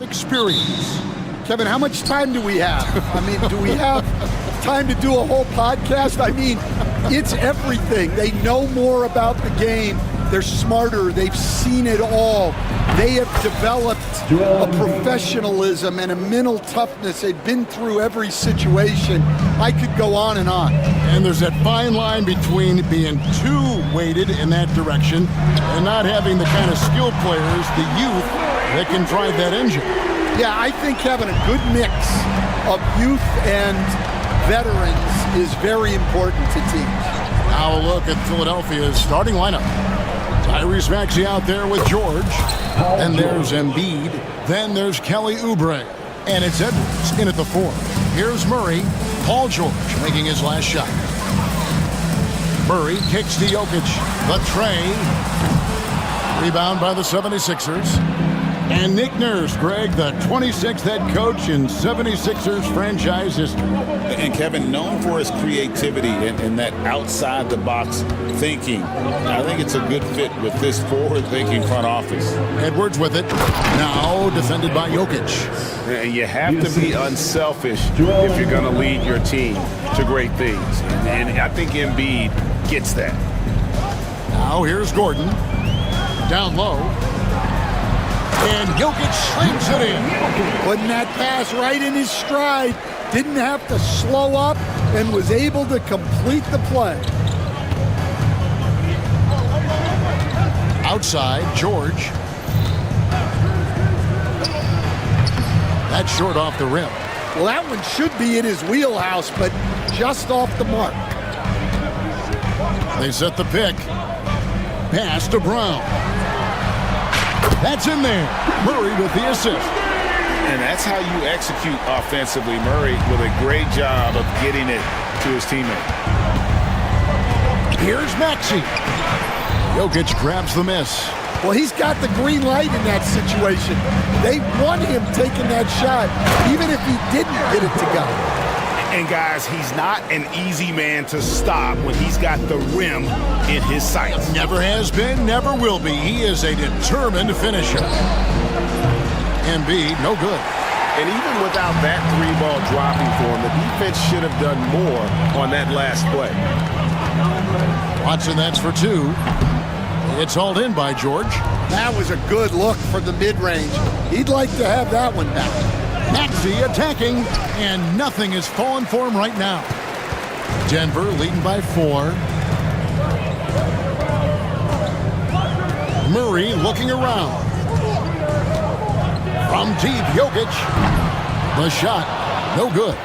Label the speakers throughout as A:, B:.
A: Experience. Kevin, how much time do we have? I mean, do we have time to do a whole podcast? I mean, it's everything. They know more about the game. They're smarter. They've seen it all. They have developed a professionalism and a mental toughness. They've been through every situation. I could go on and on.
B: And there's that fine line between being too weighted in that direction and not having the kind of skilled players, the youth, that can drive that engine.
A: Yeah, I think having a good mix of youth and veterans is very important to teams.
B: Now a look at Philadelphia's starting lineup. Tyrese Maxey out there with George. And there's Embiid. Then there's Kelly Oubre. And it's Edwards in at the 4. Here's Murray. Paul George making his last shot. Murray kicks to Jokic. The tray. Rebound by the 76ers. And Nick Nurse, Greg, the 26th head coach in 76ers franchise history.
C: And Kevin, known for his creativity and that outside-the-box thinking. I think it's a good fit with this forward-thinking front office.
B: Edwards with it. Now defended by Jokic.
C: And you have to be unselfish if you're going to lead your team to great things. And I think Embiid gets that.
B: Now here's Gordon. Down low. And Jokic slings it in.
A: Putting that pass right in his stride. Didn't have to slow up and was able to complete the play.
B: Outside, George. That's short off the rim.
A: Well, that one should be in his wheelhouse, but just off the mark.
B: They set the pick. Pass to Brown. That's in there. Murray with the assist.
C: And that's how you execute offensively. Murray with a great job of getting it to his teammate.
B: Here's Maxey. Jokic grabs the miss.
A: Well, he's got the green light in that situation. They want him taking that shot, even if he didn't get it to go.
C: And guys, he's not an easy man to stop when he's got the rim in his sights.
B: Never has been, never will be. He is a determined finisher. Embiid, no good.
C: And even without that three-ball dropping for him, the defense should have done more on that last play.
B: Watson, that's for 2. It's hauled in by George.
A: That was a good look for the mid-range. He'd like to have that one back.
B: Maxey attacking, and nothing is falling for him right now. Denver leading by 4. Murray looking around. From deep, Jokic. The shot, no good.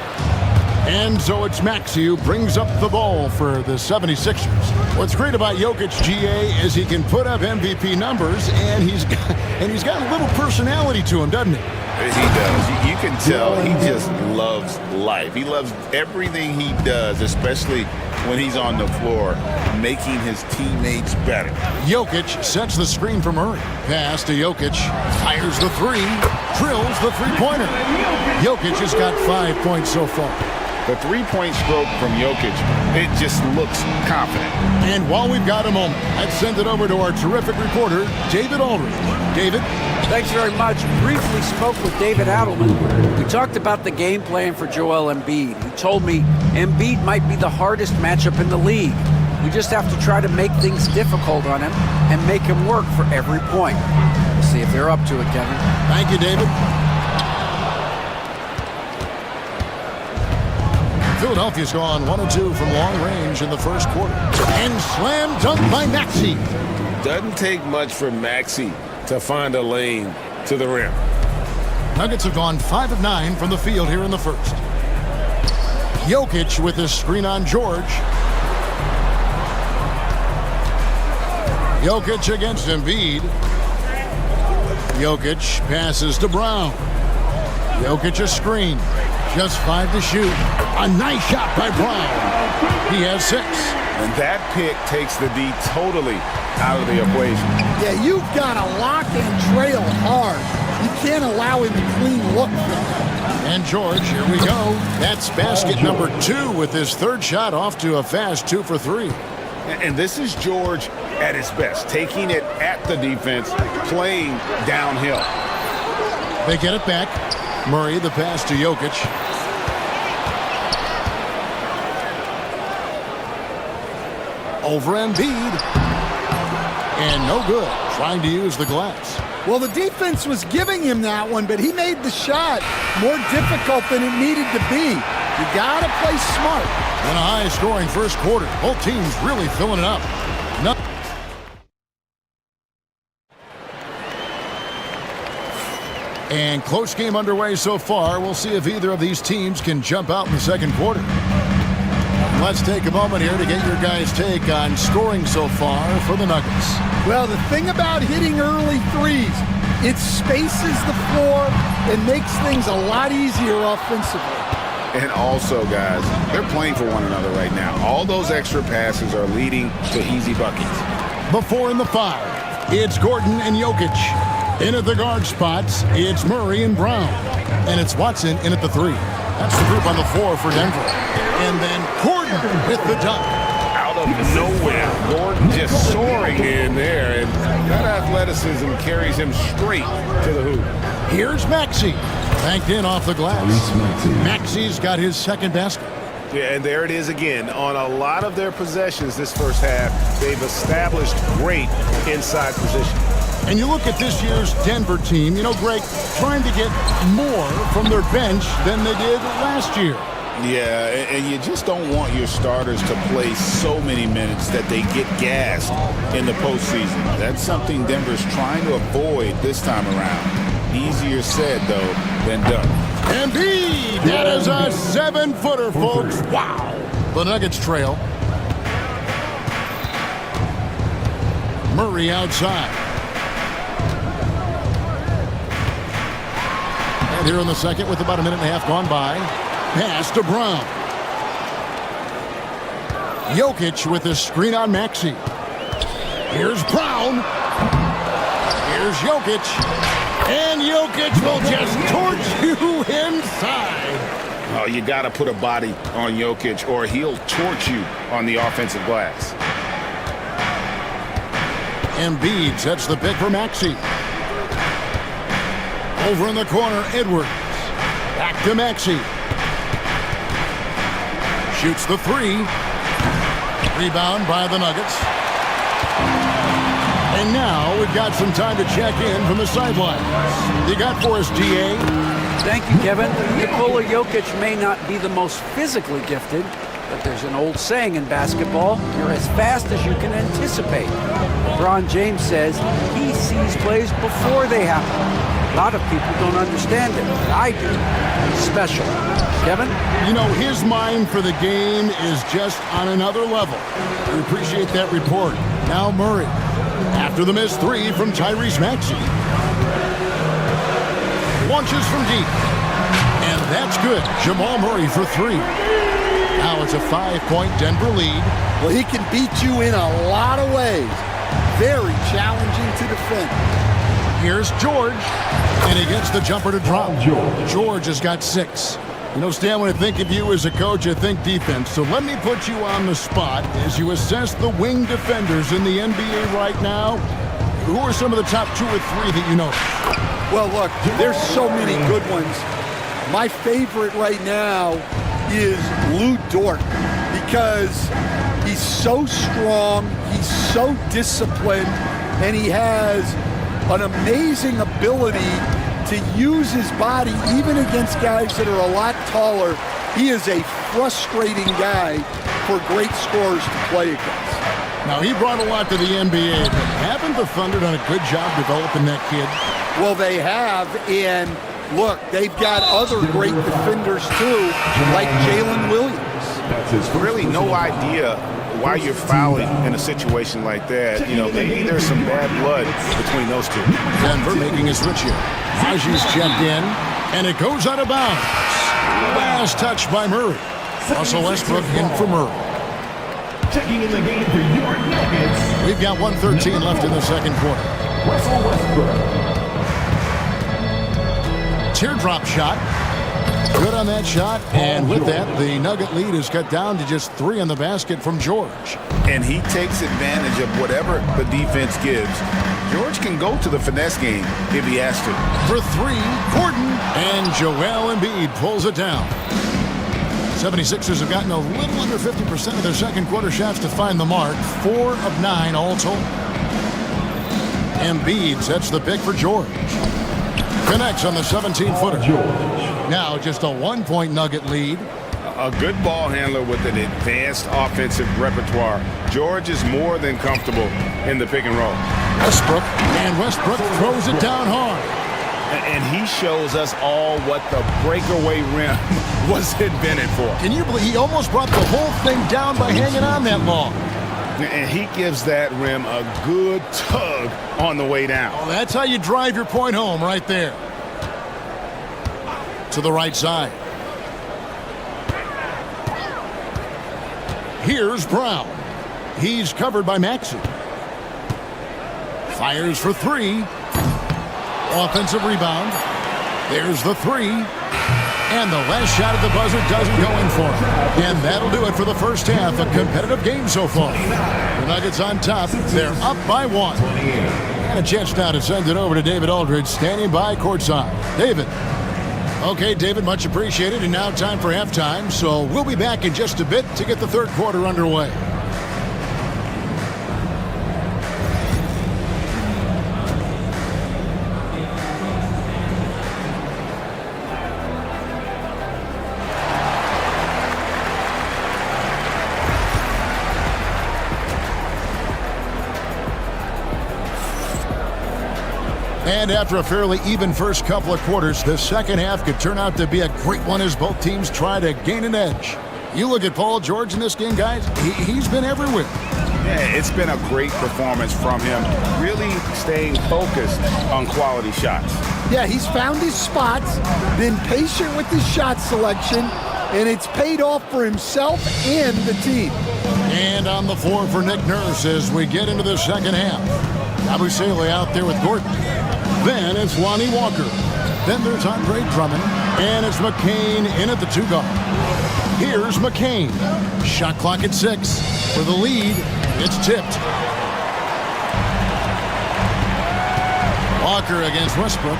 B: And so it's Maxey who brings up the ball for the 76ers. What's great about Jokic, GA, is he can put up MVP numbers, and he's got a little personality to him, doesn't he?
C: He does. You can tell he just loves life. He loves everything he does, especially when he's on the floor, making his teammates better.
B: Jokic sets the screen for Murray. Pass to Jokic. Fires the 3. Drills the three-pointer. Jokic has got 5 points so far.
C: The three-point stroke from Jokic, it just looks confident.
B: And while we've got a moment, let's send it over to our terrific reporter, David Aldridge. David?
D: Thanks very much. Briefly spoke with David Adelman. We talked about the game plan for Joel Embiid. He told me Embiid might be the hardest matchup in the league. We just have to try to make things difficult on him and make him work for every point. We'll see if they're up to it, Kevin.
B: Thank you, David. Philadelphia's gone 1-2 from long range in the first quarter. And slam dunk by Maxey.
C: Doesn't take much for Maxey to find a lane to the rim.
B: Nuggets have gone 5 of 9 from the field here in the first. Jokic with his screen on George. Jokic against Embiid. Jokic passes to Brown. Jokic a screen. Just 5 to shoot. A nice shot by Brown. He has 6.
C: And that pick takes the D totally out of the equation.
A: Yeah, you've got to lock and trail hard. You can't allow him to clean look.
B: And George, here we go. That's basket number 2 with his 3rd shot off to a fast 2 for 3.
C: And this is George at his best, taking it at the defense, playing downhill.
B: They get it back. Murray, the pass to Jokic. Over Embiid. And no good. Trying to use the glass.
A: Well, the defense was giving him that one, but he made the shot more difficult than it needed to be. You got to play smart.
B: And a high-scoring first quarter. Both teams really filling it up. No. And close game underway so far. We'll see if either of these teams can jump out in the second quarter. Let's take a moment here to get your guys' take on scoring so far for the Nuggets.
A: Well, the thing about hitting early threes, it spaces the floor and makes things a lot easier offensively.
C: And also, guys, they're playing for one another right now. All those extra passes are leading to easy buckets.
B: Before in the 5, it's Gordon and Jokic. In at the guard spots, it's Murray and Brown. And it's Watson in at the 3. That's the group on the floor for Denver. And then Gordon with the dunk.
C: Out of nowhere, Gordon just soaring in there, and that athleticism carries him straight to the hoop.
B: Here's Maxey. Banked in off the glass. Maxey's got his second basket.
C: Yeah, and there it is again. On a lot of their possessions this first half, they've established great inside position.
B: And you look at this year's Denver team, you know, Greg, trying to get more from their bench than they did last year.
C: Yeah, and you just don't want your starters to play so many minutes that they get gassed in the postseason. That's something Denver's trying to avoid this time around. Easier said, though, than done.
B: Embiid, that is a 7-footer, folks. Wow. The Nuggets trail. Murray outside. And here in the second with about a minute and a half gone by. Pass to Brown. Jokic with a screen on Maxey. Here's Brown. Here's Jokic. And Jokic will just torch you inside.
C: Oh, you got to put a body on Jokic or he'll torch you on the offensive glass.
B: Embiid sets the pick for Maxey. Over in the corner, Edwards. Back to Maxey. Shoots the 3. Rebound by the Nuggets. And now we've got some time to check in from the sidelines. You got for us, GA?
D: Thank you, Kevin. Nikola Jokic may not be the most physically gifted, but there's an old saying in basketball, you're as fast as you can anticipate. LeBron James says he sees plays before they happen. A lot of people don't understand it, but I do. He's special. Kevin?
B: You know, his mind for the game is just on another level. We appreciate that report. Now Murray. After the missed 3 from Tyrese Maxey. Launches from deep. And that's good. Jamal Murray for 3. Now it's a 5-point Denver lead.
A: Well, he can beat you in a lot of ways. Very challenging to defend.
B: Here's George. And he gets the jumper to drop. George has got 6. You know, Stan, when I think of you as a coach, I think defense. So let me put you on the spot as you assess the wing defenders in the NBA right now. Who are some of the top 2 or 3 that you know?
A: Well, look, there's so many good ones. My favorite right now is Lou Dort because he's so strong, he's so disciplined, and he has an amazing ability to use his body even against guys that are a lot taller. He is a frustrating guy for great scorers to play against.
B: Now, he brought a lot to the NBA, but haven't the Thunder done a good job developing that kid?
A: Well, they have, and look, they've got other great defenders too, like Jalen Williams.
C: Really no idea why you're fouling in a situation like that. You know, maybe there's some bad blood between those two.
B: Denver making a switch here. Haji's checked in, and it goes out of bounds. Last touch by Murray. Russell Westbrook in for Murray.
E: Checking in the game for your Nuggets.
B: We've got 1:13 left in the second quarter.
E: Russell Westbrook.
B: Teardrop shot. Good on that shot, and with that, the Nugget lead is cut down to just 3 in the basket from George.
C: And he takes advantage of whatever the defense gives. George can go to the finesse game if he has to.
B: For three, Gordon, and Joel Embiid pulls it down. 76ers have gotten a little under 50% of their second quarter shots to find the mark. 4 of 9 all told. Embiid sets the pick for George. Connects on the 17-footer. Now just a 1-point Nugget lead.
C: A good ball handler with an advanced offensive repertoire. George is more than comfortable in the pick and roll.
B: Westbrook, and Westbrook throws it down hard.
C: And he shows us all what the breakaway rim was invented for.
B: Can you believe he almost brought the whole thing down by hanging on that long?
C: And he gives that rim a good tug on the way down.
B: Well, that's how you drive your point home right there. To the right side. Here's Brown. He's covered by Maxey. Fires for three. Offensive rebound. There's the three. And the last shot at the buzzer doesn't go in for him. And that'll do it for the first half. A competitive game so far. The Nuggets on top. They're up by 1. And a chance now to send it over to David Aldridge, standing by courtside. David. Okay, David, much appreciated. And now time for halftime. So we'll be back in just a bit to get the third quarter underway. And after a fairly even first couple of quarters, the second half could turn out to be a great one as both teams try to gain an edge. You look at Paul George in this game, guys, he's been everywhere.
C: Yeah, it's been a great performance from him, really staying focused on quality shots.
A: Yeah, he's found his spots, been patient with his shot selection, and it's paid off for himself and the team.
B: And on the floor for Nick Nurse as we get into the second half. Abusele out there with Gordon. Then it's Lonnie Walker. Then there's Andre Drummond. And it's McCain in at the 2-guard. Here's McCain. Shot clock at 6. For the lead, it's tipped. Walker against Westbrook.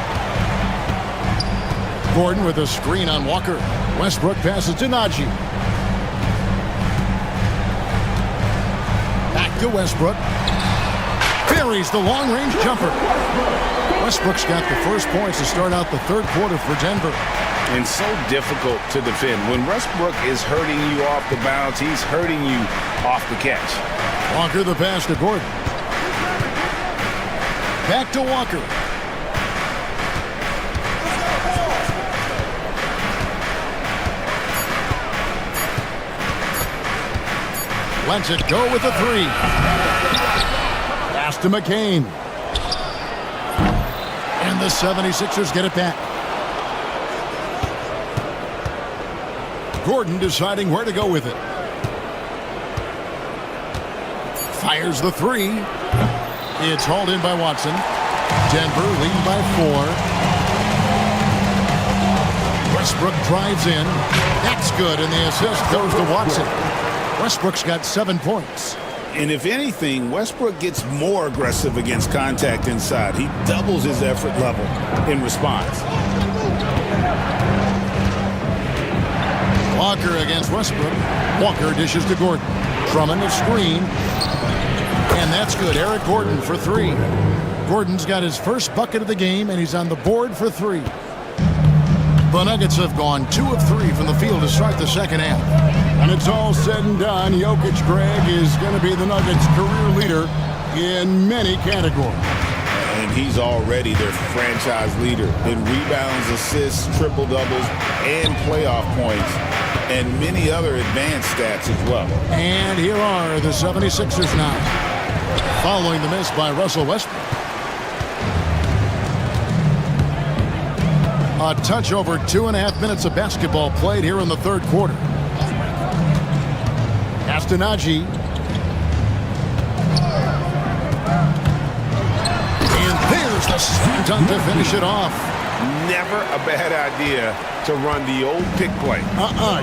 B: Gordon with a screen on Walker. Westbrook passes to Najee. Back to Westbrook. Buries the long-range jumper. Westbrook's got the first points to start out the third quarter for Denver.
C: And so difficult to defend. When Westbrook is hurting you off the bounce, he's hurting you off the catch.
B: Walker the pass to Gordon. Back to Walker. Lets it go with a 3. Pass to McCain. And the 76ers get it back. Gordon deciding where to go with it. Fires the 3. It's hauled in by Watson. Denver lead by 4. Westbrook drives in. That's good, and the assist goes to Watson. Westbrook's got 7 points.
C: And if anything, Westbrook gets more aggressive against contact inside. He doubles his effort level in response.
B: Walker against Westbrook. Walker dishes to Gordon. Drummond a screen. And that's good. Eric Gordon for 3. Gordon's got his first bucket of the game, and he's on the board for 3. The Nuggets have gone 2 of 3 from the field to start the second half. And it's all said and done, Jokic, Greg, is going to be the Nuggets' career leader in many categories.
C: And he's already their franchise leader in rebounds, assists, triple-doubles, and playoff points, and many other advanced stats as well.
B: And here are the 76ers now, following the miss by Russell Westbrook. A touch over 2.5 minutes of basketball played here in the third quarter. Pass to Najee. And there's the slam dunk to finish it off.
C: Never a bad idea to run the old pick play.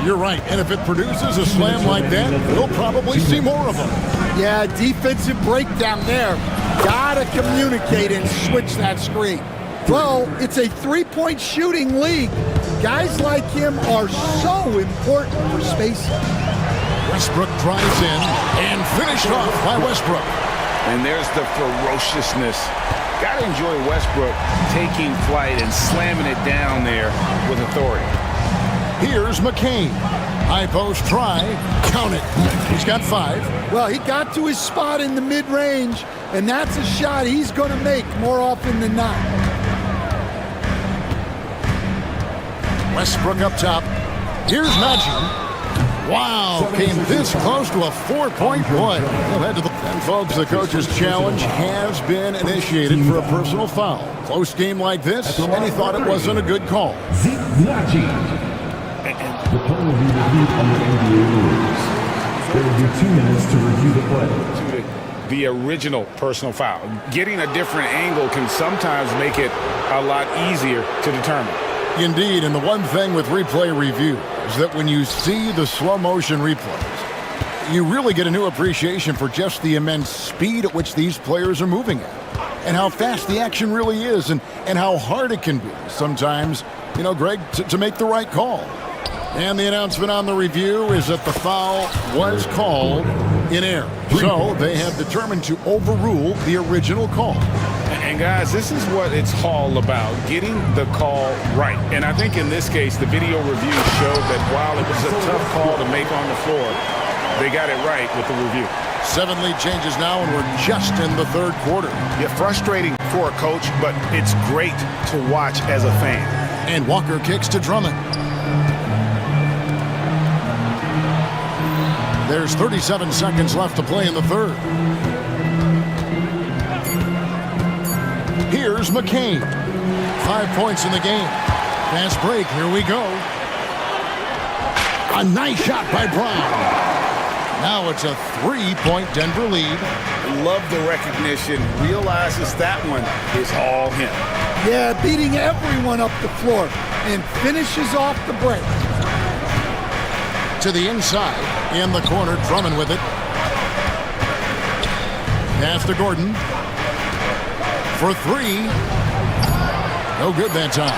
B: You're right. And if it produces a slam like that, we'll probably see more of them.
A: Yeah, defensive breakdown there. Gotta communicate and switch that screen. Well, it's a three-point shooting league. Guys like him are so important for spacing.
B: Westbrook drives in and finished off by Westbrook.
C: And there's the ferociousness. Gotta enjoy Westbrook taking flight and slamming it down there with authority.
B: Here's McCain. High post try. Count it. He's got 5.
A: Well, he got to his spot in the mid-range, and that's a shot he's going to make more often than not.
B: Westbrook up top. Here's Najee. Wow, came this close to a 4-point play. And folks, the coach's challenge has been initiated for a personal foul. Close game like this, and he thought it wasn't a good call.
E: The play will be reviewed under NBA rules. There will be 2 minutes to review the play.
C: The original personal foul. Getting a different angle can sometimes make it a lot easier to determine.
B: Indeed, and the one thing with replay review is that when you see the slow motion replays, you really get a new appreciation for just the immense speed at which these players are moving at, and how fast the action really is, and how hard it can be sometimes, you know, Greg, to make the right call. And the announcement on the review is that the foul was called in error. So they have determined to overrule the original call.
C: And guys, this is what it's all about, getting the call right. And I think in this case, the video review showed that while it was a tough call to make on the floor, they got it right with the review.
B: 7 lead changes now, and we're just in the third quarter.
C: Yeah, frustrating for a coach, but it's great to watch as a fan.
B: And Walker kicks to Drummond. There's 37 seconds left to play in the third. Here's McCain. 5 points in the game. Fast break. Here we go. A nice shot by Brown. Now it's a 3-point Denver lead.
C: Love the recognition. Realizes that one is all him.
A: Yeah, beating everyone up the floor and finishes off the break.
B: To the inside, in the corner, Drummond with it. Pass to Gordon. For 3. No good that time.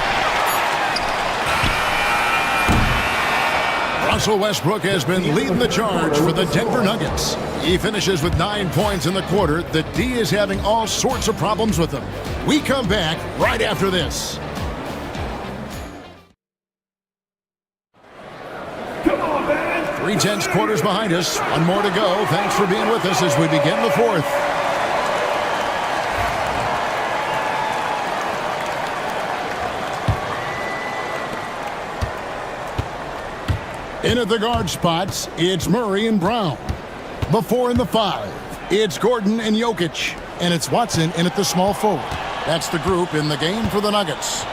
B: Russell Westbrook has been leading the charge for the Denver Nuggets. He finishes with 9 points in the quarter. The D is having all sorts of problems with him. We come back right after this. 3 quarters behind us. 1 more to go. Thanks for being with us as we begin the fourth. In at the guard spots, it's Murray and Brown. Before in the 5, it's Gordon and Jokic. And it's Watson in at the small forward. That's the group in the game for the Nuggets.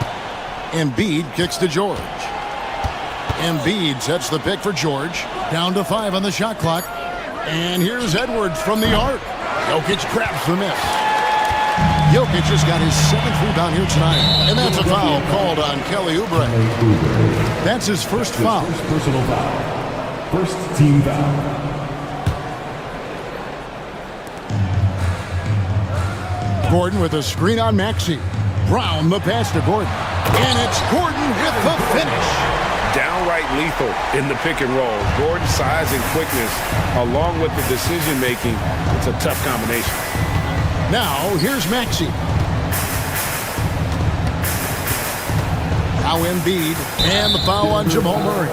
B: Embiid kicks to George. Embiid sets the pick for George. Down to 5 on the shot clock. And here's Edwards from the arc. Jokic grabs the miss. Jokic has got his 7th rebound here tonight. And that's a foul called on Kelly Oubre. That's his first foul.
E: First personal foul. First team foul.
B: Gordon with a screen on Maxey. Brown the pass to Gordon. And it's Gordon with the finish.
C: Downright lethal in the pick and roll. Gordon's size and quickness, along with the decision-making, it's a tough combination.
B: Now, here's Maxey. Now Embiid, and the foul on Jamal Murray.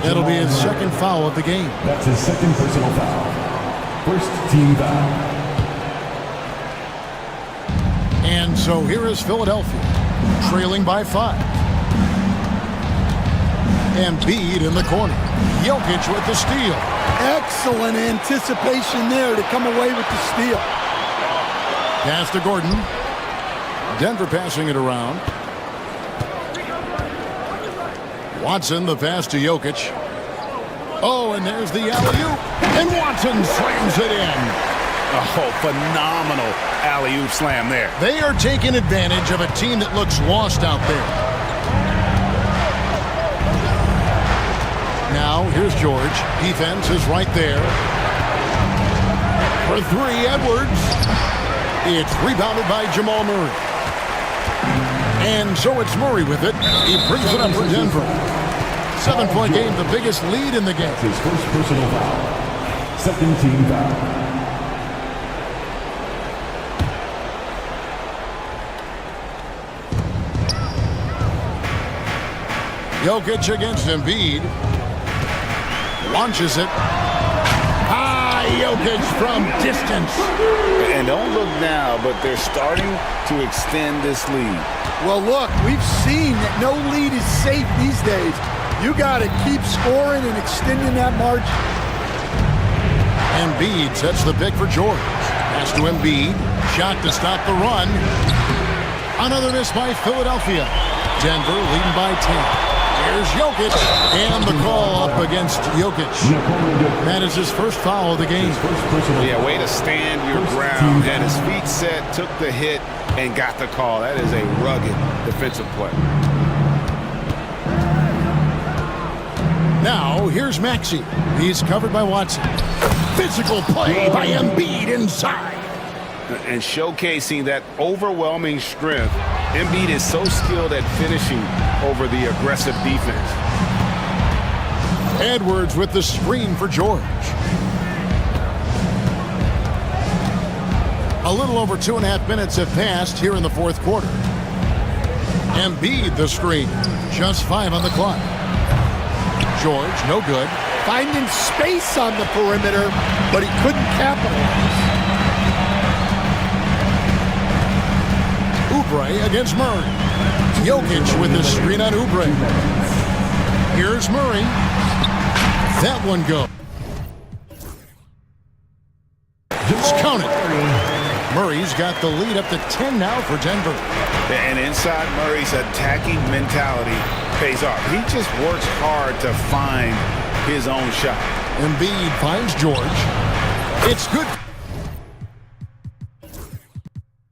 B: That'll be his 2nd foul of the game.
E: That's his 2nd personal foul. First team foul.
B: And so here is Philadelphia, trailing by 5. Embiid in the corner. Jokic with the steal.
A: Excellent anticipation there to come away with the steal.
B: Pass to Gordon. Denver passing it around. Watson the pass to Jokic. Oh, and there's the alley-oop. And Watson slams it in.
C: Oh, phenomenal alley-oop slam there.
B: They are taking advantage of a team that looks lost out there. Now, here's George. Defense is right there. For 3, Edwards. It's rebounded by Jamal Murray. And so it's Murray with it. He brings it up for Denver. 7-point game, the biggest lead in the game.
E: His first personal foul. Second team foul.
B: Jokic against Embiid. Launches it. Jokic from distance.
C: And don't look now, but they're starting to extend this lead.
A: Well, look, we've seen that no lead is safe these days. You got to keep scoring and extending that margin.
B: Embiid sets the pick for George. Pass to Embiid. Shot to stop the run. Another miss by Philadelphia. Denver leading by 10. Here's Jokic, and the call up against Jokic. That is his first foul of the game.
C: Yeah, way to stand your ground. Had his feet set, took the hit, and got the call. That is a rugged defensive play.
B: Now, here's Maxey. He's covered by Watson. Physical play by Embiid inside.
C: And showcasing that overwhelming strength. Embiid is so skilled at finishing over the aggressive defense.
B: Edwards with the screen for George. A little over 2.5 minutes have passed here in the fourth quarter. Embiid the screen. Just 5 on the clock. George, no good.
A: Finding space on the perimeter, but he couldn't capitalize.
B: Oubre against Murray. Jokic with the screen on Oubre. Here's Murray. That one goes. Just count it. Murray's got the lead up to 10 now for Denver.
C: And inside Murray's attacking mentality pays off. He just works hard to find his own shot.
B: Embiid finds George. It's good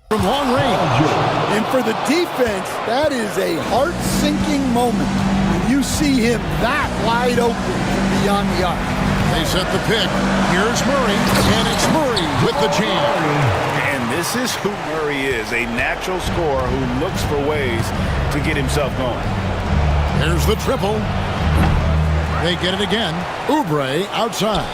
B: from long range.
A: And for the defense, that is a heart-sinking moment when you see him that wide open from beyond the arc.
B: They set the pick. Here's Murray, and it's Murray with the jam.
C: And this is who Murray is, a natural scorer who looks for ways to get himself going.
B: Here's the triple. They get it again. Oubre outside.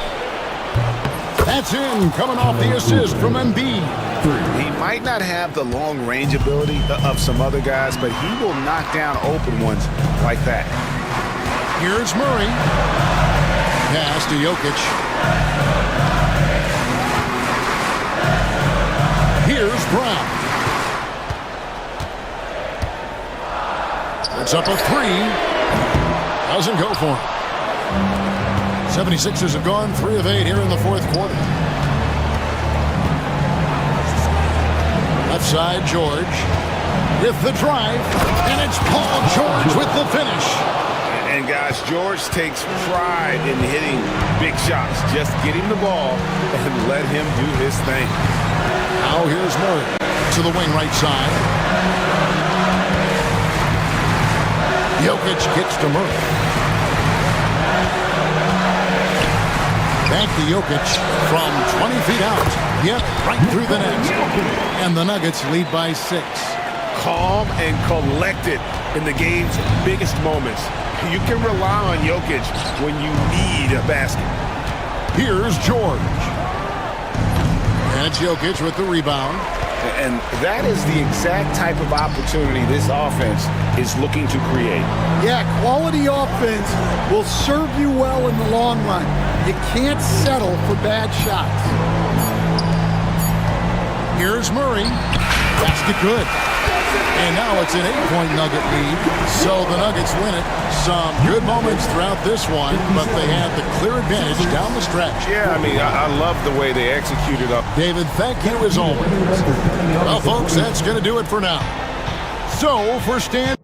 B: That's in, coming off the assist from Embiid.
C: He might not have the long-range ability of some other guys, but he will knock down open ones like that.
B: Here's Murray. Pass to Jokic. Here's Brown. It's up a 3. Doesn't go for him. 76ers have gone 3 of 8 here in the fourth quarter. Left side, George with the drive, and it's Paul George with the finish.
C: And guys, George takes pride in hitting big shots. Just get him the ball and let him do his thing.
B: Now here's Murray to the wing right side. Jokic kicks to Murray. Back to Jokic from 20 feet out. Yep, right through the net. And the Nuggets lead by 6.
C: Calm and collected in the game's biggest moments. You can rely on Jokic when you need a basket.
B: Here's George. And it's Jokic with the rebound.
C: And that is the exact type of opportunity this offense is looking to create.
A: Yeah, quality offense will serve you well in the long run. You can't settle for bad shots.
B: Here's Murray. Basket good. And now it's an 8-point Nugget lead. So the Nuggets win it. Some good moments throughout this one, but they had the clear advantage down the stretch.
C: Yeah, I mean, I love the way they executed up.
B: David, thank you as always. Well, folks, that's going to do it for now. So, for Stan...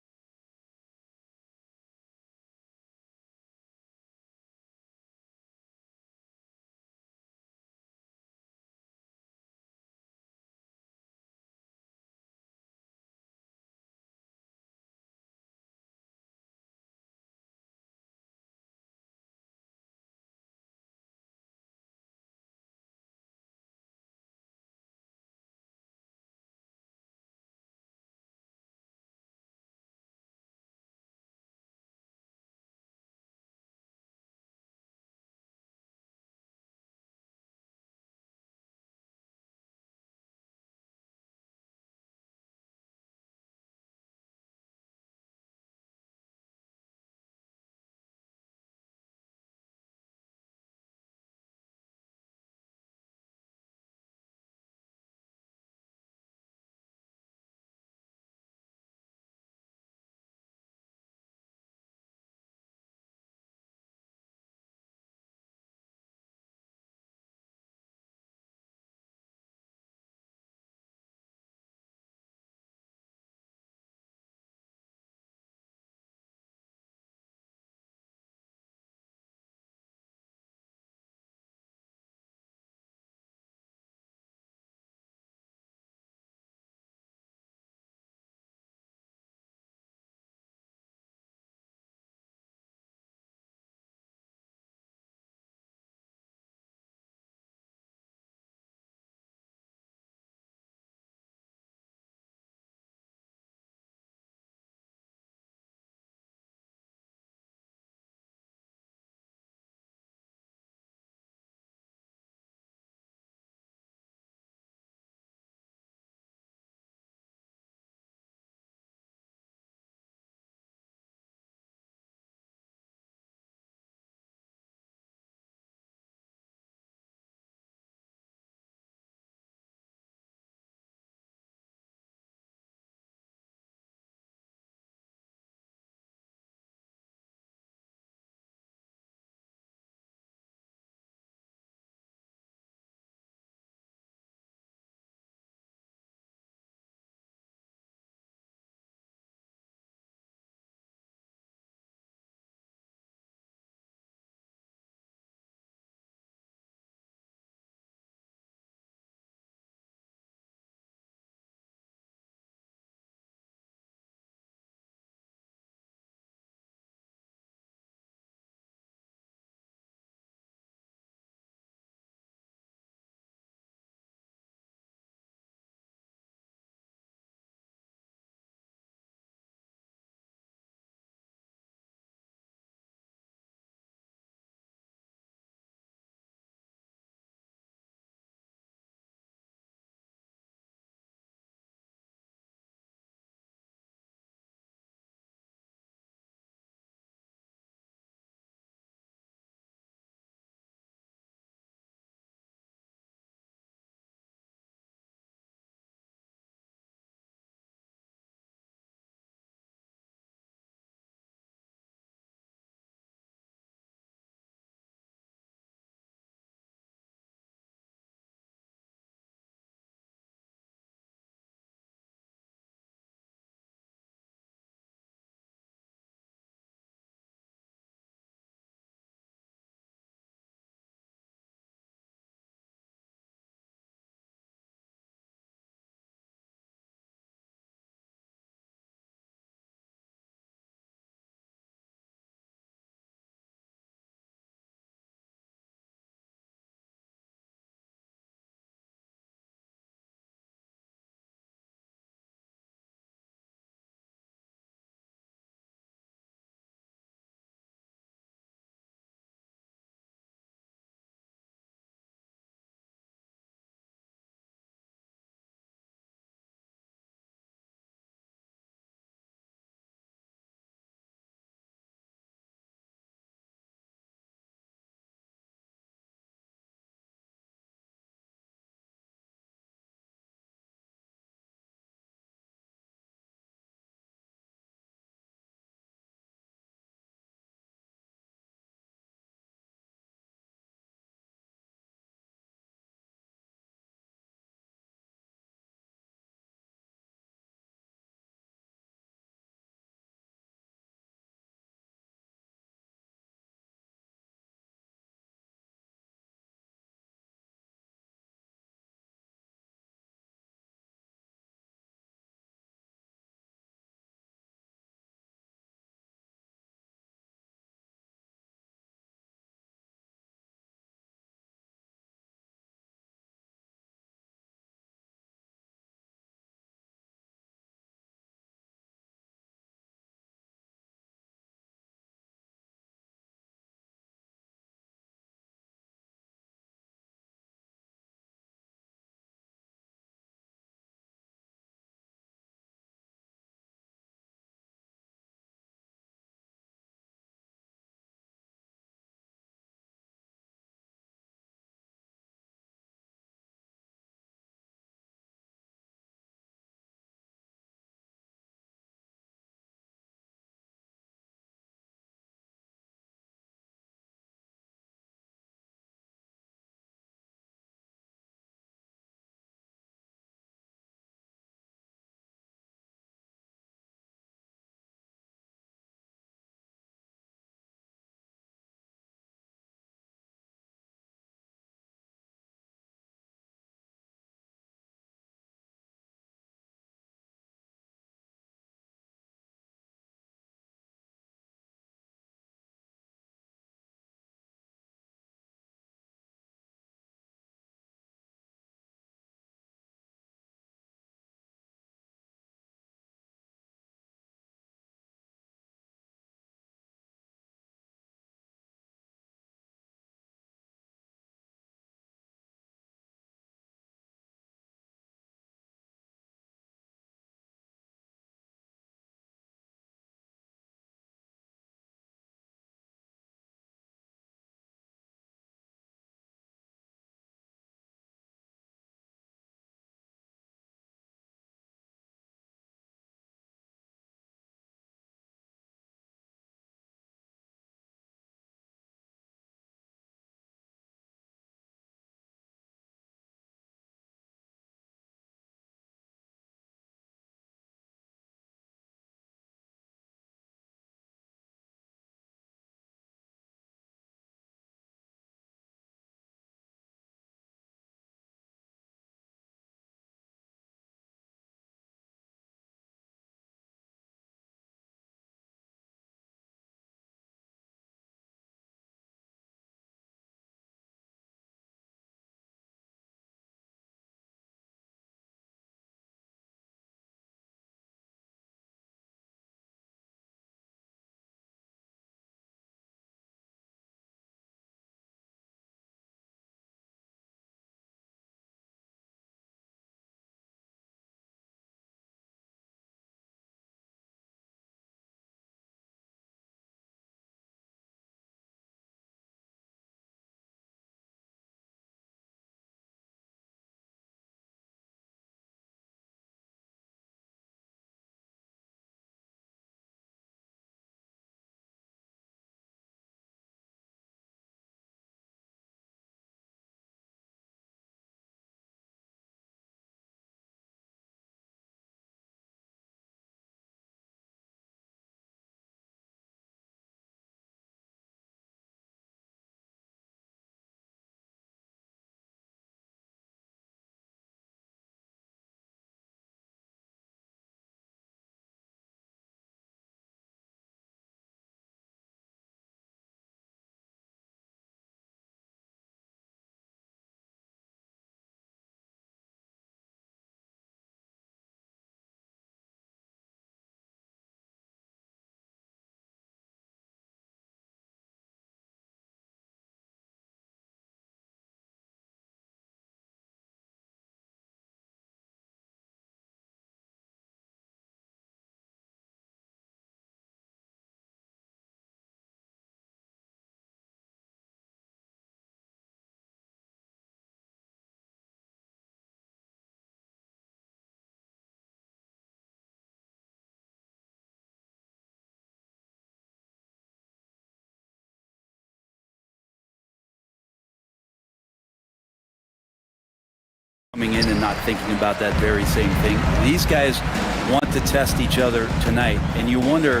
F: coming in and not thinking about that very same thing. These guys want to test each other tonight, and you wonder,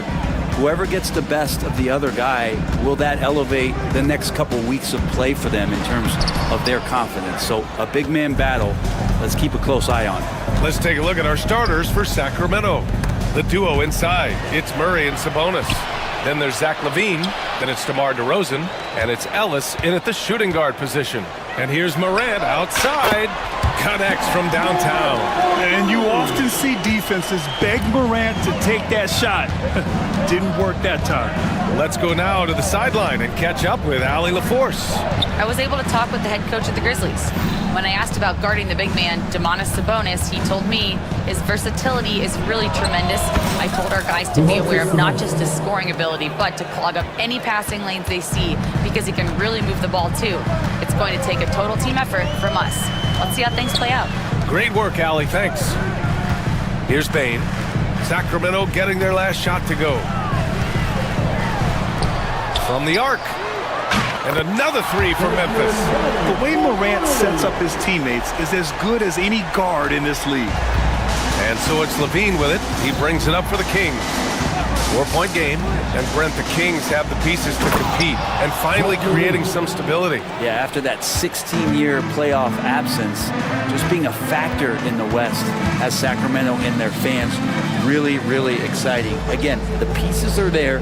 F: whoever gets the best of the other guy, will that elevate the next couple weeks of play for them in terms of their confidence? So a big man battle. Let's keep a close eye on it.
G: Let's take a look at our starters for Sacramento. The duo inside, it's Murray and Sabonis. Then there's Zach LaVine, then it's DeMar DeRozan, and it's Ellis in at the shooting guard position. And here's Morant outside, connects from downtown.
H: And you often see defenses beg Morant to take that shot. Didn't work that time.
G: Let's go now to the sideline and catch up with Allie LaForce.
I: I was able to talk with the head coach of the Grizzlies. When I asked about guarding the big man, Domantas Sabonis, he told me his versatility is really tremendous. I told our guys to be aware of not just his scoring ability, but to clog up any passing lanes they see, because he can really move the ball too. It's going to take a total team effort from us. Let's see how things play out.
G: Great work, Allie, thanks. Here's Bane. Sacramento getting their last shot to go. From the arc. And another three for Memphis.
H: The way Morant sets up his teammates is as good as any guard in this league.
G: And so it's LaVine with it. He brings it up for the Kings. 4-point game, and Brent, the Kings have the pieces to compete and finally creating some stability.
F: Yeah, after that 16-year playoff absence, just being a factor in the West has Sacramento and their fans really, really exciting. Again, the pieces are there.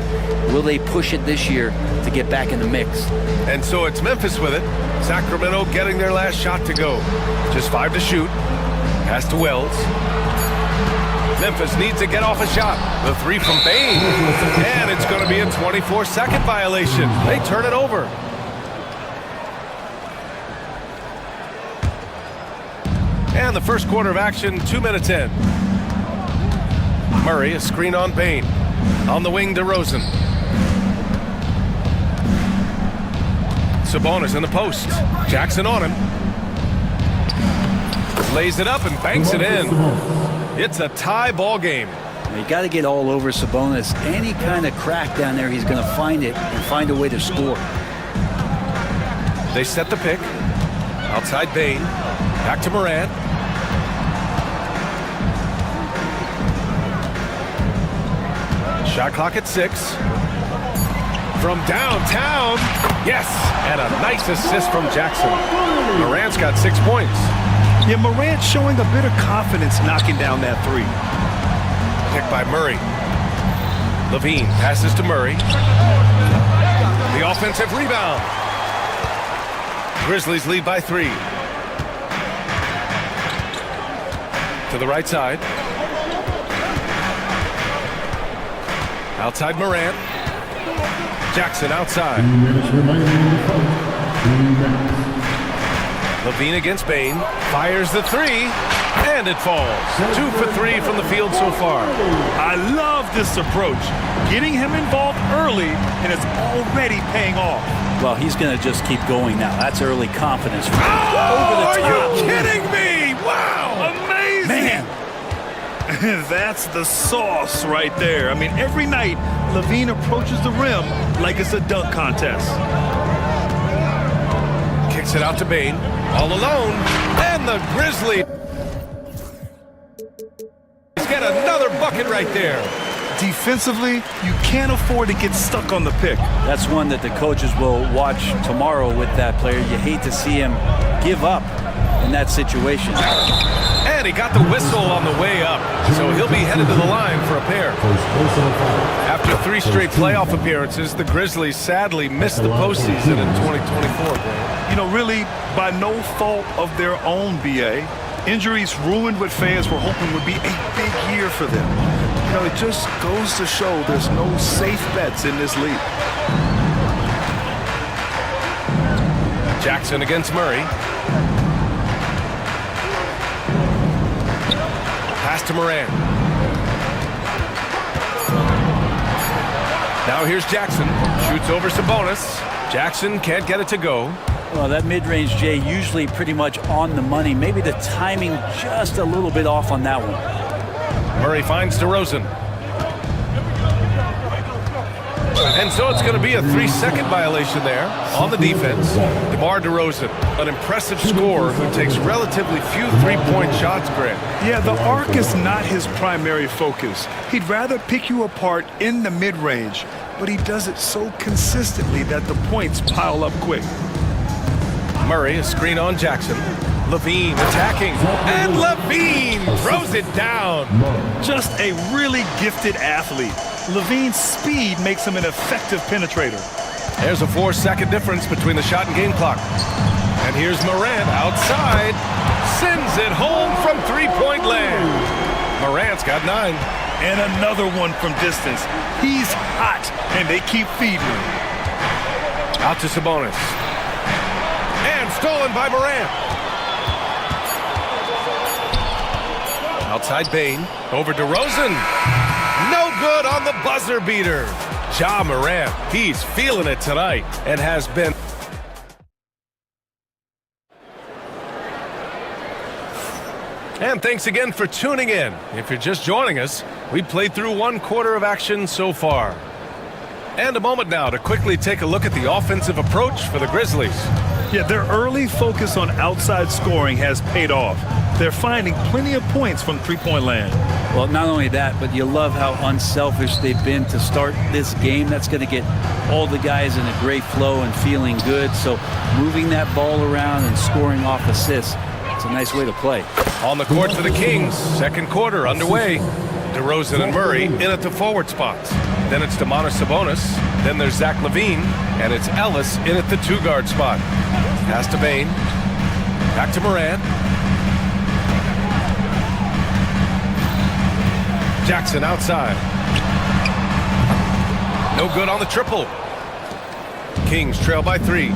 F: Will they push it this year to get back in the mix?
G: And so it's Memphis with it. Sacramento getting their last shot to go. Just 5 to shoot. Pass to Wells. Memphis needs to get off a shot. The three from Bane. And it's going to be a 24-second violation. They turn it over. And the first quarter of action, 2 minutes in. Murray, a screen on Bane. On the wing, DeRozan. Sabonis in the post. Jackson on him. Lays it up and banks it in. It's a tie ball game.
F: You got to get all over Sabonis. Any kind of crack down there, he's going to find it and find a way to score.
G: They set the pick. Outside Bane. Back to Morant. Shot clock at 6. From downtown. Yes! And a nice assist from Jackson. Morant's got 6 points.
H: Yeah, Morant showing a bit of confidence knocking down that three.
G: Picked by Murray. LaVine passes to Murray. The offensive rebound. Grizzlies lead by 3. To the right side. Outside Morant. Jackson outside. LaVine against Bane. Fires the three. And it falls. 2 for 3 from the field so far.
H: I love this approach. Getting him involved early, and it's already paying off.
F: Well, he's going to just keep going now. That's early confidence.
G: Oh,
F: over the top.
G: Are you kidding me? Wow.
H: Amazing.
F: Man.
H: That's the sauce right there. I mean, every night, LaVine approaches the rim like it's a dunk contest.
G: Kicks it out to Bane. All alone. And the Grizzlies get another bucket right there.
H: Defensively, you can't afford to get stuck on the pick.
F: That's one that the coaches will watch tomorrow with that player. You hate to see him give up in that situation.
G: And he got the whistle on the way up, so he'll be headed to the line for a pair. After 3 straight playoff appearances, the Grizzlies sadly missed the postseason in 2024.
H: You know, really, by no fault of their own, BA. Injuries ruined what fans were hoping would be a big year for them. You know, it just goes to show there's no safe bets in this league.
G: Jackson against Murray. Pass to Morant. Now here's Jackson. Shoots over Sabonis. Jackson can't get it to go.
F: Well, that mid-range, Jay, usually pretty much on the money. Maybe the timing just a little bit off on that one.
G: Murray finds DeRozan. And so it's going to be a 3-second violation there on the defense. DeMar DeRozan, an impressive scorer who takes relatively few three-point shots, Grant.
H: Yeah, the arc is not his primary focus. He'd rather pick you apart in the mid-range, but he does it so consistently that the points pile up quick.
G: Murray, a screen on Jackson. Levine attacking, and Levine throws it down.
H: Just a really gifted athlete. Levine's speed makes him an effective penetrator.
G: There's a 4-second difference between the shot and game clock. And here's Morant outside. Sends it home from three-point land. Morant's got 9.
H: And another one from distance. He's hot, and they keep feeding him.
G: Out to Sabonis. And stolen by Morant. Outside Bane. Over DeRozan. No good on the buzzer beater. Ja Morant, he's feeling it tonight and has been. And thanks again for tuning in. If you're just joining us, we played through 1 quarter of action so far. And a moment now to quickly take a look at the offensive approach for the Grizzlies.
H: Yeah, their early focus on outside scoring has paid off. They're finding plenty of points from three-point land.
F: Well, not only that, but you love how unselfish they've been to start this game. That's going to get all the guys in a great flow and feeling good. So moving that ball around and scoring off assists, it's a nice way to play.
G: On the court for the Kings, second quarter underway. DeRozan and Murray in at the forward spots. Then it's Domantas Sabonis. Then there's Zach LaVine. And it's Ellis in at the 2-guard spot. Pass to Bane. Back to Morant. Jackson outside. No good on the triple. Kings trail by 3.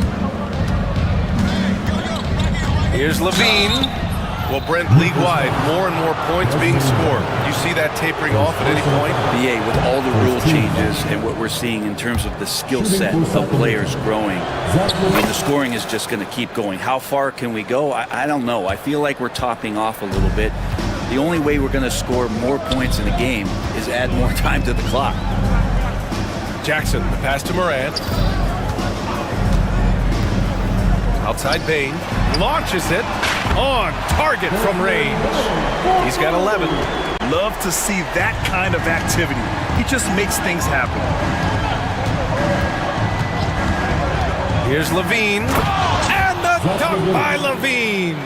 G: Here's LaVine. Well, Brent, league-wide, more and more points being scored. You see that tapering off at any point?
F: BA, with all the rule changes and what we're seeing in terms of the skill set of players growing, I mean, the scoring is just going to keep going. How far can we go? I don't know. I feel like we're topping off a little bit. The only way we're going to score more points in a game is add more time to the clock.
G: Jackson, the pass to Morant. Outside Bane. Launches it. On target from range. He's got 11.
H: Love to see that kind of activity. He just makes things happen.
G: Here's LaVine. And the dunk by LaVine.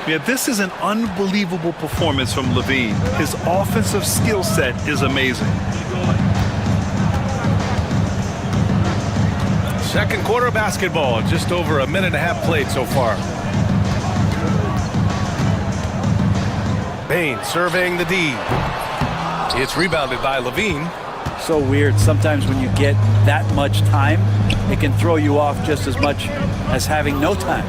H: Yeah, this is an unbelievable performance from LaVine. His offensive skill set is amazing.
G: Second quarter of basketball. Just over a minute and a half played so far. Bane surveying the D. It's rebounded by LaVine.
F: So weird. Sometimes when you get that much time, it can throw you off just as much as having no time.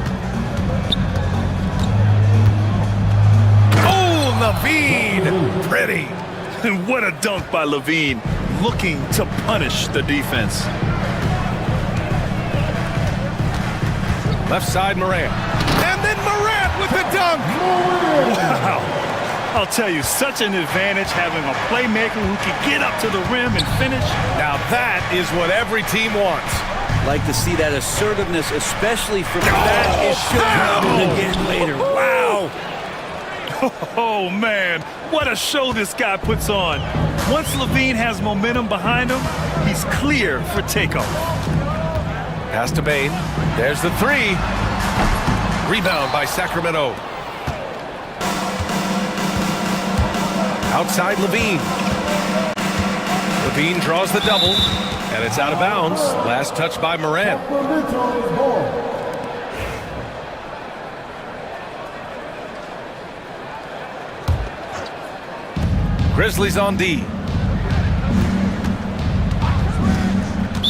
G: Oh, LaVine! Pretty.
H: And what a dunk by LaVine, looking to punish the defense.
G: Left side, Morant. And then Morant with the dunk!
H: Wow. I'll tell you, such an advantage having a playmaker who can get up to the rim and finish.
G: Now that is what every team wants.
F: Like to see that assertiveness, especially from that is showing up again later. Wow!
H: Oh, man, what a show this guy puts on. Once LaVine has momentum behind him, he's clear for takeoff.
G: Pass to Bane. There's the 3. Rebound by Sacramento. Outside LaVine. LaVine draws the double, and it's out of bounds. Last touch by Morant. Grizzlies on D.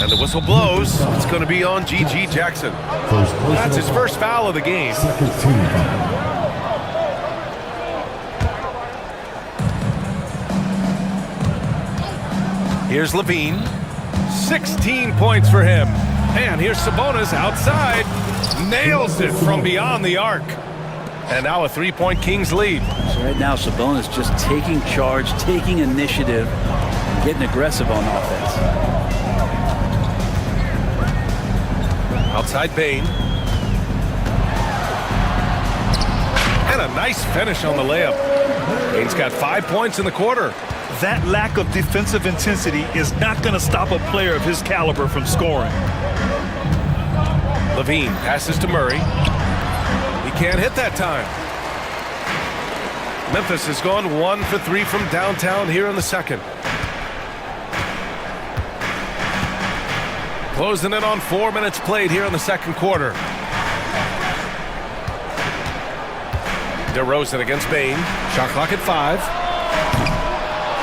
G: And the whistle blows. It's going to be on G.G. Jackson. That's his first foul of the game. Here's LaVine. 16 points for him. And here's Sabonis outside. Nails it from beyond the arc. And now a 3-point Kings lead.
F: So right now, Sabonis just taking charge, taking initiative, and getting aggressive on offense.
G: Outside Bain. And a nice finish on the layup. Bain's got 5 points in the quarter.
H: That lack of defensive intensity is not going to stop a player of his caliber from scoring.
G: Levine passes to Murray. He can't hit that time. Memphis has gone 1 for 3 from downtown here in the second. Closing in on 4 minutes played here in the second quarter. DeRozan against Bain. Shot clock at 5.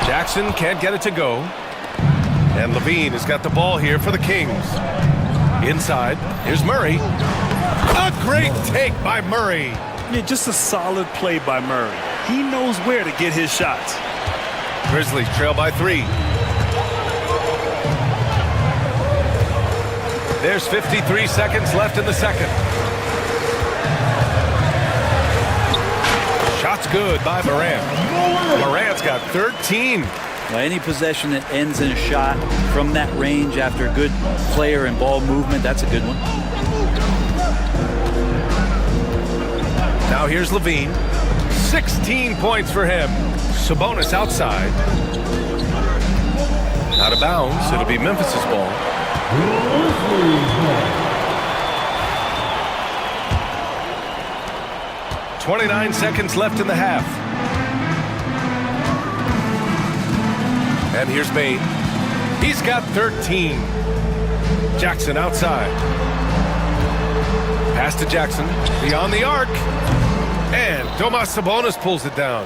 G: Jackson can't get it to go. And Levine has got the ball here for the Kings. Inside, here's Murray. A great take by Murray.
H: Yeah, just a solid play by Murray. He knows where to get his shots.
G: Grizzlies trail by 3. There's 53 seconds left in the second. Shot's good by Morant. Morant's got 13.
F: Well, any possession that ends in a shot from that range after good player and ball movement, that's a good one.
G: Now here's Levine. 16 points for him. Sabonis outside. Out of bounds. It'll be Memphis's ball. 29 seconds left in the half. And here's Bain. He's got 13. Jackson outside. Pass to Jackson. Beyond the arc. And Domas Sabonis pulls it down.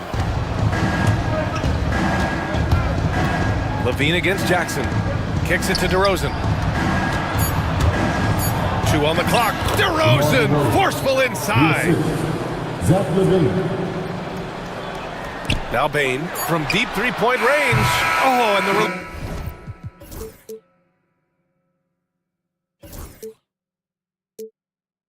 G: Levine against Jackson. Kicks it to DeRozan. 2 on the clock. DeRozan forceful inside.
E: Zach Levine.
G: Now Bain from deep three-point range. Oh, and the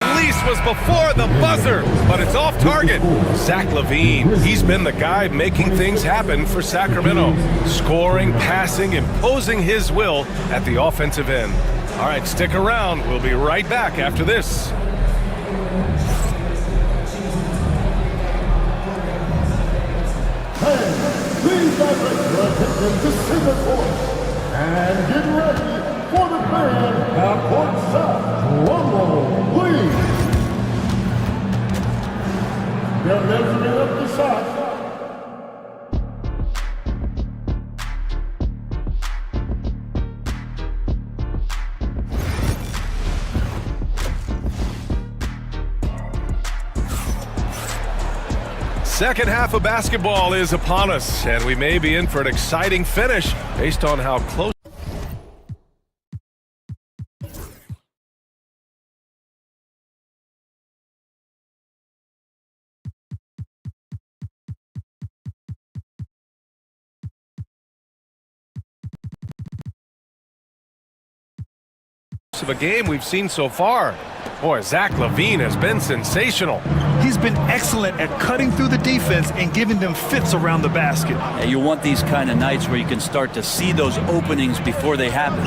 G: release was before the buzzer, but it's off target. Zach Levine, he's been the guy making things happen for Sacramento. Scoring, passing, imposing his will at the offensive end. All right, stick around. We'll be right back after this.
E: Please direct your attention to center court and get ready for the band at court side. Drum roll, please. They're measuring up the shots.
G: Second half of basketball is upon us, and we may be in for an exciting finish based on how close. Of a game we've seen so far. Boy, Zach Levine has been sensational.
H: He's been excellent at cutting through the defense and giving them fits around the basket.
F: And you want these kind of nights where you can start to see those openings before they happen.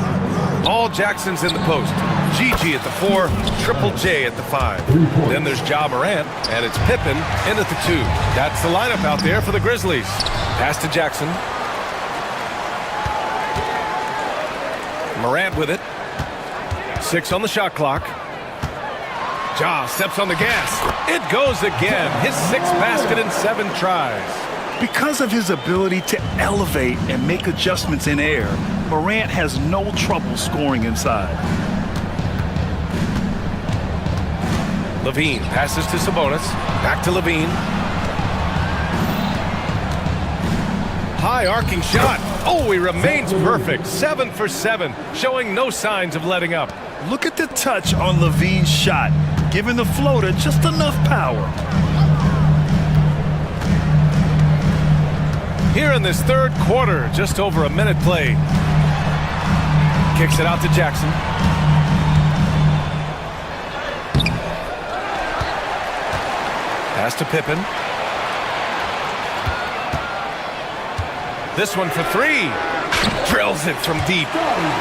G: All Jackson's in the post. Gigi at the 4, Triple J at the 5. Then there's Ja Morant, and it's Pippen in at the 2. That's the lineup out there for the Grizzlies. Pass to Jackson. Morant with it. 6 on the shot clock. Ja steps on the gas. It goes again. His 6th basket in 7 tries.
H: Because of his ability to elevate and make adjustments in air, Morant has no trouble scoring inside.
G: Levine passes to Sabonis. Back to Levine. High arcing shot. Oh, he remains perfect. 7 for 7, showing no signs of letting up.
H: Look at the touch on Levine's shot, giving the floater just enough power.
G: Here in this third quarter, just over a minute played. Kicks it out to Jackson. Pass to Pippen. This one for 3. Drills it from deep.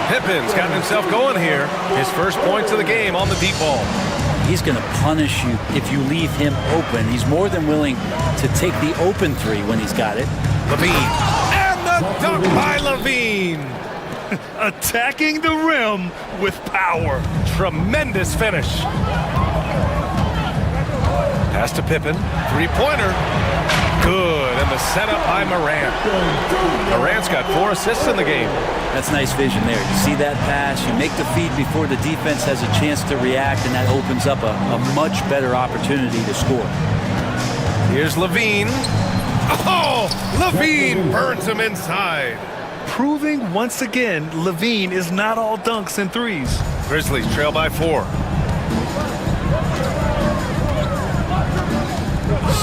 G: Pippin's gotten himself going here. His first points of the game on the deep ball.
F: He's going to punish you if you leave him open. He's more than willing to take the open three when he's got it.
G: Levine. And the dunk by Levine.
H: Attacking the rim with power.
G: Tremendous finish. Pass to Pippen. Three-pointer. Good. And the setup by Morant. Morant's got 4 assists in the game.
F: That's nice vision there. You see that pass, you make the feed before the defense has a chance to react, and that opens up a much better opportunity to score.
G: Here's Levine. Oh, Levine burns him inside.
H: Proving once again, Levine is not all dunks and threes.
G: Grizzlies trail by 4.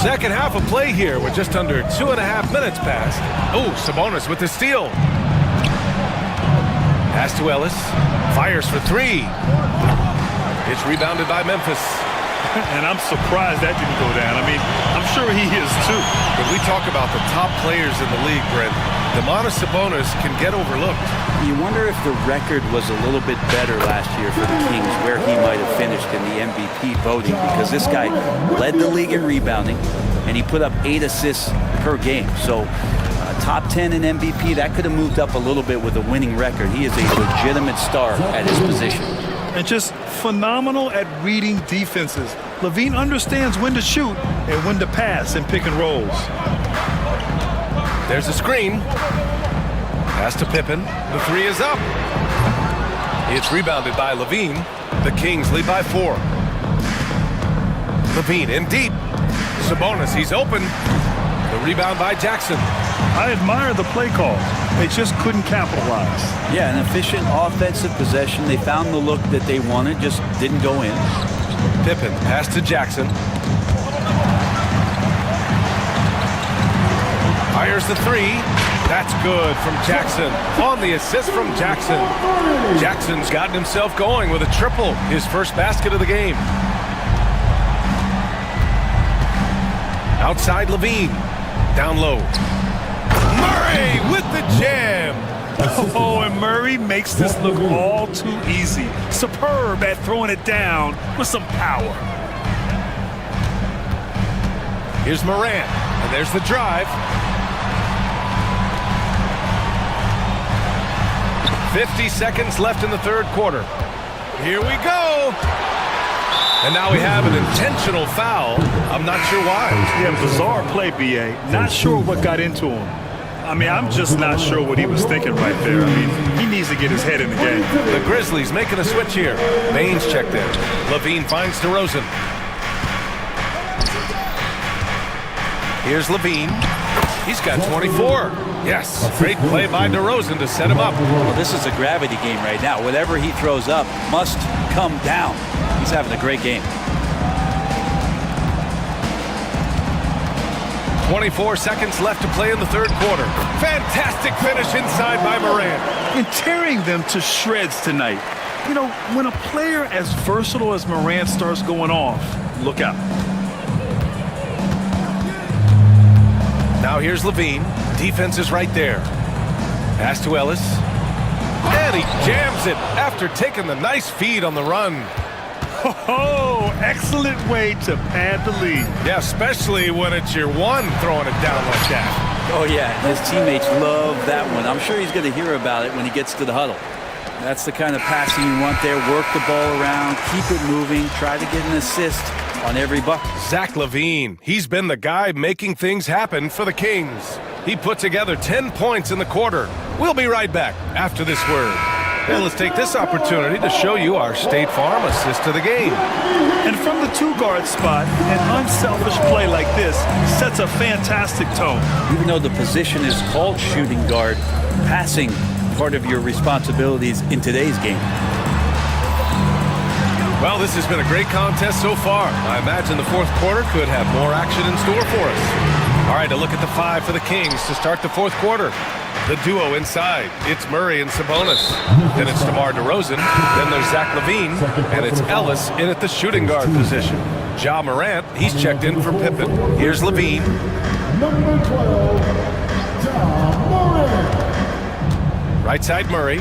G: Second half of play here with just under 2.5 minutes passed. Oh, Sabonis with the steal. Pass to Ellis. Fires for 3. It's rebounded by Memphis.
H: And I'm surprised that didn't go down. I mean, I'm sure he is too.
G: When we talk about the top players in the league, Brent, Domantas Sabonis can get overlooked.
F: You wonder if the record was a little bit better last year for the Kings, where he might have finished in the MVP voting, because this guy led the league in rebounding, and he put up 8 assists per game. So top 10 in MVP, that could have moved up a little bit with a winning record. He is a legitimate star at his position.
H: And just phenomenal at reading defenses. Levine understands when to shoot and when to pass in pick and rolls.
G: There's a screen. Pass to Pippen. The 3 is up. It's rebounded by Levine. The Kings lead by 4. Levine in deep. Sabonis, he's open. The rebound by Jackson.
H: I admire the play call. They just couldn't capitalize.
F: Yeah, an efficient offensive possession. They found the look that they wanted, just didn't go in.
G: Pippen, pass to Jackson. Fires the 3. That's good from Jackson. On the assist from Jackson. Jackson's gotten himself going with a triple. His first basket of the game. Outside Levine. Down low. Murray with the jam.
H: Oh, and Murray makes this look all too easy. Superb at throwing it down with some power.
G: Here's Morant, and there's the drive. 50 seconds left in the third quarter. Here we go. And now we have an intentional foul. I'm not sure why.
H: Yeah, bizarre play, B.A. Not sure what got into him. I mean, I'm just not sure what he was thinking right there. I mean, he needs to get his head in the game.
G: The Grizzlies making a switch here. Baines checked in. Levine finds DeRozan. Here's Levine. He's got 24. Yes, great play by DeRozan to set him up.
F: Well, this is a gravity game right now. Whatever he throws up must come down. He's having a great game.
G: 24 seconds left to play in the third quarter. Fantastic finish inside by Morant.
H: And tearing them to shreds tonight. You know, when a player as versatile as Morant starts going off, look out.
G: Now here's Levine. Defense is right there. Pass to Ellis. And he jams it after taking the nice feed on the run.
H: Oh, excellent way to pad the lead.
G: Yeah, especially when it's your one throwing it down like that.
F: Oh, yeah, his teammates love that one. I'm sure he's going to hear about it when he gets to the huddle. That's the kind of passing you want there. Work the ball around, keep it moving, try to get an assist on every bucket.
G: Zach LaVine, he's been the guy making things happen for the Kings. He put together 10 points in the quarter. We'll be right back after this word. And let's take this opportunity to show you our State Farm assist of the game.
H: And from the two-guard spot, an unselfish play like this sets a fantastic tone.
F: Even though the position is called shooting guard, passing part of your responsibilities in today's game.
G: Well, this has been a great contest so far. I imagine the fourth quarter could have more action in store for us. All right, a look at the 5 for the Kings to start the fourth quarter. The duo inside. It's Murray and Sabonis. Then it's DeMar DeRozan. Then there's Zach LaVine. And it's Ellis in at the shooting guard position. Ja Morant, he's checked in for Pippen. Here's LaVine.
E: Number 12, Ja Morant.
G: Right side Murray.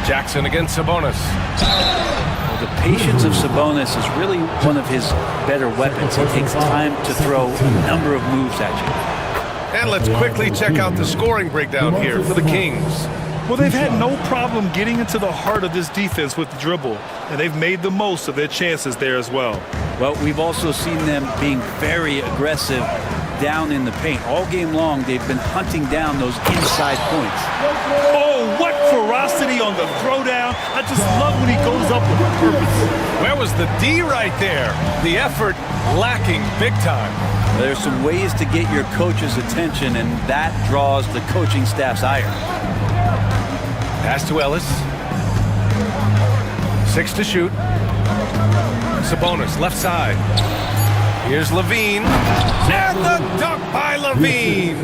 G: Jackson against Sabonis.
F: Well, the patience of Sabonis is really one of his better weapons. He takes time to throw a number of moves at you.
G: And let's quickly check out the scoring breakdown here for the Kings.
H: Well, they've had no problem getting into the heart of this defense with the dribble, and they've made the most of their chances there as well.
F: Well, we've also seen them being very aggressive down in the paint. All game long, they've been hunting down those inside points.
H: Oh, what ferocity on the throwdown. I just love when he goes up with purpose.
G: Where was the D right there? The effort lacking big time.
F: There's some ways to get your coach's attention, and that draws the coaching staff's ire.
G: Pass to Ellis. 6 to shoot. Sabonis, left side. Here's Levine. And the dunk by Levine.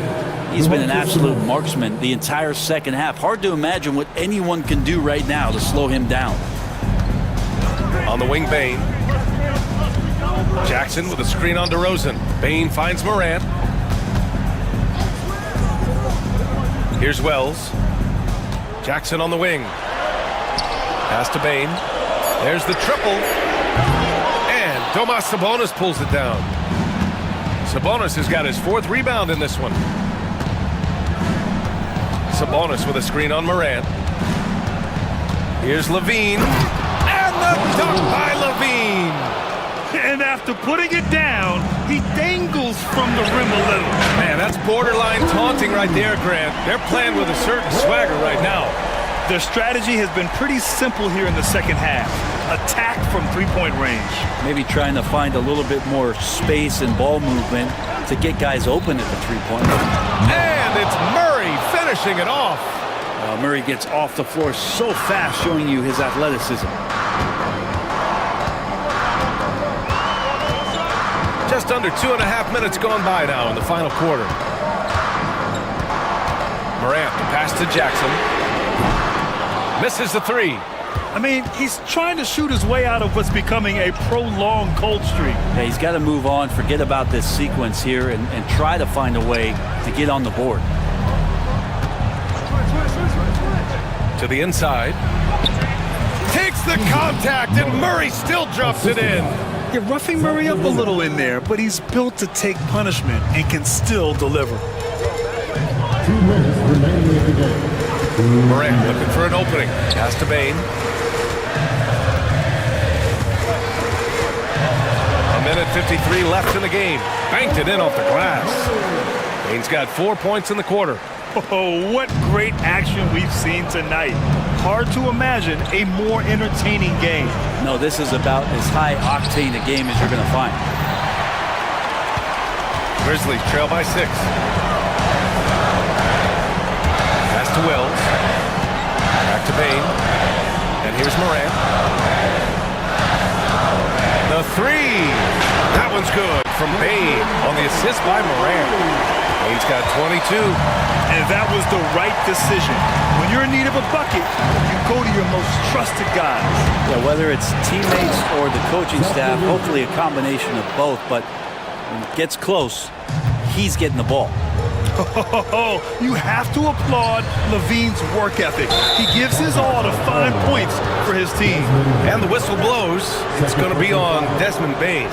F: He's been an absolute marksman the entire second half. Hard to imagine what anyone can do right now to slow him down.
G: On the wing, Bain. Jackson with a screen on DeRozan. Bain finds Morant. Here's Wells. Jackson on the wing. Pass to Bain. There's the triple. And Domas Sabonis pulls it down. Sabonis has got his 4th rebound in this one. Sabonis with a screen on Morant. Here's Levine. And the dunk by Levine.
H: And after putting it down, he dangles from the rim a little.
G: Man, that's borderline taunting right there, Grant. They're playing with a certain swagger right now.
H: Their strategy has been pretty simple here in the second half. Attack from three-point range.
F: Maybe trying to find a little bit more space and ball movement to get guys open at the three-point.
G: And it's Murray finishing it off.
F: Murray gets off the floor so fast, showing you his athleticism.
G: Just under 2.5 minutes gone by now in the final quarter. Morant, the pass to Jackson. Misses the 3.
H: I mean, he's trying to shoot his way out of what's becoming a prolonged cold streak.
F: Yeah, he's got to move on, forget about this sequence here, and try to find a way to get on the board.
G: To the inside. Takes the contact, and Murray still drops it in.
H: You're roughing Murray up a little in there, but he's built to take punishment and can still deliver.
E: 2 minutes remaining in the game.
G: Morant looking for an opening. Pass to Bain. 1:53 left in the game. Banked it in off the glass. Bain's got 4 points in the quarter.
H: Oh, what great action we've seen tonight. Hard to imagine a more entertaining game.
F: No, this is about as high-octane a game as you're going to find.
G: Grizzlies trail by 6. Pass to Wells. Back to Bain. And here's Morant. The 3. That one's good from Bain on the assist by Morant. Bain's got 22.
H: And that was the right decision. When you're in need of a bucket, you go to your most trusted guys.
F: Yeah, whether it's teammates or the coaching staff, hopefully a combination of both, but when it gets close, he's getting the ball.
H: You have to applaud Levine's work ethic. He gives his all to find points for his team.
G: And the whistle blows. It's going to be on Desmond Bain.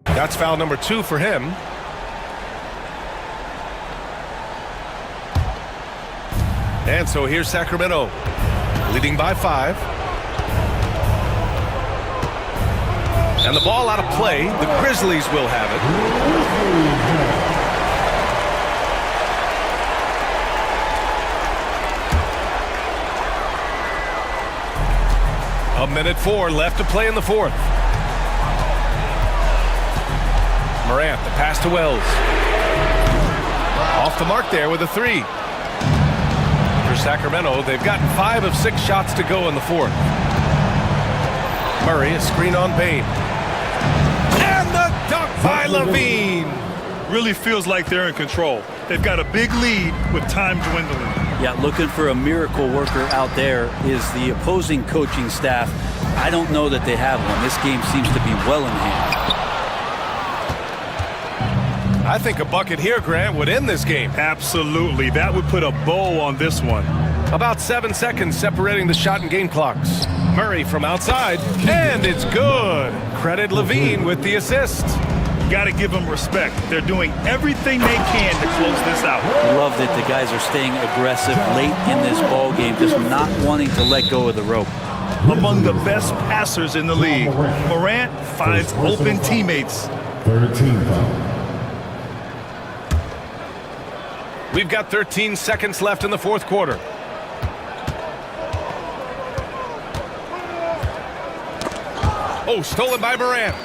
G: That's foul number 2 for him. And so here's Sacramento, leading by 5. And the ball out of play. The Grizzlies will have it. A minute 4 left to play in the 4th. Morant, the pass to Wells. Off the mark there with a 3. For Sacramento, they've gotten 5 of 6 shots to go in the 4th. Murray, a screen on Bain. And the dunk by Levine.
H: Really feels like they're in control. They've got a big lead with time dwindling.
F: Yeah, looking for a miracle worker out there is the opposing coaching staff. I don't know that they have one. This game seems to be well in hand.
G: I think a bucket here, Grant, would end this game.
H: Absolutely. That would put a bow on this one.
G: About 7 seconds separating the shot and game clocks. Murray from outside, and it's good. Credit Levine with the assist.
H: Got to give them respect. They're doing everything they can to close this out.
F: Love that the guys are staying aggressive late in this ball game, just not wanting to let go of the rope.
H: Among the best passers in the league, Morant finds open teammates.
E: 13 foul.
G: We've got 13 seconds left in the fourth quarter. Oh, stolen by Morant.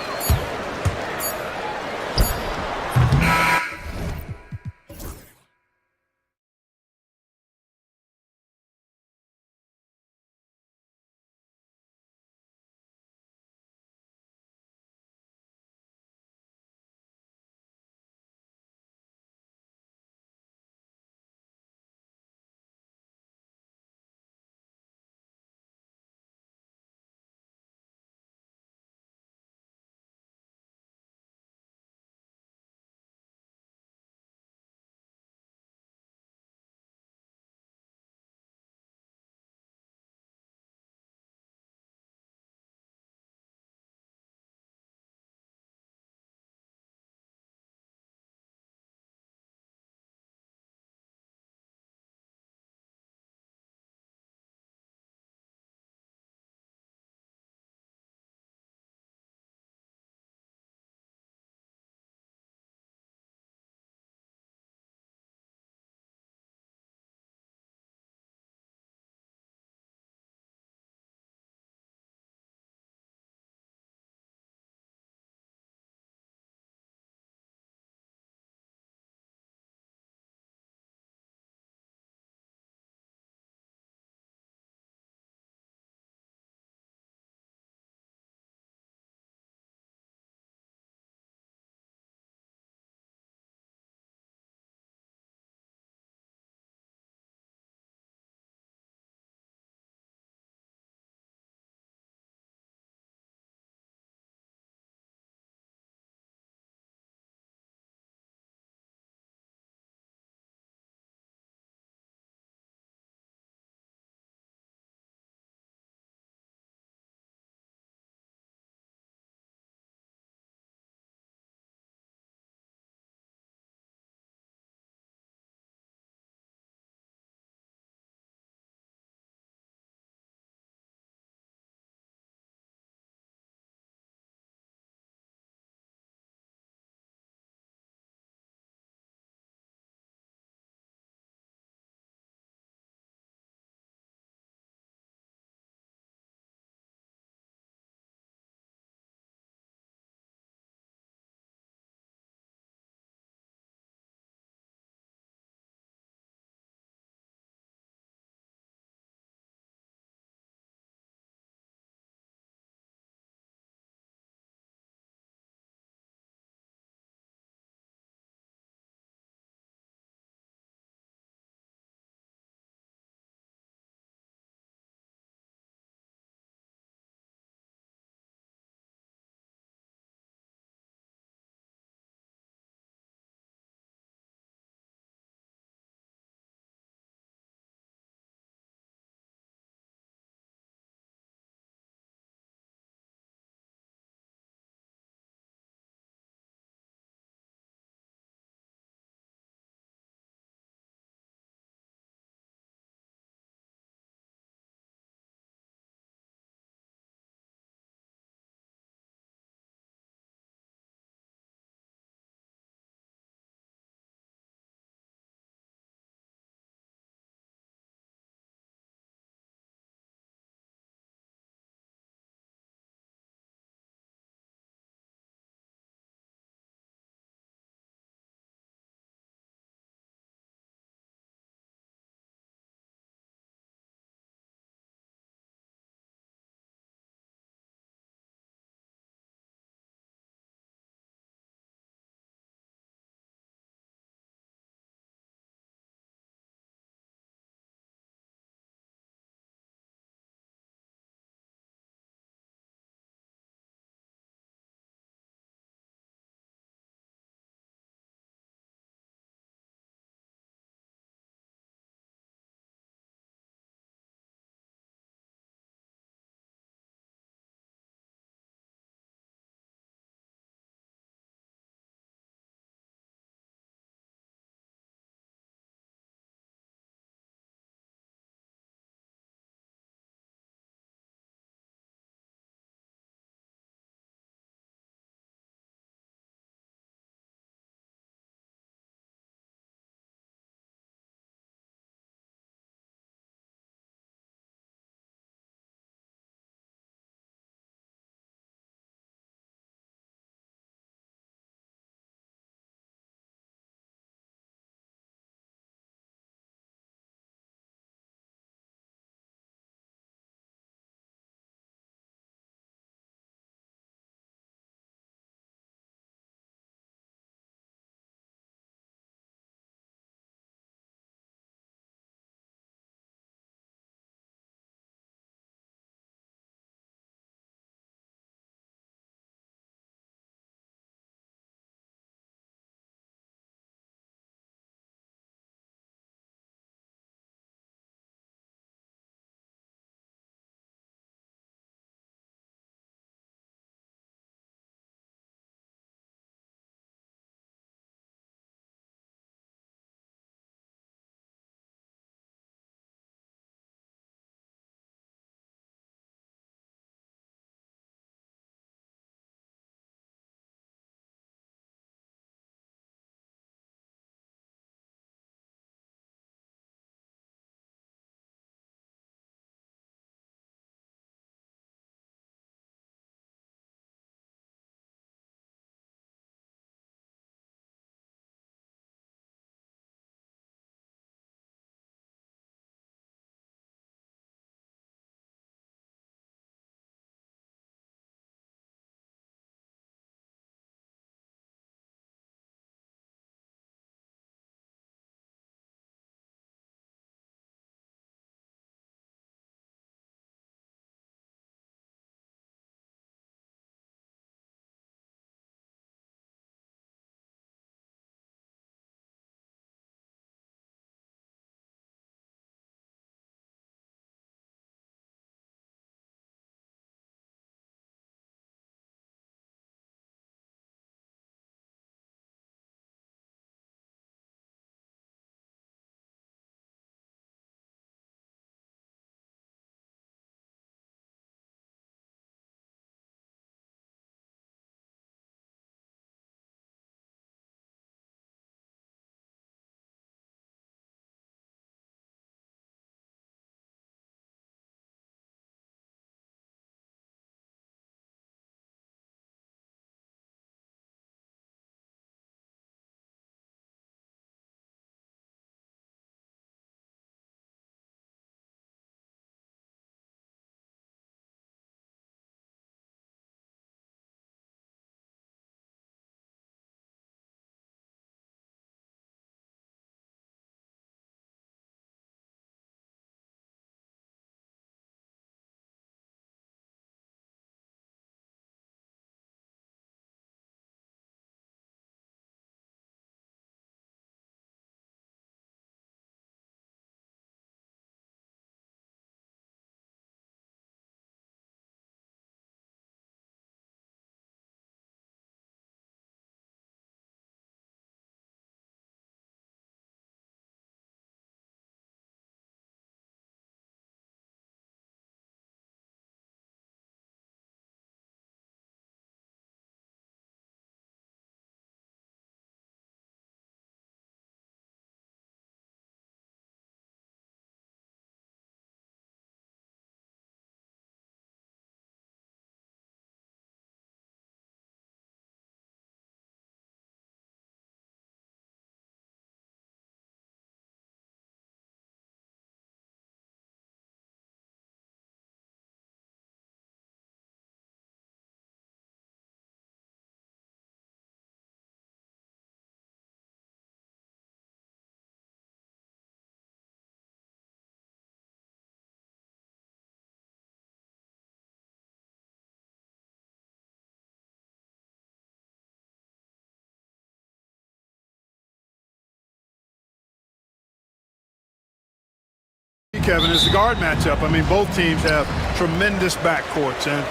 J: Kevin, is the guard matchup. I mean, both teams have tremendous backcourts, and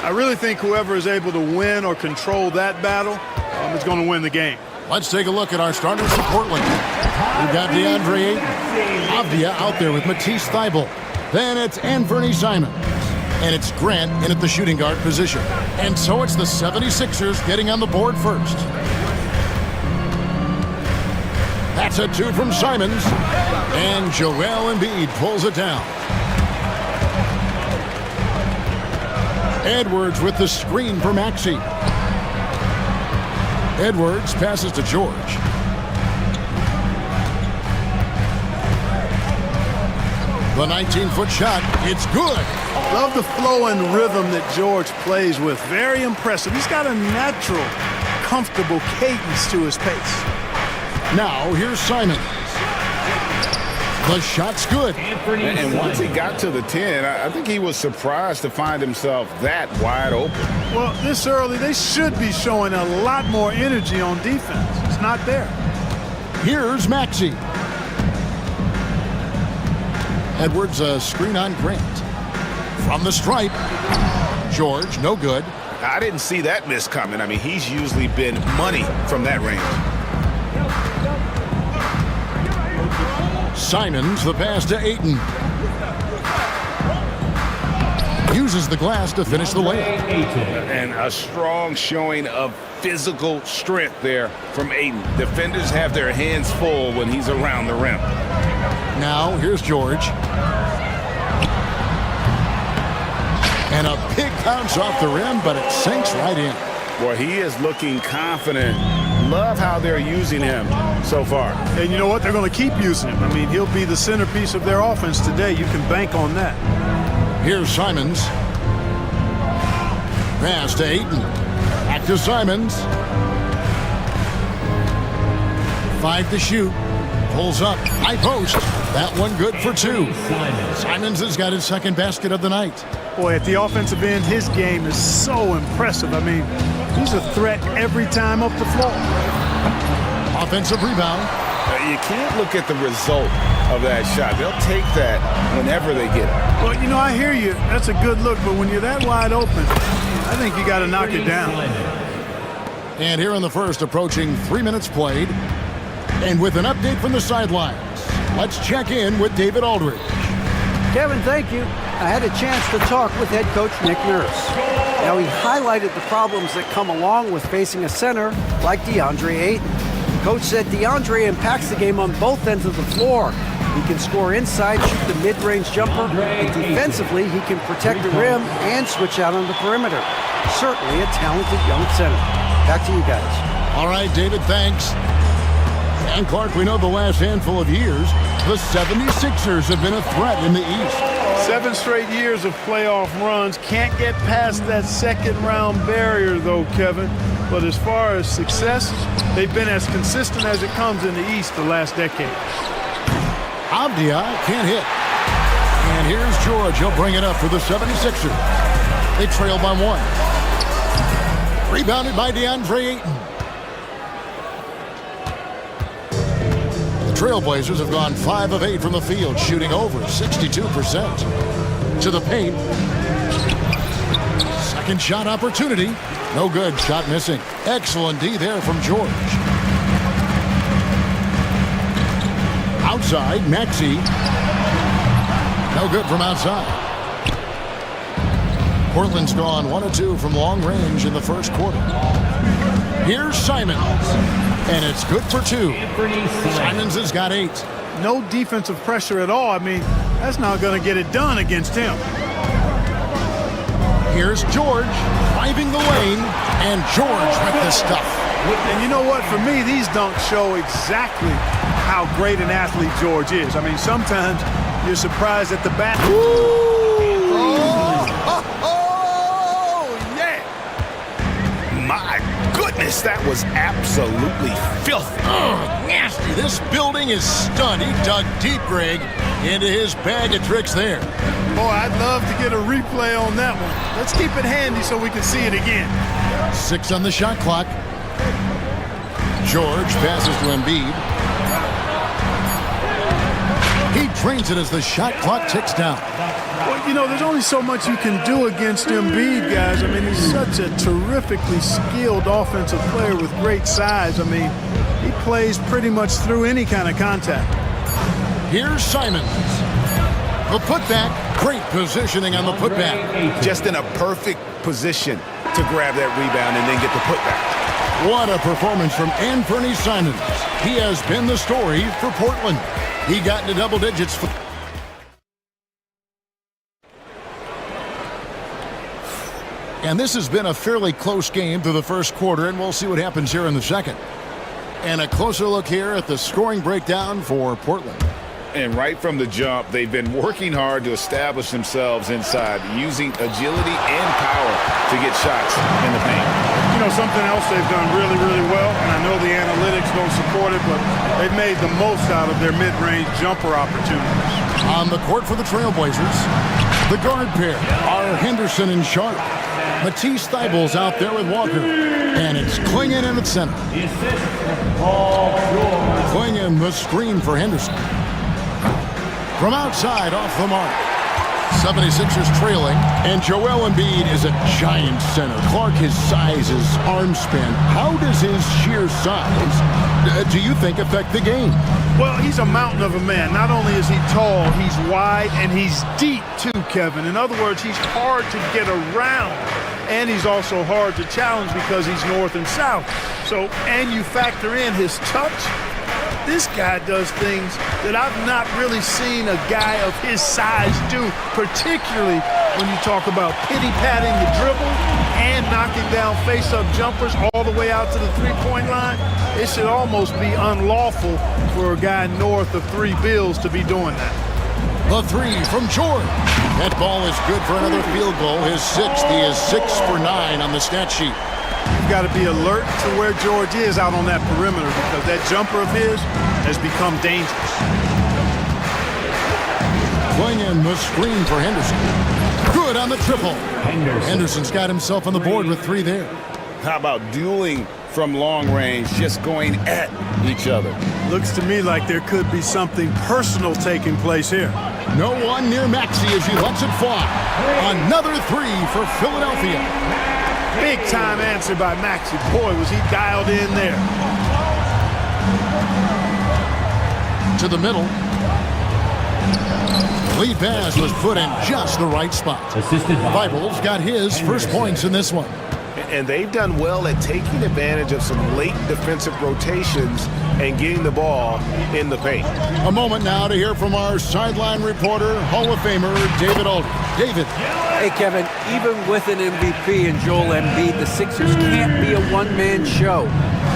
J: I really think whoever is able to win or control that battle is going to win the game.
B: Let's take a look at our starters in Portland. We've got DeAndre Ayton, Avdia out there with Matisse Thybulle. Then it's Anthony Simons. And it's Grant in at the shooting guard position. And so it's the 76ers getting on the board first. That's a 2 from Simons. And Joel Embiid pulls it down. Edwards with the screen for Maxey. Edwards passes to George. The 19-foot shot, it's good.
J: Love the flow and rhythm that George plays with. Very impressive. He's got a natural, comfortable cadence to his pace.
B: Now, here's Simons. The shot's good.
C: And once he got to the 10, I think he was surprised to find himself that wide open.
J: Well, this early, they should be showing a lot more energy on defense. It's not there.
B: Here's Maxey. Edwards, a screen on Grant. From the stripe. George, no good.
C: I didn't see that miss coming. I mean, he's usually been money from that range.
B: Simons, the pass to Ayton. Uses the glass to finish the layup.
C: And a strong showing of physical strength there from Ayton. Defenders have their hands full when he's around the rim.
B: Now, here's George. And a big bounce off the rim, but it sinks right in.
C: Boy, he is looking confident. Love how they're using him so far.
J: And you know what? They're going to keep using him. I mean, he'll be the centerpiece of their offense today. You can bank on that.
B: Here's Simons. Pass to Ayton. Back to Simons. 5 to shoot. Pulls up. High post. That one good for 2. Simons has got his second basket of the night.
J: Boy, at the offensive end, his game is so impressive. I mean, he's a threat every time up the floor.
B: Offensive rebound.
C: You can't look at the result of that shot. They'll take that whenever they get it.
J: Well, you know, I hear you. That's a good look, but when you're that wide open, I think you got to knock it down.
B: And here in the first, approaching 3 minutes played. And with an update from the sidelines, let's check in with David Aldridge.
D: Kevin, thank you. I had a chance to talk with head coach Nick Nurse. Now, he highlighted the problems that come along with facing a center like DeAndre Ayton. Coach said DeAndre impacts the game on both ends of the floor. He can score inside, shoot the mid-range jumper, and defensively, he can protect the rim and switch out on the perimeter. Certainly a talented young center. Back to you guys.
B: All right, David, thanks. And Clark, we know the last handful of years, the 76ers have been a threat in the East.
J: 7 straight years of playoff runs. Can't get past that second-round barrier, though, Kevin. But as far as success, they've been as consistent as it comes in the East the last decade.
B: Avdia can't hit. And here's George. He'll bring it up for the 76ers. They trail by 1. Rebounded by DeAndre Ayton. Trailblazers have gone 5 of 8 from the field, shooting over 62%. To the paint. Second shot opportunity. No good. Shot missing. Excellent D there from George. Outside, Maxey. No good from outside. Portland's gone 1 of 2 from long range in the first quarter. Here's Simons. And it's good for 2. Simons has got 8.
J: No defensive pressure at all. I mean, that's not going to get it done against him.
B: Here's George driving the lane, and George with the stuff.
J: And you know what? For me, these dunks show exactly how great an athlete George is. I mean, sometimes you're surprised at the bat.
C: That was absolutely filthy.
B: Nasty. This building is stunned. He dug deep, Greg, into his bag of tricks there.
J: Boy, I'd love to get a replay on that one. Let's keep it handy so we can see it again.
B: 6 on the shot clock. George passes to Embiid. He drains it as the shot clock ticks down.
J: Well, you know, there's only so much you can do against Embiid, guys. I mean, he's such a terrifically skilled offensive player with great size. I mean, he plays pretty much through any kind of contact.
B: Here's Simons. The putback. Great positioning on the putback.
C: Just in a perfect position to grab that rebound and then get the putback.
B: What a performance from Anthony Simons. He has been the story for Portland. He got into double digits. And this has been a fairly close game through the first quarter, and we'll see what happens here in the second. And a closer look here at the scoring breakdown for Portland.
C: And right from the jump, they've been working hard to establish themselves inside, using agility and power to get shots in the paint.
J: You know, something else they've done really, really well, and I know the analytics don't support it, but they've made the most out of their mid-range jumper opportunities.
B: On the court for the Trailblazers, the guard pair are Henderson and Sharp. Matisse Thybulle's out there with Walker. And it's Klingon in the center. Klingon, the screen for Henderson. From outside, off the mark. 76ers trailing, and Joel Embiid is a giant center. Clark, his size, his arm span. How does his sheer size, do you think, affect the game?
J: Well, he's a mountain of a man. Not only is he tall, he's wide, and he's deep too, Kevin. In other words, he's hard to get around, and he's also hard to challenge because he's north and south. So, and you factor in his touch. This guy does things that I've not really seen a guy of his size do, particularly when you talk about pity-patting the dribble and knocking down face-up jumpers all the way out to the three-point line. It should almost be unlawful for a guy north of 3 bills to be doing that.
B: The three from George. That ball is good for another field goal. His sixth. He is 6 for 9 on the stat sheet.
J: You've got to be alert to where George is out on that perimeter because that jumper of his has become dangerous.
B: Klingon, the screen for Henderson. Good on the triple. Henderson's got himself on the board with 3 there.
C: How about dueling from long range, just going at each other?
J: Looks to me like there could be something personal taking place here.
B: No one near Maxey as he lets it fly. Another 3 for Philadelphia.
J: Big time answer by Maxey. Boy, was he dialed in there.
B: To the middle. Lead pass was put in just the right spot. Thybulle's got his first points in this one.
C: And they've done well at taking advantage of some late defensive rotations and getting the ball in the paint.
B: A moment now to hear from our sideline reporter, Hall of Famer David Aldridge. David.
D: Hey, Kevin, even with an MVP and Joel Embiid, the Sixers can't be a one-man show.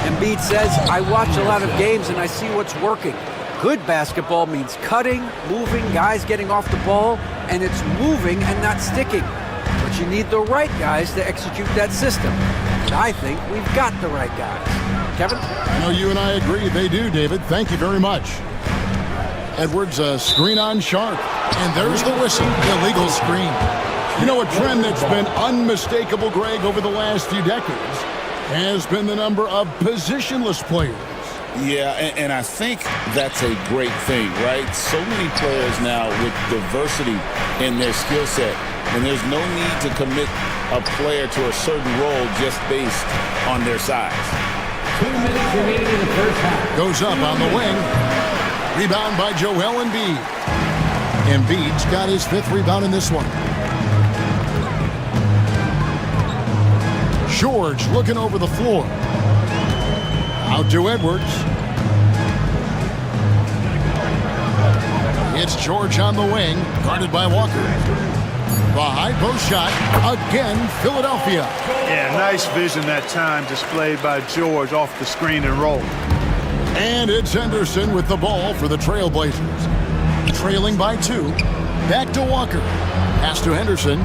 D: Embiid says, I watch a lot of games and I see what's working. Good basketball means cutting, moving, guys getting off the ball, and it's moving and not sticking. But you need the right guys to execute that system. And I think we've got the right guys. Kevin?
B: I know you and I agree they do, David. Thank you very much. Edwards, a screen on Sharp. And there's the whistle, illegal screen. You know, a trend that's been unmistakable, Greg, over the last few decades has been the number of positionless players.
C: Yeah, and I think that's a great thing, right? So many players now with diversity in their skill set, and there's no need to commit a player to a certain role just based on their size.
E: 2 minutes remaining in the first half.
B: Goes up on the wing. Rebound by Joel Embiid. Embiid's got his 5th rebound in this one. George looking over the floor. Out to Edwards. It's George on the wing, guarded by Walker. The high post shot, again, Philadelphia.
J: Yeah, nice vision that time displayed by George off the screen and roll.
B: And it's Henderson with the ball for the Trailblazers. Trailing by 2. Back to Walker. Pass to Henderson.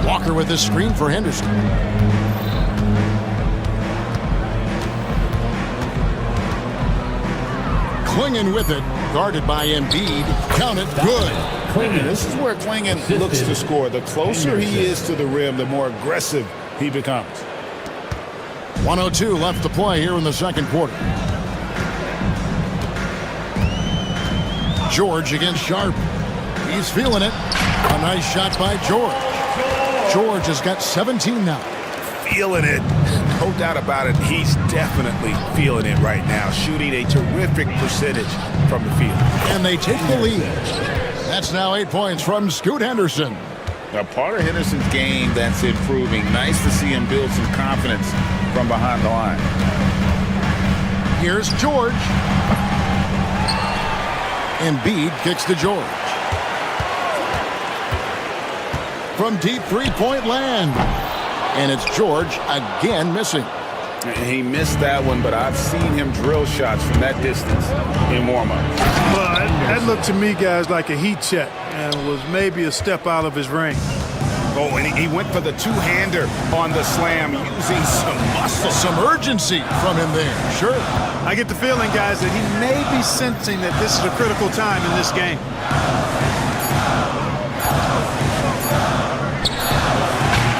B: Walker with the screen for Henderson. Klingon with it, guarded by Embiid. Count it, good.
C: This is where Klingon looks to score. The closer he is to the rim, the more aggressive he becomes.
B: 1:02 left to play here in the second quarter. George against Sharp. He's feeling it. A nice shot by George. George has got 17 now.
C: Feeling it. No doubt about it. He's definitely feeling it right now. Shooting a terrific percentage from the field.
B: And they take the lead. That's now 8 points from Scoot Henderson.
C: Now, part of Henderson's game that's improving. Nice to see him build some confidence from behind the line.
B: Here's George. Embiid kicks to George. From deep three-point land. And it's George again missing.
C: He missed that one, but I've seen him drill shots from that distance in warm-up.
J: Well, that looked to me, guys, like a heat check and was maybe a step out of his range.
C: Oh, and he went for the two-hander on the slam, using some muscle.
B: Some urgency from him there, sure.
J: I get the feeling, guys, that he may be sensing that this is a critical time in this game.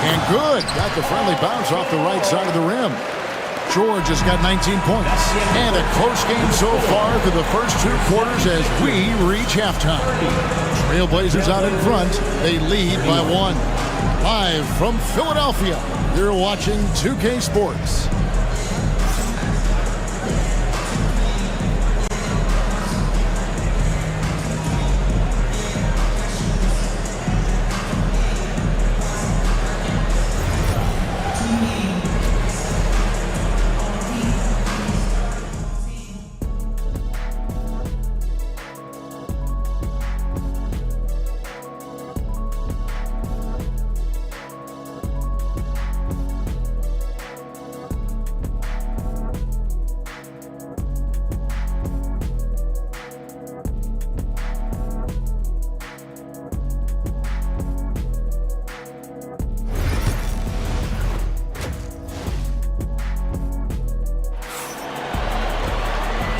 B: And good. Got the friendly bounce off the right side of the rim. George has got 19 points. And a close game so far through the first 2 quarters as we reach halftime. Trailblazers out in front. They lead by 1. Live from Philadelphia, you're watching 2K Sports.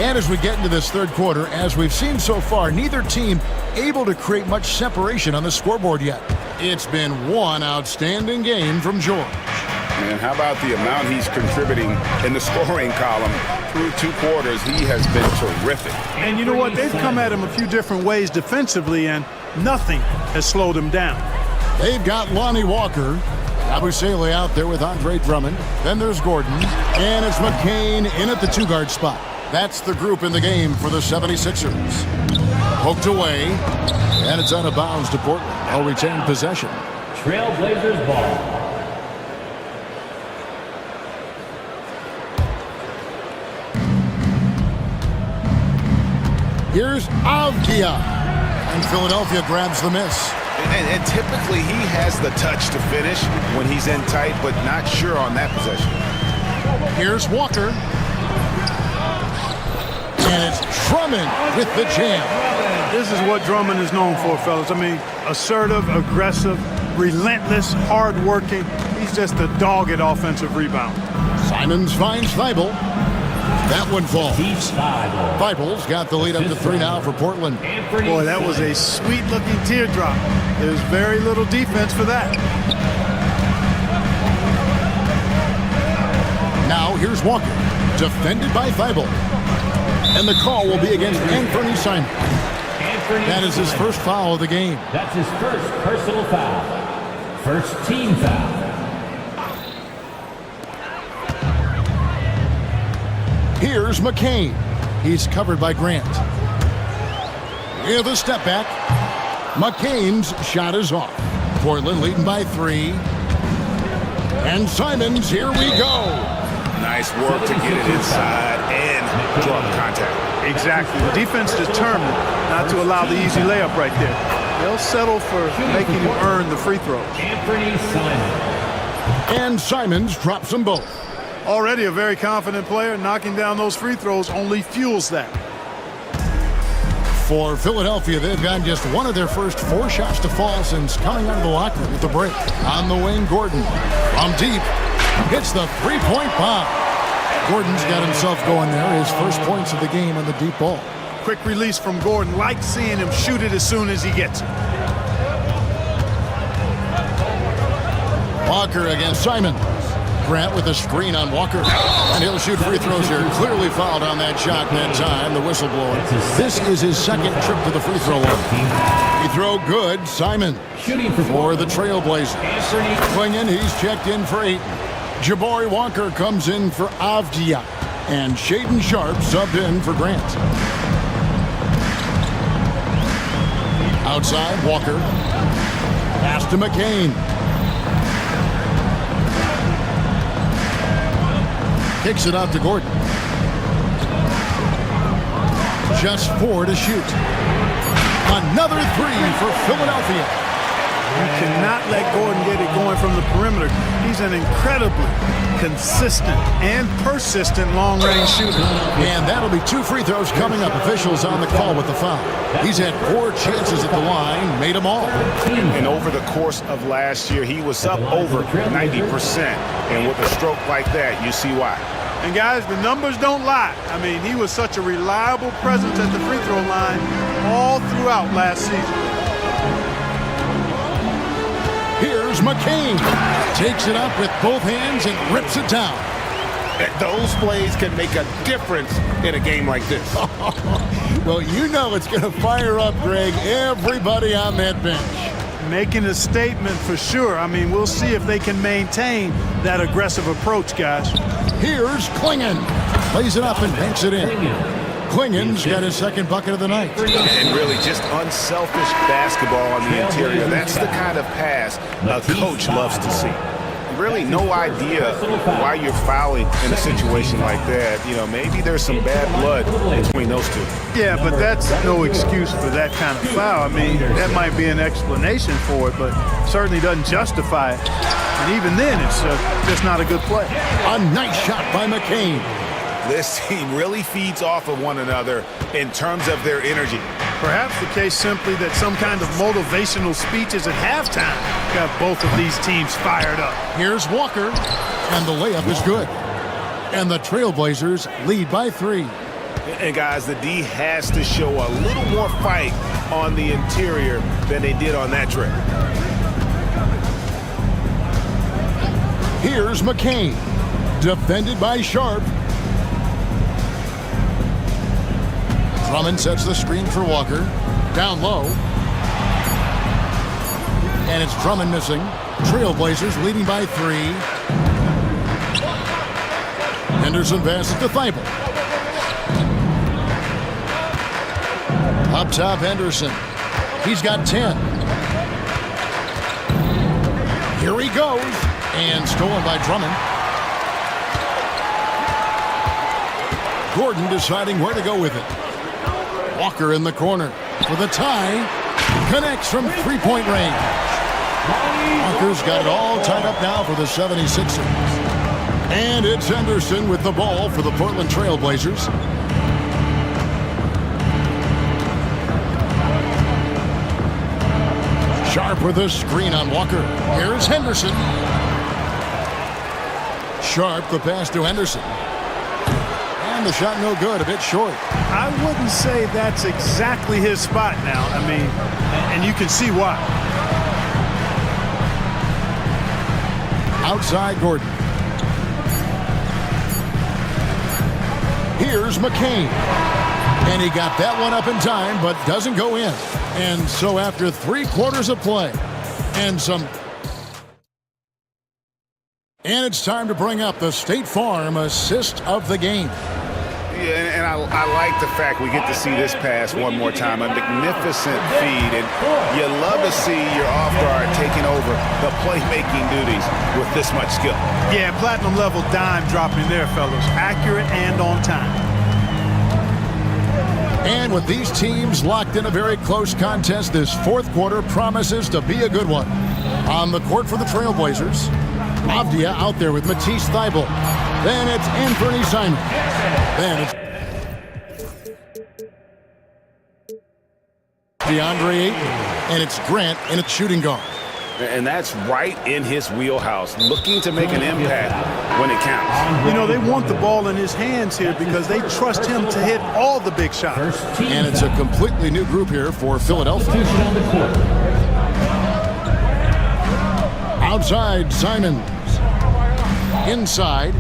B: And as we get into this third quarter, as we've seen so far, neither team able to create much separation on the scoreboard yet. It's been one outstanding game from George.
C: And how about the amount he's contributing in the scoring column through 2 quarters? He has been terrific.
J: And you know what? They've come at him a few different ways defensively, and nothing has slowed him down.
B: They've got Lonnie Walker. Abusele out there with Andre Drummond. Then there's Gordon. And it's McCain in at the 2-guard spot. That's the group in the game for the 76ers. Poked away, and it's out of bounds to Portland. They'll retain possession.
K: Trailblazers ball.
B: Here's Avdia, and Philadelphia grabs the miss.
C: And typically he has the touch to finish when he's in tight, but not sure on that possession.
B: Here's Walker. And it's Drummond with the jam.
J: This is what Drummond is known for, fellas. I mean, assertive, aggressive, relentless, hard-working. He's just a dogged offensive rebound.
B: Simons finds Thibault. That one falls. Thibault's got the lead up to 3 now for Portland.
J: Boy, that was a sweet-looking teardrop. There's very little defense for that.
B: Now here's Walker, defended by Thibault. And the call will be against Anthony Simons. That is his first foul of the game.
K: That's his first personal foul. First team foul.
B: Here's McCain. He's covered by Grant. With a step back. McCain's shot is off. Portland leading by 3. And Simons, here we go.
C: Nice work to get it inside and draw the contact.
J: Exactly. The defense determined not to allow the easy layup right there. They'll settle for making him earn the free throws.
B: And Simons drops them both.
J: Already a very confident player. Knocking down those free throws only fuels that.
B: For Philadelphia, they've gotten just one of their first 4 shots to fall since coming out of the locker room with the break. On the wing, Gordon. From deep, hits the 3-point bomb. Gordon's got himself going there. His first points of the game on the deep ball.
J: Quick release from Gordon. Like seeing him shoot it as soon as he gets it.
B: Walker against Simons. Grant with a screen on Walker. And he'll shoot free throws here. Clearly fouled on that shot that time, the whistleblower. This is his second trip to the free throw line. Free throw good. Simon for the Trailblazers. Klingon, he's checked in for 8. Jabari Walker comes in for Avdia. And Shaden Sharp subbed in for Grant. Outside, Walker. Pass to McCain. Kicks it out to Gordon. Just 4 to shoot. Another 3 for Philadelphia.
J: You cannot let Gordon get it going from the perimeter. He's an incredibly consistent and persistent long-range shooter.
B: And that'll be 2 free throws coming up. Officials on the call with the foul. He's had 4 chances at the line, made them all.
C: And over the course of last year, he was up over 90%. And with a stroke like that, you see why.
J: And guys, the numbers don't lie. I mean, he was such a reliable presence at the free throw line all throughout last season.
B: Here's McCain. Takes it up with both hands and rips it down.
C: Those plays can make a difference in a game like this.
B: Well, you know it's going to fire up, Greg, everybody on that bench.
J: Making a statement for sure. I mean, we'll see if they can maintain that aggressive approach, guys.
B: Here's Klingon. Plays it up and banks it in. Klingon's got his second bucket of the night.
C: And really just unselfish basketball on the interior. That's the kind of pass a coach loves to see. Really no idea why you're fouling in a situation like that. You know, maybe there's some bad blood between those two.
J: Yeah, but that's no excuse for that kind of foul. I mean, that might be an explanation for it, but certainly doesn't justify it. And even then, it's just not a good play.
B: A nice shot by McCain.
C: This team really feeds off of one another in terms of their energy.
J: Perhaps the case simply that some kind of motivational speeches at halftime got both of these teams fired up.
B: Here's Walker, and the layup is good. And the Trailblazers lead by 3.
C: And guys, the D has to show a little more fight on the interior than they did on that trip.
B: Here's McCain, defended by Sharp. Drummond sets the screen for Walker. Down low. And it's Drummond missing. Trailblazers leading by 3. Henderson passes to Thibault. Up top, Henderson. He's got 10. Here he goes. And stolen by Drummond. Gordon deciding where to go with it. Walker in the corner for the tie. Connects from 3-point range. Walker's got it all tied up now for the 76ers. And it's Henderson with the ball for the Portland Trailblazers. Sharp with a screen on Walker. Here's Henderson. Sharp, the pass to Henderson. And the shot no good, a bit short.
J: I wouldn't say that's exactly his spot now. I mean, and you can see why.
B: Outside Gordon. Here's McCain. And he got that one up in time, but doesn't go in. And so after 3 quarters of play and it's time to bring up the State Farm assist of the game.
C: Yeah, and I like the fact we get to see this pass one more time. A magnificent feed, and you love to see your off guard taking over the playmaking duties with this much skill.
J: Yeah, platinum level dime dropping there, fellas. Accurate and on time.
B: And with these teams locked in a very close contest, this 4th quarter promises to be a good one. On the court for the Trailblazers, Avdia out there with Matisse Thybulle. Then it's Anthony Simon. Then it's DeAndre Ayton. And it's Grant in its shooting guard.
C: And that's right in his wheelhouse, looking to make an impact when it counts.
J: You know, they want the ball in his hands here because they trust him to hit all the big shots.
B: And it's a completely new group here for Philadelphia. Outside, Simons. inside.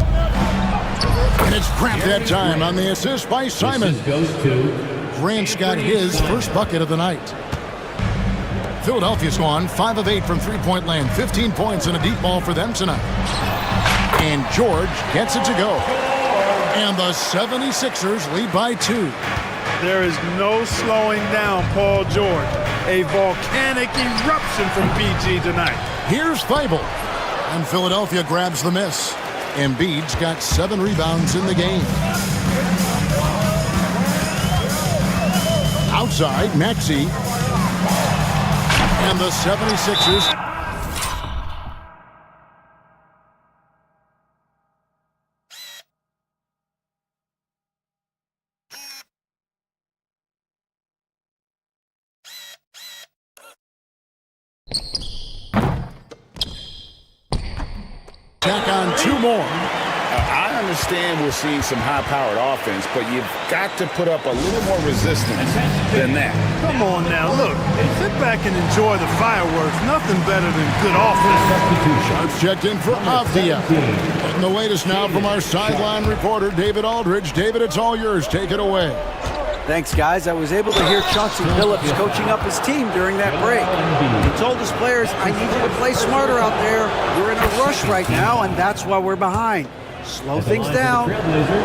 B: And it's Grant that time on the assist by Simon.
K: Goes to
B: Grant's got his first bucket of the night. Philadelphia's gone 5 of 8 from three-point land. 15 points and a deep ball for them tonight. And George gets it to go. And the 76ers lead by 2.
J: There is no slowing down Paul George. A volcanic eruption from PG tonight.
B: Here's Thibault. And Philadelphia grabs the miss. Embiid's got 7 rebounds in the game. Outside, Maxey. And the 76ers. Tack on 2 more.
C: I understand we're seeing some high-powered offense, but you've got to put up a little more resistance than that.
J: Come on now, look. Sit back and enjoy the fireworks. Nothing better than good offense.
B: Shots checked in for Avdia. And the latest now from our sideline reporter, David Aldridge. David, it's all yours. Take it away.
D: Thanks, guys. I was able to hear Chauncey Billups coaching up his team during that break. He told his players, I need you to play smarter out there. We're in a rush right now, and that's why we're behind. Slow things down,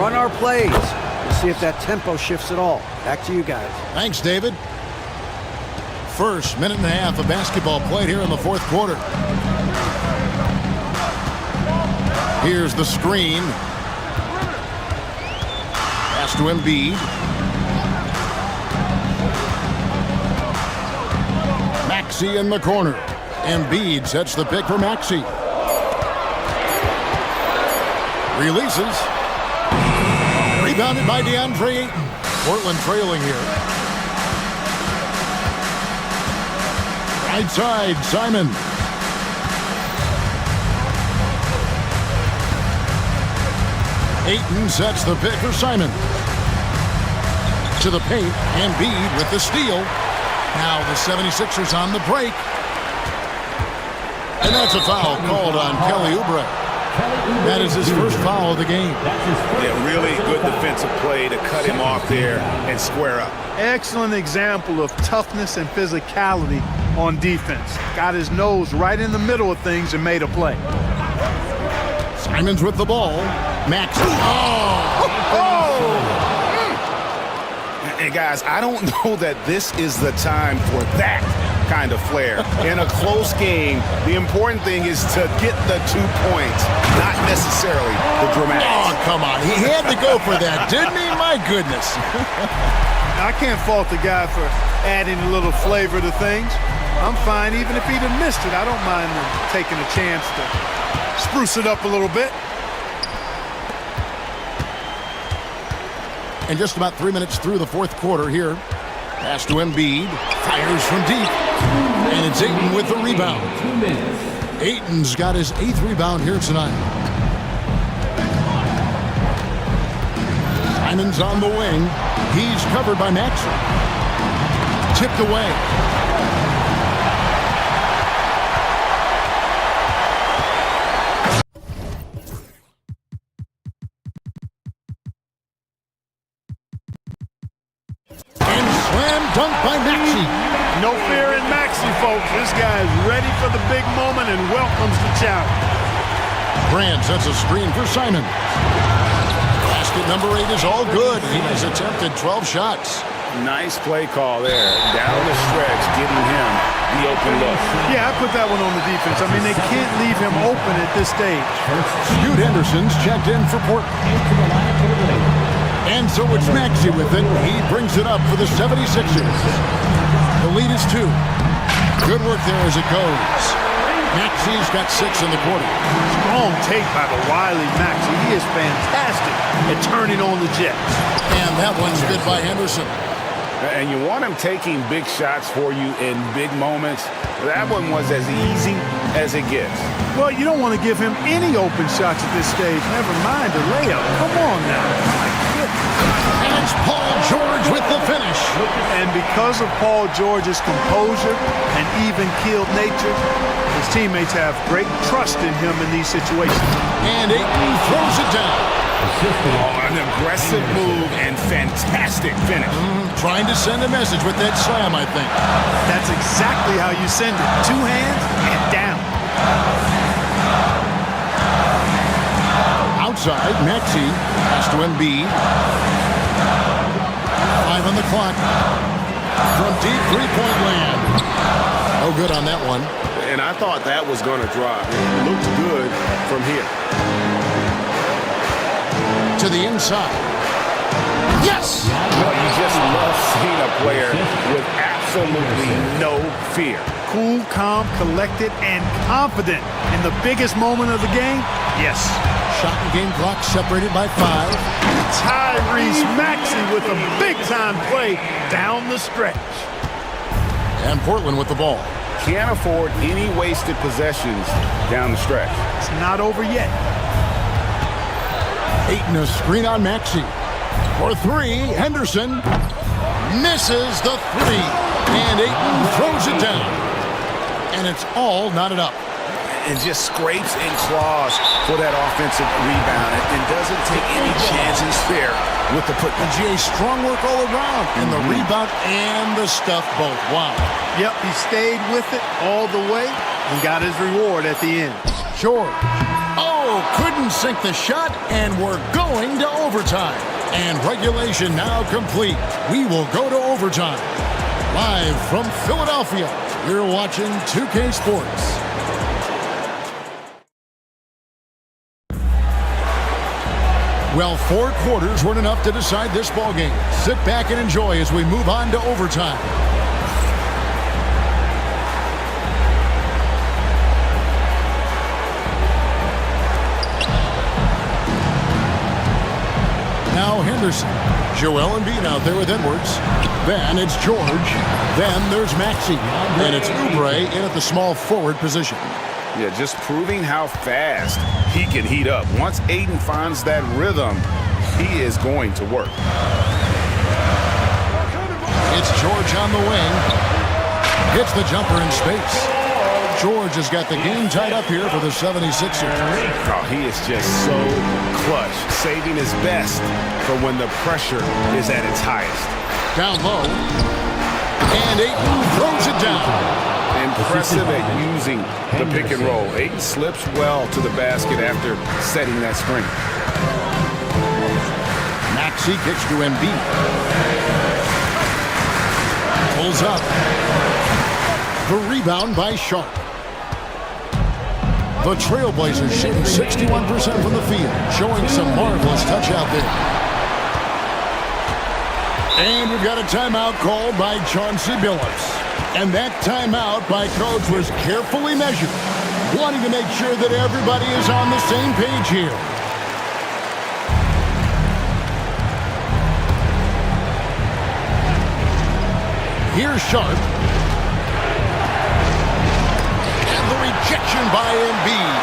D: run our plays. We'll see if that tempo shifts at all. Back to you guys.
B: Thanks, David. First minute and a half of basketball played here in the fourth quarter. Here's the screen. Pass to Embiid. Maxey in the corner. Embiid sets the pick for Maxey. Releases. Rebounded by DeAndre Ayton. Portland trailing here. Right side, Simon. Ayton sets the pick for Simon. To the paint, Embiid with the steal. Now the 76ers on the break. And that's a foul called on Kelly Oubre. That is his first foul of the game.
C: Yeah, really good defensive play to cut him off there and square up.
J: Excellent example of toughness and physicality on defense. Got his nose right in the middle of things and made a play.
B: Simon's with the ball. Max.
C: And guys, I don't know that this is the time for that kind of flair. In a close game, the important thing is to get the 2 points, not necessarily the dramatics.
B: Oh, come on. He had to go for that, didn't he? My goodness.
J: I can't fault the guy for adding a little flavor to things. I'm fine even if he'd have missed it. I don't mind taking a chance to spruce it up a little bit.
B: And just about 3 minutes through the fourth quarter here. Pass to Embiid. Fires from deep. And it's Ayton with the rebound.
K: 2 minutes.
B: Ayton's got his 8th rebound here tonight. Simon's on the wing. He's covered by Maxey. Tipped away. Dunk by Maxey.
J: No fear in Maxey, folks. This guy is ready for the big moment and welcomes the challenge.
B: Grant sets a screen for Simon. Basket number 8 is all good. He has attempted 12 shots.
C: Nice play call there. Down the stretch, getting him the open look.
J: Yeah, I put that one on the defense. I mean, they can't leave him open at this stage.
B: Scoot Henderson's checked in for Portland. And so it's Maxey with it. He brings it up for the 76ers. The lead is 2. Good work there as it goes. Maxey's got 6 in the quarter.
J: Strong take by the wily Maxey. He is fantastic at turning on the Jets.
B: And that one's good by Henderson.
C: And you want him taking big shots for you in big moments. That one was as easy as it gets.
J: Well, you don't want to give him any open shots at this stage. Never mind a layup. Come on now. My goodness.
B: And It's Paul George with the finish.
J: And because of Paul George's composure and even-keeled nature, his teammates have great trust in him in these situations.
B: And Ayton throws it down.
C: Oh, an aggressive move and fantastic finish.
B: Trying to send a message with that slam, I think.
J: That's exactly how you send it. Two hands and down.
B: Outside, Maxey pass to Embiid. 5 on the clock. From deep three-point land. No good on that one.
L: And I thought that was going to drop. It looked good from here.
B: To the inside. Yes!
C: Well, you just love seeing a player with absolutely no fear.
J: Cool, calm, collected, and confident in the biggest moment of the game? Yes.
B: Shot and game clock separated by 5.
J: Tyrese Maxey with a big-time play down the stretch.
B: And Portland with the ball.
C: Can't afford any wasted possessions down the stretch.
J: It's not over yet.
B: Ayton a screen on Maxey. For 3, Henderson misses the 3. And Ayton throws it down. And it's all knotted up.
C: And just scrapes and claws for that offensive rebound and doesn't take any chances there with the putback.
B: And GA, strong work all around. And the rebound and the stuff both. Wow.
J: Yep, he stayed with it all the way and got his reward at the end.
B: George. Oh, couldn't sink the shot, and we're going to overtime. And regulation now complete. We will go to overtime. Live from Philadelphia, you're watching 2K Sports. Well, 4 quarters weren't enough to decide this ballgame. Sit back and enjoy as we move on to overtime. Now Henderson. Joel Embiid out there with Edwards. Then it's George. Then there's Maxey. And it's Oubre in at the small forward position.
C: Yeah, just proving how fast he can heat up. Once Ayton finds that rhythm, he is going to work.
B: It's George on the wing. Hits the jumper in space. George has got the game tied up here for the 76ers.
C: Oh, he is just so clutch, saving his best for when the pressure is at its highest.
B: Down low. And Ayton throws it down.
C: Impressive at using the pick and roll. Ayton slips well to the basket after setting that screen.
B: Maxey kicks to Embiid. Pulls up. The rebound by Sharp. The Trailblazers shooting 61% from the field, showing some marvelous touch out there. And we've got a timeout called by Chauncey Billups. And that timeout by Coach was carefully measured, wanting to make sure that everybody is on the same page here. Here's Sharp. And the rejection by Embiid.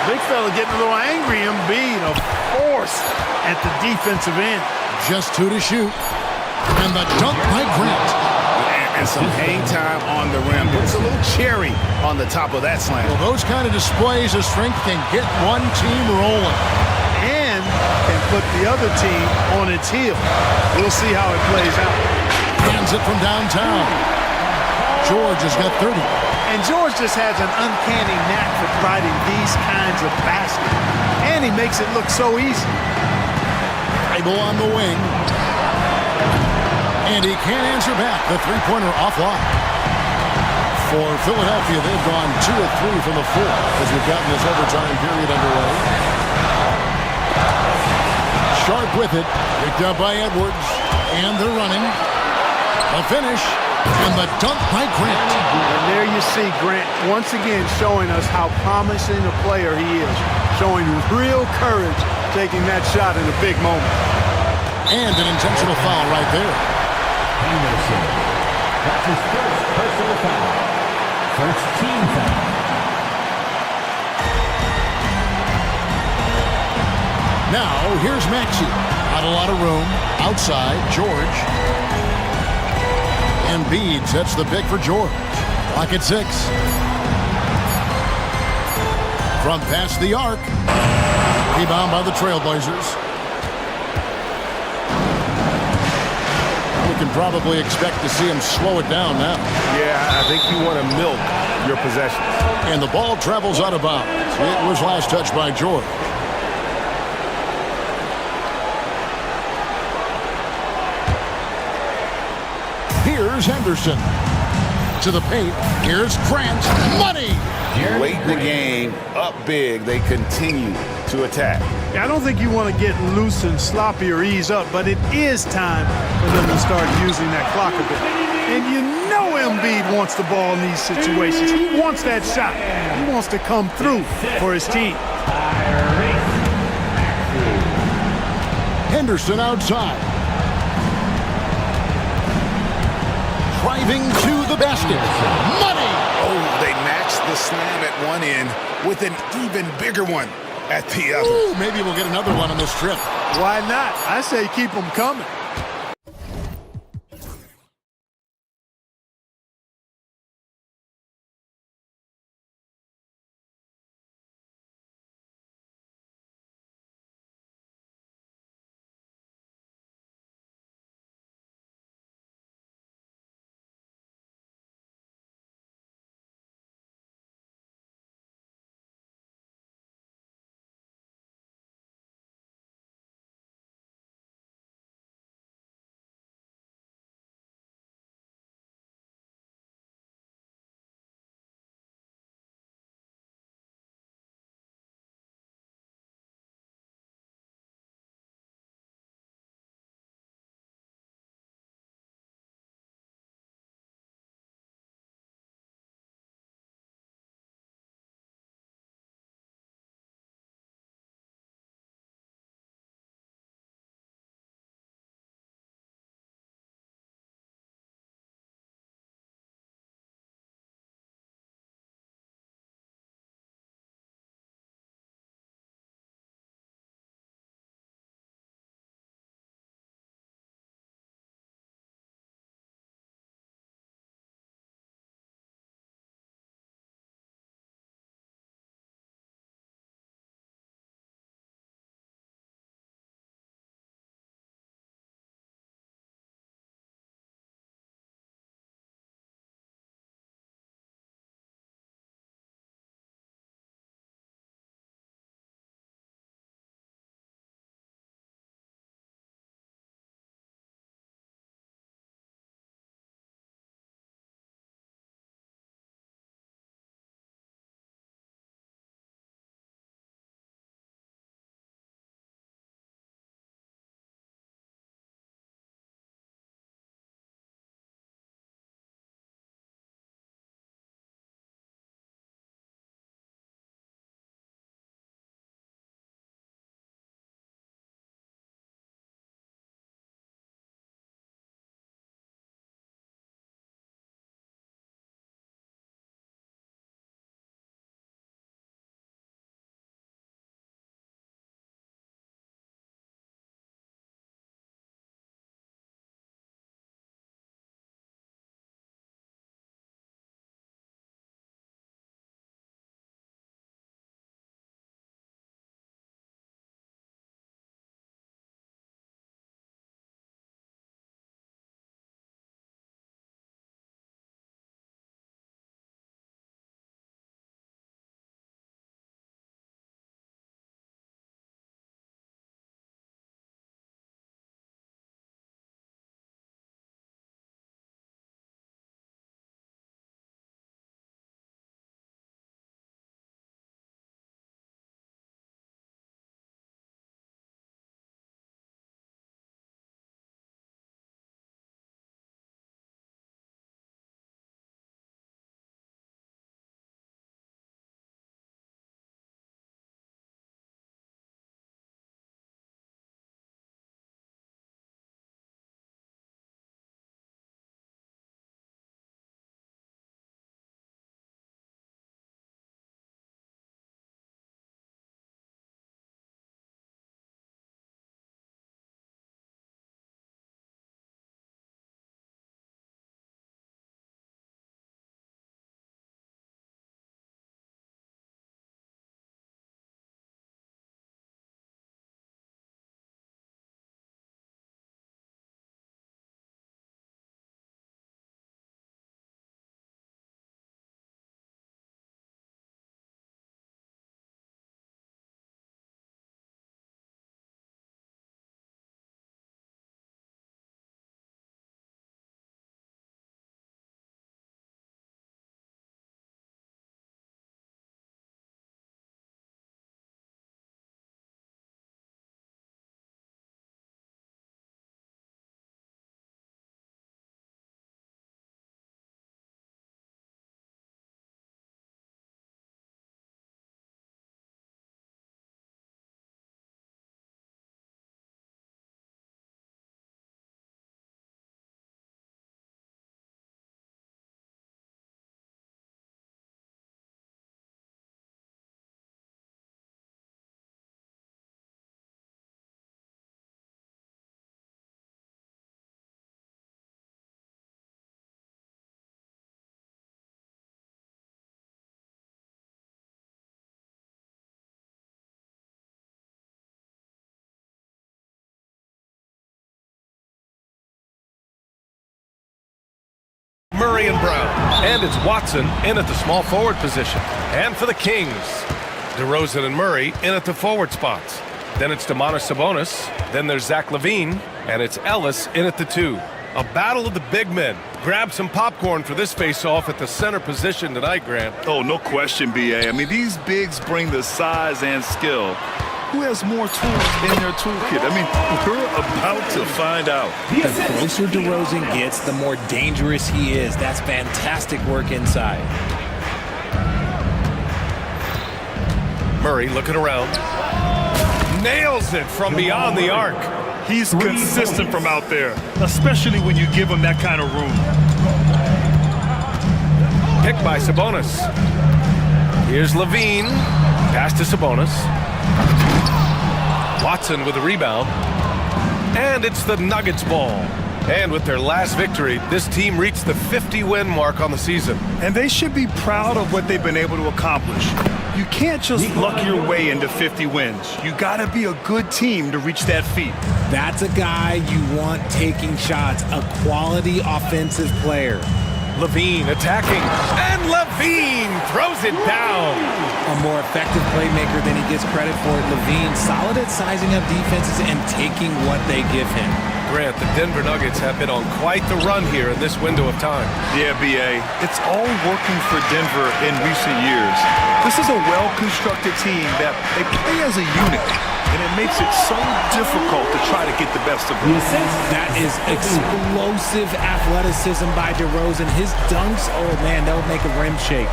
J: Big fella getting a little angry. Embiid, a force at the defensive end.
B: Just 2 to shoot. And the dunk by Grant.
C: And some hang time on the rim. Puts a little cherry on the top of that slam.
B: Well, those kind of displays of strength can get one team rolling.
J: And can put the other team on its heel. We'll see how it plays out.
B: Hands it from downtown. George has got 30.
J: And George just has an uncanny knack for providing these kinds of baskets. And he makes it look so easy.
B: Able on the wing. And he can't answer back. The three-pointer offline. For Philadelphia, they've gone 2 of 3 from the floor as we've gotten this overtime period underway. Sharp with it. Picked up by Edwards. And they're running. The finish. And the dunk by Grant.
J: And there you see Grant once again showing us how promising a player he is. Showing real courage taking that shot in a big moment.
B: And an intentional foul right there.
K: Henderson. That's his first personal foul. First team foul.
B: Now, here's Maxey. Not a lot of room. Outside, George. Embiid sets the pick for George. Clock at 6. From past the arc. Rebound by the Trailblazers. We can probably expect to see him slow it down now.
L: Yeah, I think you want to milk your possessions.
B: And the ball travels out of bounds. It was last touched by George. Here's Henderson. To the paint. Here's Grant. Money!
C: Late in the game, up big, they continue to attack.
J: Yeah, I don't think you want to get loose and sloppy or ease up, but it is time for them to start using that clock a bit. And you know Embiid wants the ball in these situations. He wants that shot. He wants to come through for his team.
B: Henderson outside. Driving to the basket. Money!
C: Oh, they matched the slam at one end with an even bigger one at the other.
B: Ooh, maybe we'll get another one on this trip.
J: Why not? I say keep them coming.
G: Murray and Brown. And it's Watson in at the small forward position. And for the Kings, DeRozan and Murray in at the forward spots. Then it's Domantas Sabonis. Then there's Zach LaVine. And it's Ellis in at the 2. A battle of the big men. Grab some popcorn for this face-off at the center position tonight, Grant.
H: Oh, no question, B.A. I mean, these bigs bring the size and skill. Who has more tools in their toolkit? I mean, we're about to find out.
M: The closer DeRozan gets, the more dangerous he is. That's fantastic work inside.
G: Murray looking around. Nails it from beyond the arc.
H: He's consistent from out there, especially when you give him that kind of room.
G: Picked by Sabonis. Here's LaVine. Pass to Sabonis. Watson with a rebound. And it's the Nuggets ball. And with their last victory, this team reached the 50-win mark on the season.
H: And they should be proud of what they've been able to accomplish. You can't just luck your way into 50 wins. You gotta be a good team to reach that feat.
M: That's a guy you want taking shots, a quality offensive player.
G: LaVine attacking, and LaVine throws it down.
M: A more effective playmaker than he gets credit for. LaVine solid at sizing up defenses and taking what they give him.
G: Grant, the Denver Nuggets have been on quite the run here in this window of time.
H: Yeah, B.A., it's all working for Denver in recent years. This is a well-constructed team that they play as a unit, and it makes it so difficult to try to get the best of them.
M: That is explosive athleticism by DeRozan. His dunks, oh man, they'll make a rim shake.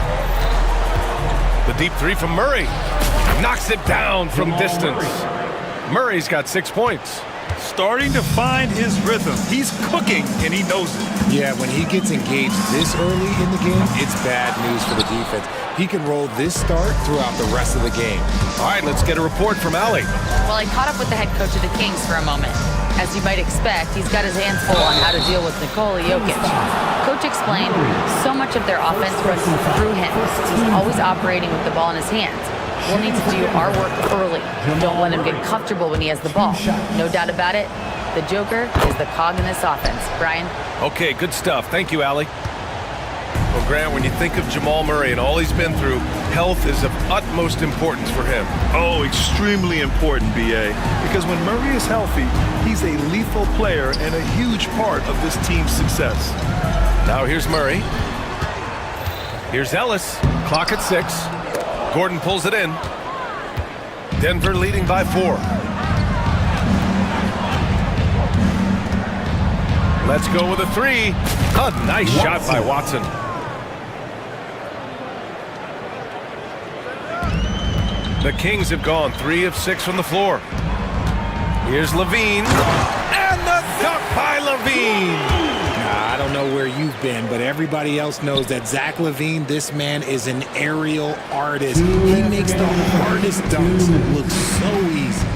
G: The deep 3 from Murray. Knocks it down from distance. Murray's got 6 points.
H: Starting to find his rhythm. He's cooking, and he knows it.
M: Yeah, when he gets engaged this early in the game, it's bad news for the defense. He can roll this start throughout the rest of the game.
G: All right, let's get a report from Allie.
I: Well, I caught up with the head coach of the Kings for a moment. As you might expect, he's got his hands full on how to deal with Nikola Jokic. Coach explained so much of their offense runs through him. He's always operating with the ball in his hands. We'll need to do our work early. Don't let him get comfortable when he has the ball. No doubt about it, the Joker is the cog in this offense. Brian?
G: Okay, good stuff. Thank you, Allie. Well, Grant, when you think of Jamal Murray and all he's been through, health is of utmost importance for him.
H: Oh, extremely important, B.A. Because when Murray is healthy, he's a lethal player and a huge part of this team's success.
G: Now here's Murray. Here's Ellis. Clock at 6. Gordon pulls it in. Denver leading by 4. Let's go with a 3. A nice shot by Watson. The Kings have gone 3 of 6 from the floor. Here's LaVine. And the dunk by LaVine.
M: I don't know where you've been, but everybody else knows that Zach LaVine, this man is an aerial artist. He makes the hardest dunks look so easy.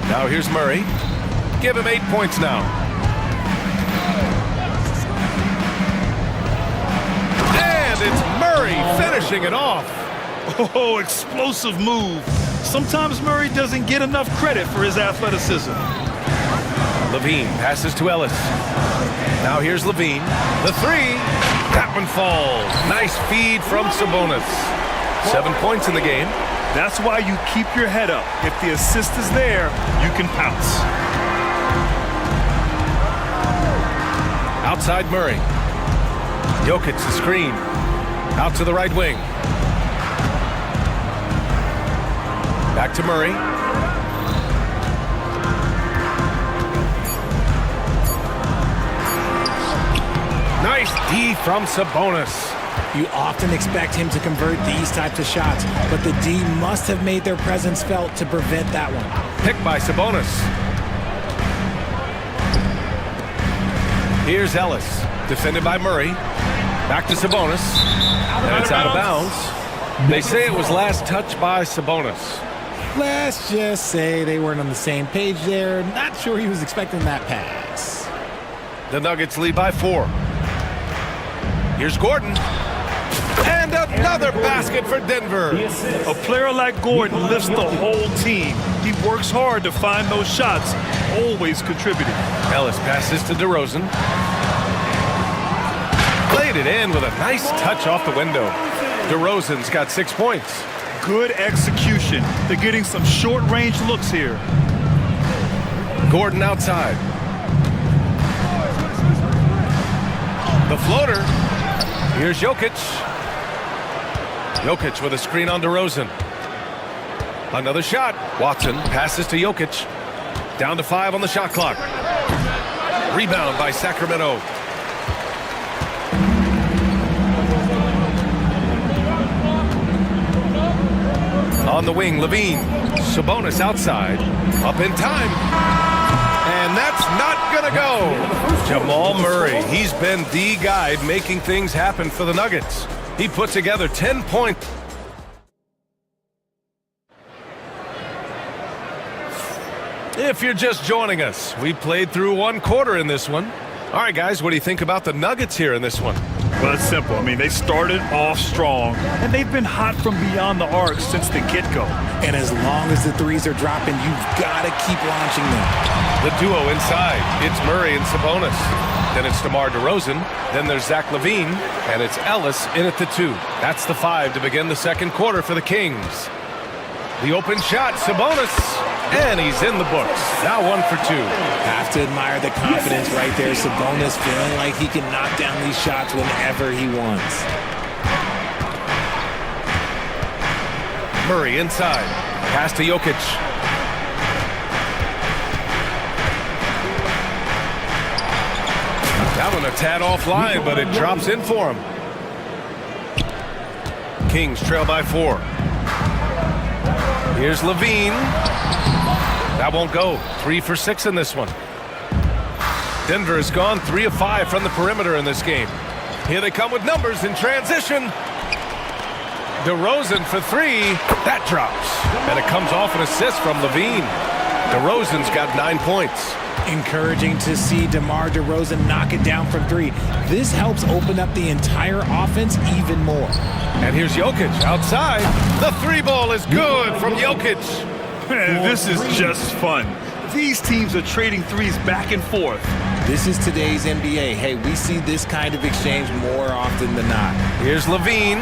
G: Now here's Murray. Give him 8 points now. And it's Murray finishing it off.
H: Oh, explosive move. Sometimes Murray doesn't get enough credit for his athleticism.
G: LaVine passes to Ellis. Now here's LaVine. The 3. That one falls. Nice feed from Sabonis. 7 points in the game.
H: That's why you keep your head up. If the assist is there, you can pounce.
G: Outside Murray. Jokic the screen. Out to the right wing. Back to Murray. Nice D from Sabonis.
M: You often expect him to convert these types of shots, but the D must have made their presence felt to prevent that one.
G: Picked by Sabonis. Here's Ellis. Defended by Murray. Back to Sabonis. And it's out of bounds. They say it was last touched by Sabonis.
M: Let's just say they weren't on the same page there. Not sure he was expecting that pass.
G: The Nuggets lead by 4. Here's Gordon. And another basket for Denver.
H: A player like Gordon lifts the whole team. He works hard to find those shots, always contributing.
G: Ellis passes to DeRozan. Laid it in with a nice touch off the window. DeRozan's got 6 points.
H: Good execution. They're getting some short-range looks here.
G: Gordon outside. The floater. Here's Jokic. Jokic with a screen on DeRozan. Another shot. Watson passes to Jokic. Down to 5 on the shot clock. Rebound by Sacramento. On the wing, Levine. Sabonis outside. Up in time. And that's not going to go. Jamal Murray. He's been the guy making things happen for the Nuggets. He put together 10 points. If you're just joining us, we played through 1 quarter in this one. All right, guys, what do you think about the Nuggets here in this one?
H: Well, it's simple. I mean, they started off strong, and they've been hot from beyond the arc since the get-go.
M: And as long as the threes are dropping, you've got to keep launching them.
G: The duo inside. It's Murray and Sabonis. Then it's DeMar DeRozan. Then there's Zach LaVine. And it's Ellis in at the 2. That's the 5 to begin the second quarter for the Kings. The open shot, Sabonis. And he's in the books. Now 1 for 2.
M: Have to admire the confidence right there. Sabonis feeling like he can knock down these shots whenever he wants.
G: Murray inside. Pass to Jokic. That one a tad offline, but it drops in for him. Kings trail by 4. Here's Levine. That won't go. 3 for 6 in this one. Denver has gone 3 of 5 from the perimeter in this game. Here they come with numbers in transition. DeRozan for 3. That drops. And it comes off an assist from Levine. DeRozan's got 9 points.
M: Encouraging to see DeMar DeRozan knock it down from 3. This helps open up the entire offense even more.
G: And here's Jokic outside. The 3 ball is good from Jokic.
H: Man, this is just fun. These teams are trading threes back and forth.
M: This is today's NBA. Hey, we see this kind of exchange more often than not.
G: Here's Levine.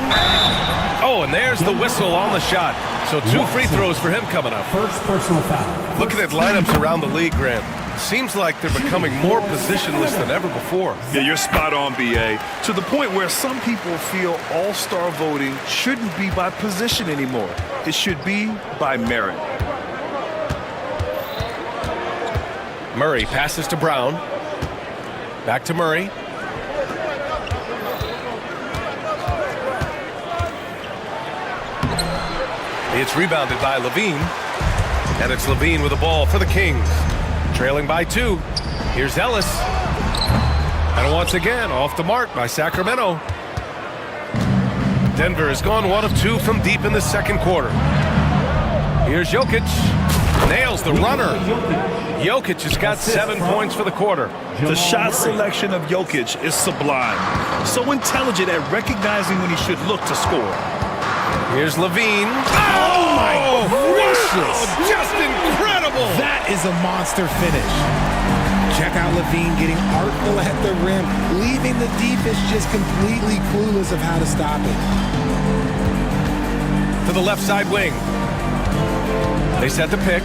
G: Oh, and there's the whistle on the shot. So 2 free throws for him coming up.
K: First personal foul.
G: Looking at lineups around the league, Graham. Seems like they're becoming more positionless than ever before.
H: Yeah, you're spot on, BA. To the point where some people feel all-star voting shouldn't be by position anymore. It should be by merit.
G: Murray passes to Brown. Back to Murray. It's rebounded by Levine. And it's Levine with the ball for the Kings. Trailing by 2. Here's Ellis. And once again, off the mark by Sacramento. Denver has gone 1 of 2 from deep in the second quarter. Here's Jokic. Nails the runner. Jokic has got 7 points for the quarter.
H: The shot selection of Jokic is sublime. So intelligent at recognizing when he should look to score.
G: Here's Levine.
M: Oh my gracious!
G: Just incredible!
M: That is a monster finish. Check out Levine getting artful at the rim, leaving the defense just completely clueless of how to stop it.
G: To the left side wing. They set the pick.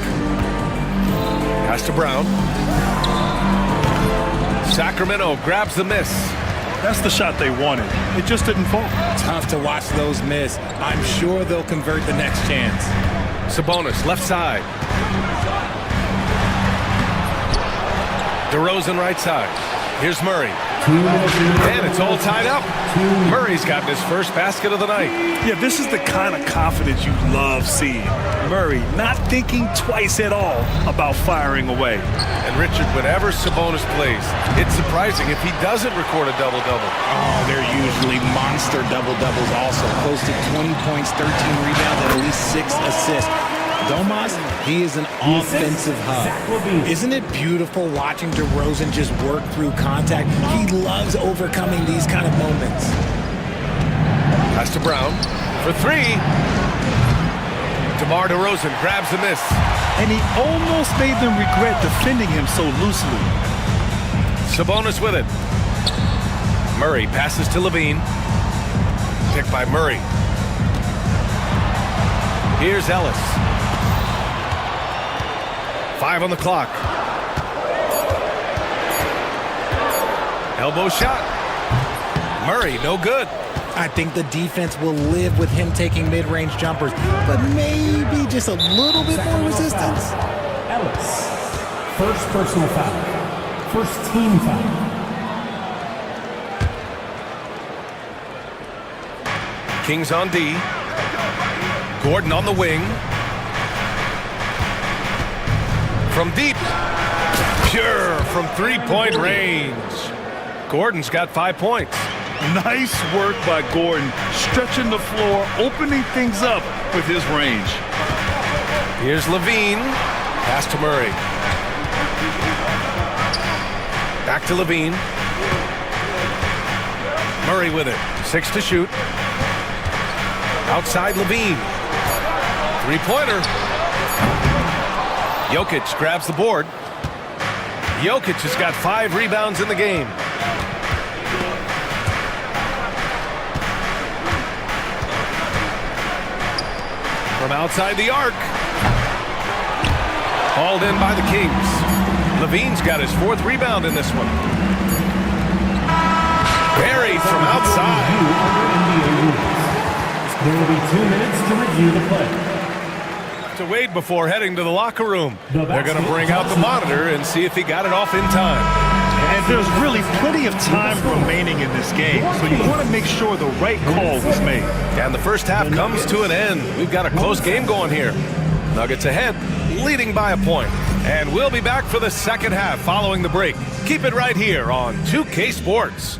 G: Pass to Brown. Sacramento grabs the miss.
H: That's the shot they wanted. It just didn't fall.
M: Tough to watch those miss. I'm sure they'll convert the next chance.
G: Sabonis, left side. DeRozan, right side. Here's Murray. And it's all tied up. Murray's gotten his first basket of the night.
H: Yeah, this is the kind of confidence you love seeing. Murray not thinking twice at all about firing away.
G: And Richard, whenever Sabonis plays, it's surprising if he doesn't record a double-double.
M: Oh, they're usually monster double-doubles also. Close to 20 points, 13 rebounds, and at least 6 assists. Domas, he is an offensive hub. Isn't it beautiful watching DeRozan just work through contact? He loves overcoming these kind of moments.
G: Pass to Brown for 3. DeMar DeRozan grabs the miss.
H: And he almost made them regret defending him so loosely.
G: Sabonis with it. Murray passes to Levine. Picked by Murray. Here's Ellis. 5 on the clock. Elbow shot. Murray, no good.
M: I think the defense will live with him taking mid-range jumpers, but maybe just a little bit more resistance.
K: Ellis. First personal foul. First team foul.
G: Kings on D. Gordon on the wing. From deep. Pure from three-point range. Gordon's got 5 points.
H: Nice work by Gordon, stretching the floor, opening things up with his range.
G: Here's Levine. Pass to Murray. Back to Levine. Murray with it. 6 to shoot. Outside Levine. Three-pointer. Jokic grabs the board. Jokic has got 5 rebounds in the game. From outside the arc. Hauled in by the Kings. Levine's got his 4th rebound in this one. Buried from outside.
K: There will be 2 minutes to review the play.
G: To wait before heading to the locker room. They're going to bring out the monitor and see if he got it off in time.
H: And there's really plenty of time remaining in this game, so you want to make sure the right call was made.
G: And the first half comes to an end. We've got a close game going here. Nuggets ahead, leading by a point. And we'll be back for the second half following the break. Keep it right here on 2K Sports.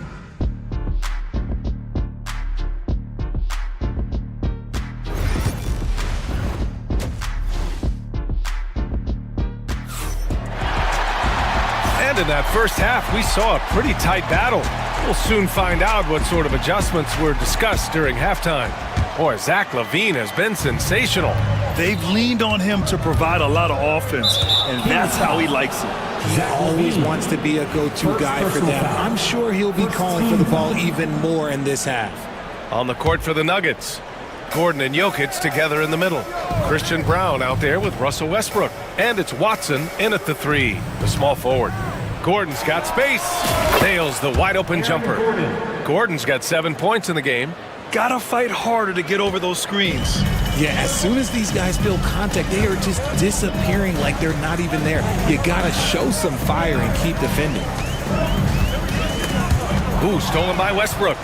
G: In that first half, we saw a pretty tight battle. We'll soon find out what sort of adjustments were discussed during halftime. Boy, Zach LaVine has been sensational.
H: They've leaned on him to provide a lot of offense, and that's how he likes it.
M: He always wants to be a go-to guy for them. I'm sure he'll be calling for the ball even more in this half.
G: On the court for the Nuggets, Gordon and Jokic together in the middle. Christian Brown out there with Russell Westbrook. And it's Watson in at the 3, the small forward. Gordon's got space. Nails the wide-open jumper. Gordon's got 7 points in the game.
H: Gotta fight harder to get over those screens.
M: Yeah, as soon as these guys feel contact, they are just disappearing like they're not even there. You gotta show some fire and keep defending.
G: Ooh, stolen by Westbrook.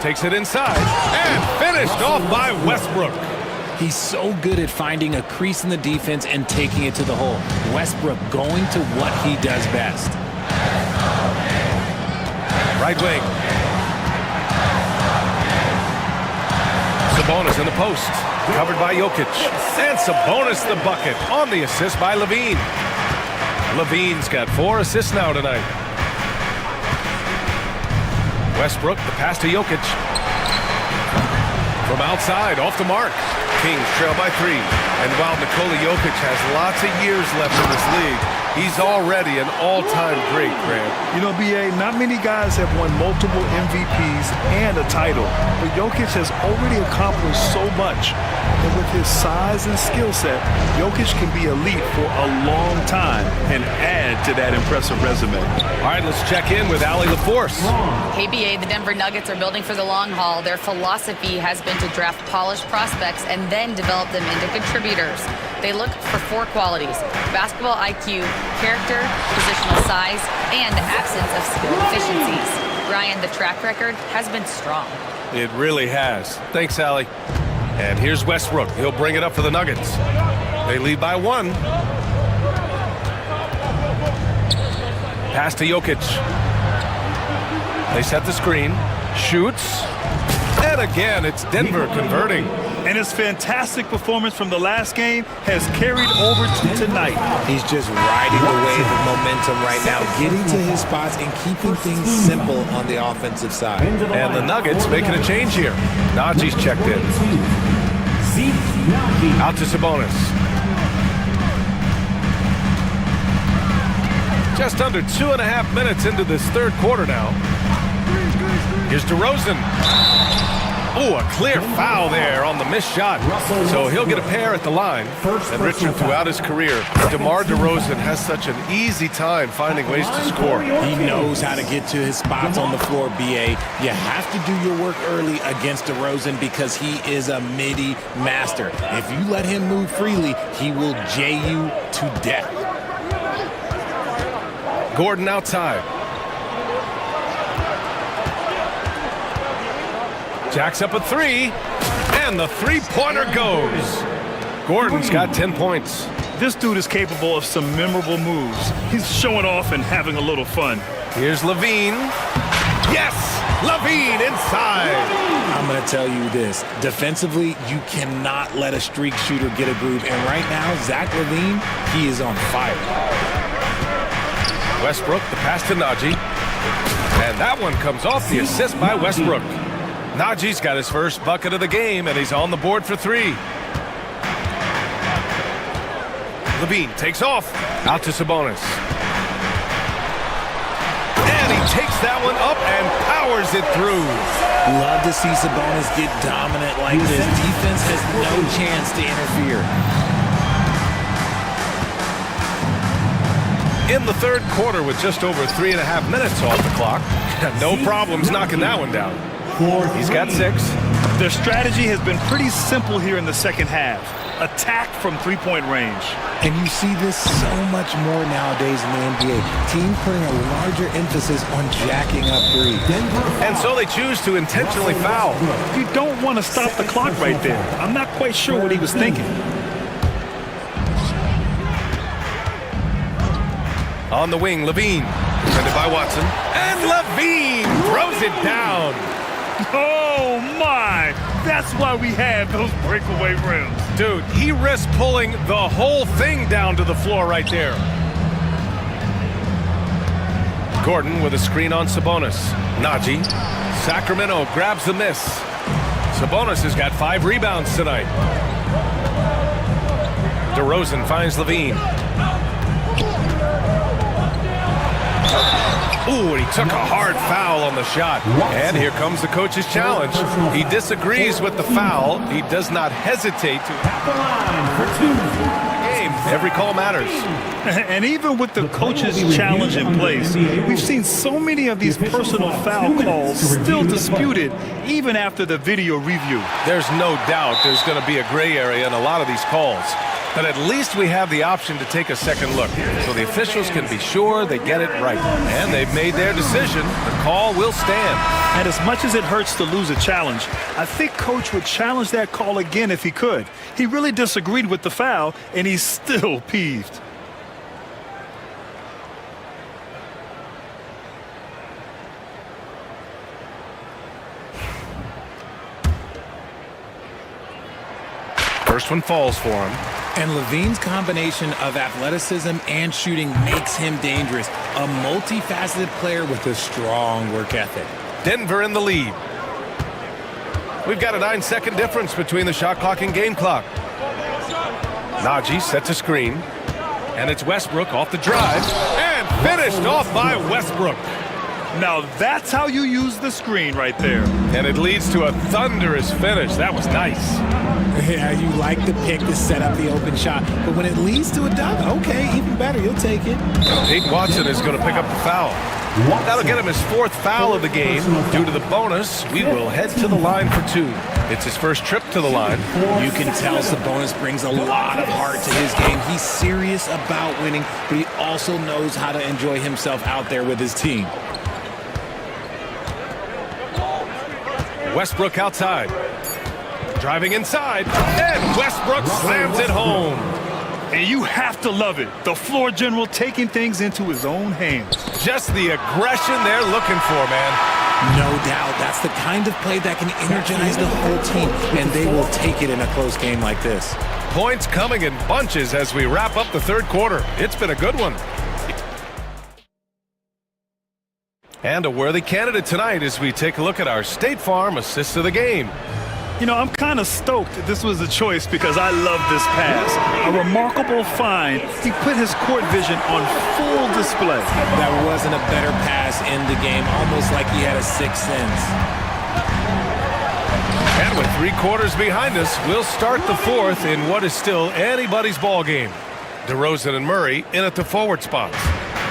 G: Takes it inside and finished off by Westbrook.
M: He's so good at finding a crease in the defense and taking it to the hole. Westbrook going to what he does best.
G: Right wing. Sabonis in the post. Covered by Jokic. And Sabonis the bucket on the assist by Levine. Levine's got 4 assists now tonight. Westbrook, the pass to Jokic. From outside, off the mark. Kings trail by 3. And while Nikola Jokic has lots of years left in this league, he's already an all-time great, Grant.
H: You know, B.A., not many guys have won multiple MVPs and a title, but Jokic has already accomplished so much. And with his size and skill set, Jokic can be elite for a long time and add to that impressive resume.
G: All right, let's check in with Allie LaForce.
I: Hey, BA, the Denver Nuggets are building for the long haul. Their philosophy has been to draft polished prospects and then develop them into contributors. They look for 4 qualities: basketball IQ, character, positional size, and the absence of skill deficiencies. Ryan, the track record has been strong.
G: It really has. Thanks, Allie. And here's Westbrook. He'll bring it up for the Nuggets. They lead by 1. Pass to Jokic. They set the screen. Shoots. And again, it's Denver converting.
H: And his fantastic performance from the last game has carried over to tonight.
M: He's just riding the wave of momentum right now, getting to his spots and keeping things simple on the offensive side.
G: And the Nuggets making a change here. Najee's checked in. Out to Sabonis. Just under 2.5 minutes into this third quarter now. Here's DeRozan. Oh, a clear foul there on the missed shot. So he'll get a pair at the line. And Richard, throughout his career, DeMar DeRozan has such an easy time finding ways to score.
M: He knows how to get to his spots on the floor, BA. You have to do your work early against DeRozan because he is a midi master. If you let him move freely, he will J you to death.
G: Gordon outside. Jacks up a three, and the three-pointer goes. Gordon's got 10 points.
H: This dude is capable of some memorable moves. He's showing off and having a little fun.
G: Here's Levine. Yes! Levine inside.
M: I'm going to tell you this. Defensively, you cannot let a streak shooter get a groove. And right now, Zach Levine, he is on fire.
G: Westbrook, the pass to Najee. And that one comes off the assist by Westbrook. Najee's got his first bucket of the game, and he's on the board for three. Levine takes off. Out to Sabonis. And he takes that one up and powers it through.
M: Love to see Sabonis get dominant like this. Defense has no chance to interfere.
G: In the third quarter with just over 3.5 minutes off the clock. No problems knocking that one down. He's got 6.
H: Their strategy has been pretty simple here in the second half. Attack from three-point range.
M: And you see this so much more nowadays in the NBA. Teams putting a larger emphasis on jacking up three.
G: And so they choose to intentionally foul.
H: You don't want to stop the clock right there. I'm not quite sure what he was thinking.
G: On the wing, Levine. Defended by Watson. And Levine throws it down.
H: Oh, my. That's why we have those breakaway rims.
G: Dude, he risked pulling the whole thing down to the floor right there. Gordon with a screen on Sabonis. Najee. Sacramento grabs the miss. Sabonis has got 5 rebounds tonight. DeRozan finds Levine. Ooh, and he took a hard foul on the shot. And here comes the coach's challenge. He disagrees with the foul. He does not hesitate to. Game. Every call matters.
H: And even with the coach's challenge in place, we've seen so many of these personal foul calls still disputed even after the video review.
G: There's no doubt there's going to be a gray area in a lot of these calls. But at least we have the option to take a second look, so the officials can be sure they get it right. And they've made their decision. The call will stand.
H: And as much as it hurts to lose a challenge, I think Coach would challenge that call again if he could. He really disagreed with the foul, and he's still peeved.
G: First one falls for him.
M: And Levine's combination of athleticism and shooting makes him dangerous. A multifaceted player with a strong work ethic.
G: Denver in the lead. We've got a 9-second difference between the shot clock and game clock. Najee sets a screen. And it's Westbrook off the drive. And finished off by Westbrook.
H: Now that's how you use the screen right there.
G: And it leads to a thunderous finish. That was nice.
M: Yeah, you like the pick to set up the open shot. But when it leads to a dunk, okay, even better, you'll take it.
G: Peyton Watson is going to pick up the foul. That'll get him his 4th foul of the game. Due to the bonus, we will head to the line for 2. It's his first trip to the line.
M: You can tell Sabonis brings a lot of heart to his game. He's serious about winning, but he also knows how to enjoy himself out there with his team.
G: Westbrook outside. Driving inside, and Westbrook slams it home.
H: And you have to love it. The floor general taking things into his own hands.
G: Just the aggression they're looking for, man.
M: No doubt. That's the kind of play that can energize the whole team, and they will take it in a close game like this.
G: Points coming in bunches as we wrap up the third quarter. It's been a good one. And a worthy candidate tonight as we take a look at our State Farm assists of the game.
H: You know, I'm kind of stoked that this was a choice because I love this pass. A remarkable find. He put his court vision on full display.
M: That wasn't a better pass in the game, almost like he had a sixth sense.
G: And with 3 quarters behind us, we'll start the fourth in what is still anybody's ball game. DeRozan and Murray in at the forward spots.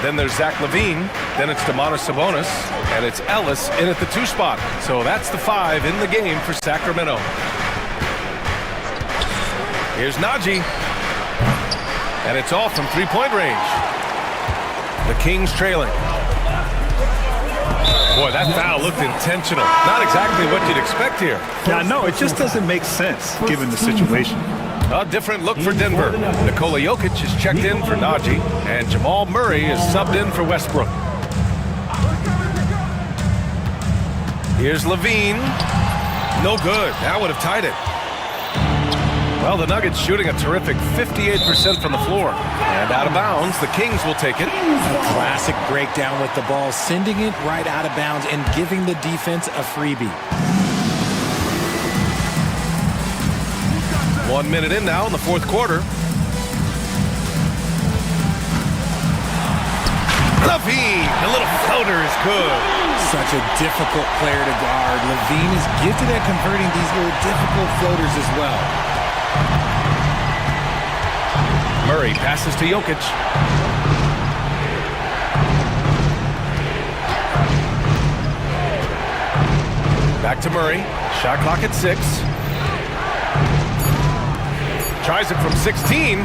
G: Then there's Zach LaVine, then it's Domantas Sabonis, and it's Ellis in at the 2 spot. So that's the 5 in the game for Sacramento. Here's Najee, and it's off from 3-point range. The Kings trailing. Boy, that foul looked intentional. Not exactly what you'd expect here.
H: Yeah, no, it just doesn't make sense given the situation.
G: A different look for Denver. Nikola Jokic is checked in for Najee, and Jamal Murray is subbed in for Westbrook. Here's LaVine. No good. That would have tied it. Well, the Nuggets shooting a terrific 58% from the floor. And out of bounds, the Kings will take it.
M: A classic breakdown with the ball, sending it right out of bounds and giving the defense a freebie.
G: 1 minute in now in the fourth quarter. LaVine, a little floater is good.
M: Such a difficult player to guard. LaVine is gifted at converting these little difficult floaters as well.
G: Murray passes to Jokic. Back to Murray. Shot clock at 6. Tries it from 16.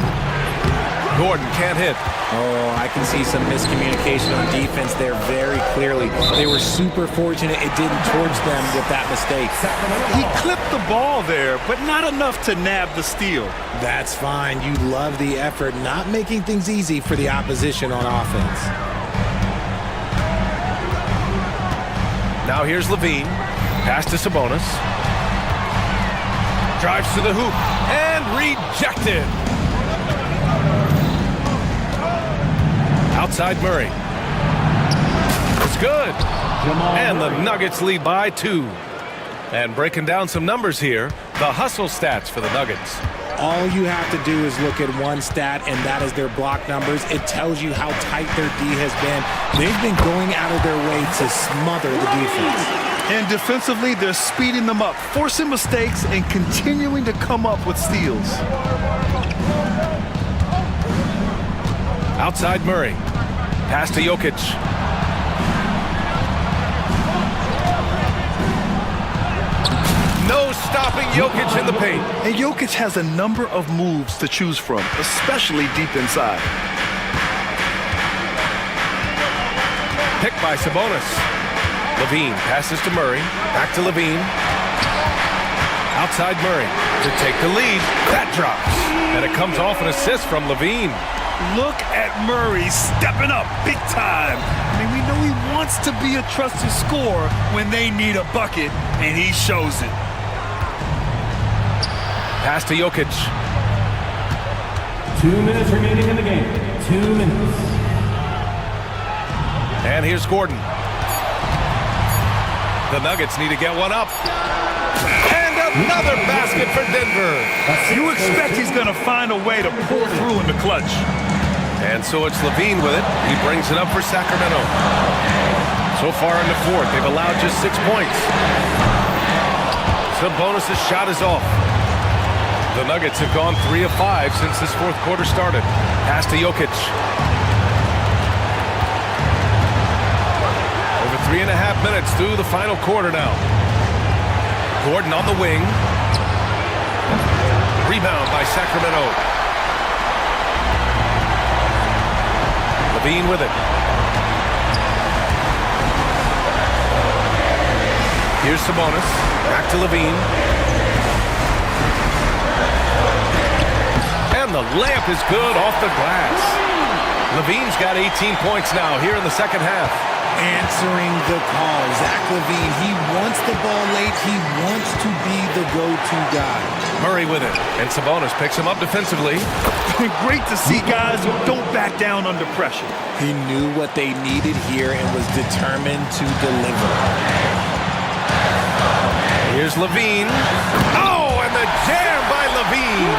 G: Gordon can't hit.
M: Oh, I can see some miscommunication on defense there very clearly. They were super fortunate it didn't towards them with that mistake.
H: He clipped the ball there, but not enough to nab the steal.
M: That's fine. You love the effort, not making things easy for the opposition on offense.
G: Now here's LaVine. Pass to Sabonis. Drives to the hoop and rejected. Outside Murray. It's good. And the Nuggets lead by 2. And breaking down some numbers here, the hustle stats for the Nuggets.
M: All you have to do is look at one stat, and that is their block numbers. It tells you how tight their D has been. They've been going out of their way to smother the defense.
H: And defensively, they're speeding them up, forcing mistakes and continuing to come up with steals.
G: Outside Murray. Pass to Jokic. No stopping Jokic in the paint.
H: And Jokic has a number of moves to choose from, especially deep inside.
G: Picked by Sabonis. LaVine passes to Murray. Back to LaVine. Outside Murray to take the lead. That drops. And it comes off an assist from LaVine.
H: Look at Murray stepping up big time. I mean, we know he wants to be a trusted scorer when they need a bucket, and he shows it.
G: Pass to Jokic.
K: 2 minutes remaining in the game. 2 minutes.
G: And here's Gordon. The Nuggets need to get one up. And another basket for Denver.
H: You expect he's going to find a way to pull through in the clutch.
G: And so it's LaVine with it. He brings it up for Sacramento. So far in the fourth, they've allowed just 6 points. Sabonis' shot is off. The Nuggets have gone 3 of 5 since this fourth quarter started. Pass to Jokic. Over 3.5 minutes through the final quarter now. Gordon on the wing. Rebound by Sacramento. LaVine with it. Here's Sabonis. Back to LaVine. And the layup is good off the glass. LaVine's got 18 points now here in the second half.
M: Answering the call. Zach LaVine, he wants the ball late. He wants to be the go-to guy.
G: Murray with it. And Sabonis picks him up defensively.
H: Great to see guys who don't back down under pressure.
M: He knew what they needed here and was determined to deliver.
G: Here's Levine. Oh, and the jam by Levine.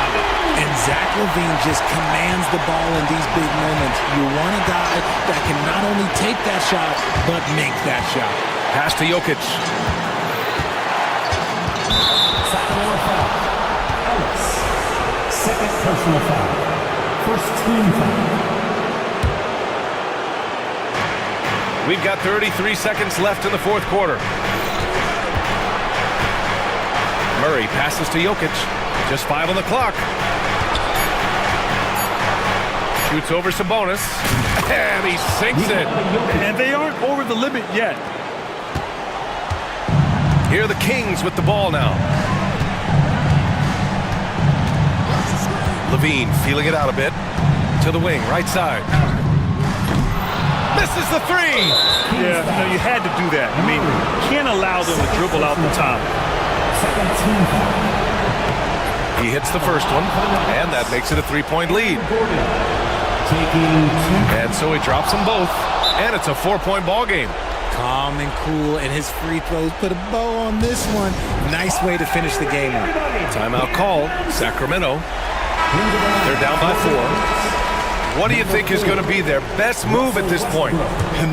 M: And Zach Levine just commands the ball in these big moments. You want a guy that can not only take that shot, but make that shot.
G: Pass to Jokic.
K: Sacramento foul. Ellis. Second personal foul. First team foul.
G: We've got 33 seconds left in the fourth quarter. Murray passes to Jokic. Just 5 on the clock. Shoots over Sabonis. And he sinks it.
J: And they aren't over the limit yet.
G: Here are the Kings with the ball now. Levine feeling it out a bit. To the wing, right side. Misses the three.
J: Yeah, no, you had to do that. I mean, you can't allow them to dribble out the top.
G: He hits the first one, and that makes it a 3-point lead. And so he drops them both, and it's a 4-point ball game.
M: Calm and cool, and his free throws put a bow on this one. Nice way to finish the game up.
G: Timeout called. Sacramento. They're down by 4. What do you think is going to be their best move at this point?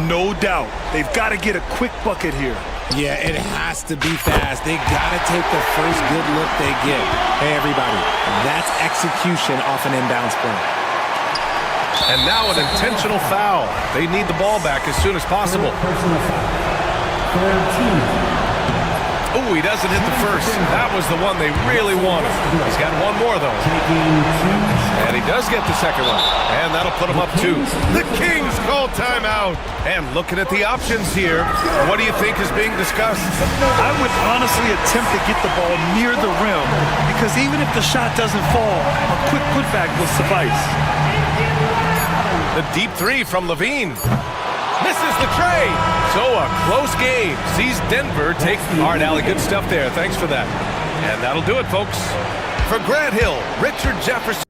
J: No doubt. They've got to get a quick bucket here.
M: Yeah, it has to be fast. They got to take the first good look they get. Hey, everybody, that's execution off an inbounds play.
G: And now an intentional foul. They need the ball back as soon as possible. Oh, he doesn't hit the first. That was the one they really wanted. He's got one more, though. And he does get the second one. And that'll put him up 2. The Kings call timeout. And looking at the options here, what do you think is being discussed?
J: I would honestly attempt to get the ball near the rim, because even if the shot doesn't fall, a quick putback will suffice.
G: The deep 3 from Levine. Misses the tray. So a close game. Sees Denver take. All right, Allie, good stuff there. Thanks for that. And that'll do it, folks. For Grant Hill, Richard Jefferson.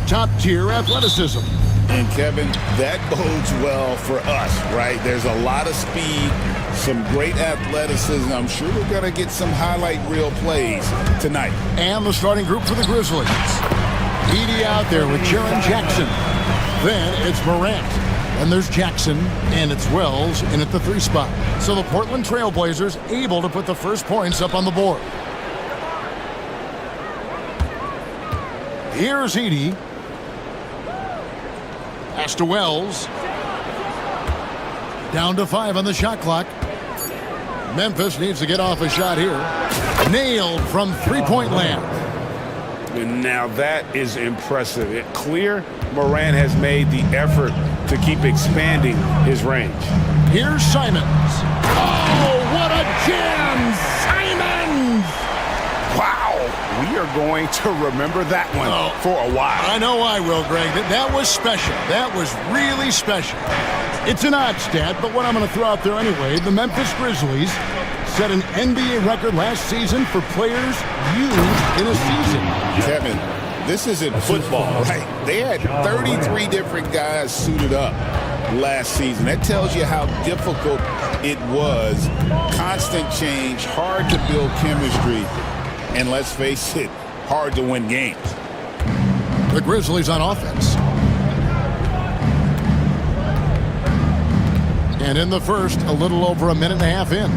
B: Top-tier athleticism.
C: And Kevin, that bodes well for us, right? There's a lot of speed, some great athleticism. I'm sure we're going to get some highlight reel plays tonight.
B: And the starting group for the Grizzlies. Edey out there with Jaren Jackson. Then it's Morant. And there's Jackson, and it's Wells in at the 3 spot. So the Portland Trailblazers able to put the first points up on the board. Here's Edey. Pass to Wells. Down to 5 on the shot clock. Memphis needs to get off a shot here. Nailed from three-point land.
C: And now that is impressive. It's clear Morant has made the effort to keep expanding his range.
B: Here's Simons. Oh, what a jam! Simons!
C: Wow, we are going to remember that one for a while.
B: I know I will, Greg. That was special. That was really special. It's an odd stat, but what I'm going to throw out there anyway, the Memphis Grizzlies set an NBA record last season for players used in a season.
C: Kevin, this isn't football, right? They had 33 different guys suited up last season. That tells you how difficult it was. Constant change, hard to build chemistry, and let's face it, hard to win games.
B: The Grizzlies on offense. And in the first, a little over a minute and a half in.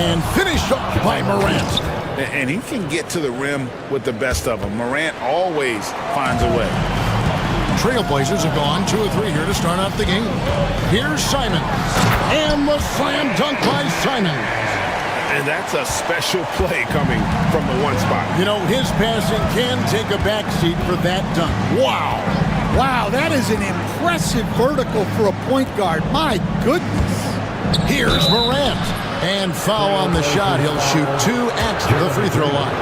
B: And finished up by Morant.
C: And he can get to the rim with the best of them. Morant always finds a way.
B: Trailblazers have gone 2 or 3 here to start out the game. Here's Simons. And the slam dunk by Simons.
C: And that's a special play coming from the 1 spot.
B: You know, his passing can take a backseat for that dunk. Wow.
A: Wow, that is an impressive vertical for a point guard. My goodness.
B: Here's Morant. And foul on the shot. He'll shoot 2 at the free throw line.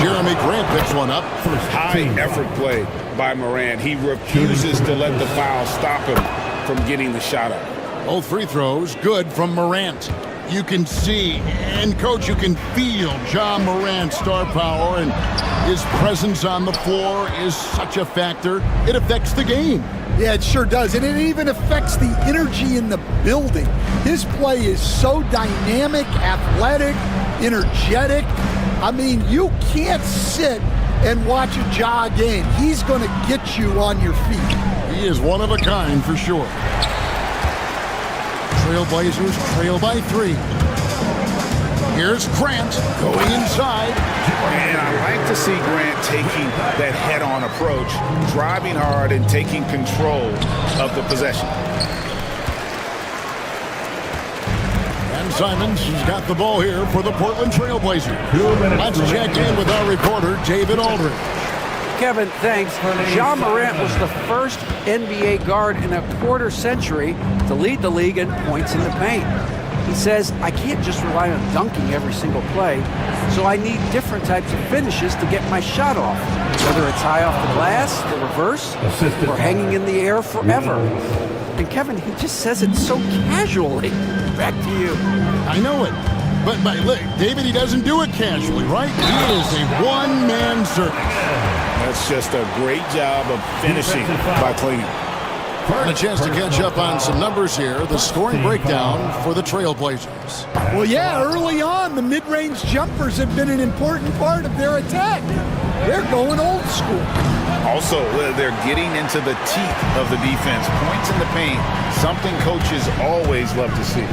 B: Jeremy Grant picks one up.
C: High effort play by Morant. He refuses to let the foul stop him from getting the shot up.
B: Both free throws good from Morant. You can see, and coach, you can feel John Morant's star power, and his presence on the floor is such a factor. It affects the game.
A: Yeah, it sure does. And it even affects the energy in the building. His play is so dynamic, athletic, energetic. I mean, you can't sit and watch a Ja game. He's going to get you on your feet.
B: He is one of a kind for sure. Trailblazers trail by 3. Here's Grant going inside.
C: And I like to see Grant taking that head-on approach, driving hard and taking control of the possession.
B: And Simons has got the ball here for the Portland Trailblazers. Let's check in with our reporter, David Aldridge.
D: Kevin, thanks. Ja Morant was the first NBA guard in a quarter century to lead the league in points in the paint. He says, I can't just rely on dunking every single play, so I need different types of finishes to get my shot off, whether it's high off the glass, the reverse, or hanging in the air forever. And Kevin, he just says it so casually. Back to you.
B: I know it. But look, David, he doesn't do it casually, right? He is a one-man circus.
C: That's just a great job of finishing by Klingon.
B: And a chance to catch up on some numbers here. The scoring breakdown for the Trailblazers.
A: Well, yeah, early on, the mid-range jumpers have been an important part of their attack. They're going old school.
C: Also, they're getting into the teeth of the defense. Points in the paint, something coaches always love to see.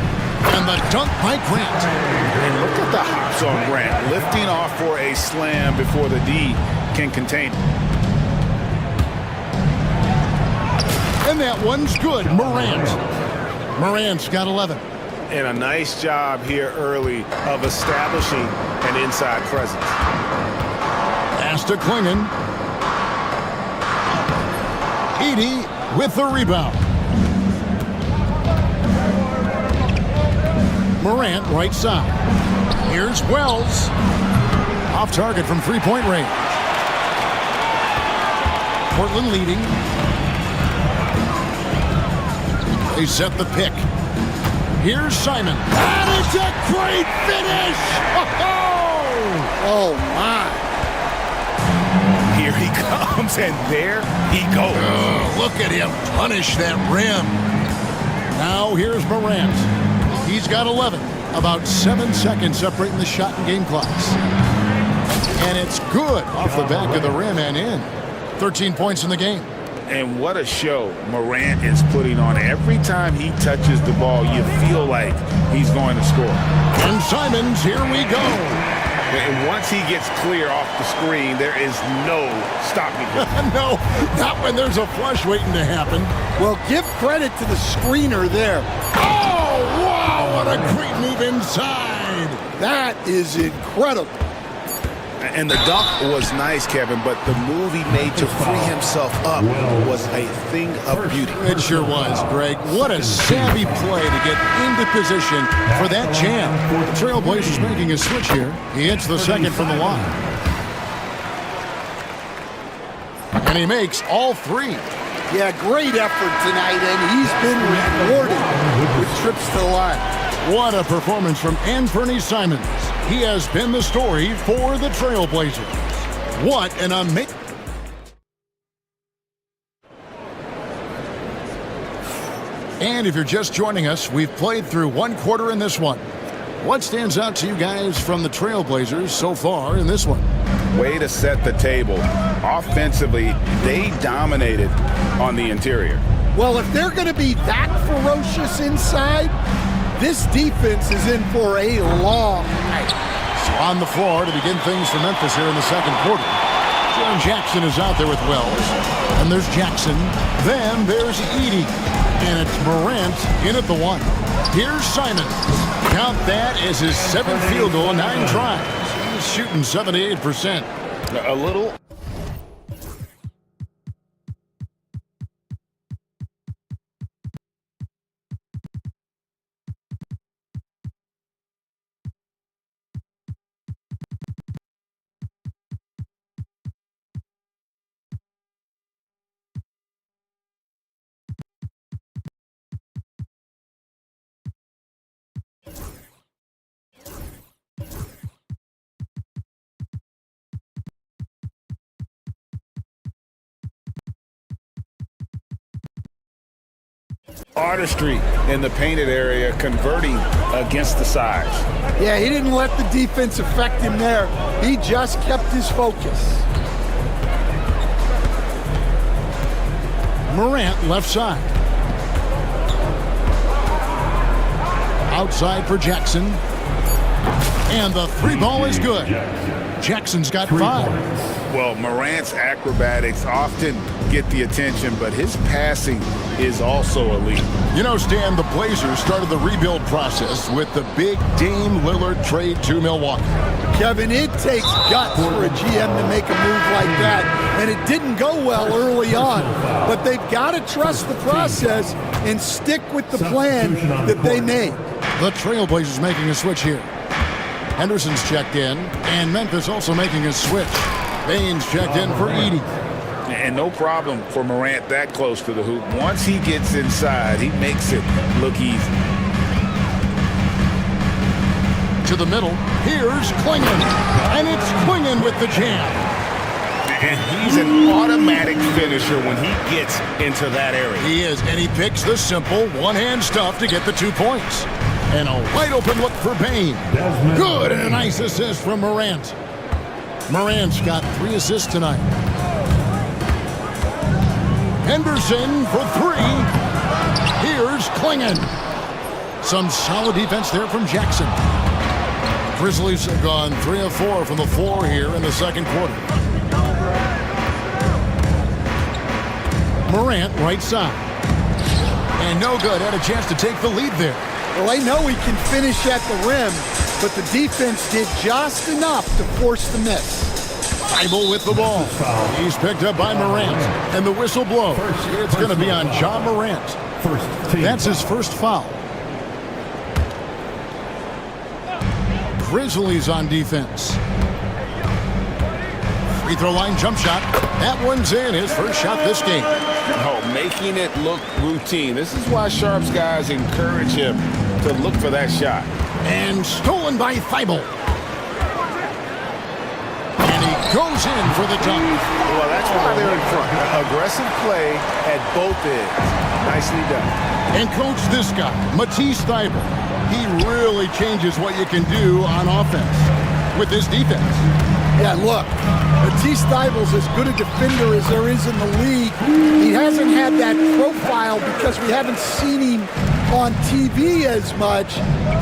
B: And the dunk by Grant.
C: And look at the hops on Grant, lifting off for a slam before the D can contain it.
B: And that one's good. Morant's got 11.
C: And a nice job here early of establishing an inside presence.
B: Pass to Klingon. Edey with the rebound. Morant right side. Here's Wells. Off target from three-point range. Portland leading. They set the pick. Here's Simon. And it's a great finish!
A: Oh, my.
C: Here he comes, and there he goes.
B: Oh, look at him punish that rim. Now here's Morant. He's got 11. About 7 seconds separating the shot and game clocks. And it's good off the back of the rim and in. 13 points in the game.
C: And what a show Morant is putting on. Every time he touches the ball, you feel like he's going to score.
B: And Simons, here we go.
C: And once he gets clear off the screen, there is no stopping him.
B: No, not when there's a flush waiting to happen.
A: Well, give credit to the screener there.
B: Oh, wow, what a great move inside.
A: That is incredible.
C: And the dunk was nice, Kevin, but the move he made to free himself up was a thing of beauty.
B: It sure was, Greg. What a savvy play to get into position for that jam. The Trailblazers making a switch here. He hits the second from the line. And he makes all three.
A: Yeah, great effort tonight, and he's been rewarded with trips to the line.
B: What a performance from Anthony Simons. He has been the story for the Trailblazers. What an amazing... And if you're just joining us, we've played through one quarter in this one. What stands out to you guys from the Trailblazers so far in this one?
C: Way to set the table. Offensively, they dominated on the interior.
A: Well, if they're going to be that ferocious inside, this defense is in for a long night.
B: So on the floor to begin things for Memphis here in the second quarter. John Jackson is out there with Wells. And there's Jackson. Then there's Edey. And it's Morant in at the one. Here's Simons. Count that as his 7th field goal, 9 tries. He's shooting 78%.
C: A little... artistry in the painted area, converting against the size.
A: Yeah, he didn't let the defense affect him there. He just kept his focus.
B: Morant left side. Outside for Jackson. And the three ball is good. Jackson's got 5.
C: Well, Morant's acrobatics often get the attention, but his passing is also elite.
B: You know, Stan, the Blazers started the rebuild process with the big Dame Lillard trade to Milwaukee.
A: Kevin, it takes guts for a GM to make a move like that, and it didn't go well early on. But they've got to trust the process and stick with the plan that they made.
B: The Trailblazers making a switch here. Henderson's checked in, and Memphis also making a switch. Baines checked in for Edey.
C: And no problem for Morant that close to the hoop. Once he gets inside, he makes it look easy.
B: To the middle, here's Klingon. And it's Klingon with the jam.
C: And he's an automatic finisher when he gets into that area.
B: He is, and he picks the simple one-hand stuff to get the 2 points. And a wide-open look for Bane. Good, and a nice assist from Morant. Morant's got 3 assists tonight. Henderson for 3. Here's Klingon. Some solid defense there from Jackson. Grizzlies have gone 3 of 4 from the floor here in the second quarter. Morant right side. And no good. Had a chance to take the lead there.
A: Well, they know he can finish at the rim, but the defense did just enough to force the miss.
B: Bible with the ball. He's picked up by Morant, and the whistle blows. It's going to be on John Morant. That's his first foul. Grizzlies on defense. Free throw line jump shot. That one's in. His first shot this game.
C: Oh, making it look routine. This is why Sharp's guys encourage him to look for that shot.
B: And stolen by Thibault. And he goes in for the dunk.
C: Well, that's why they're in front. Aggressive play at both ends. Nicely done.
B: And coach, this guy, Matisse Thibault, he really changes what you can do on offense with this defense.
A: Yeah, look, Matisse Thibault's as good a defender as there is in the league. He hasn't had that profile because we haven't seen him on TV as much,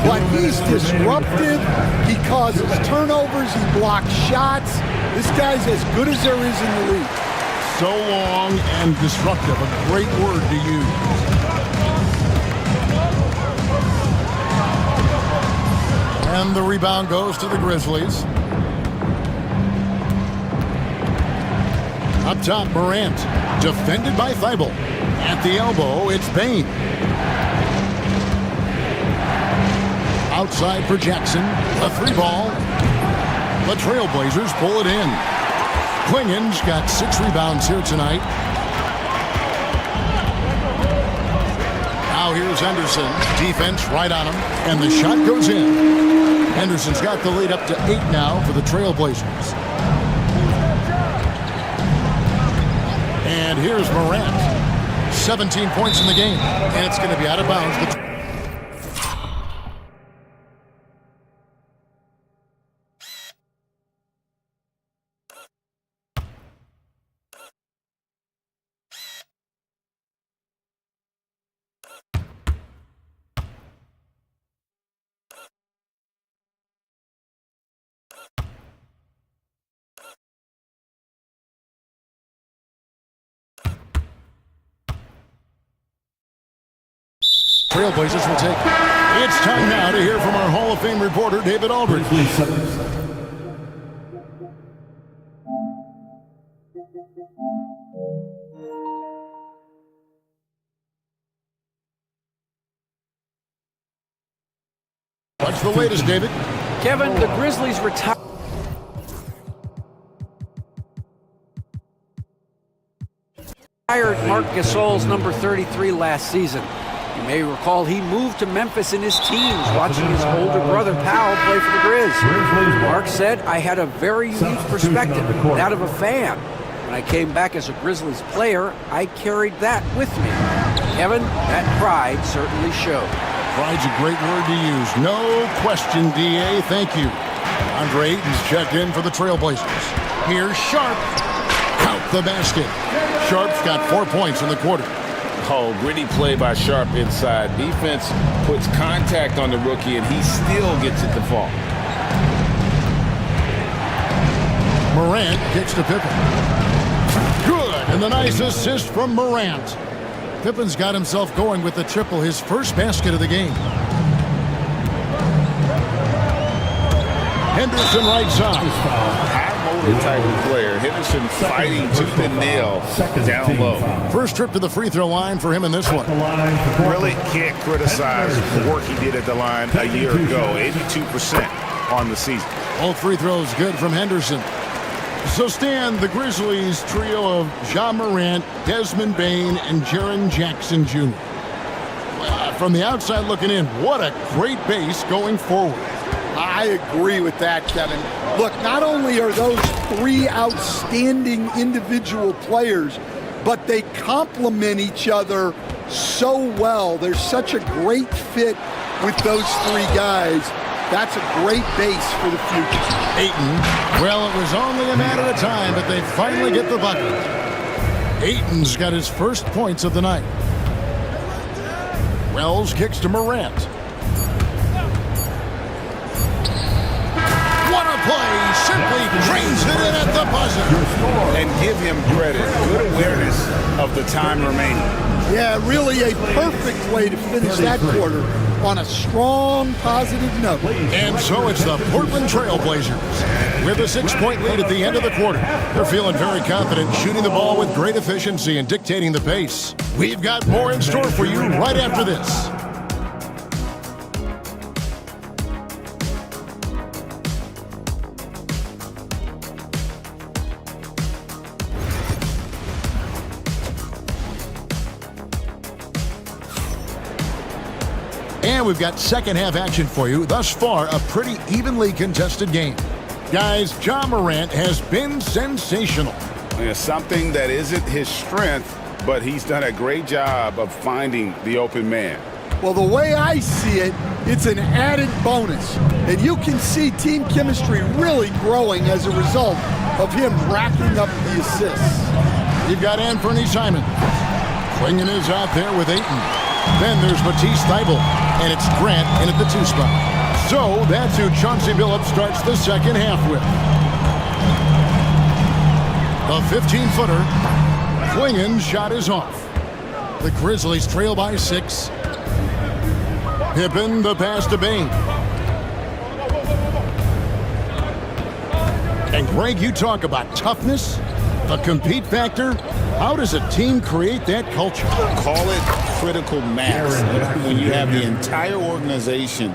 A: but he's disruptive. He causes turnovers. He blocks shots. This guy's as good as there is in the league.
B: So long and disruptive, a great word to use. And the rebound goes to the Grizzlies. Up top, Morant, defended by Thibault. At the elbow, it's Bain. Outside for Jackson, a three ball. The Trailblazers pull it in. Klingen's got 6 rebounds here tonight. Now here's Henderson. Defense right on him, and the shot goes in. Henderson's got the lead up to 8 now for the Trailblazers. And here's Morant. 17 points in the game, and it's going to be out of bounds. Trailblazers will take. It's time now to hear from our Hall of Fame reporter, David Aldridge. What's the latest, David?
D: Kevin, the Grizzlies retired Marc Gasol's number 33 last season. You may recall he moved to Memphis in his teens, watching his older brother Powell play for the Grizz. Mark said, I had a very unique perspective, that of a fan. When I came back as a Grizzlies player, I carried that with me. Kevin, that pride certainly showed.
B: Pride's a great word to use. No question, D.A. Thank you. Andre Ayton's checked in for the Trailblazers. Here's Sharp. Count the basket. Sharp's got 4 points in the quarter.
C: Oh, gritty play by Sharp inside. Defense puts contact on the rookie, and he still gets it to fall.
B: Morant kicks to Pippen. Good, and the nice assist from Morant. Pippen's got himself going with the triple, his first basket of the game. Henderson right side.
C: Type of player. Henderson fighting tooth and nail down low.
B: First trip to the free throw line for him in this one.
C: Really can't criticize the work he did at the line a year ago. 82% on the season.
B: All free throws good from Henderson. So Stan, the Grizzlies trio of Ja Morant, Desmond Bain, and Jaren Jackson Jr. From the outside looking in, what a great base going forward.
A: I agree with that, Kevin. Look, not only are those 3 outstanding individual players, but they complement each other so well. There's such a great fit with those 3 guys. That's a great base for the future.
B: Ayton, well, it was only a matter of time, but they finally get the bucket. Ayton's got his first points of the night. Wells kicks to Morant. What a play! Simply drains it in at the buzzer.
C: And give him credit. Good awareness of the time remaining.
A: Yeah, really a perfect way to finish that quarter on a strong, positive note.
B: And so it's the Portland Trailblazers with a 6-point lead at the end of the quarter. They're feeling very confident, shooting the ball with great efficiency and dictating the pace. We've got more in store for you right after this. And we've got second half action for you. Thus far, a pretty evenly contested game. Guys, Ja Morant has been sensational.
C: It's something that isn't his strength, but he's done a great job of finding the open man.
A: Well, the way I see it, it's an added bonus. And you can see team chemistry really growing as a result of him racking up the assists.
B: You've got Anthony Simons. Klingen is out there with Ayton. Then there's Matisse Thybulle, and it's Grant in at the 2 spot. So that's who Chauncey Billups starts the second half with. The 15-footer. Klingen's shot is off. The Grizzlies trail by 6. Pippen, the pass to Bane. And Greg, you talk about toughness, the compete factor. How does a team create that culture?
C: Call it critical mass. When you have the entire organization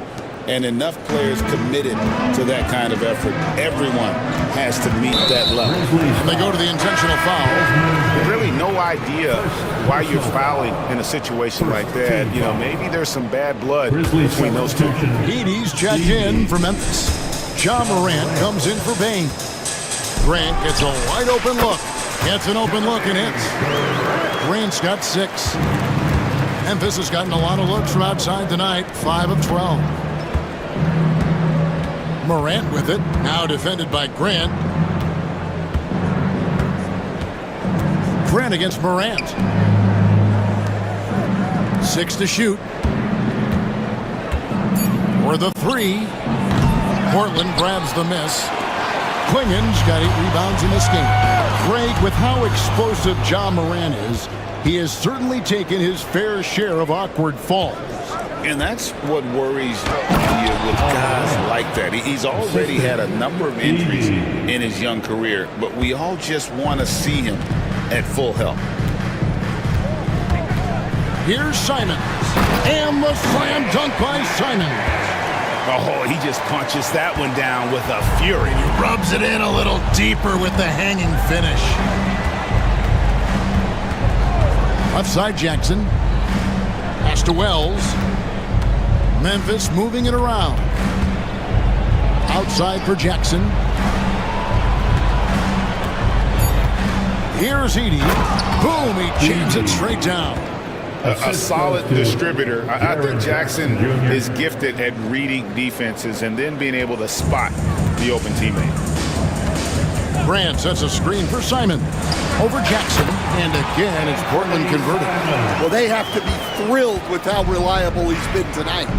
C: and enough players committed to that kind of effort, everyone has to meet that level.
B: And they go to the intentional foul.
C: Really no idea why you're fouling in a situation like that. You know, maybe there's some bad blood between those two.
B: Edie's checked in for Memphis. Ja Morant comes in for Bane. Grant gets a wide open look. Gets an open look and hits. Grant's got 6. Memphis has gotten a lot of looks from outside tonight. 5 of 12. Morant with it. Now defended by Grant. Grant against Morant. 6 to shoot. For the 3. Portland grabs the miss. Klingen's got 8 rebounds in this game. Greg, with how explosive Ja Morant is, he has certainly taken his fair share of awkward falls.
C: And that's what worries you with guys like that. He's already had a number of injuries in his young career, but we all just want to see him at full health.
B: Here's Simons. And the slam dunk by Simons.
C: Oh, he just punches that one down with a fury.
B: He rubs it in a little deeper with the hanging finish. Left side Jackson. Pass to Wells. Memphis moving it around. Outside for Jackson. Here's Edie. Boom, he jams it straight down.
C: A solid distributor. I think Jackson is gifted at reading defenses and then being able to spot the open teammate.
B: Grant sets a screen for Simon. Over Jackson. And again, it's Portland converted.
A: Well, they have to be thrilled with how reliable he's been tonight.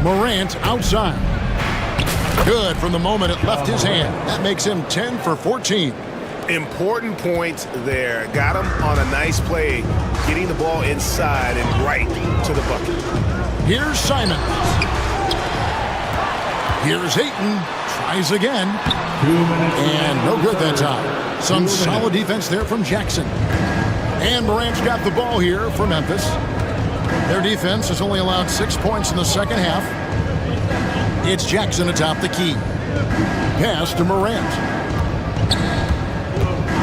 B: Morant outside. Good from the moment it left his hand. That makes him 10 for 14.
G: Important points there. Got him on a nice play, getting the ball inside and right to the bucket.
B: Here's Simon. Here's Ayton. Tries again.
K: 2 minutes.
B: And no good that time. Some solid defense there from Jackson. And Morant's got the ball here for Memphis. Their defense has only allowed 6 points in the second half. It's Jackson atop the key. Pass to Morant.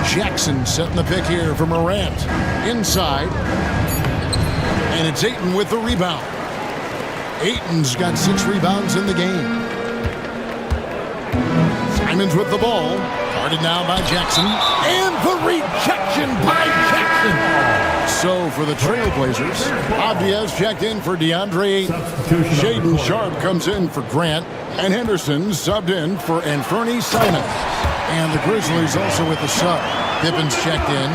B: Jackson setting the pick here for Morant. Inside. And it's Ayton with the rebound. Ayton's got 6 rebounds in the game. Simons with the ball. Guarded now by Jackson. And the rejection by Jackson. So for the Trailblazers, Obvious checked in for DeAndre Ayton. Shaden Sharp comes in for Grant. And Henderson subbed in for Anthony Simons. And the Grizzlies also with the sub. Pippen's checked in.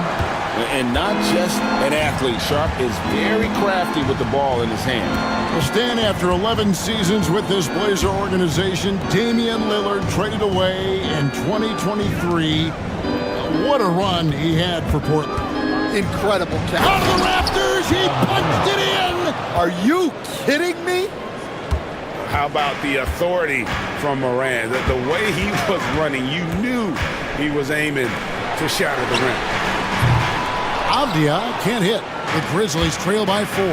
C: And not just an athlete. Sharp is very crafty with the ball in his hand.
B: Well, Stan, after 11 seasons with this Blazer organization, Damian Lillard traded away in 2023. What a run he had for Portland.
A: Incredible catch.
B: Out of the rafters, he punched it in.
A: Are you kidding me?
C: How about the authority from Morant? The way he was running, you knew he was aiming to shatter the rim.
B: Avdia can't hit. The Grizzlies trail by 4.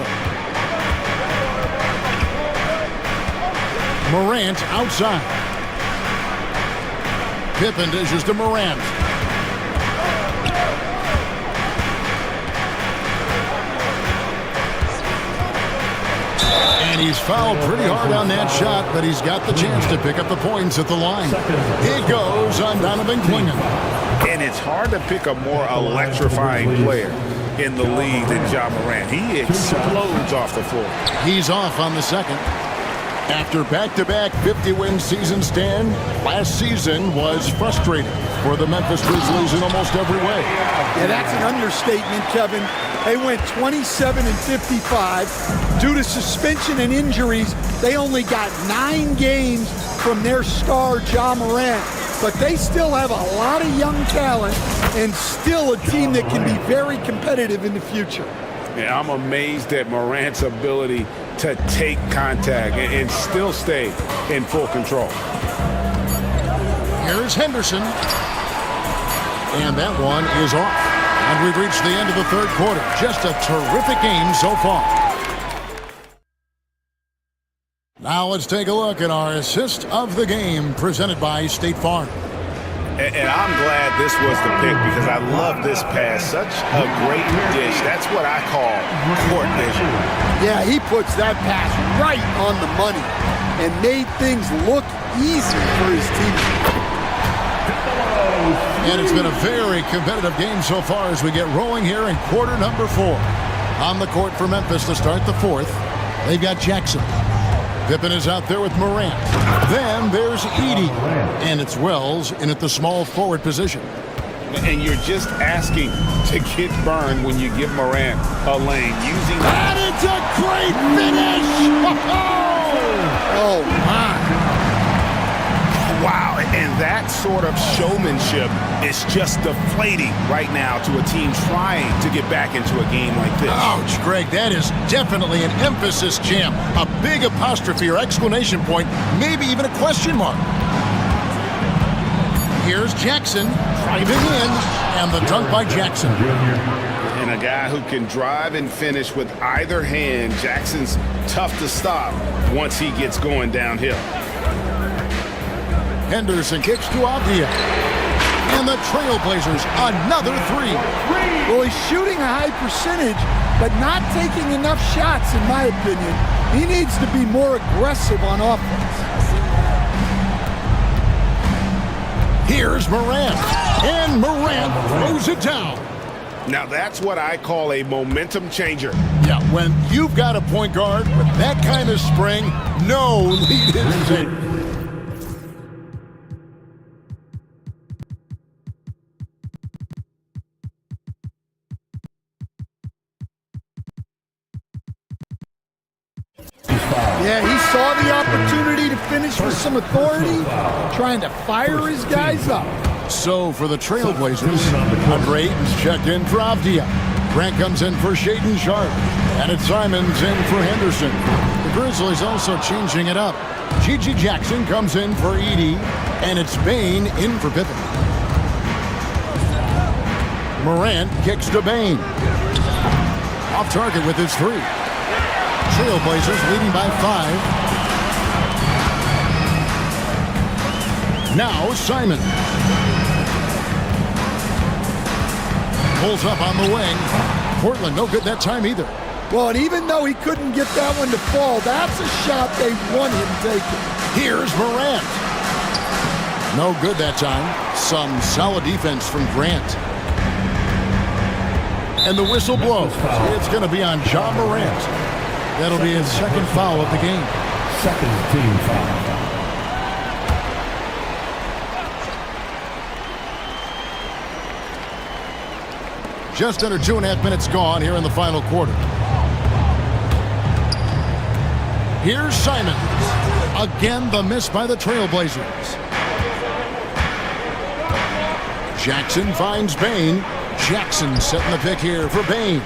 B: Morant outside. Pippen dishes to Morant. And he's fouled pretty hard on that shot, but he's got the chance to pick up the points at the line. It goes on Donovan Clingan.
C: And it's hard to pick a more electrifying player in the league than Ja Morant. He explodes off the floor.
B: He's off on the second. After back-to-back 50-win seasons, Dan, last season was frustrating for the Memphis Grizzlies in almost every way.
A: Yeah, that's an understatement, Kevin. They went 27-55. Due to suspension and injuries, they only got 9 games from their star, Ja Morant. But they still have a lot of young talent and still a team that can be very competitive in the future.
C: Yeah, I'm amazed at Morant's ability to take contact and still stay in full control.
B: Here's Henderson. And that one is off. And we've reached the end of the third quarter. Just a terrific game so far. Now let's take a look at our assist of the game presented by State Farm.
C: And I'm glad this was the pick because I love this pass. Such a great dish. That's what I call court vision.
A: Yeah, he puts that pass right on the money and made things look easy for his team.
B: And it's been a very competitive game so far as we get rolling here in quarter number 4. On the court for Memphis to start the fourth, they've got Jackson. Pippen is out there with Morant. Then there's Edey. And it's Wells in at the small forward position.
C: And you're just asking to get burned when you give Morant a lane using that.
B: And it's a great finish!
A: Oh, my.
C: Wow, and that sort of showmanship is just deflating right now to a team trying to get back into a game like this.
B: Ouch, Greg, that is definitely an emphasis jam. A big apostrophe or exclamation point, maybe even a question mark. Here's Jackson driving in, and the dunk by Jackson.
C: And a guy who can drive and finish with either hand, Jackson's tough to stop once he gets going downhill.
B: Henderson kicks to Avdia. And the Trailblazers, another 3.
A: Well, he's shooting a high percentage, but not taking enough shots, in my opinion. He needs to be more aggressive on offense.
B: Here's Morant. And Morant throws it down.
C: Now that's what I call a momentum changer.
B: Yeah, when you've got a point guard with that kind of spring, no lead is safe.
A: Yeah, he saw the opportunity to finish with some authority, trying to fire his guys up.
B: So for the Trailblazers, Andre Ayton's checked in for Avdia. Grant comes in for Shaedon Sharpe. And it's Simons in for Henderson. The Grizzlies also changing it up. Gigi Jackson comes in for Edey. And it's Bane in for Pippen. Morant kicks to Bane. Off target with his 3. Trailblazers leading by 5. Now Simon. Pulls up on the wing. Portland no good that time either.
A: Well, and even though he couldn't get that one to fall, that's a shot they want him taking.
B: Here's Morant. No good that time. Some solid defense from Grant. And the whistle blows. It's going to be on Ja Morant. That'll be his second foul of the game.
K: Second team foul.
B: Just under 2.5 minutes gone here in the final quarter. Here's Simons. Again, the miss by the Trailblazers. Jackson finds Bane. Jackson setting the pick here for Bane.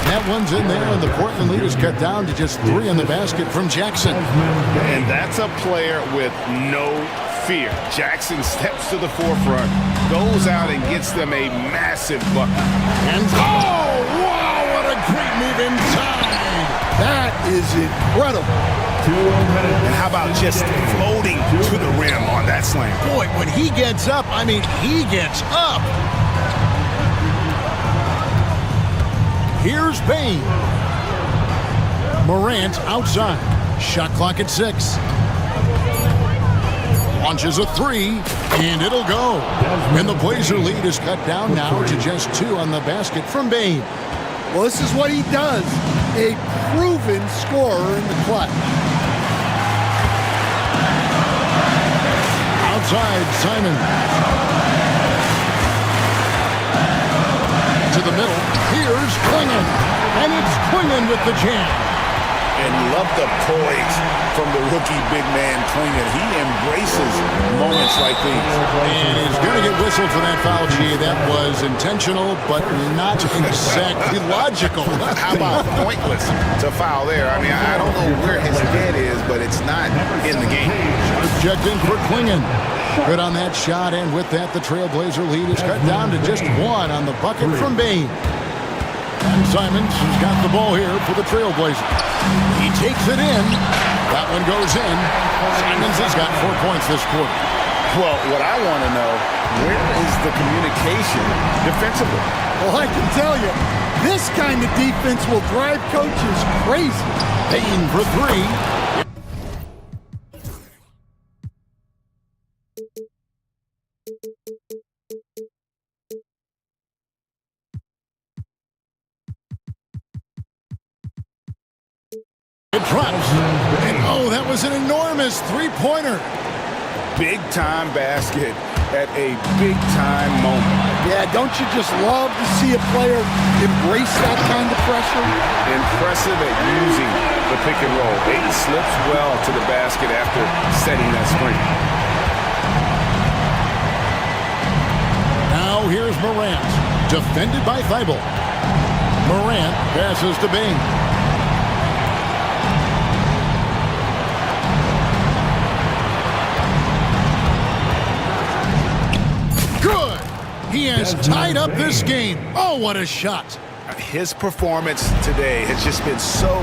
B: That one's in there, and the Portland lead is cut down to just 3 in the basket from Jackson.
C: And that's a player with no fear. Jackson steps to the forefront, goes out and gets them a massive bucket.
B: And oh, wow, what a great move inside.
A: That is incredible.
C: And how about just floating to the rim on that slam?
B: Boy, when he gets up, I mean, he gets up. Here's Bane. Morant outside. Shot clock at 6. Launches a 3, and it'll go. And the Blazer lead is cut down now to just 2 on the basket from Bane.
A: Well, this is what he does. A proven scorer in the clutch.
B: Outside, Simon. To the middle. Here's Klingon. And it's Klingon with the jam.
C: And love the poise from the rookie big man Klingon. He embraces moments like these.
B: And he's going to get whistled for that foul, G. That was intentional, but not exactly logical.
C: How about pointless to foul there? I mean, I don't know where his head is, but it's not in the game.
B: Checked in for Klingon. Good on that shot, and with that, the Trailblazer lead is cut down to just 1 on the bucket from Bane. And Simons has got the ball here for the Trailblazers. He takes it in. That one goes in. Simons has got 4 points this quarter.
C: Well, what I want to know, where is the communication defensively?
A: Well, I can tell you, this kind of defense will drive coaches crazy.
B: Payne for 3. It drops. And oh, that was an enormous 3-pointer.
C: Big-time basket at a big-time moment.
A: Yeah, don't you just love to see a player embrace that kind of pressure?
C: Impressive at using the pick and roll. Ayton slips well to the basket after setting that screen.
B: Now here's Morant, defended by Thibault. Morant passes to Bing. Good! He has tied up this game. Oh, what a shot.
C: His performance today has just been so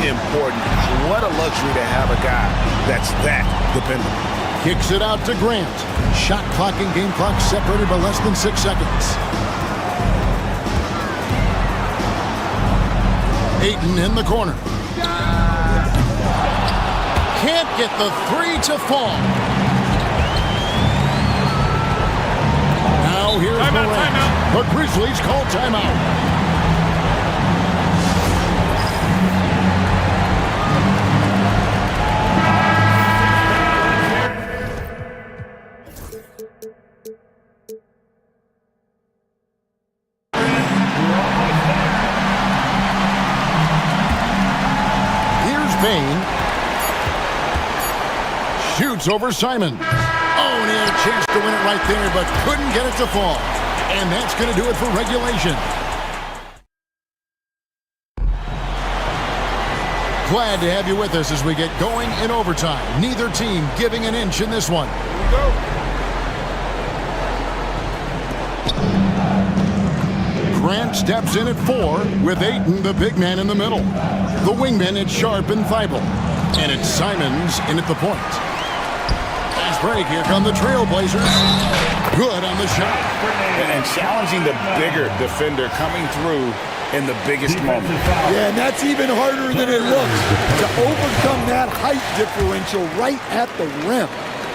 C: important. What a luxury to have a guy that's that dependable.
B: Kicks it out to Grant. Shot clock and game clock separated by less than 6 seconds. Ayton in the corner. Can't get the 3 to fall. Now here's Morant. The Grizzlies call timeout. Payne shoots over Simon. Oh, and he had a chance to win it right there, but couldn't get it to fall. And that's going to do it for regulation. Glad to have you with us as we get going in overtime. Neither team giving an inch in this one. Here we go. Grant steps in at 4 with Ayton, the big man, in the middle. The wingmen at Sharp and Thibault. And it's Simons in at the point. Fast break. Here come the Trailblazers. Good on the shot.
C: And challenging the bigger defender coming through in the biggest moment.
A: Yeah, and that's even harder than it looks to overcome that height differential right at the rim.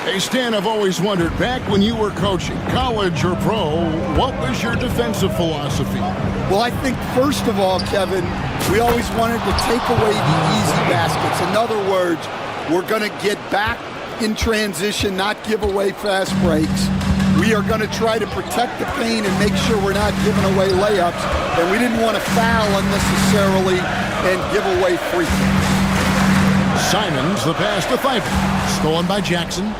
B: Hey, Stan, I've always wondered, back when you were coaching, college or pro, what was your defensive philosophy?
A: Well, I think, first of all, Kevin, we always wanted to take away the easy baskets. In other words, we're going to get back in transition, not give away fast breaks. We are going to try to protect the paint and make sure we're not giving away layups. And we didn't want to foul unnecessarily and give away free throws.
B: Simons, the pass to Thibault. Stolen by Jackson.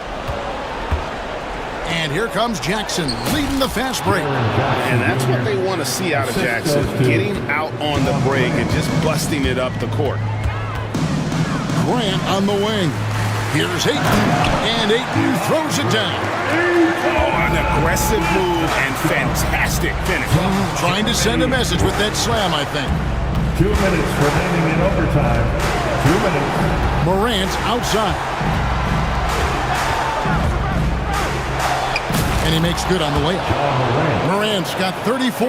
B: And here comes Jackson, leading the fast break.
C: And that's what they want to see out of Jackson. Getting out on the break and just busting it up the court.
B: Grant on the wing. Here's Ayton. And Ayton throws it down.
C: Oh, an aggressive move and fantastic finish.
B: Trying to send a message with that slam, I think.
E: 2 minutes remaining in overtime. 2 minutes.
B: Morant outside. And he makes good on the layup. Morant's got 34.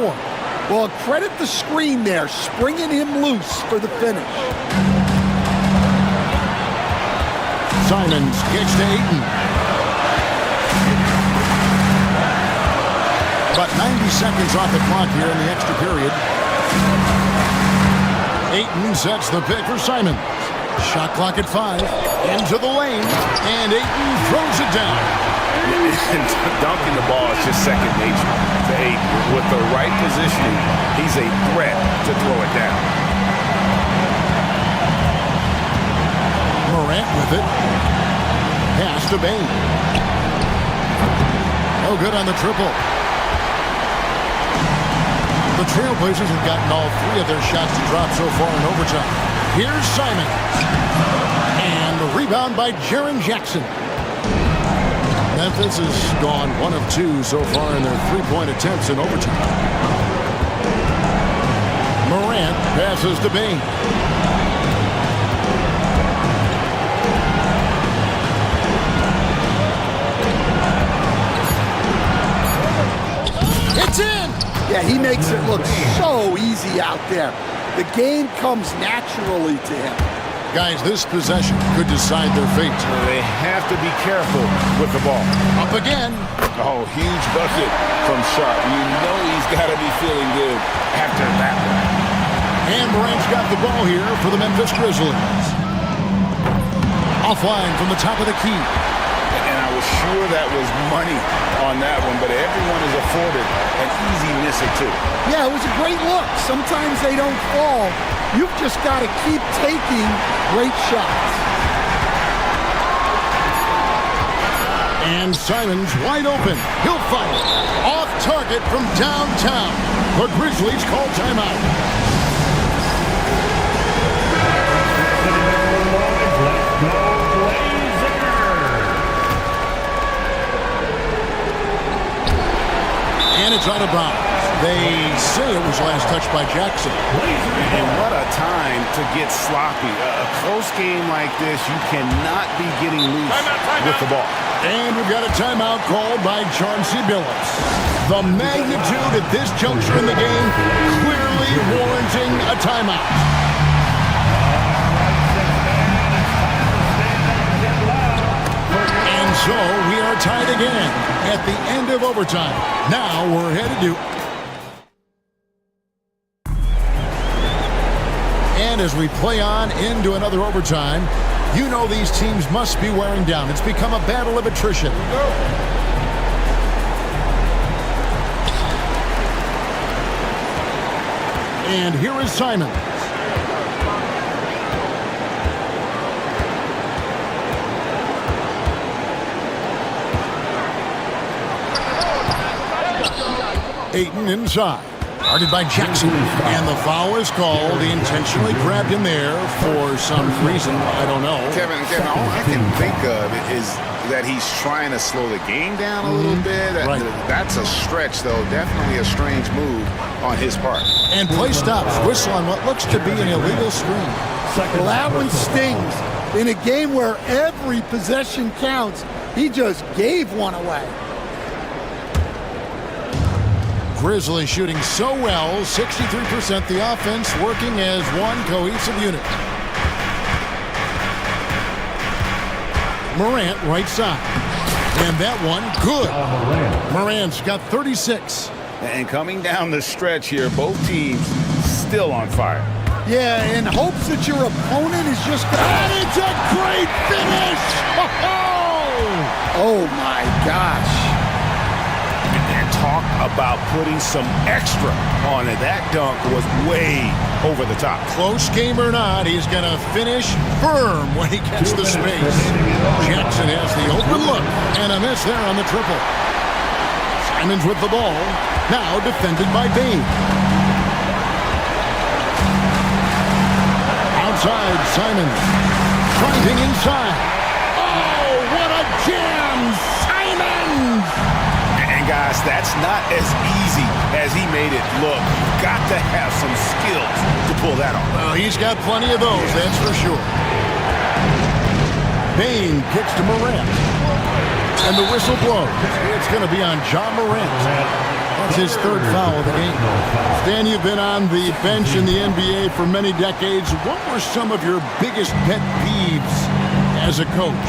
A: Well, credit the screen there, springing him loose for the finish.
B: Simons kicks to Ayton. About 90 seconds off the clock here in the extra period. Ayton sets the pick for Simons. Shot clock at 5. Into the lane. And Ayton throws it down.
C: Dunking the ball is just second nature to Ayton. With the right positioning, he's a threat to throw it down.
B: Morant with it. Pass to Bain. No good on the triple. The Trailblazers have gotten all 3 of their shots to drop so far in overtime. Here's Simon. And the rebound by Jaren Jackson. Memphis has gone 1 of 2 so far in their 3-point attempts in overtime. Morant passes to Bain. It's in!
A: Yeah, he makes it look so easy out there. The game comes naturally to him.
B: Guys, this possession could decide their fate.
C: They have to be careful with the ball.
B: Up again.
C: Oh, huge bucket from Sharp. You know he's got to be feeling good after that one.
B: And Morant's got the ball here for the Memphis Grizzlies. Offline from the top of the key.
C: And I was sure that was money on that one, but everyone is afforded an easy miss or two.
A: Yeah, it was a great look. Sometimes they don't fall. You've just got to keep taking great shots.
B: And Simons wide open. He'll fire. Off target from downtown. The Grizzlies call timeout. And it's out of bounds. They say it was last touched by Jackson.
C: And what a time to get sloppy. A close game like this, you cannot be getting loose with the ball.
B: And we've got a timeout called by Chauncey Billups. The magnitude at this juncture in the game clearly warranting a timeout. And so we are tied again at the end of overtime. Now we're headed to... And as we play on into another overtime, you know these teams must be wearing down. It's become a battle of attrition. And here is Simon. Ayton inside. Guarded by Jackson. And the foul is called. He intentionally grabbed him there for some reason. I don't know.
C: Kevin, all I can think of is that he's trying to slow the game down a little bit.
B: Right.
C: That's a stretch, though. Definitely a strange move on his part.
B: And play stops. Whistle on what looks to be an illegal screen.
A: Well, that one stings. In a game where every possession counts, he just gave one away.
B: Grizzlies shooting so well, 63%. The offense working as one cohesive unit. Morant right side. And that one, good. Morant's got 36.
C: And coming down the stretch here, both teams still on fire.
A: Yeah, in hopes that your opponent is just...
B: And it's a great finish!
A: Oh my gosh.
C: Talk about putting some extra on it. That dunk was way over the top.
B: Close game or not, he's going to finish firm when he gets the space. Jackson has the open look and a miss there on the triple. Simons with the ball, now defended by Bain. Outside, Simons driving inside. Oh, what a jam! Simons!
C: Guys, that's not as easy as he made it look. You've got to have some skills to pull that off.
B: Well, he's got plenty of those, that's for sure. Bain kicks to Morant. And the whistle blows. It's going to be on John Morant. That's his third foul of the game. Stan, you've been on the bench in the NBA for many decades. What were some of your biggest pet peeves as a coach?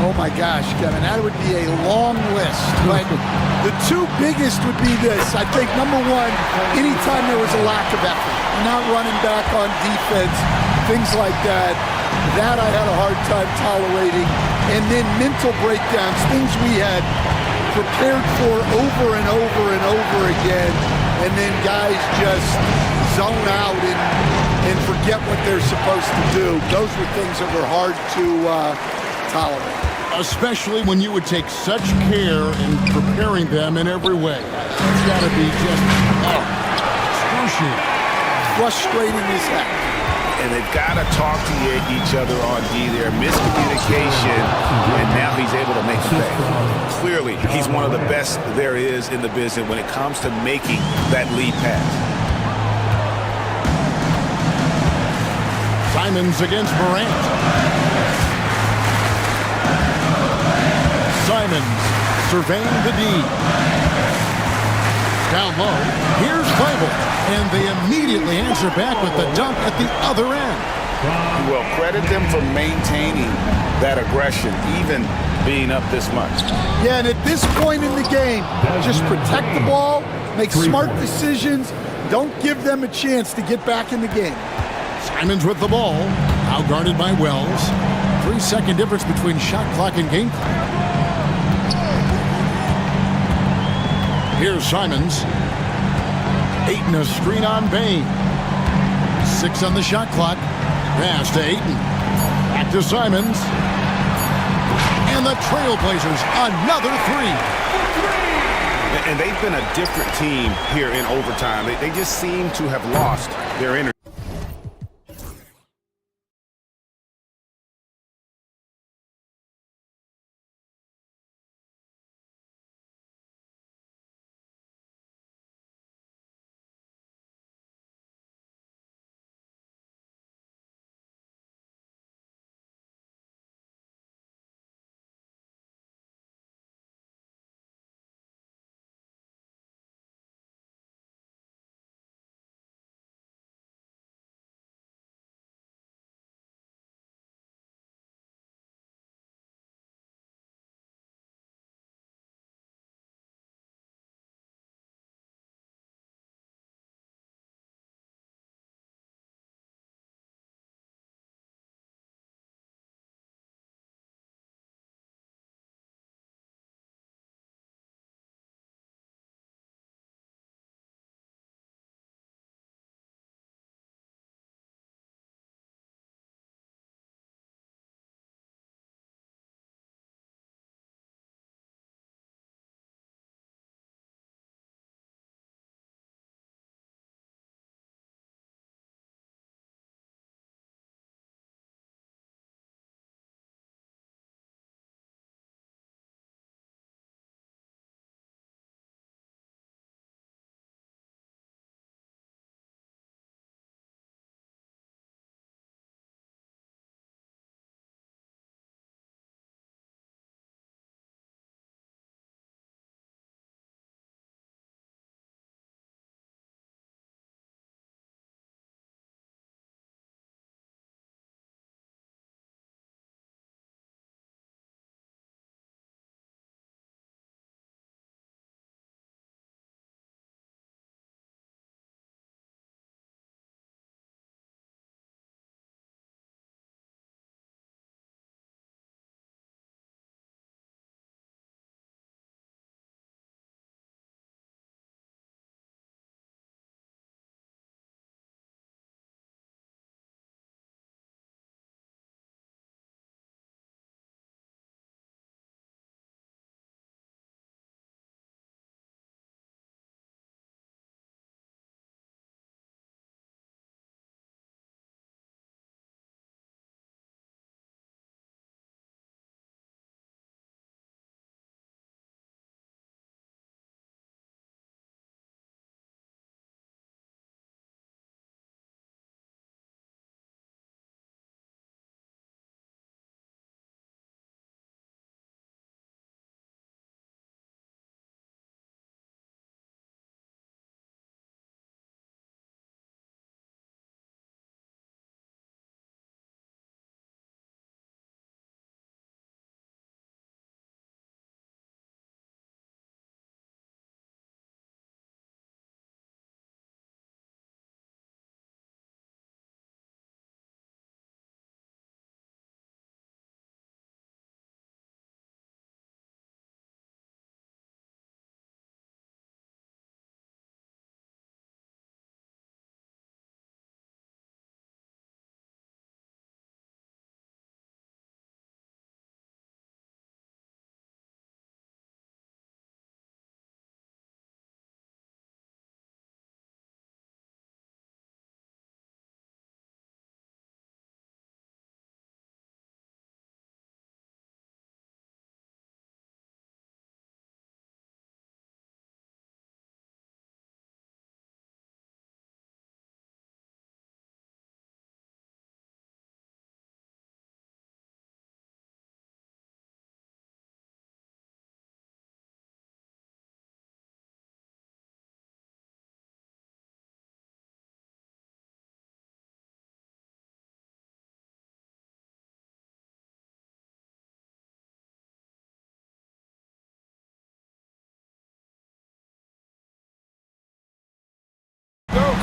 A: Oh my gosh, Kevin, that would be a long list. But the two biggest would be this. I think number one, anytime there was a lack of effort, not running back on defense, things like that, that I had a hard time tolerating. And then mental breakdowns, things we had prepared for over and over and over again, and then guys just zone out and forget what they're supposed to do. Those were things that were hard to tolerate.
B: Especially when you would take such care in preparing them in every way. It's got to be just excruciating.
A: Frustrating as heck.
C: And they've got to talk to each other on D there. Miscommunication, and now he's able to make a play. Clearly, he's one of the best there is in the business when it comes to making that lead pass.
B: Simons against Morant. Simons surveying the D. Down low, here's Fable, and they immediately answer back with the dunk at the other end.
C: Well, credit them for maintaining that aggression, even being up this much.
A: Yeah, and at this point in the game, just protect the ball, make smart decisions, don't give them a chance to get back in the game.
B: Simons with the ball, now guarded by Wells. 3-second difference between shot clock and game clock. Here's Simons. 8 a screen on Bain. 6 on the shot clock. Pass to Ayton. Back to Simons. And the Trailblazers, another 3.
C: And they've been a different team here in overtime. They just seem to have lost their energy.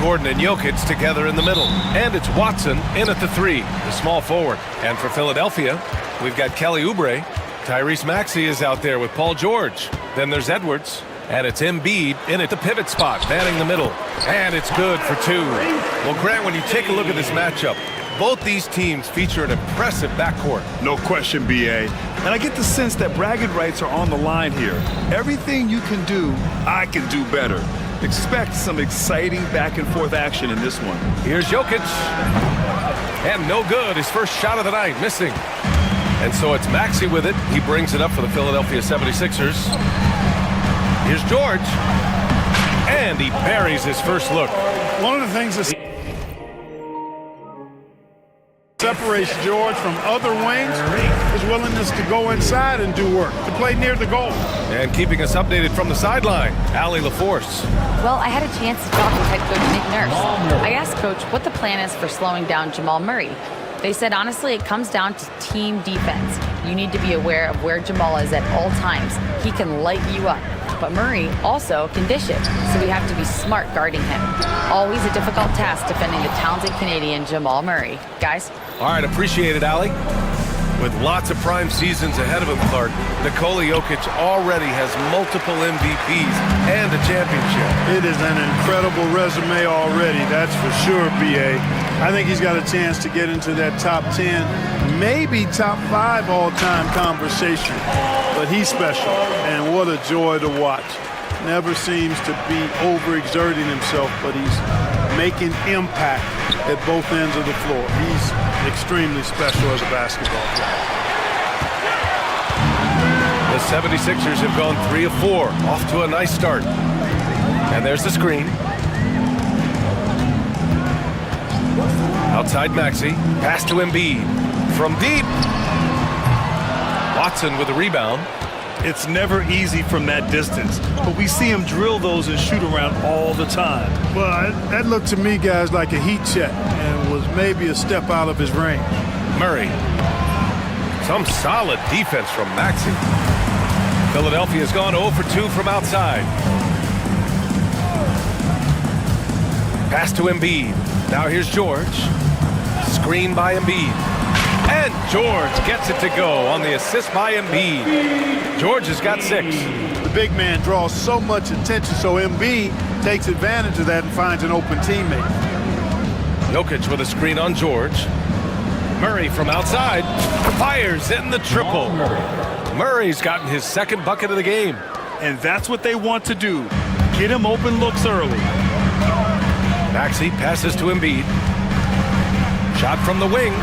G: Gordon and Jokic together in the middle. And it's Watson in at the 3, the small forward. And for Philadelphia, we've got Kelly Oubre. Tyrese Maxey is out there with Paul George. Then there's Edwards. And it's Embiid in at the pivot spot, manning the middle. And it's good for 2. Well, Grant, when you take a look at this matchup, both these teams feature an impressive backcourt.
H: No question, BA. And I get the sense that bragging rights are on the line here. Everything you can do, I can do better. Expect some exciting back-and-forth action in this one.
G: Here's Jokic. And no good. His first shot of the night, missing. And so it's Maxey with it. He brings it up for the Philadelphia 76ers. Here's George. And he buries his first look.
J: One of the things that separates George from other wings is willingness to go inside and do work, to play near the goal.
G: And keeping us updated from the sideline, Allie LaForce.
I: Well, I had a chance to talk with head coach Nick Nurse. I asked Coach what the plan is for slowing down Jamal Murray. They said, honestly, it comes down to team defense. You need to be aware of where Jamal is at all times. He can light you up. But Murray also can dish it, so we have to be smart guarding him. Always a difficult task defending the talented Canadian Jamal Murray. Guys?
G: All right, appreciate it, Allie. With lots of prime seasons ahead of him, Clark, Nikola Jokic already has multiple MVPs and a championship.
J: It is an incredible resume already, that's for sure, BA. I think he's got a chance to get into that top 10, maybe top 5 all-time conversation. But he's special, and what a joy to watch. Never seems to be overexerting himself, but he's making impact at both ends of the floor. He's extremely special as a basketball player.
G: The 76ers have gone 3 of 4, off to a nice start. And there's the screen. Outside Maxey, pass to Embiid. From deep. Watson with a rebound.
H: It's never easy from that distance, but we see him drill those and shoot around all the time.
J: Well, that looked to me, guys, like a heat check and was maybe a step out of his range.
G: Murray. Some solid defense from Maxey. Philadelphia's gone 0 for 2 from outside. Pass to Embiid. Now here's George. Screen by Embiid. And George gets it to go on the assist by Embiid. George has got 6.
J: The big man draws so much attention, so Embiid takes advantage of that and finds an open teammate.
G: Jokic with a screen on George. Murray from outside fires in the triple. Murray's gotten his 2nd bucket of the game.
H: And that's what they want to do. Get him open looks early.
G: Maxey passes to Embiid. Shot from the wing.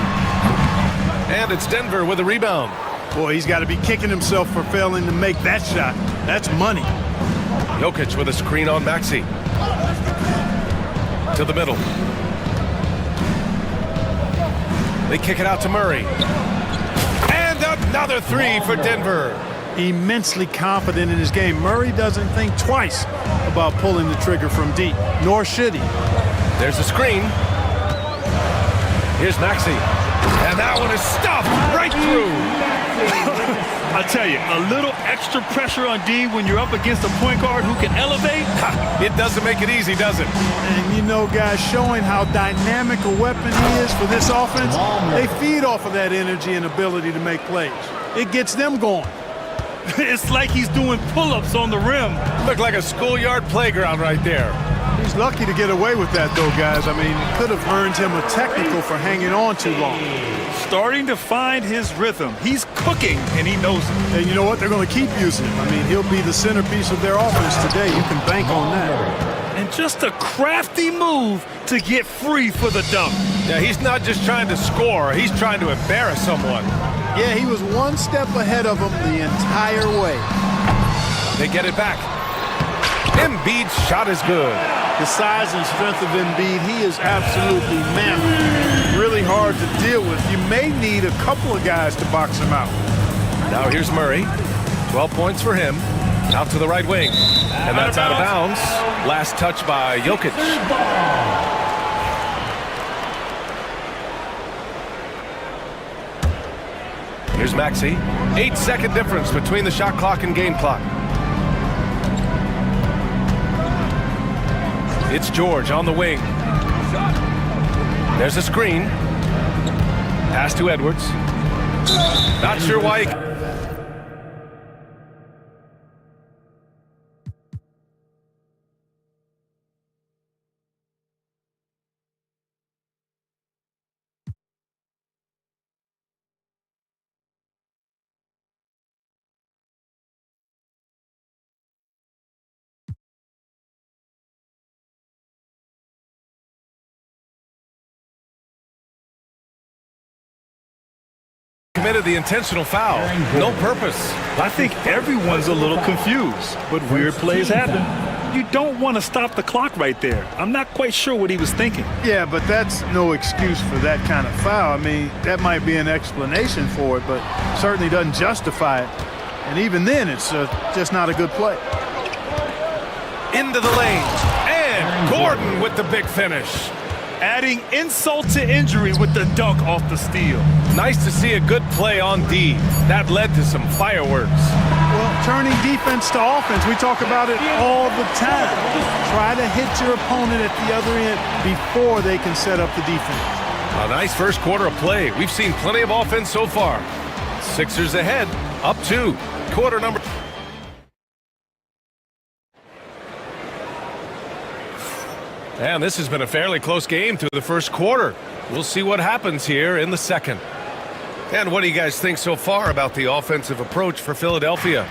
G: And it's Denver with a rebound.
J: Boy, he's got to be kicking himself for failing to make that shot. That's money.
G: Jokic with a screen on Maxey. To the middle. They kick it out to Murray. And another 3 for Denver.
J: Immensely confident in his game. Murray doesn't think twice about pulling the trigger from deep, nor should he.
G: There's a screen. Here's Maxey. And that one is stuffed right through.
H: I tell you, a little extra pressure on D when you're up against a point guard who can elevate.
G: It doesn't make it easy, does it?
J: And you know, guys, showing how dynamic a weapon he is for this offense, they feed off of that energy and ability to make plays. It gets them going.
H: It's like he's doing pull-ups on the rim.
G: Looked like a schoolyard playground right there.
J: He's lucky to get away with that, though, guys. I mean, it could have earned him a technical for hanging on too long.
H: Starting to find his rhythm. He's cooking, and he knows it.
J: And you know what? They're going to keep using him. I mean, he'll be the centerpiece of their offense today. You can bank on that.
H: And just a crafty move to get free for the dunk.
G: Yeah, he's not just trying to score. He's trying to embarrass someone.
J: Yeah, he was one step ahead of him the entire way.
G: They get it back. Embiid's shot is good.
J: The size and strength of Embiid, he is absolutely mammoth. Really hard to deal with. You may need a couple of guys to box him out.
G: Now here's Murray. 12 points for him. Out to the right wing. And that's out of bounds. Last touch by Jokic. Here's Maxey. 8-second difference between the shot clock and game clock. It's George on the wing. There's a screen. Pass to Edwards. Not sure why he... committed the intentional foul. No purpose.
H: I think everyone's a little confused, but weird plays happen. You don't want to stop the clock right there. I'm not quite sure what he was thinking.
J: Yeah, but that's no excuse for that kind of foul. I mean, that might be an explanation for it, but certainly doesn't justify it. And even then, it's just not a good play.
G: Into the lane. And Gordon with the big finish.
H: Adding insult to injury with the dunk off the steal.
G: Nice to see a good play on D. That led to some fireworks.
J: Well, turning defense to offense, we talk about it all the time. Try to hit your opponent at the other end before they can set up the defense.
G: A nice first quarter of play. We've seen plenty of offense so far. Sixers ahead, up 2. Quarter number... And this has been a fairly close game through the first quarter. We'll see what happens here in the second. And what do you guys think so far about the offensive approach for Philadelphia?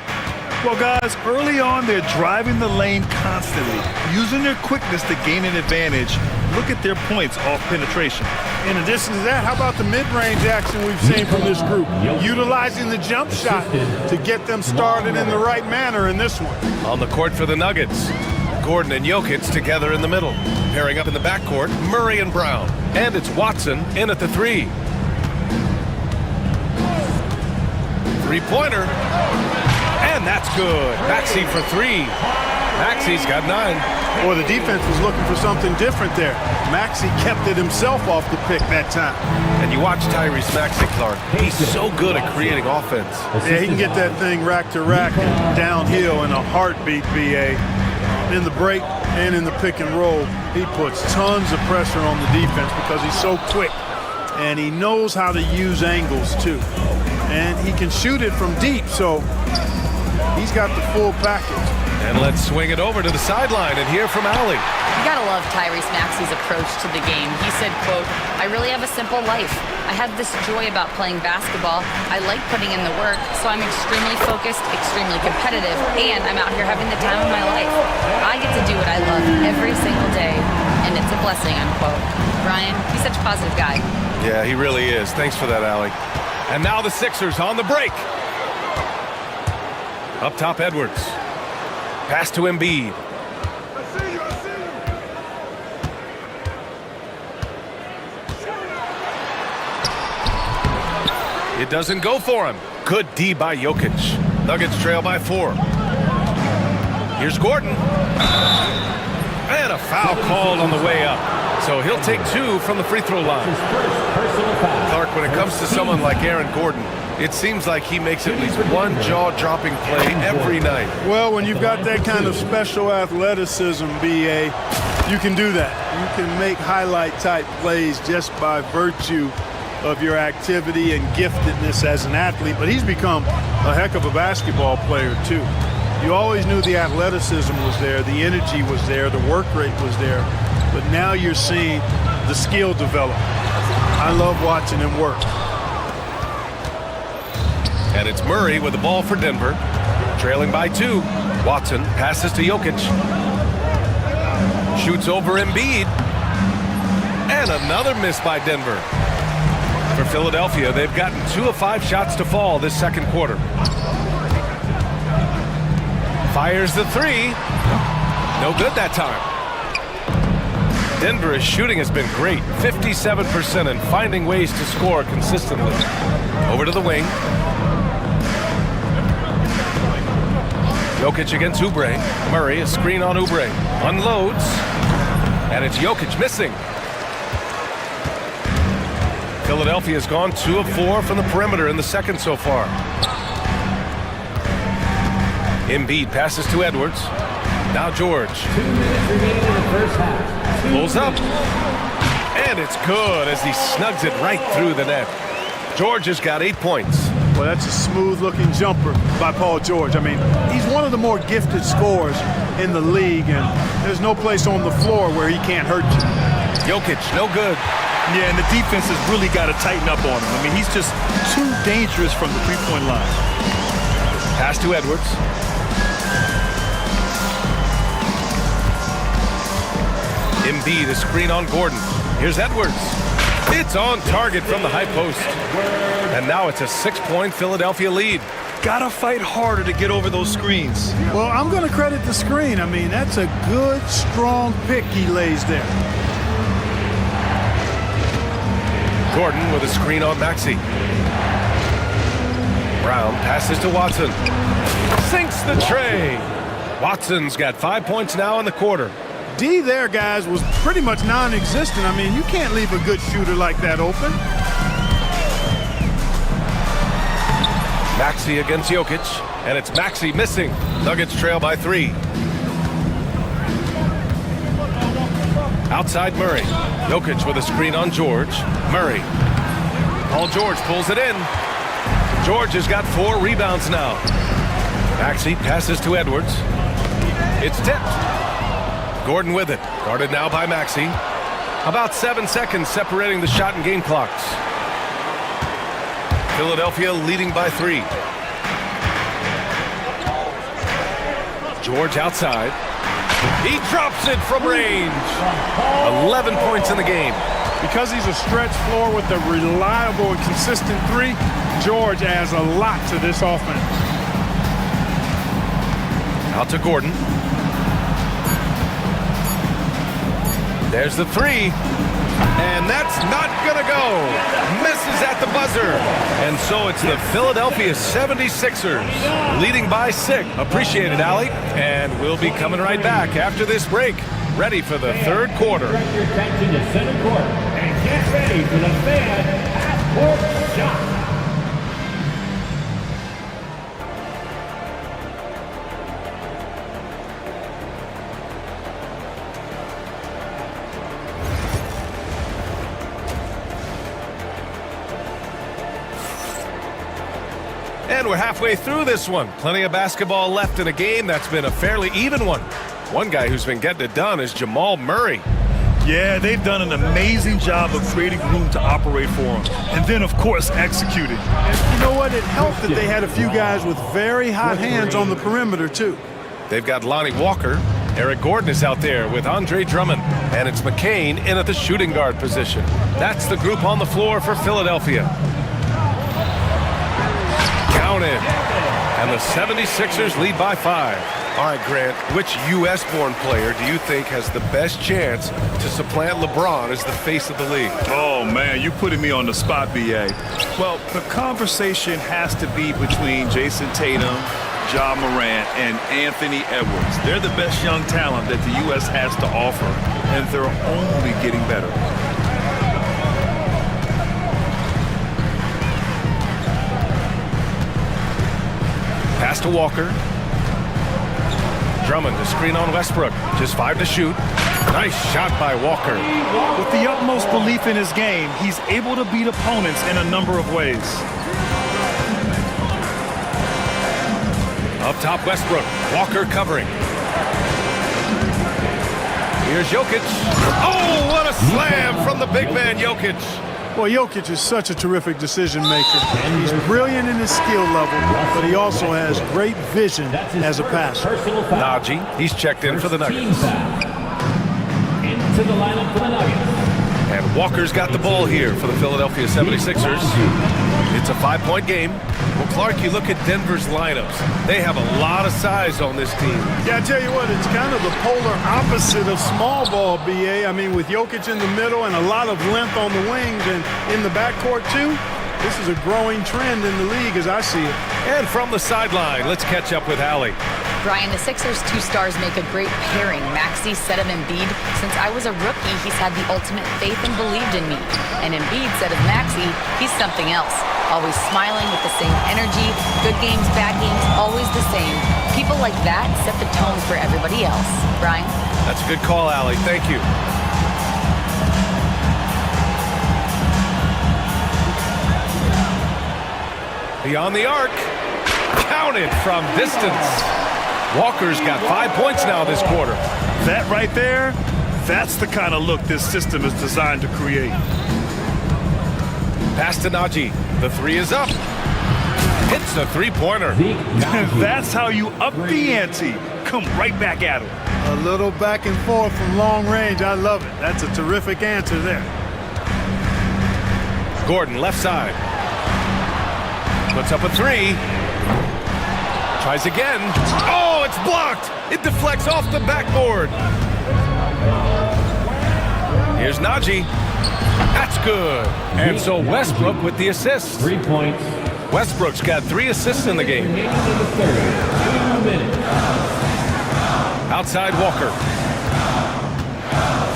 H: Well, guys, early on, they're driving the lane constantly, using their quickness to gain an advantage. Look at their points off penetration.
J: In addition to that, how about the mid-range action we've seen from this group? Utilizing the jump shot to get them started in the right manner in this one.
G: On the court for the Nuggets, Gordon and Jokic together in the middle. Pairing up in the backcourt, Murray and Brown. And it's Watson in at the 3. Three-pointer. And that's good. Maxey for 3. Maxey's got 9.
J: Boy, the defense was looking for something different there. Maxey kept it himself off the pick that time.
G: And you watch Tyrese Maxey, Clark. He's so good at creating offense.
J: Yeah, he can get that thing rack to rack and downhill in a heartbeat, BA. In the break and in the pick and roll, he puts tons of pressure on the defense because he's so quick. And he knows how to use angles, too. And he can shoot it from deep, so he's got the full package.
G: And let's swing it over to the sideline and hear from Allie.
I: You gotta love Tyrese Maxey's approach to the game. He said, quote, "I really have a simple life. I have this joy about playing basketball. I like putting in the work, so I'm extremely focused, extremely competitive, and I'm out here having the time of my life. I get to do what I love every single day, and it's a blessing," unquote. Brian, he's such a positive guy.
G: Yeah, he really is. Thanks for that, Allie. And now the Sixers on the break. Up top, Edwards. Pass to Embiid. It doesn't go for him. Good D by Jokic. Nuggets trail by 4. Here's Gordon. And a foul called on the way up. So he'll take 2 from the free throw line. Clark, when it comes to someone like Aaron Gordon, it seems like he makes at least one jaw-dropping play every night.
J: Well, when you've got that kind of special athleticism, BA, you can do that. You can make highlight-type plays just by virtue of your activity and giftedness as an athlete. But he's become a heck of a basketball player, too. You always knew the athleticism was there, the energy was there, the work rate was there. But now you're seeing the skill develop. I love watching him work.
G: And it's Murray with the ball for Denver. Trailing by 2. Watson passes to Jokic. Shoots over Embiid. And another miss by Denver. For Philadelphia, they've gotten 2 of 5 shots to fall this second quarter. Fires the 3. No good that time. Denver's shooting has been great. 57% and finding ways to score consistently. Over to the wing. Jokic against Oubre. Murray, a screen on Oubre. Unloads. And it's Jokic missing. Philadelphia's gone 2 of 4 from the perimeter in the second so far. Embiid passes to Edwards. Now George.
K: 2 minutes remaining in the first half.
G: Pulls up. And it's good as he snugs it right through the net. George has got 8 points.
J: Well, that's a smooth-looking jumper by Paul George. I mean, he's one of the more gifted scorers in the league, and there's no place on the floor where he can't hurt you.
G: Jokic, no good.
H: Yeah, and the defense has really got to tighten up on him. I mean, he's just too dangerous from the three-point line.
G: Pass to Edwards. Embiid, a screen on Gordon. Here's Edwards. It's on target from the high post. And now it's a 6-point Philadelphia lead.
H: Gotta fight harder to get over those screens.
J: Well, I'm going to credit the screen. I mean, that's a good, strong pick he lays there.
G: Gordon with a screen on Maxey. Brown passes to Watson. Sinks the tray. Watson's got 5 points now in the quarter.
J: D there, guys, was pretty much non-existent. I mean, you can't leave a good shooter like that open.
G: Maxey against Jokic, and it's Maxey missing. Nuggets trail by 3. Outside Murray. Jokic with a screen on George. Murray. Paul George pulls it in. George has got 4 rebounds now. Maxey passes to Edwards. It's tipped. Gordon with it. Guarded now by Maxey. About 7 seconds separating the shot and game clocks. Philadelphia leading by 3. George outside. He drops it from range. 11 points in the game.
J: Because he's a stretch floor with a reliable and consistent 3, George adds a lot to this offense.
G: Out to Gordon. There's the 3. And that's not going to go. Misses at the buzzer. And so it's the Philadelphia 76ers leading by 6. Appreciate it, Allie. And we'll be coming right back after this break. Ready for the third quarter.
K: Direct your attention to center court and get ready for the fan half-court shot.
G: And we're halfway through this one. Plenty of basketball left in a game that's been a fairly even one. One guy who's been getting it done is Jamal Murray.
H: Yeah, they've done an amazing job of creating room to operate for him. And then, of course, executing.
J: And you know what? It helped that they had a few guys with very hot hands on the perimeter, too.
G: They've got Lonnie Walker. Eric Gordon is out there with Andre Drummond. And it's McCain in at the shooting guard position. That's the group on the floor for Philadelphia. Counted. And the 76ers lead by 5. All right, Grant, which U.S.-born player do you think has the best chance to supplant LeBron as the face of the league?
H: Oh, man, you're putting me on the spot, B.A. Well, the conversation has to be between Jason Tatum, Ja Morant, and Anthony Edwards. They're the best young talent that the U.S. has to offer, and they're only getting better.
G: Pass to Walker. Drummond to screen on Westbrook. Just 5 to shoot. Nice shot by Walker.
H: With the utmost belief in his game, he's able to beat opponents in a number of ways.
G: Up top, Westbrook. Walker covering. Here's Jokic. Oh, what a slam from the big man, Jokic.
J: Well, Jokic is such a terrific decision maker. He's brilliant in his skill level, but he also has great vision as a passer.
G: Najee, he's checked in for the Nuggets.
K: Into the lineup for the Nuggets.
G: And Walker's got the ball here for the Philadelphia 76ers. It's a 5-point game. Well, Clark, you look at Denver's lineups. They have a lot of size on this team.
J: Yeah, I tell you what, it's kind of the polar opposite of small ball, B.A. I mean, with Jokic in the middle and a lot of length on the wings and in the backcourt, too, this is a growing trend in the league as I see it.
G: And from the sideline, let's catch up with Allie.
I: Brian, the Sixers' 2 stars make a great pairing. Maxey said of Embiid, since I was a rookie, he's had the ultimate faith and believed in me. And Embiid said of Maxey, he's something else. always smiling with the same energy. Good games, bad games, always the same. People like that set the tone for everybody else. Brian?
G: That's a good call, Allie. Thank you. Beyond the arc. Counted from distance. Walker's got 5 points now this quarter.
H: That right there, that's the kind of look this system is designed to create.
G: Pass to Najee. The three is up. Hits the three-pointer.
H: That's how you up the ante. Come right back at him.
J: A little back and forth from long range. I love it. That's a terrific answer there.
G: Gordon, left side. Puts up a three. Tries again. Oh, it's blocked. It deflects off the backboard. Here's Najee. That's good. And so Westbrook with the assist.
K: 3 points.
G: Westbrook's got 3 assists in the game. Outside Walker.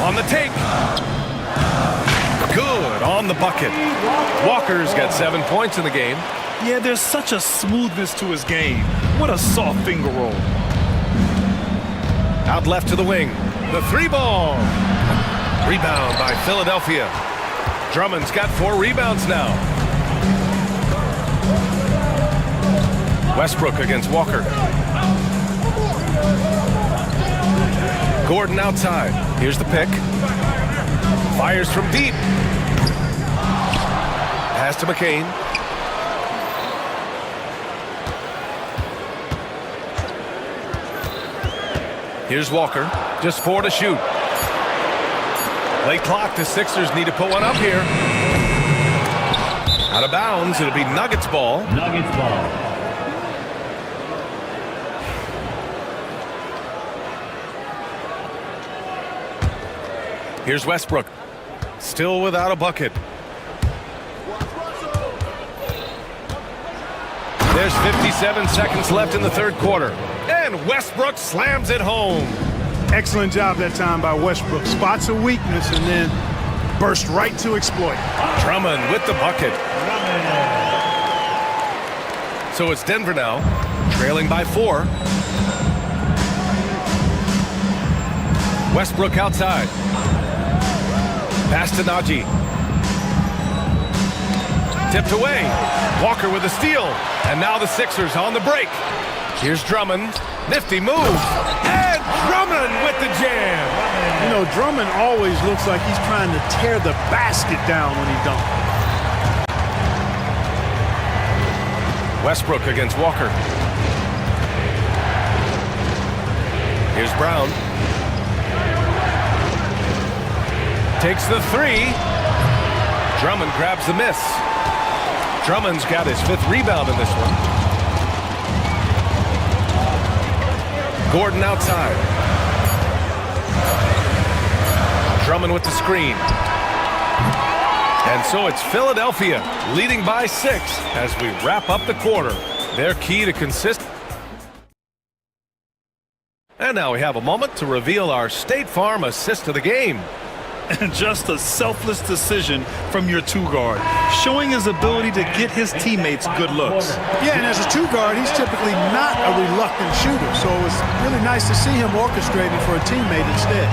G: On the take. Good on the bucket. Walker's got 7 points in the game.
H: Yeah, there's such a smoothness to his game. What a soft finger roll.
G: Out left to the wing. The three ball. Rebound by Philadelphia. Drummond's got 4 rebounds now. Westbrook against Walker. Gordon outside. Here's the pick. Fires from deep. Pass to McCain. Here's Walker. Just 4 to shoot. Late clock. The Sixers need to put one up here. Out of bounds. It'll be Nuggets ball.
K: Nuggets ball.
G: Here's Westbrook. Still without a bucket. There's 57 seconds left in the third quarter. And Westbrook slams it home.
J: Excellent job that time by Westbrook. Spots a weakness and then burst right to exploit.
G: Drummond with the bucket. So it's Denver now, trailing by 4. Westbrook outside. Pass to Najee. Tipped away. Walker with a steal. And now the Sixers on the break. Here's Drummond. Nifty move. And Drummond with the jam.
J: You know, Drummond always looks like he's trying to tear the basket down when he dunks.
G: Westbrook against Walker. Here's Brown. Takes the three. Drummond grabs the miss. Drummond's got his 5th rebound in this one. Gordon outside. Drummond with the screen. And so it's Philadelphia leading by 6 as we wrap up the quarter. Their key to consistent. And now we have a moment to reveal our State Farm assist of the game.
H: And just a selfless decision from your 2-guard, showing his ability to get his teammates good looks.
J: Yeah, and as a 2-guard, he's typically not a reluctant shooter, so it was really nice to see him orchestrating for a teammate instead.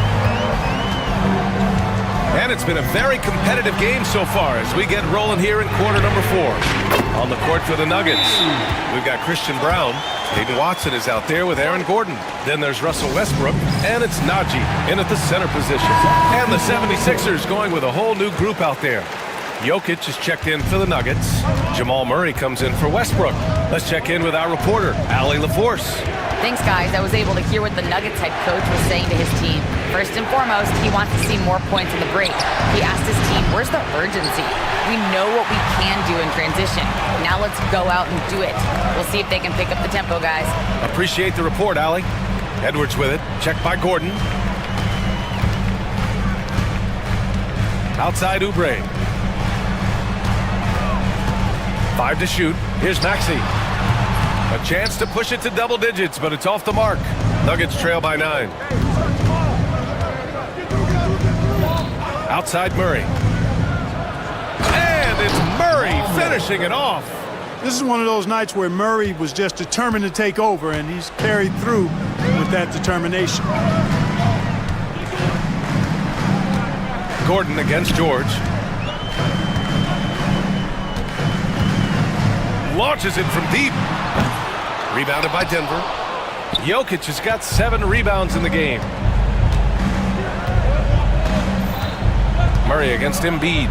G: And it's been a very competitive game so far as we get rolling here in quarter number 4. On the court for the Nuggets, we've got Christian Brown. Hayden Watson is out there with Aaron Gordon. Then there's Russell Westbrook, and it's Najee in at the center position. And the 76ers going with a whole new group out there. Jokic is checked in for the Nuggets. Jamal Murray comes in for Westbrook. Let's check in with our reporter, Allie LaForce.
I: Thanks, guys. I was able to hear what the Nuggets head coach was saying to his team. First and foremost, he wants to see more points in the break. He asked his team, where's the urgency? We know what we can do in transition. Now let's go out and do it. We'll see if they can pick up the tempo, guys.
G: Appreciate the report, Allie. Edwards with it. Checked by Gordon. Outside Oubre. 5 to shoot. Here's Maxey. A chance to push it to double digits, but it's off the mark. Nuggets trail by 9. Outside Murray. And it's Murray finishing it off.
J: This is one of those nights where Murray was just determined to take over, and he's carried through with that determination.
G: Gordon against George. Launches it from deep. Rebounded by Denver. Jokic has got 7 rebounds in the game. Murray against Embiid.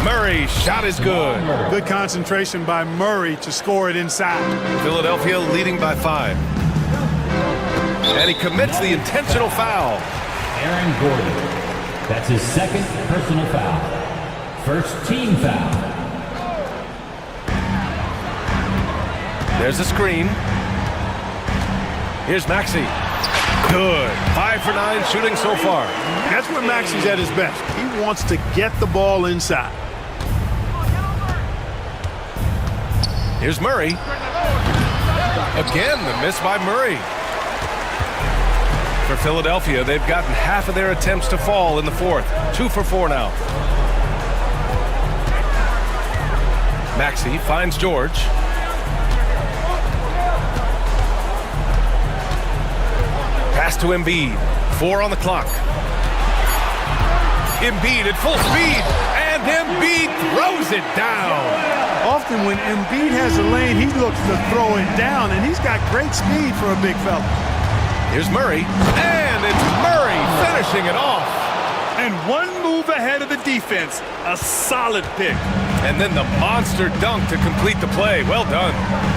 G: Murray's shot is good.
J: Good concentration by Murray to score it inside.
G: Philadelphia leading by 5. And he commits the intentional foul.
K: Aaron Gordon. That's his second personal foul. First team foul.
G: There's the screen. Here's Maxey. Good. 5 for 9 shooting so far.
J: That's where Maxey's at his best. He wants to get the ball inside.
G: Here's Murray. Again, the miss by Murray. For Philadelphia, they've gotten half of their attempts to fall in the fourth. 2 for 4 now. Maxey finds George. Pass to Embiid. 4 on the clock. Embiid at full speed, and Embiid throws it down.
J: Often when Embiid has a lane, he looks to throw it down, and he's got great speed for a big fella.
G: Here's Murray, and it's Murray finishing it off.
H: And one move ahead of the defense. A solid pick.
G: And then the monster dunk to complete the play. Well done.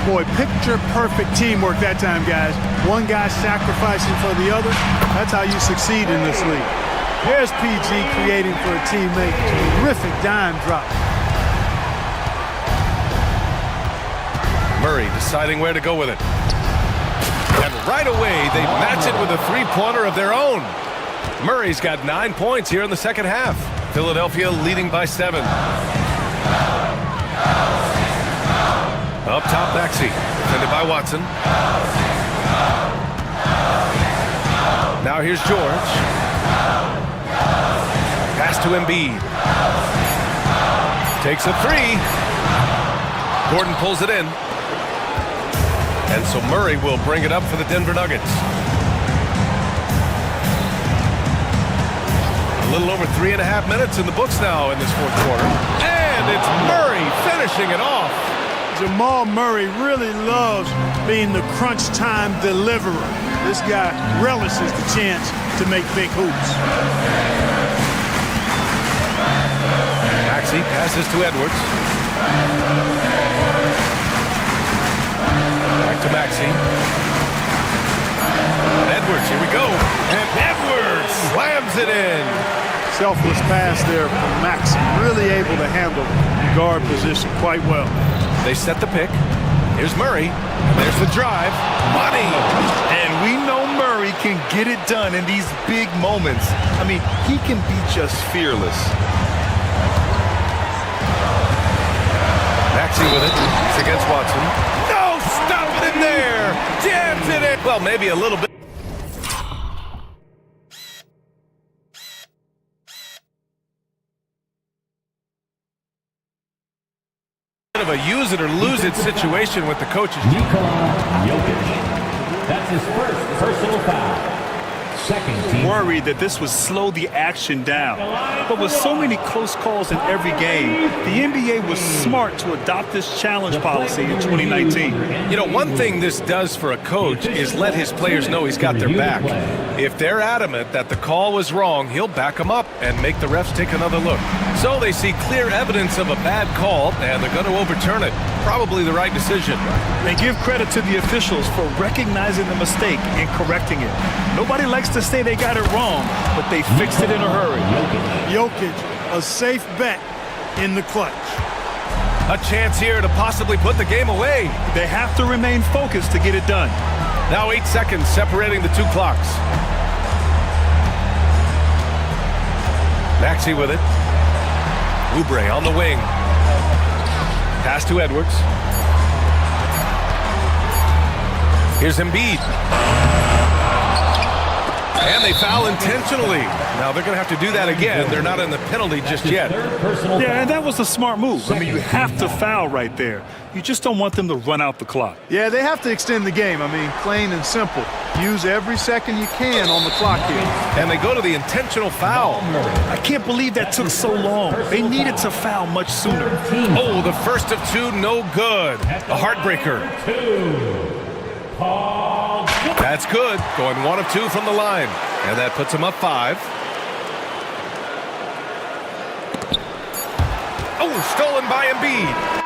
J: Boy, picture-perfect teamwork that time, guys. One guy sacrificing for the other. That's how you succeed in this league. There's PG creating for a teammate. Terrific dime drop.
G: Murray deciding where to go with it. And right away, they match it with a three-pointer of their own. Murray's got 9 points here in the second half. Philadelphia leading by 7. Up top, Maxey. Defended by Watson. Now here's George. Pass to Embiid. Takes a 3. Gordon pulls it in. And so Murray will bring it up for the Denver Nuggets. A little over 3.5 minutes in the books now in this fourth quarter. And it's Murray finishing it off.
J: Jamal Murray really loves being the crunch time deliverer. This guy relishes the chance to make big hoops.
G: Maxey passes to Edwards. Back to Maxey. Edwards, here we go. And Edwards slams it in.
J: Selfless pass there from Maxey. Really able to handle the guard position quite well.
G: They set the pick. Here's Murray. And there's the drive. Money.
H: And we know Murray can get it done in these big moments. I mean, he can be just fearless.
G: Maxey with it. It's against Watson. No, stop it in there. Jams it in. Well, maybe a little bit. Of a use it or lose it situation with the coaches.
K: Jokic. That's his first personal foul. Second team.
H: Worried that this would slow the action down. But with so many close calls in every game, the NBA was smart to adopt this challenge policy in 2019.
G: You know, one thing this does for a coach is let his players know he's got their back. If they're adamant that the call was wrong, he'll back them up and make the refs take another look. So they see clear evidence of a bad call, and they're going to overturn it. Probably the right decision.
H: They give credit to the officials for recognizing the mistake and correcting it. Nobody likes to say they got it wrong, but they fixed it in a hurry.
J: Jokic, a safe bet in the clutch.
G: A chance here to possibly put the game away.
H: They have to remain focused to get it done.
G: Now 8 seconds separating the two clocks. Maxey with it. Oubre on the wing. Pass to Edwards. Here's Embiid. And they foul intentionally. Now they're going to have to do that again. They're not in the penalty just yet.
H: Yeah, and that was a smart move. I mean, you have to foul right there. You just don't want them to run out the clock.
J: Yeah, they have to extend the game. I mean, plain and simple. Use every second you can on the clock here.
G: And they go to the intentional foul.
H: I can't believe that took so long. They needed to foul much sooner.
G: Oh, the first of two, no good. A heartbreaker. That's good. Going 1 of 2 from the line. And that puts them up 5. Oh, stolen by Embiid.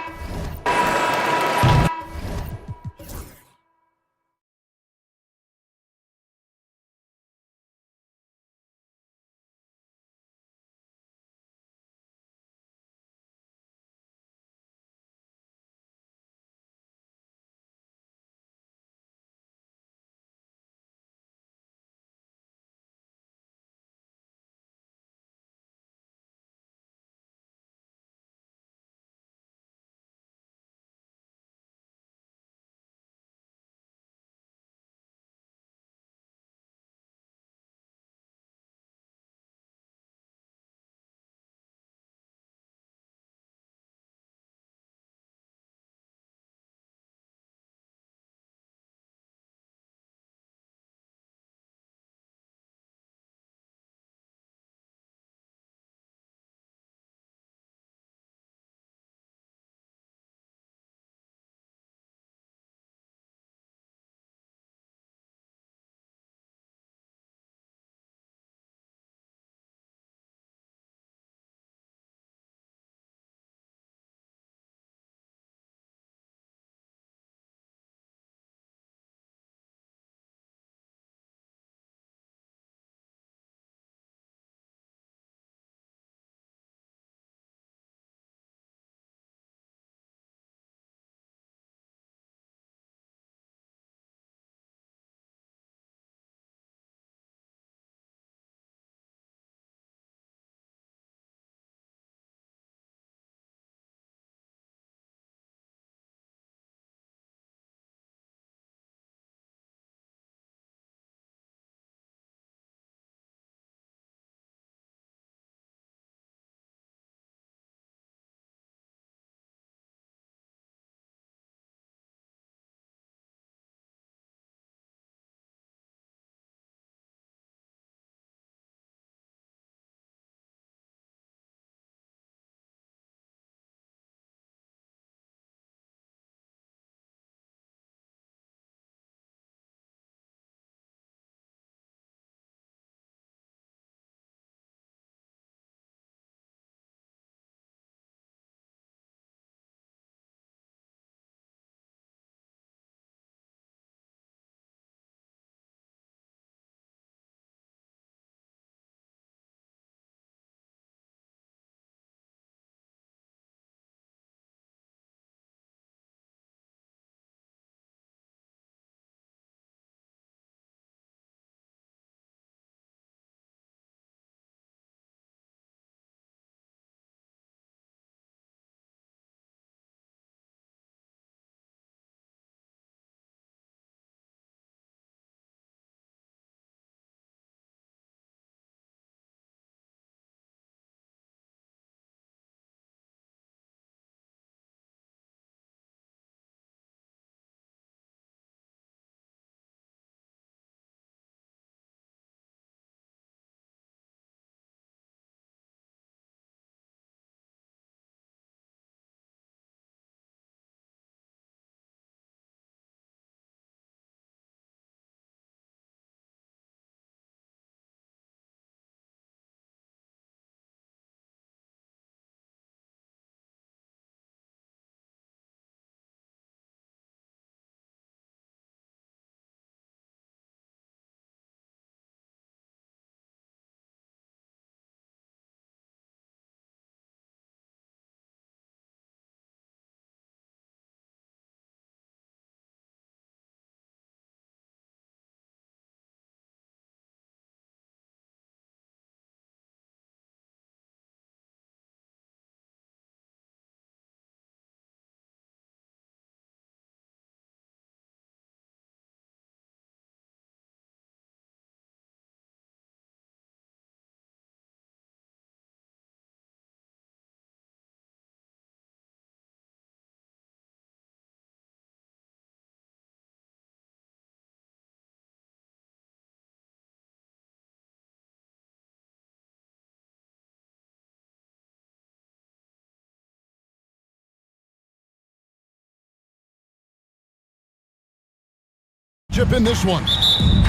B: Chip in this one.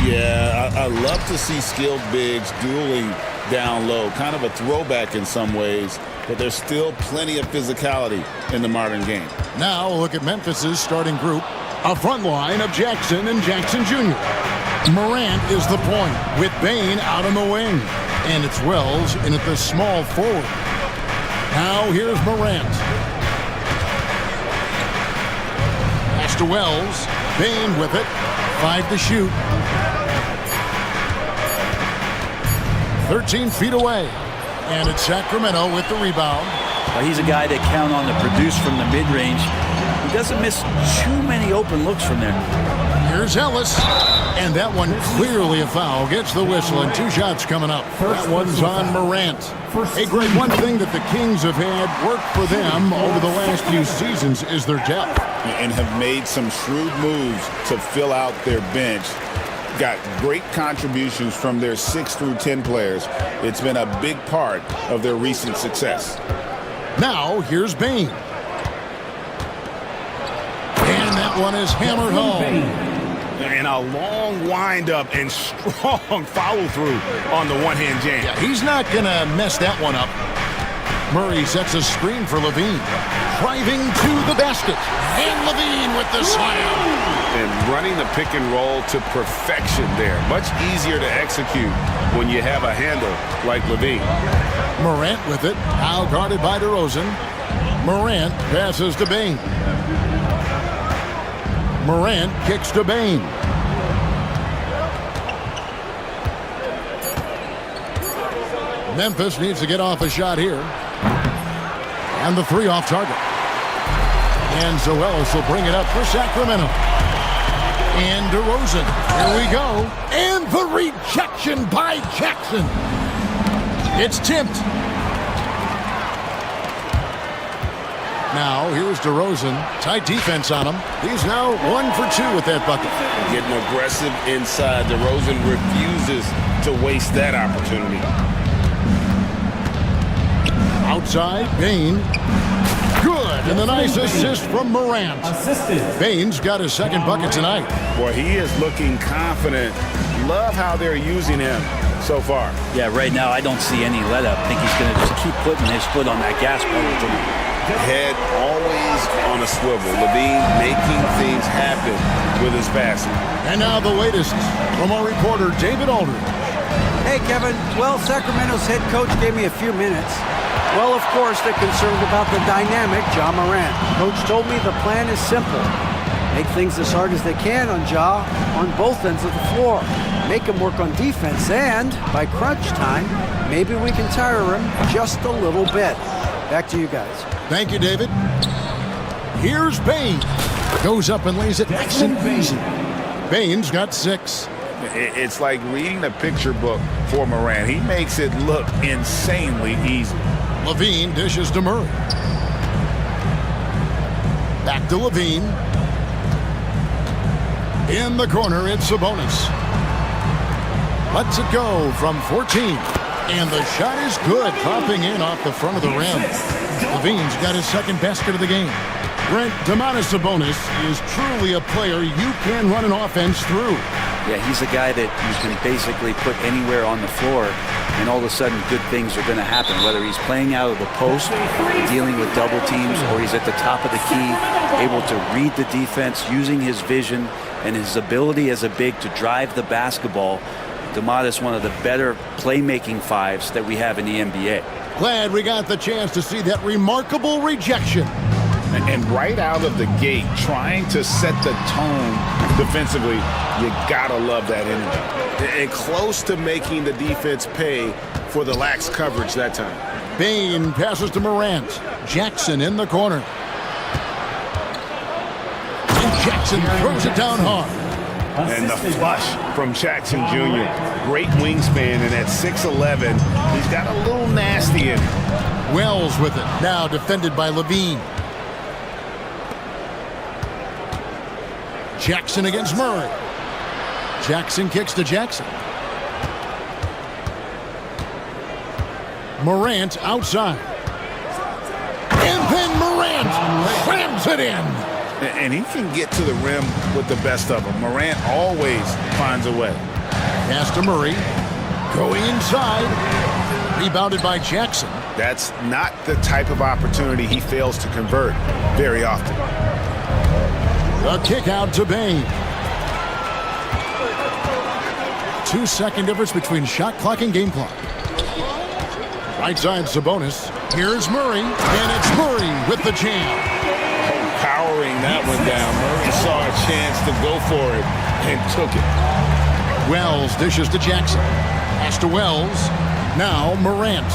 C: Yeah, I love to see skilled bigs dueling down low. Kind of a throwback in some ways, but there's still plenty of physicality in the modern game.
B: Now look at Memphis's starting group. A front line of Jackson and Jackson Jr. Morant is the point with Bain out on the wing. And it's Wells in at the small forward. Now here's Morant. Pass to Wells. Bain with it. 5 to shoot. 13 feet away. And it's Sacramento with the rebound.
F: Well, he's a guy that count on to produce from the mid-range. He doesn't miss too many open looks from there.
B: Here's Ellis. And that one clearly a foul. Gets the whistle and 2 shots coming up. That one's on Morant. Hey, Greg, one thing that the Kings have had work for them over the last few seasons is their depth.
C: And have made some shrewd moves to fill out their bench. Got great contributions from their 6 through 10 players. It's been a big part of their recent success.
B: Now, here's Bain. And that one is hammered home.
L: And a long wind-up and strong follow-through on the one-hand jam.
B: Yeah, he's not going to mess that one up. Murray sets a screen for Levine. Driving to the basket. And Levine with the slam.
L: And running the pick and roll to perfection there. Much easier to execute when you have a handle like Levine.
B: Morant with it. Now guarded by DeRozan. Morant passes to Bain. Morant kicks to Bain. Memphis needs to get off a shot here. And the 3 off target. And Zoelis will bring it up for Sacramento. And DeRozan. Here we go. And the rejection by Jackson. It's tipped. Now, here's DeRozan. Tight defense on him. He's now 1 for 2 with that bucket.
C: Getting aggressive inside. DeRozan refuses to waste that opportunity.
B: Outside, Bain. Good, and a nice assist from Morant. Bain's got his 2nd bucket tonight.
C: Boy, he is looking confident. Love how they're using him so far.
F: Yeah, right now I don't see any let-up. I think he's going to just keep putting his foot on that gas pedal tonight.
C: Head always on a swivel. Levine making things happen with his passing.
B: And now the latest from our reporter, David Aldridge.
D: Hey, Kevin. Well, Sacramento's head coach gave me a few minutes. Well, of course, they're concerned about the dynamic Ja Morant. Coach told me the plan is simple. Make things as hard as they can on Ja on both ends of the floor. Make him work on defense, and by crunch time, maybe we can tire him just a little bit. Back to you guys.
B: Thank you, David. Here's Bain. Goes up and lays it nice and easy. Bain's got 6.
C: It's like reading the picture book for Morant. He makes it look insanely easy.
B: Levine dishes to Murray. Back to Levine. In the corner, it's Sabonis. Lets it go from 14. And the shot is good, dropping in off the front of the rim. Levine's got his 2nd basket of the game. Brent, Domantas Sabonis is truly a player you can run an offense through.
F: Yeah, he's a guy that you can basically put anywhere on the floor, and all of a sudden good things are going to happen, whether he's playing out of the post, dealing with double teams, or he's at the top of the key, able to read the defense, using his vision and his ability as a big to drive the basketball. Domantas, one of the better playmaking 5s that we have in the NBA.
B: Glad we got the chance to see that remarkable rejection.
C: And right out of the gate, trying to set the tone defensively, you gotta love that energy. And close to making the defense pay for the lax coverage that time.
B: Bain passes to Morant. Jackson in the corner. And Jackson throws it down hard.
L: And the flush from Jackson Jr. Great wingspan, and at 6'11", he's got a little nasty in him.
B: Wells with it. Now defended by Levine. Jackson against Murray. Jackson kicks to Jackson. Morant outside. And then Morant slams it in.
C: And he can get to the rim with the best of them. Morant always finds a way.
B: Pass to Murray. Going inside. Rebounded by Jackson.
C: That's not the type of opportunity he fails to convert very often.
B: The kick out to Bain. 2-second difference between shot clock and game clock. Right side Sabonis. Here's Murray, and it's Murray with the jam.
C: Powering that one down. Murray saw a chance to go for it and took it.
B: Wells dishes to Jackson. Pass to Wells. Now Morant.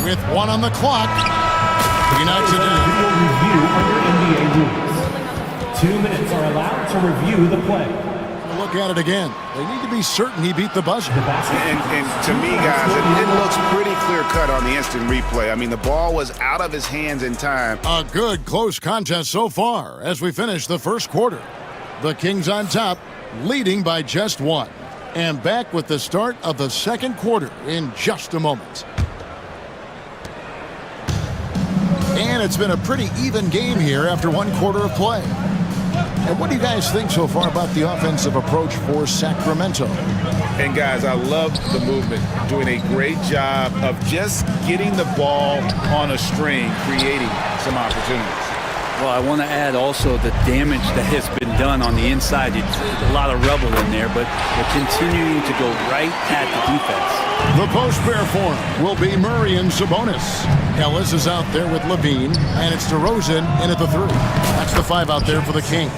B: With 1 on the clock. He knocks it in.
K: Review under NBA rules. 2 minutes are allowed to review the play.
B: Look at it again. They need to be certain he beat the buzzer.
C: And to me, guys, it looks pretty clear-cut on the instant replay. I mean, the ball was out of his hands in time.
B: A good close contest so far as we finish the first quarter. The Kings on top, leading by just 1. And back with the start of the second quarter in just a moment. And it's been a pretty even game here after 1 quarter of play. And what do you guys think so far about the offensive approach for Sacramento?
C: And guys, I love the movement, doing a great job of just getting the ball on a string, creating some opportunities.
F: Well, I want to add also the damage that has been done on the inside. It's a lot of rubble in there, but they're continuing to go right at the defense.
B: The post pair form will be Murray and Sabonis. Ellis is out there with Levine, and it's DeRozan in at the 3. That's the 5 out there for the Kings.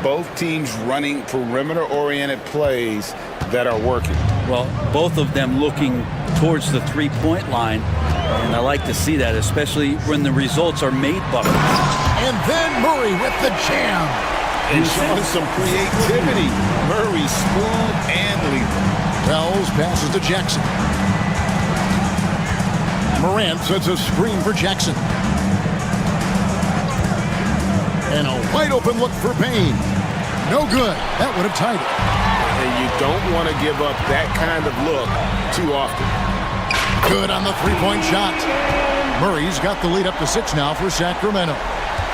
C: Both teams running perimeter-oriented plays that are working.
F: Well, both of them looking towards the three-point line, and I like to see that, especially when the results are made buckets.
B: And then Murray with the jam.
C: And showing some creativity. Murray smooth and lethal.
B: Wells passes to Jackson. Morant sets a screen for Jackson. And a wide open look for Payne. No good. That would have tied it.
C: And you don't want to give up that kind of look too often.
B: Good on the three-point shot. Murray's got the lead up to 6 now for Sacramento.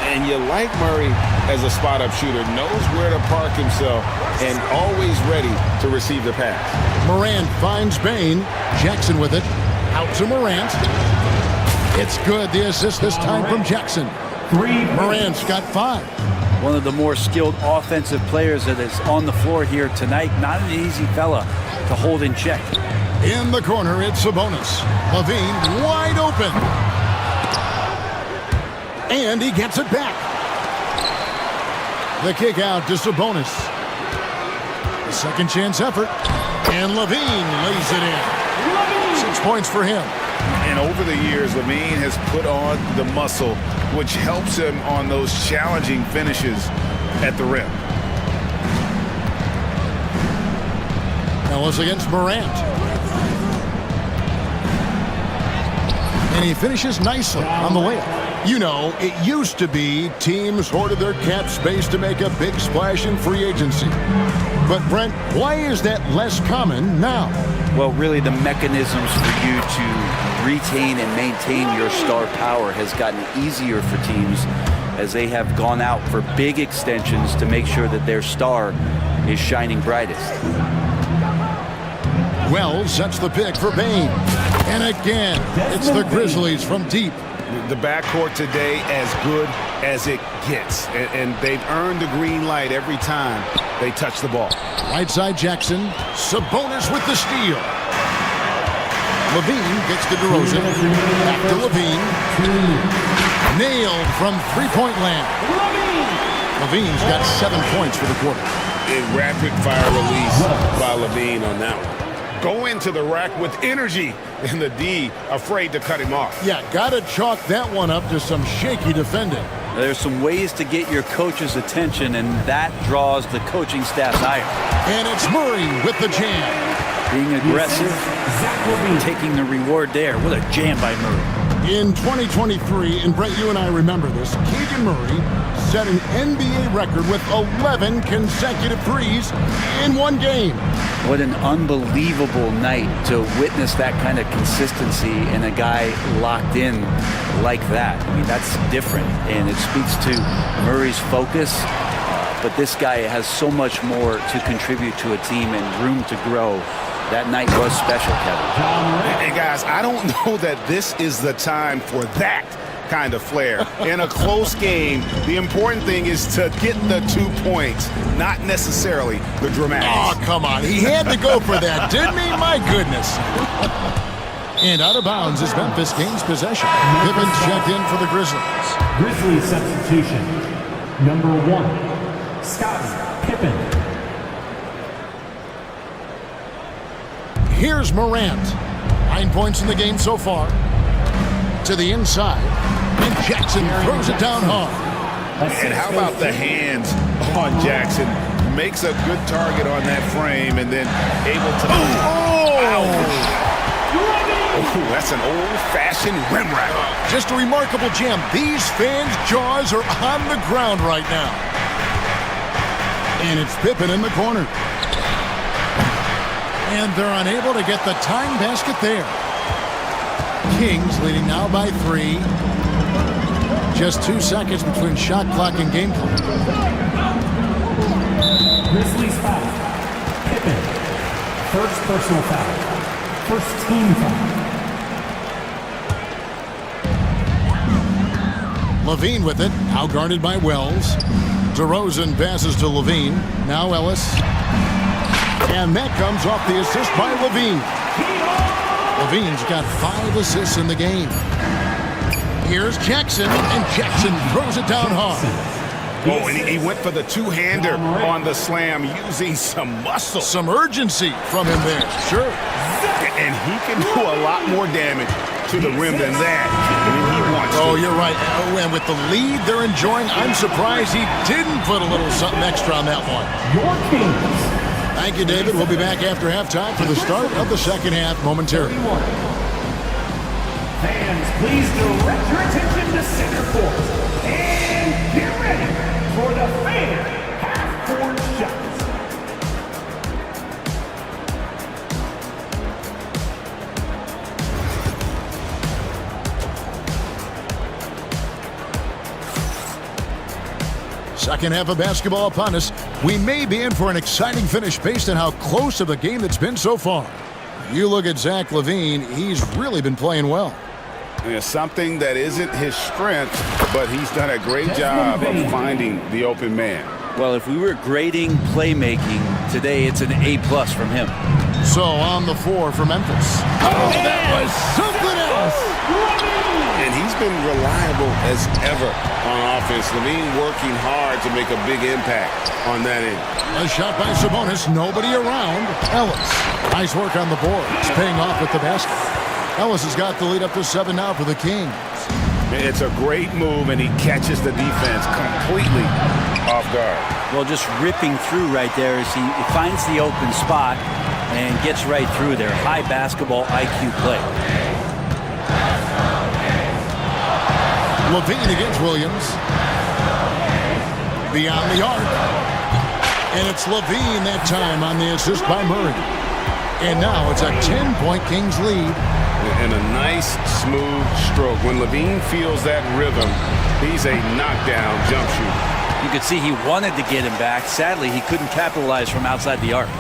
C: And you like Murray as a spot-up shooter, knows where to park himself, and always ready to receive the pass.
B: Morant finds Bain. Jackson with it. Out to Morant. It's good. The assist this time from Jackson. Morant's got 5.
F: One of the more skilled offensive players that is on the floor here tonight. Not an easy fella to hold in check.
B: In the corner, it's Sabonis. Levine wide open. And he gets it back. The kick out to Sabonis. The second chance effort. And Levine lays it in. 6 points for him.
C: And over the years, Levine has put on the muscle, which helps him on those challenging finishes at the rim.
B: Ellis against Morant. And he finishes nicely on the layup. You know, it used to be teams hoarded their cap space to make a big splash in free agency. But, Brent, why is that less common now?
F: Well, really, the mechanisms for you to retain and maintain your star power has gotten easier for teams as they have gone out for big extensions to make sure that their star is shining brightest.
B: Wells sets the pick for Bain. And again, it's the Grizzlies from deep.
C: The backcourt today as good as it gets. And they've earned the green light every time they touch the ball.
B: Right side Jackson. Sabonis with the steal. Levine gets to DeRozan. Back to Levine. Nailed from three-point land. Levine's got 7 points for the quarter.
C: A rapid-fire release by Levine on that one. Go into the rack with energy, and the D afraid to cut him off.
B: Yeah, got to chalk that one up to some shaky defending.
F: There's some ways to get your coach's attention, and that draws the coaching staff's ire.
B: And it's Murray with the jam.
F: Being aggressive, taking the reward there. What a jam by Murray.
B: In 2023, and Brett, you and I remember this, Keegan Murray set an NBA record with 11 consecutive threes in one game.
F: What an unbelievable night to witness that kind of consistency in a guy locked in like that. I mean, that's different, and it speaks to Murray's focus. But this guy has so much more to contribute to a team and room to grow. That night was special, Kevin.
L: And guys, I don't know that this is the time for that kind of flair. In a close game, the important thing is to get the 2 points, not necessarily the dramatics.
B: Oh, come on. He had to go for that, didn't he? My goodness. And out of bounds as Memphis gains possession. Pippen checked in for the Grizzlies.
K: Grizzlies substitution. Number 1, Scottie Pippen.
B: Here's Morant. 9 points in the game so far. To the inside. And Jackson throws it down hard.
L: And how about the hands on Jackson? Makes a good target on that frame and then able to... Oh, that's an old-fashioned rim rack.
B: Just a remarkable jam. These fans' jaws are on the ground right now. And it's Pippen in the corner. And they're unable to get the tying basket there. Kings leading now by 3. Just 2 seconds between shot clock and game clock.
K: Grizzlies foul. Pippen. First personal foul. First team foul.
B: Levine with it, now guarded by Wells. DeRozan passes to Levine. Now Ellis. And that comes off the assist by Levine. Levine's got 5 assists in the game. Here's Jackson, and Jackson throws it down hard.
L: Oh, and he went for the two-hander on the slam, using some muscle.
B: Some urgency from him there, sure.
L: And he can do a lot more damage to the rim than that when he wants to.
B: Oh, you're right. Oh, and with the lead they're enjoying, I'm surprised he didn't put a little something extra on that one.
K: Your Kings.
B: Thank you, David. We'll be back after halftime for the start of the second half momentarily.
K: Fans, please direct your attention to center court. And get ready for the fan half-court shots.
B: Second half of basketball upon us. We may be in for an exciting finish based on how close of a game that's been so far. You look at Zach LaVine, he's really been playing well.
L: Yeah, something that isn't his strength, but he's done a great job of finding the open man.
F: Well, if we were grading playmaking today, it's an A+ from him.
B: So on the floor for Memphis. Oh, that was something else.
L: And he's been reliable as ever on offense. LaVine working hard to make a big impact on that end.
B: A shot by Sabonis, nobody around. Ellis, nice work on the board. It's paying off with the basket. Ellis has got the lead up to 7 now for the Kings.
L: It's a great move, and he catches the defense completely off guard.
F: Well, just ripping through right there as he finds the open spot and gets right through there. High basketball IQ play.
B: LaVine against Williams. Beyond the arc. And it's LaVine that time on the assist by Murray. And now it's a 10-point Kings lead.
L: And a nice, smooth stroke. When LaVine feels that rhythm, he's a knockdown jump shooter.
F: You could see he wanted to get him back. Sadly, he couldn't capitalize from outside the arc.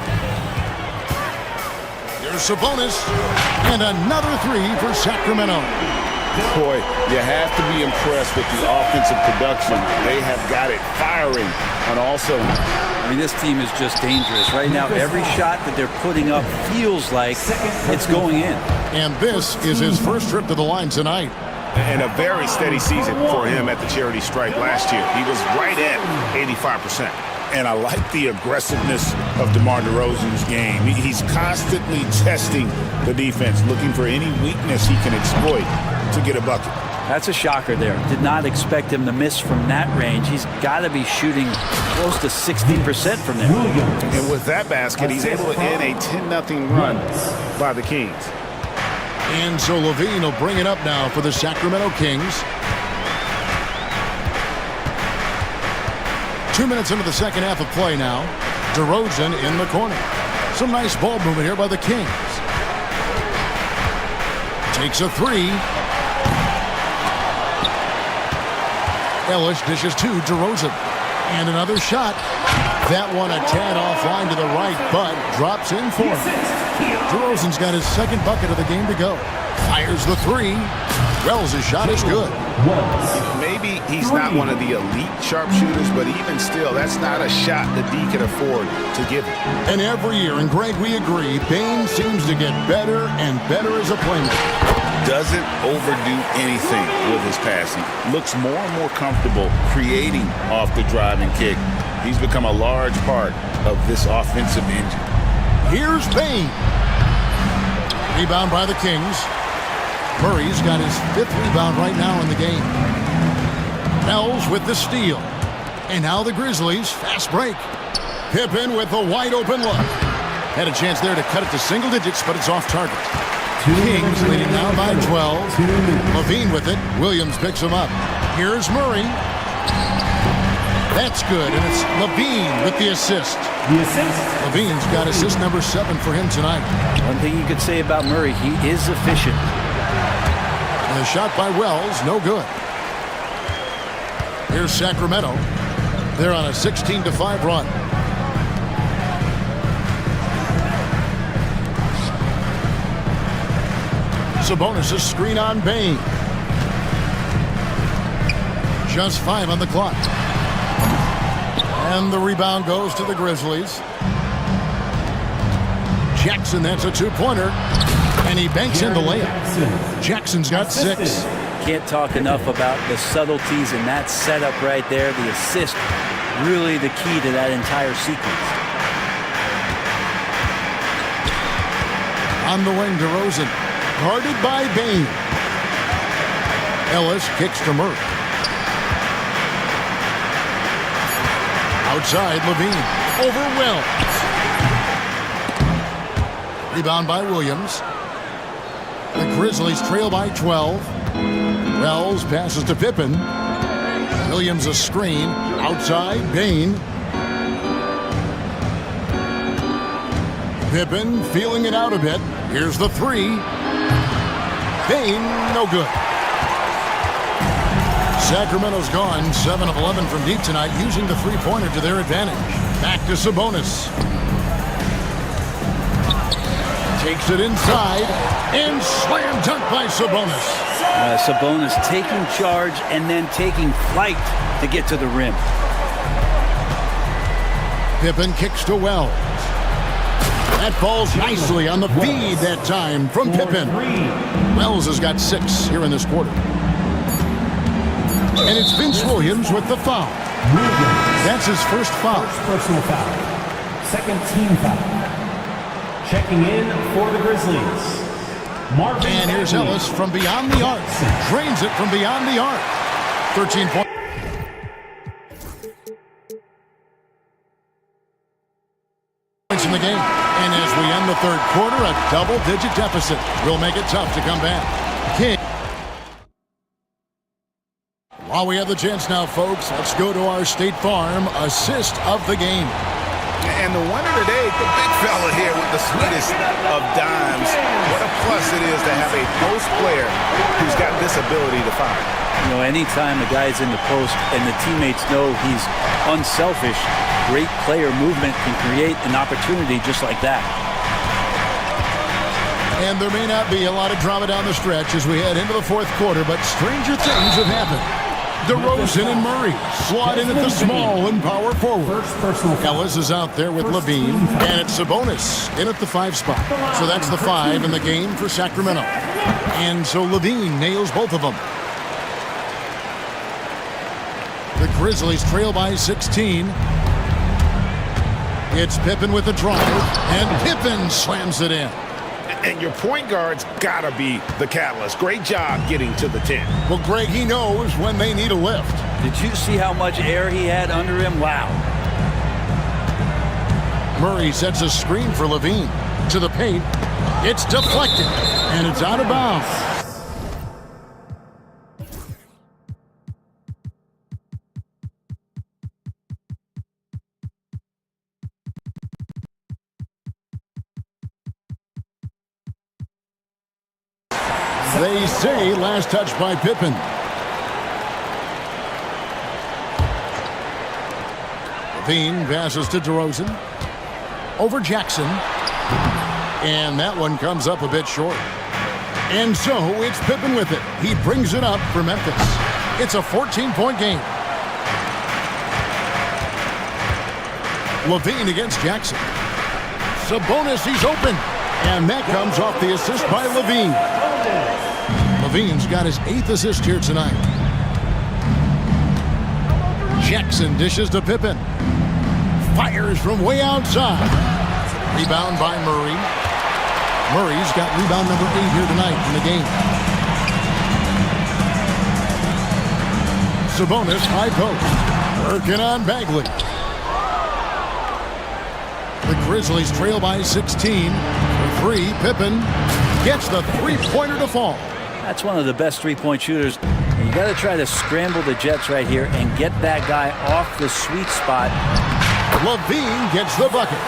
B: Here's Sabonis. And another 3 for Sacramento.
L: Boy, you have to be impressed with the offensive production. They have got it firing on all cylinders.
F: I mean, this team is just dangerous. Right now, every shot that they're putting up feels like it's going in.
B: And this is his first trip to the line tonight.
L: And a very steady season for him at the charity stripe last year. He was right at 85%. And I like the aggressiveness of DeMar DeRozan's game. He's constantly testing the defense, looking for any weakness he can exploit to get a bucket.
F: That's a shocker there. Did not expect him to miss from that range. He's got to be shooting close to 60% from there.
L: And with that basket, he's able to end a 10-0 run by the Kings.
B: And so Levine will bring it up now for the Sacramento Kings. 2 minutes into the second half of play now. DeRozan in the corner. Some nice ball movement here by the Kings. Takes a three. Ellis dishes to DeRozan. And another shot. That one a tad offline to the right, but drops in for him. DeRozan's got his second bucket of the game to go. Fires the three. Wells' shot is good.
C: Maybe he's not one of the elite sharpshooters, but even still, that's not a shot that D can afford to give him.
B: And every year, and Greg, we agree, Bane seems to get better and better as a playmaker.
C: Doesn't overdo anything with his passing. Looks more and more comfortable creating off the driving kick. He's become a large part of this offensive engine.
B: Here's Bane. Rebound by the Kings. Murray's got his 5th rebound right now in the game. Wells with the steal. And now the Grizzlies, fast break. Pippen with a wide open look. Had a chance there to cut it to single digits, but it's off target. Kings leading now by 12. Levine with it. Williams picks him up. Here's Murray. That's good, and it's Levine with the assist. Levine's got assist number 7 for him tonight.
F: One thing you could say about Murray, he is efficient.
B: And a shot by Wells, no good. Here's Sacramento. They're on a 16-5 run. Sabonis' screen on Bane. Just 5 on the clock. And the rebound goes to the Grizzlies. Jackson, that's a 2-pointer. And he banks in the layup. Jackson's got 6.
F: Can't talk enough about the subtleties in that setup right there. The assist, really the key to that entire sequence.
B: On the wing, DeRozan. Guarded by Bane. Ellis kicks to Murray. Outside, Levine. Over Wells. Rebound by Williams. The Grizzlies trail by 12. Wells passes to Pippen. Williams a screen. Outside, Bane. Pippen feeling it out a bit. Here's the three. Bane, no good. Sacramento's gone 7 of 11 from deep tonight, using the three-pointer to their advantage. Back to Sabonis. Takes it inside and slam dunk by Sabonis.
F: Sabonis taking charge and then taking flight to get to the rim.
B: Pippen kicks to Wells. That falls nicely on the feed that time from Pippen. Wells has got 6 here in this quarter. And it's Vince Williams with the foul. That's his first foul.
K: First personal foul. Second team foul. Checking in for the Grizzlies.
B: And here's Ellis from beyond the arc. Drains it from beyond the arc. 13 points. In the game. And as we end the third quarter, a double-digit deficit will make it tough to come back. King. While we have the chance now, folks, let's go to our State Farm assist of the game.
C: And the winner today, the big fella here with the sweetest of dimes. What a plus it is to have a post player who's got this ability to fire.
F: You know, anytime a guy's in the post and the teammates know he's unselfish, great player movement can create an opportunity just like that.
B: And there may not be a lot of drama down the stretch as we head into the fourth quarter, but stranger things have happened. DeRozan and Murray slot in at the small and power forward. Ellis is out there with Levine, and it's Sabonis in at the 5 spot. So that's the 5 in the game for Sacramento. And so Levine nails both of them. The Grizzlies trail by 16. It's Pippen with the drive, and Pippen slams it in.
L: And your point guard's got to be the catalyst. Great job getting to the 10.
B: Well, Greg, he knows when they need a lift.
F: Did you see how much air he had under him? Wow.
B: Murray sets a screen for Levine. To the paint. It's deflected. And it's out of bounds. They say last touch by Pippen. Levine passes to DeRozan. Over Jackson. And that one comes up a bit short. And so it's Pippen with it. He brings it up for Memphis. It's a 14-point game. Levine against Jackson. Sabonis, he's open. And that comes off the assist by Levine. Levine's got his 8th assist here tonight. Jackson dishes to Pippen. Fires from way outside. Rebound by Murray. Murray's got rebound number 8 here tonight in the game. Sabonis, high post. Working on Bagley. The Grizzlies trail by 16. For 3, Pippen gets the three-pointer to fall.
F: That's one of the best three-point shooters. You got to try to scramble the Jets right here and get that guy off the sweet spot.
B: Levine gets the bucket.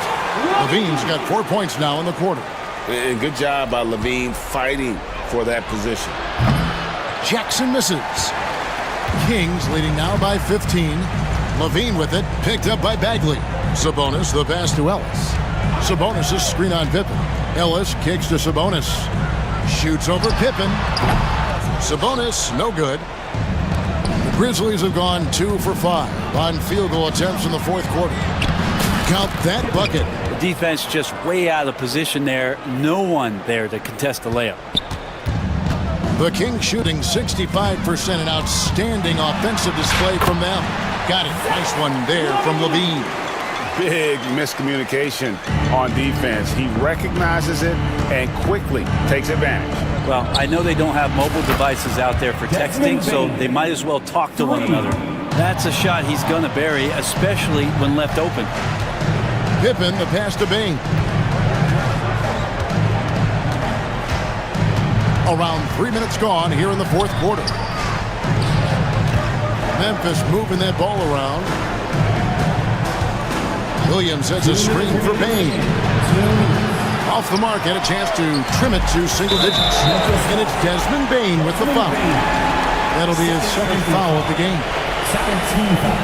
B: Levine's got 4 points now in the quarter.
L: And good job by Levine fighting for that position.
B: Jackson misses. Kings leading now by 15. Levine with it, picked up by Bagley. Sabonis, the pass to Ellis. Sabonis' screen on Pippen. Ellis kicks to Sabonis. Shoots over Pippen. Sabonis, no good. The Grizzlies have gone 2 for 5 on field goal attempts in the fourth quarter. Count that bucket.
F: The defense just way out of position there. No one there to contest the layup.
B: The Kings shooting 65%, an outstanding offensive display from them. Got it. Nice one there from Levine.
L: Big miscommunication on defense. He recognizes it and quickly takes advantage.
F: Well, I know they don't have mobile devices out there for texting, so they might as well talk to one another. That's a shot he's going to bury, especially when left open.
B: Pippen, the pass to Bain. Around 3 minutes gone here in the fourth quarter. Memphis moving that ball around. Williams has a screen for Bain. Off the mark, and a chance to trim it to single digits. And it's Desmond Bain with the foul. That'll be his second foul of the game.
K: Second team foul.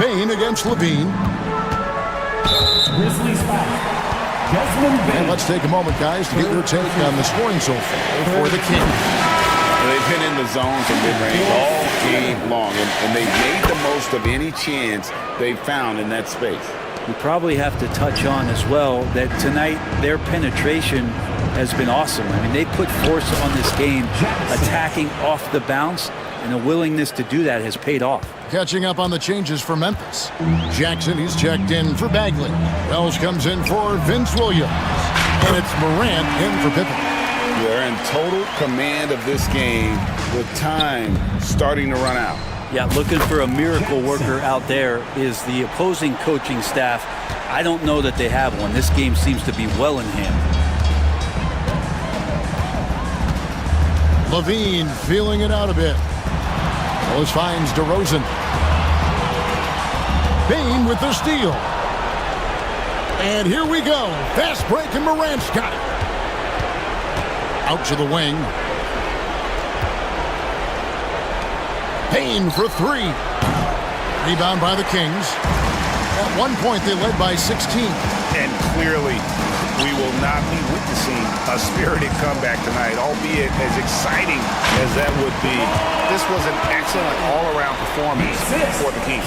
B: Bain against Levine.
K: Grizzlies foul. Desmond Bain.
B: And let's take a moment, guys, to get your take on the scoring so far for the Kings.
L: They've been in the zones of mid-range all game long, and they've made the most of any chance they've found in that space.
F: We probably have to touch on as well that tonight their penetration has been awesome. I mean, they put force on this game, attacking off the bounce, and the willingness to do that has paid off.
B: Catching up on the changes for Memphis. Jackson, he's checked in for Bagley. Wells comes in for Vince Williams. And it's Morant in for Pippen.
L: They're in total command of this game with time starting to run out.
F: Yeah, looking for a miracle worker out there is the opposing coaching staff. I don't know that they have one. This game seems to be well in hand.
B: Levine feeling it out a bit. Ellis finds DeRozan. Bain with the steal. And here we go. Fast break, and Morant's got it. Out to the wing. Bain for 3. Rebound by the Kings. At one point, they led by 16.
L: And clearly, we will not be witnessing a spirited comeback tonight, albeit as exciting as that would be. This was an excellent all-around performance for the Kings.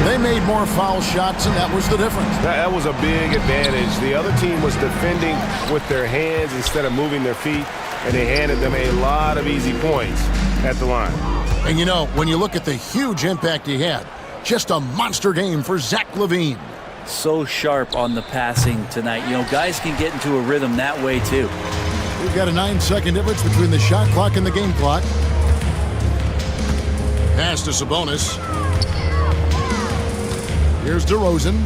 B: They made more foul shots, and that was the difference.
J: That was a big advantage. The other team was defending with their hands instead of moving their feet, and they handed them a lot of easy points at the line.
B: And you know, when you look at the huge impact he had, just a monster game for Zach LaVine.
F: So sharp on the passing tonight. You know, guys can get into a rhythm that way too.
B: We've got a 9-second difference between the shot clock and the game clock. Pass to Sabonis. Here's DeRozan.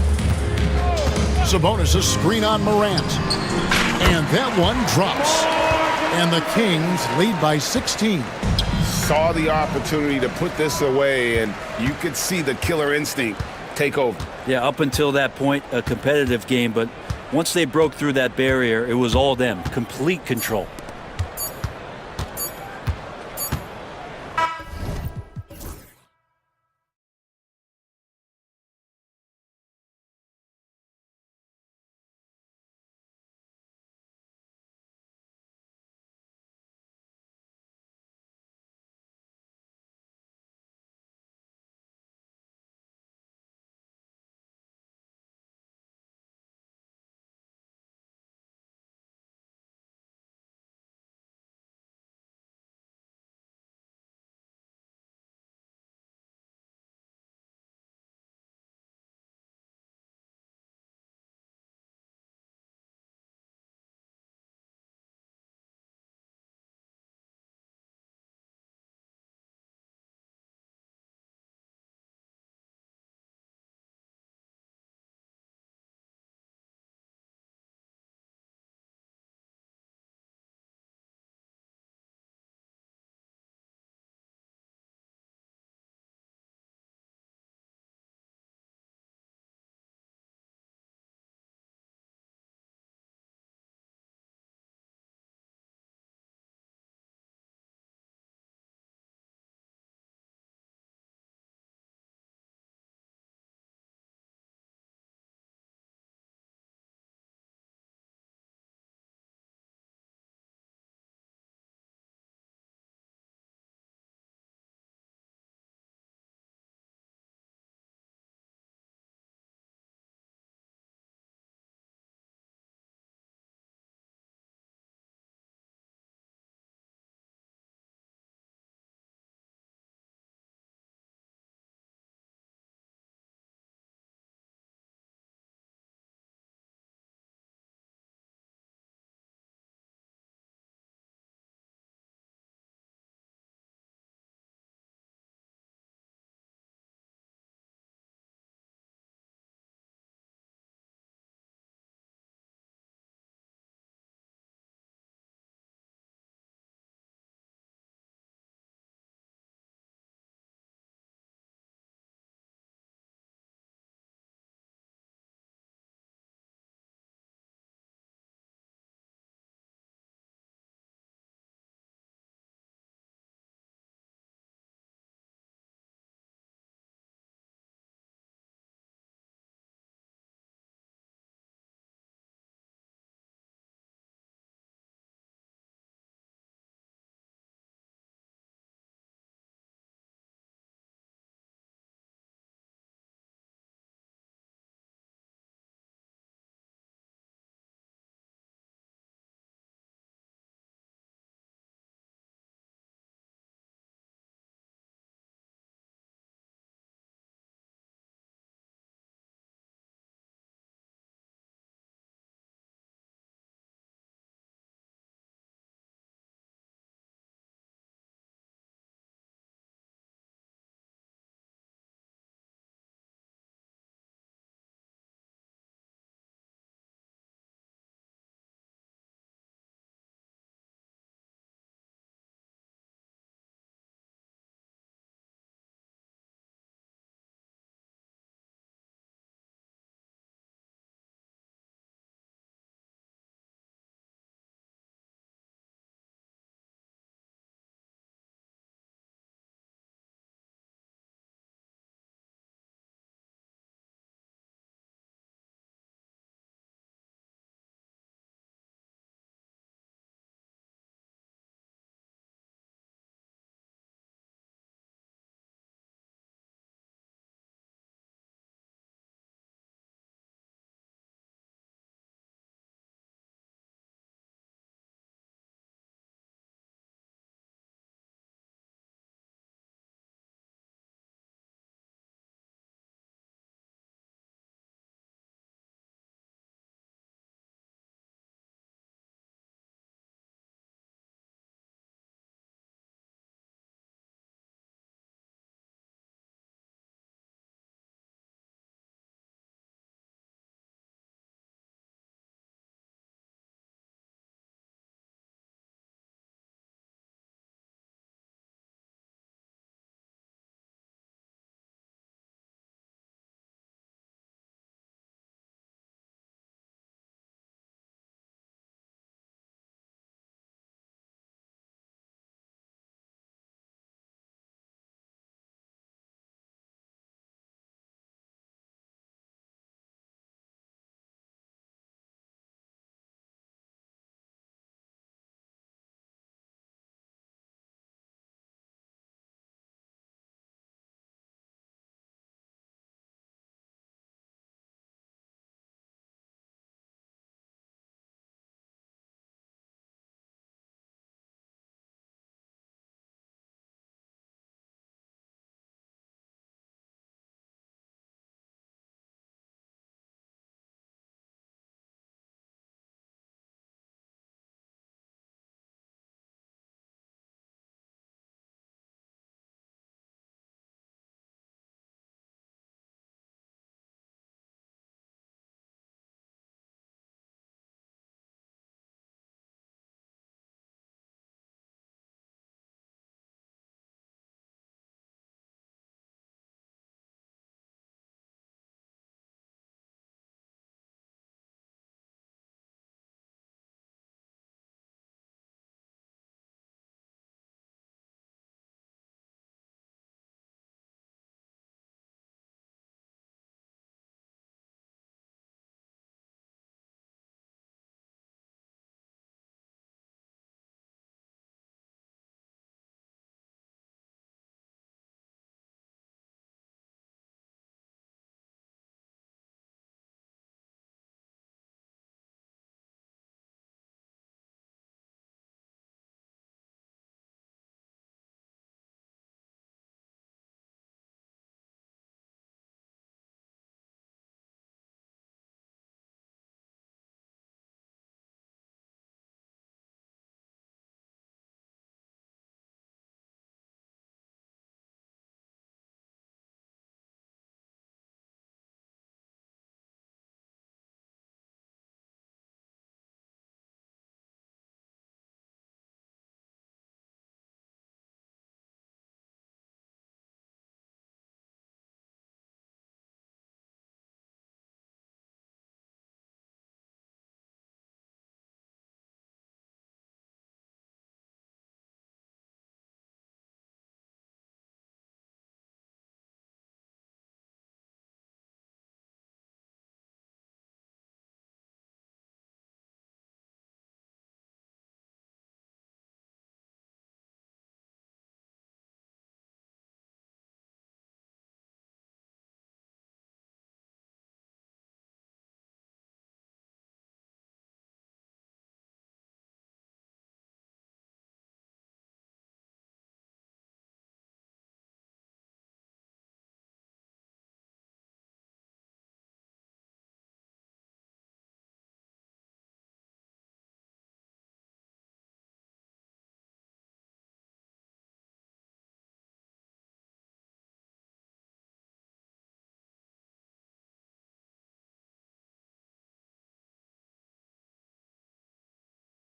B: Sabonis a screen on Morant. And that one drops. And the Kings lead by 16.
C: Saw the opportunity to put this away, and you could see the killer instinct take over.
F: Yeah, up until that point, a competitive game, but once they broke through that barrier, it was all them. Complete control.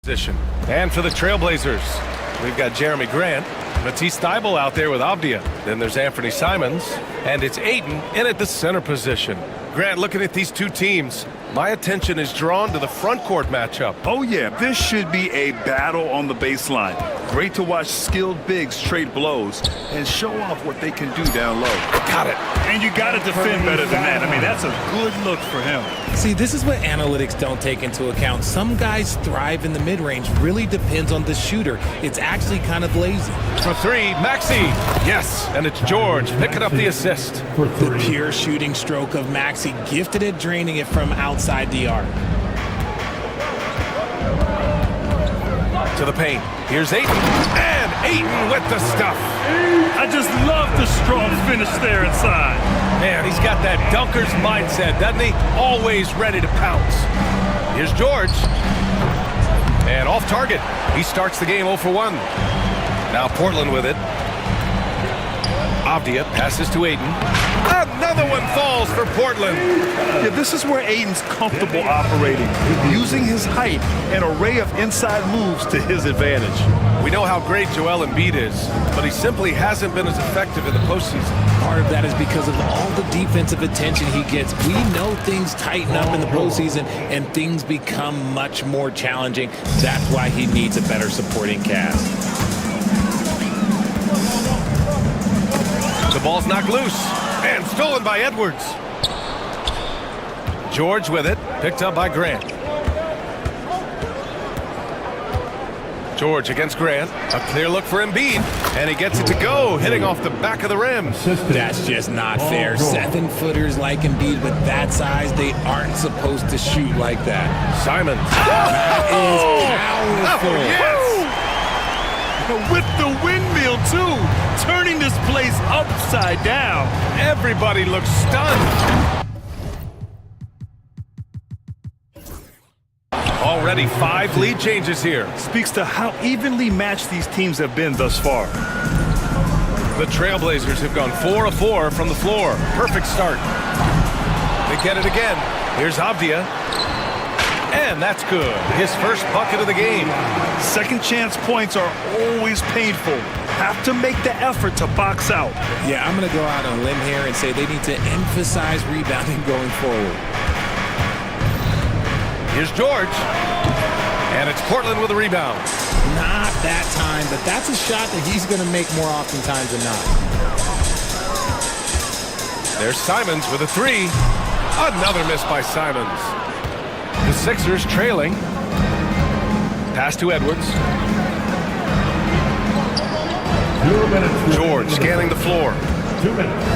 G: Position. And for the Trailblazers, we've got Jeremy Grant, Matisse Thybulle out there with Avdia. Then there's Anthony Simons, and it's Ayton in at the center position. Grant, looking at these two teams, my attention is drawn to the front court matchup.
H: Oh, yeah, this should be a battle on the baseline. Great to watch skilled bigs trade blows and show off what they can do down low.
G: Got it.
H: And you got to defend better than that. I mean, that's a good look for him.
M: See, this is what analytics don't take into account. Some guys thrive in the mid-range. Really depends on the shooter. It's actually kind of lazy.
G: For three, Maxey. Yes, and it's George picking up the assist.
M: The pure shooting stroke of Maxey, gifted at draining it from outside the arc.
G: To the paint. Here's Ayton. And Ayton with the stuff.
H: I just love the strong finish there inside.
G: Man, he's got that dunker's mindset, doesn't he? Always ready to pounce. Here's George. And off target. He starts the game 0 for 1. Now Portland with it. Avdia passes to Ayton. Another one falls for Portland.
H: Yeah, this is where Ayton's comfortable operating, using his height and array of inside moves to his advantage.
G: We know how great Joel Embiid is, but he simply hasn't been as effective in the postseason.
M: Part of that is because of all the defensive attention he gets. We know things tighten up in the postseason and things become much more challenging. That's why he needs a better supporting cast.
G: The ball's knocked loose and stolen by Edwards. George with it, picked up by Grant. George against Grant, a clear look for Embiid, and he gets it to go, hitting off the back of the rim.
M: That's just not fair. 7-footers like Embiid with that size, they aren't supposed to shoot like that.
G: Simons.
M: That is powerful.
G: Oh, yes.
H: With the windmill, too, turning this place upside down.
G: Everybody looks stunned. Already 5 lead changes here.
H: Speaks to how evenly matched these teams have been thus far.
G: The Trailblazers have gone 4 of 4 from the floor. Perfect start. They get it again. Here's Avdia. And that's good. His first bucket of the game.
H: Second chance points are always painful. Have to make the effort to box out.
M: Yeah, I'm going to go out on a limb here and say they need to emphasize rebounding going forward.
G: Here's George. And it's Portland with a rebound.
M: Not that time, but that's a shot that he's going to make more oftentimes than not.
G: There's Simons with a 3. Another miss by Simons. The Sixers trailing. Pass to Edwards. George scanning the floor.
E: 2 minutes.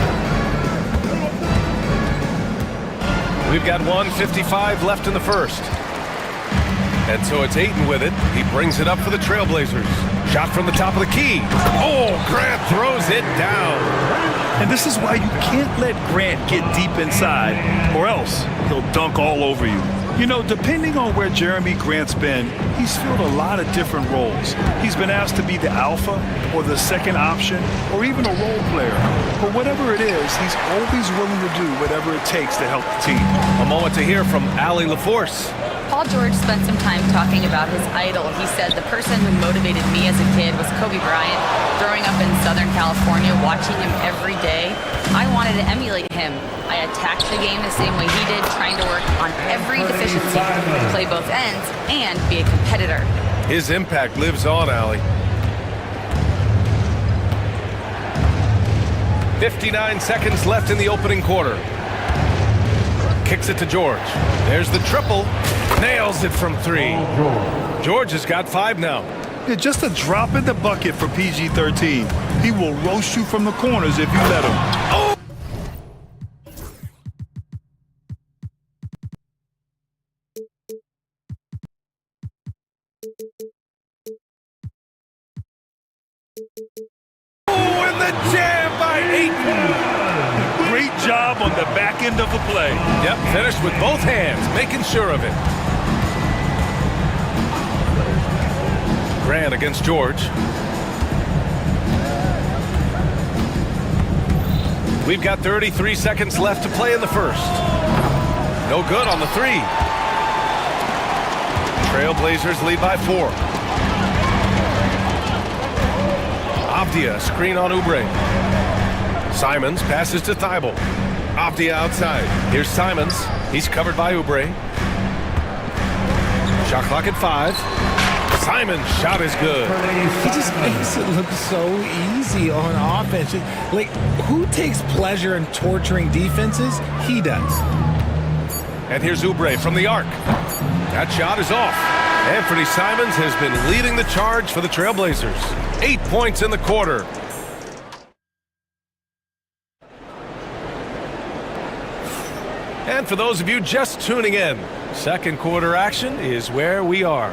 G: We've got 1:55 left in the first. And so it's Ayton with it. He brings it up for the Trailblazers. Shot from the top of the key. Oh, Grant throws it down.
H: And this is why you can't let Grant get deep inside, or else he'll dunk all over you. You know, depending on where Jeremy Grant's been, he's filled a lot of different roles. He's been asked to be the alpha, or the second option, or even a role player. But whatever it is, he's always willing to do whatever it takes to help the team.
G: A moment to hear from Allie LaForce.
I: Paul George spent some time talking about his idol. He said the person who motivated me as a kid was Kobe Bryant. Growing up in Southern California, watching him every day, I wanted to emulate him. I attacked the game the same way he did, trying to work on every deficiency, play both ends, and be a competitor.
G: His impact lives on, Allie. 59 seconds left in the opening quarter. Kicks it to George. There's the triple. Nails it from 3. George has got 5 now.
H: Yeah, just a drop in the bucket for PG-13. He will roast you from the corners if you let him. Oh!
G: Oh, and the jam by Ayton.
H: Great job on the back end of the play.
G: Yep, finished with both hands, making sure of it. Grant against George. We've got 33 seconds left to play in the first. No good on the 3. Trailblazers lead by 4. Avdia, screen on Oubre. Simons passes to Thibault. Avdia outside. Here's Simons. He's covered by Oubre. Shot clock at 5. Simons' shot is good.
M: He just makes it look so easy on offense. Like, who takes pleasure in torturing defenses? He does.
G: And here's Oubre from the arc. That shot is off. Anthony Simons has been leading the charge for the Trailblazers. 8 points in the quarter. And for those of you just tuning in, second quarter action is where we are.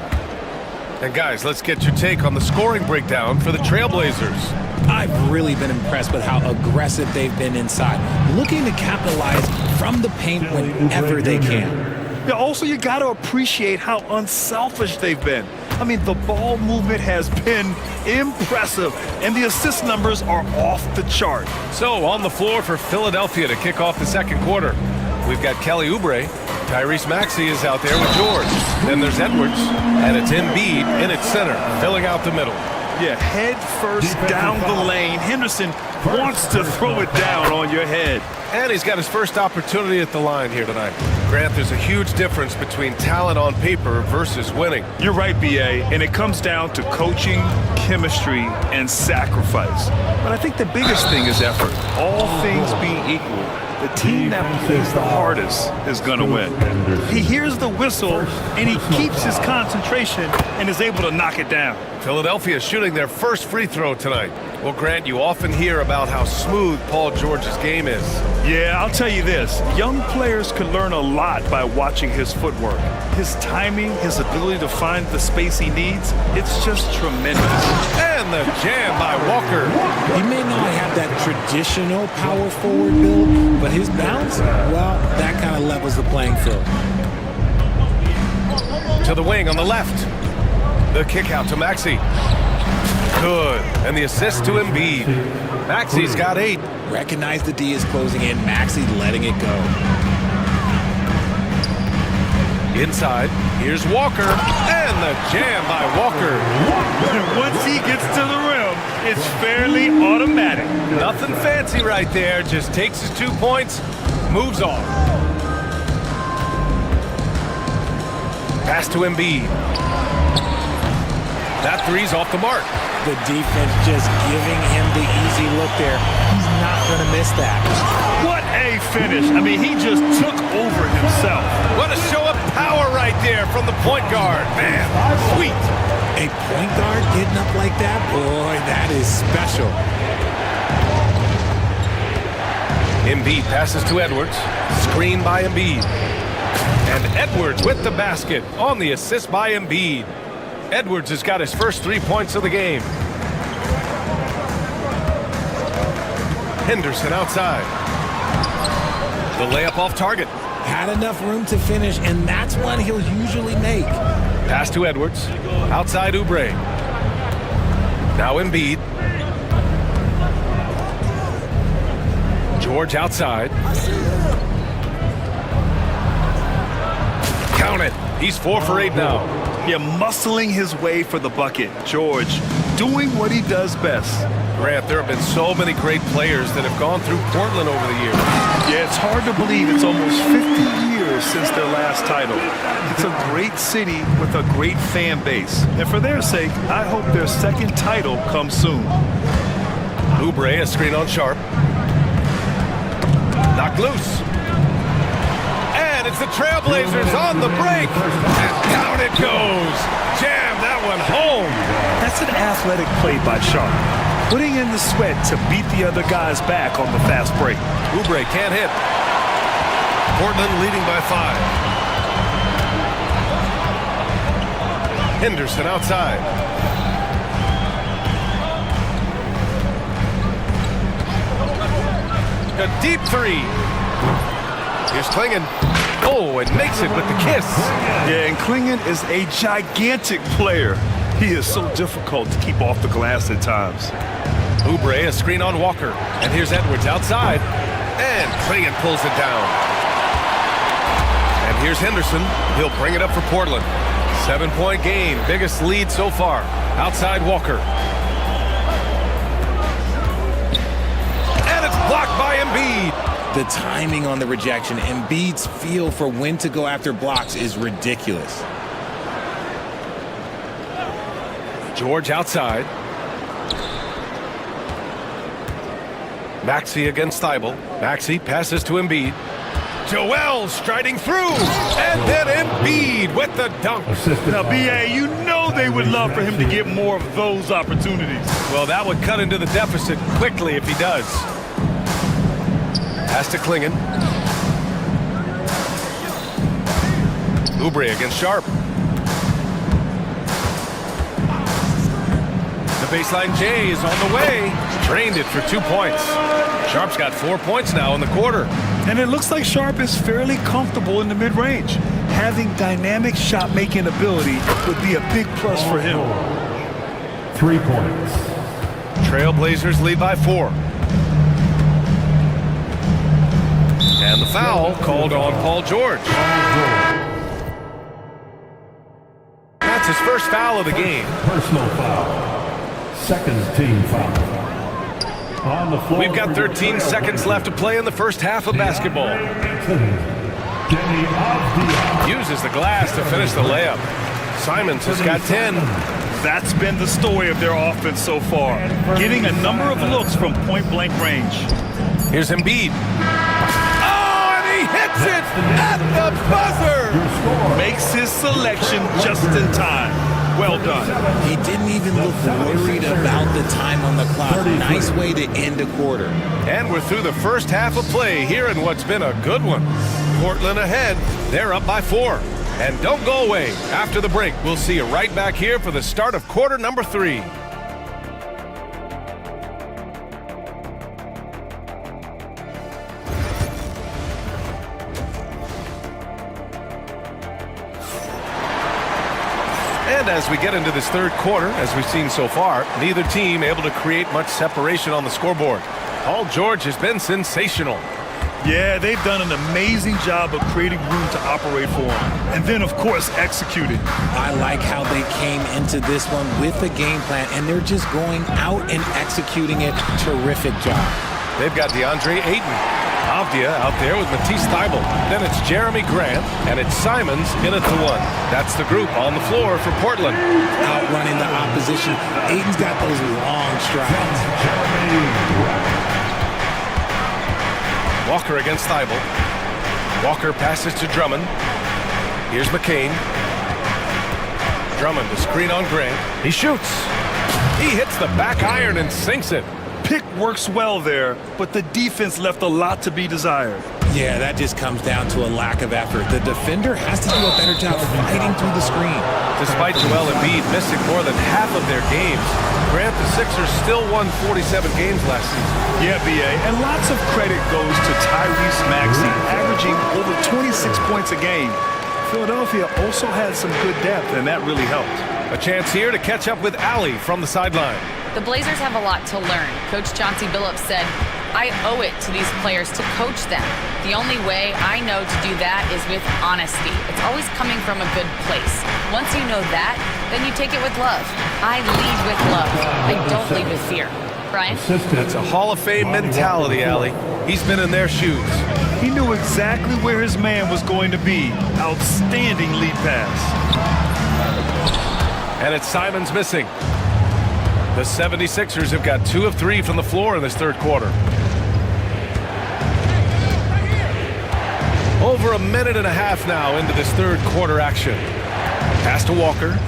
G: And guys, let's get your take on the scoring breakdown for the Trailblazers.
M: I've really been impressed with how aggressive they've been inside, looking to capitalize from the paint whenever they can.
H: Yeah, also, you got to appreciate how unselfish they've been. I mean, the ball movement has been impressive, and the assist numbers are off the chart.
G: So, on the floor for Philadelphia to kick off the second quarter, we've got Kelly Oubre. Tyrese Maxey is out there with George. Then there's Edwards, and it's Embiid in its center, filling out the middle.
H: Yeah, head first down the lane. Henderson wants to throw it down on your head.
G: And he's got his first opportunity at the line here tonight. Grant, there's a huge difference between talent on paper versus winning.
H: You're right, B.A., and it comes down to coaching, chemistry, and sacrifice. But I think the biggest thing is effort. All things being equal, the team that plays the hardest is going to win. He hears the whistle, and he keeps his concentration and is able to knock it down.
G: Philadelphia is shooting their first free throw tonight. Well, Grant, you often hear about how smooth Paul George's game is.
H: Yeah, I'll tell you this. Young players can learn a lot by watching his footwork. His timing, his ability to find the space he needs, it's just tremendous.
G: And the jam by Walker.
M: He may not have that traditional power forward build, but his bounce, well, that kind of levels the playing field.
G: To the wing on the left. The kick out to Maxey. Good. And the assist to Embiid. Maxey's got 8.
M: Recognize the D is closing in. Maxey letting it go.
G: Inside, here's Walker. And the jam by Walker.
H: Once he gets to the rim, it's fairly automatic.
G: Nothing fancy right there. Just takes his 2 points, moves on. Pass to Embiid. That three's off the mark.
M: The defense just giving him the easy look there. He's not going to miss that.
H: What a finish. I mean, he just took over himself.
G: What a show of power right there from the point guard. Man, sweet.
M: A point guard getting up like that? Boy, that is special.
G: Embiid passes to Edwards. Screen by Embiid. And Edwards with the basket on the assist by Embiid. Edwards has got his first 3 points of the game. Henderson outside. The layup off target.
M: Had enough room to finish, and that's one he'll usually make.
G: Pass to Edwards. Outside Oubre. Now Embiid. George outside. Count it. He's 4 for 8 now.
H: Yeah, muscling his way for the bucket. George doing what he does best.
G: Grant, there have been so many great players that have gone through Portland over the years.
H: Yeah, it's hard to believe it's almost 50 years since their last title. It's a great city with a great fan base. And for their sake, I hope their second title comes soon.
G: Oubre, a screen on Sharp. Knocked loose. And it's the Trailblazers on the break. And down it goes. Jam that one home.
H: That's an athletic play by Sharp. Putting in the sweat to beat the other guys back on the fast break.
G: Oubre can't hit. Portland leading by 5. Henderson outside. A deep 3. Here's Klingon. Oh, and makes it with the kiss.
H: Yeah, and Klingon is a gigantic player. He is so difficult to keep off the glass at times.
G: Oubre, a screen on Walker. And here's Edwards outside. And Klingon pulls it down. And here's Henderson. He'll bring it up for Portland. 7-point game, biggest lead so far. Outside Walker. And it's blocked by Embiid.
M: The timing on the rejection, Embiid's feel for when to go after blocks is ridiculous.
G: George outside. Maxey against Thibault. Maxey passes to Embiid. Joel striding through. And then Embiid with the dunk.
J: Now, B.A., you know they would love for him to get more of those opportunities.
G: Well, that would cut into the deficit quickly if he does. Pass to Klingon. Oubre against Sharp. The baseline J is on the way. Drained it for 2 points. Sharp's got 4 points now in the quarter.
J: And it looks like Sharp is fairly comfortable in the mid-range. Having dynamic shot-making ability would be a big plus for him.
E: 3 points.
G: Trailblazers lead by 4. And the foul called on Paul George. That's his first foul of the game.
E: Personal foul. Second team foul. On the floor.
G: We've got 13 seconds left to play in the first half of basketball. Uses the glass to finish the layup. Simons has got 10.
J: That's been the story of their offense so far. Getting a number of looks from point-blank range.
G: Here's Embiid. Oh, and he hits it at the buzzer!
J: Makes his selection just in time. Well done.
M: He didn't even look worried about the time on the clock. Nice way to end a quarter.
G: And we're through the first half of play here in what's been a good one. Portland ahead. They're up by 4. And don't go away. After the break, we'll see you right back here for the start of quarter number 3. And as we get into this third quarter, as we've seen so far, neither team able to create much separation on the scoreboard. Paul George has been sensational.
J: Yeah, they've done an amazing job of creating room to operate for him. And then, of course, executing.
M: I like how they came into this one with a game plan, and they're just going out and executing it. Terrific job.
G: They've got DeAndre Ayton. Avdia out there with Matisse Thybulle. Then it's Jeremy Grant, and it's Simons in at the 1. That's the group on the floor for Portland.
M: Outrunning the opposition. Ayton's got those long strides.
G: Walker against Thybulle. Walker passes to Drummond. Here's McCain. Drummond to screen on Grant. He shoots. He hits the back iron and sinks it.
J: Pick works well there, but the defense left a lot to be desired.
M: Yeah, that just comes down to a lack of effort. The defender has to do a better job fighting through the screen.
G: Despite Joel Embiid missing more than half of their games, Grant, the Sixers still won 47 games last season.
J: Yeah, B.A., and lots of credit goes to Tyrese Maxey, averaging over 26 points a game. Philadelphia also had some good depth, and that really helped.
G: A chance here to catch up with Allie from the sideline.
I: The Blazers have a lot to learn. Coach Chauncey Billups said, I owe it to these players to coach them. The only way I know to do that is with honesty. It's always coming from a good place. Once you know that, then you take it with love. I lead with love. I don't lead with fear. Brian?
G: That's a Hall of Fame mentality, Allie. He's been in their shoes.
J: He knew exactly where his man was going to be. Outstanding lead pass.
G: And it's Simons missing. The 76ers have got 2 of 3 from the floor in this third quarter. Over a minute and a half now into this third quarter action. Pass to Walker.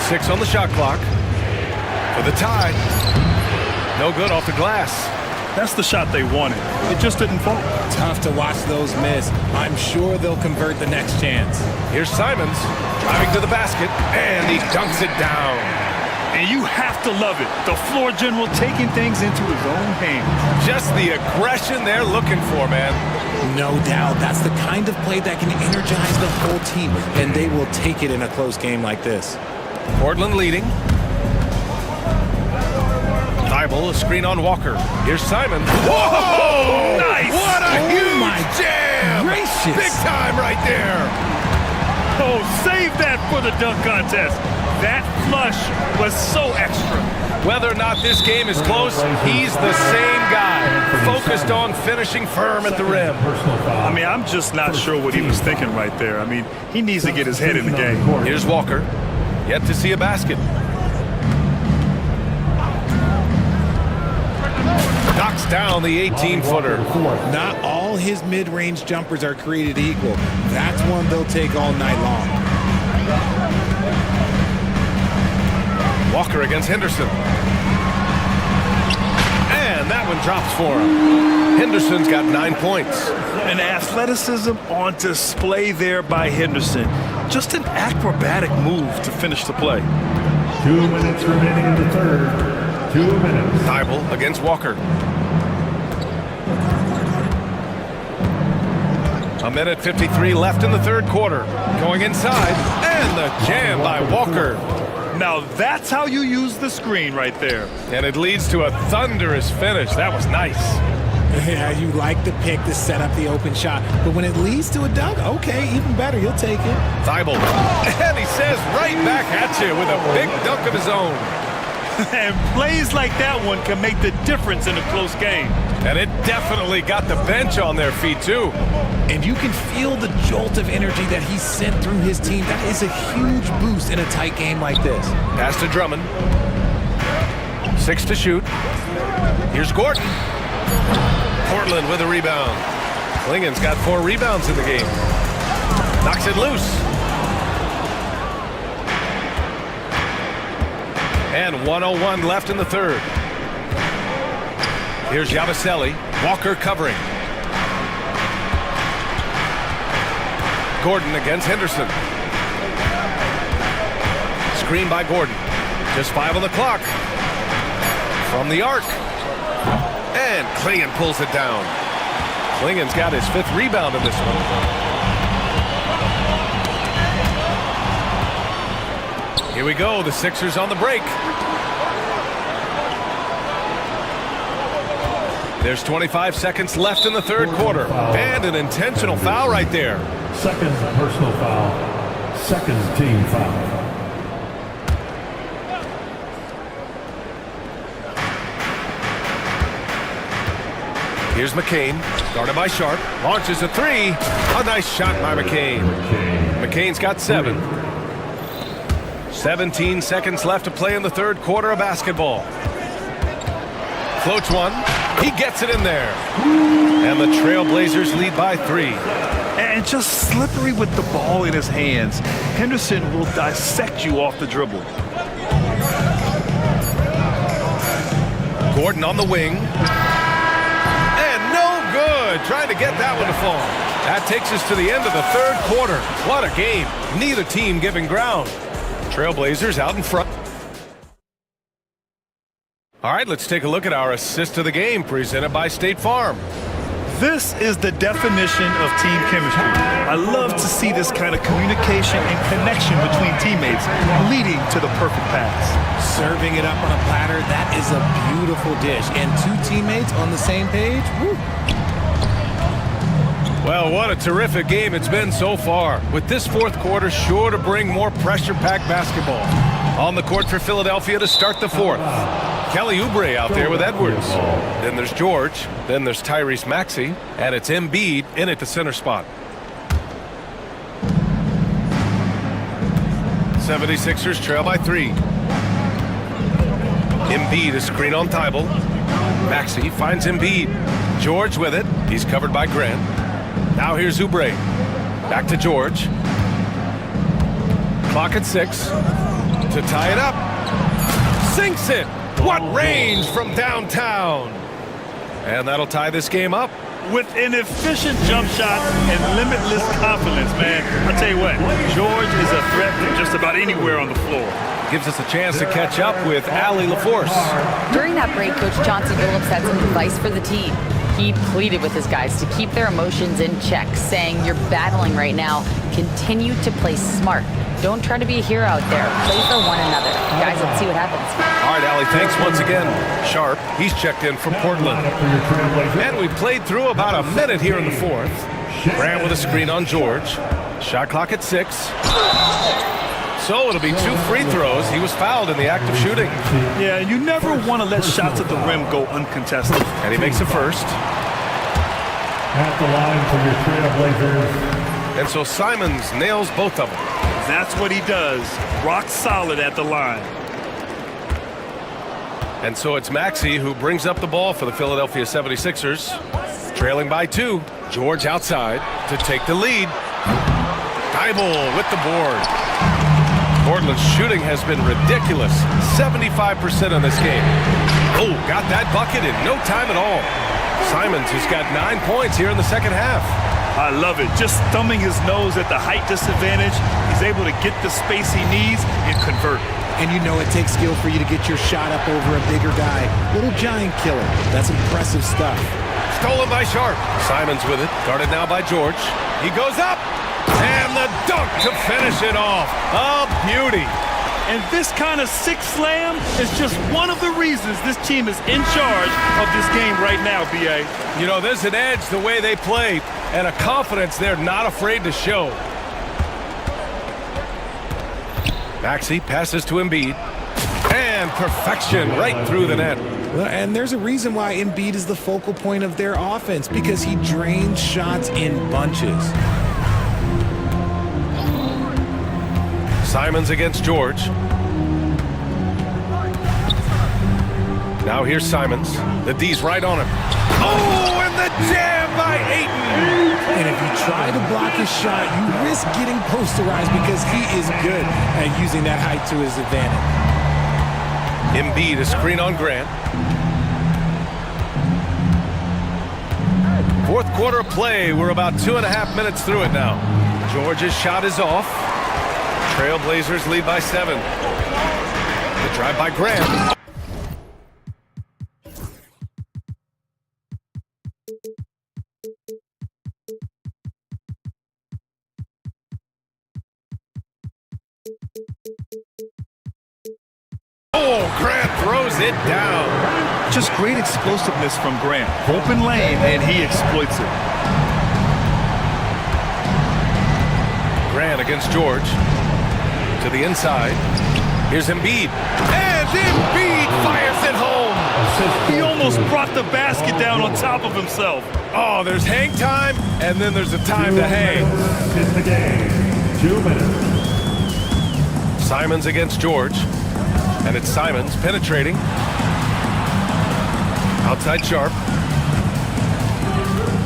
G: 6 on the shot clock. For the tie. No good off the glass.
J: That's the shot they wanted. It just didn't fall.
M: Tough to watch those miss. I'm sure they'll convert the next chance.
G: Here's Simons driving to the basket, and he dunks it down.
J: And you have to love it. The floor general taking things into his own hands.
G: Just the aggression they're looking for, man.
M: No doubt. That's the kind of play that can energize the whole team, and they will take it in a close game like this.
G: Portland leading. Thybulle, a screen on Walker. Here's Simons. Whoa!
J: Nice!
G: What a huge jam!
M: Gracious.
G: Big time right there.
J: Oh, save that for the dunk contest. That flush was so extra.
G: Whether or not this game is close, he's the same guy, focused on finishing firm at the rim.
J: I mean, I'm just not sure what he was thinking right there. I mean, he needs to get his head in the game.
G: Here's Walker, yet to see a basket. Knocks down the 18-footer.
M: Not all his mid-range jumpers are created equal. That's one they'll take all night long.
G: Walker against Henderson. And that one drops for him. Henderson's got 9 points.
J: And athleticism on display there by Henderson. Just an acrobatic move to finish the play.
E: 2 minutes remaining in the third. 2 minutes.
G: Thibault against Walker. A minute 53 left in the third quarter. Going inside, and the jam by Walker.
J: Now that's how you use the screen right there.
G: And it leads to a thunderous finish. That was nice.
M: Yeah, you like the pick to set up the open shot, but when it leads to a dunk, okay, even better, you'll take it.
G: Thibault, and he says right back at you with a big dunk of his own.
J: And plays like that one can make the difference in a close game.
G: And it definitely got the bench on their feet, too.
M: And you can feel the jolt of energy that he sent through his team. That is a huge boost in a tight game like this.
G: Pass to Drummond. 6 to shoot. Here's Gordon. Portland with a rebound. Klingen's got 4 rebounds in the game. Knocks it loose. And 1:01 left in the third. Here's Yabusele. Walker covering. Gordon against Henderson. Screen by Gordon. Just 5 on the clock. From the arc. And Klingen pulls it down. Klingen's got his 5th rebound in this one. Here we go, the Sixers on the break. There's 25 seconds left in the third quarter. And an intentional foul right there.
E: Second personal foul. Second team foul.
G: Here's McCain, guarded by Sharp, launches a 3. A nice shot by McCain. McCain's got 7. 17 seconds left to play in the third quarter of basketball. Floats one. He gets it in there. And the Trailblazers lead by 3.
J: And just slippery with the ball in his hands. Henderson will dissect you off the dribble.
G: Gordon on the wing. And no good. Trying to get that one to fall. That takes us to the end of the third quarter. What a game. Neither team giving ground. Trailblazers out in front. All right, let's take a look at our assist of the game presented by State Farm.
J: This is the definition of team chemistry. I love to see this kind of communication and connection between teammates leading to the perfect pass.
M: Serving it up on a platter, that is a beautiful dish. And 2 teammates on the same page, woo.
G: Well, what a terrific game it's been so far. With this fourth quarter sure to bring more pressure-packed basketball. On the court for Philadelphia to start the fourth. Kelly Oubre out there with Edwards. Then there's George. Then there's Tyrese Maxey. And it's Embiid in at the center spot. 76ers trail by 3. Embiid is screen on Thibault. Maxey finds Embiid. George with it. He's covered by Grant. Now here's Oubre. Back to George. Clock at 6. To tie it up. Sinks it. What range from downtown. And that'll tie this game up.
J: With an efficient jump shot and limitless confidence, man. I'll tell you what, George is a threat from just about anywhere on the floor.
G: Gives us a chance to catch up with Allie LaForce.
I: During that break, Coach Chauncey Billups had some advice for the team. He pleaded with his guys to keep their emotions in check, saying, you're battling right now. Continue to play smart. Don't try to be a hero out there. Play for one another. Guys, let's see what happens.
G: All right, Allie, thanks once again. Sharp, he's checked in from Portland. And we played through about a minute here in the fourth. Grant with a screen on George. Shot clock at 6. So it'll be 2 free throws. He was fouled in the act of shooting.
H: Yeah, you never want to let shots at the rim go uncontested.
G: And he makes a first.
E: At the line for your Trailblazers.
G: And so Simons nails both of them.
H: That's what he does. Rock solid at the line.
G: And so it's Maxey who brings up the ball for the Philadelphia 76ers. Trailing by 2. George outside to take the lead. Thibault with the board. Portland's shooting has been ridiculous. 75% in this game. Oh, got that bucket in no time at all. Simons has got 9 points here in the second half.
H: I love it. Just thumbing his nose at the height disadvantage. He's able to get the space he needs and convert.
M: And you know it takes skill for you to get your shot up over a bigger guy. Little giant killer. That's impressive stuff.
G: Stolen by Sharp. Simons with it. Guarded now by George. He goes up. And the dunk to finish it off. A beauty.
H: And this kind of six slam is just one of the reasons this team is in charge of this game right now, B.A.
G: You know, there's an edge the way they play and a confidence they're not afraid to show. Maxey passes to Embiid. And perfection right through the net.
M: Well, and there's a reason why Embiid is the focal point of their offense, because he drains shots in bunches.
G: Simons against George. Now here's Simons. The D's right on him. Oh, and the jam by Ayton.
M: And if you try to block his shot, you risk getting posterized because he is good at using that height to his advantage.
G: Embiid, a screen on Grant. Fourth quarter of play. We're about 2.5 minutes through it now. George's shot is off. Trailblazers lead by 7. The drive by Grant. Oh, Grant throws it down.
H: Just great explosiveness from Grant. Open lane, and he exploits it.
G: Grant against George. To the inside. Here's Embiid. And Embiid fires it home.
H: He almost brought the basket down on top of himself.
G: Oh, there's hang time, and then there's a time to hang.
E: In the game, 2 minutes.
G: Simons against George. And it's Simons penetrating. Outside Sharp.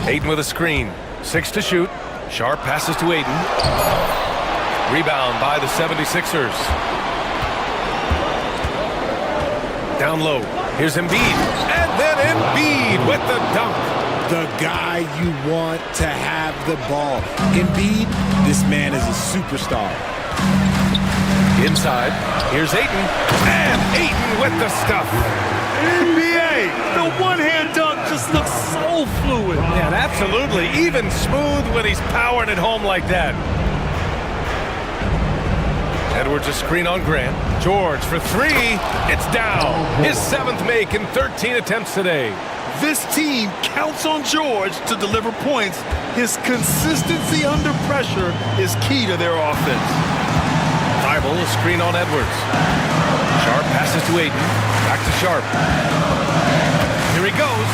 G: Ayton with a screen. 6 to shoot. Sharp passes to Ayton. Rebound by the 76ers. Down low. Here's Embiid. And then Embiid with the dunk.
M: The guy you want to have the ball. Embiid, this man is a superstar.
G: Inside. Here's Ayton. And Ayton with the stuff.
H: NBA, the one-hand dunk just looks so fluid.
G: Yeah, absolutely. Even smooth when he's powering it home like that. Edwards a screen on Grant. George for 3. It's down. His 7th make in 13 attempts today.
H: This team counts on George to deliver points. His consistency under pressure is key to their offense.
G: Thibault a screen on Edwards. Sharp passes to Ayton. Back to Sharp. Here he goes.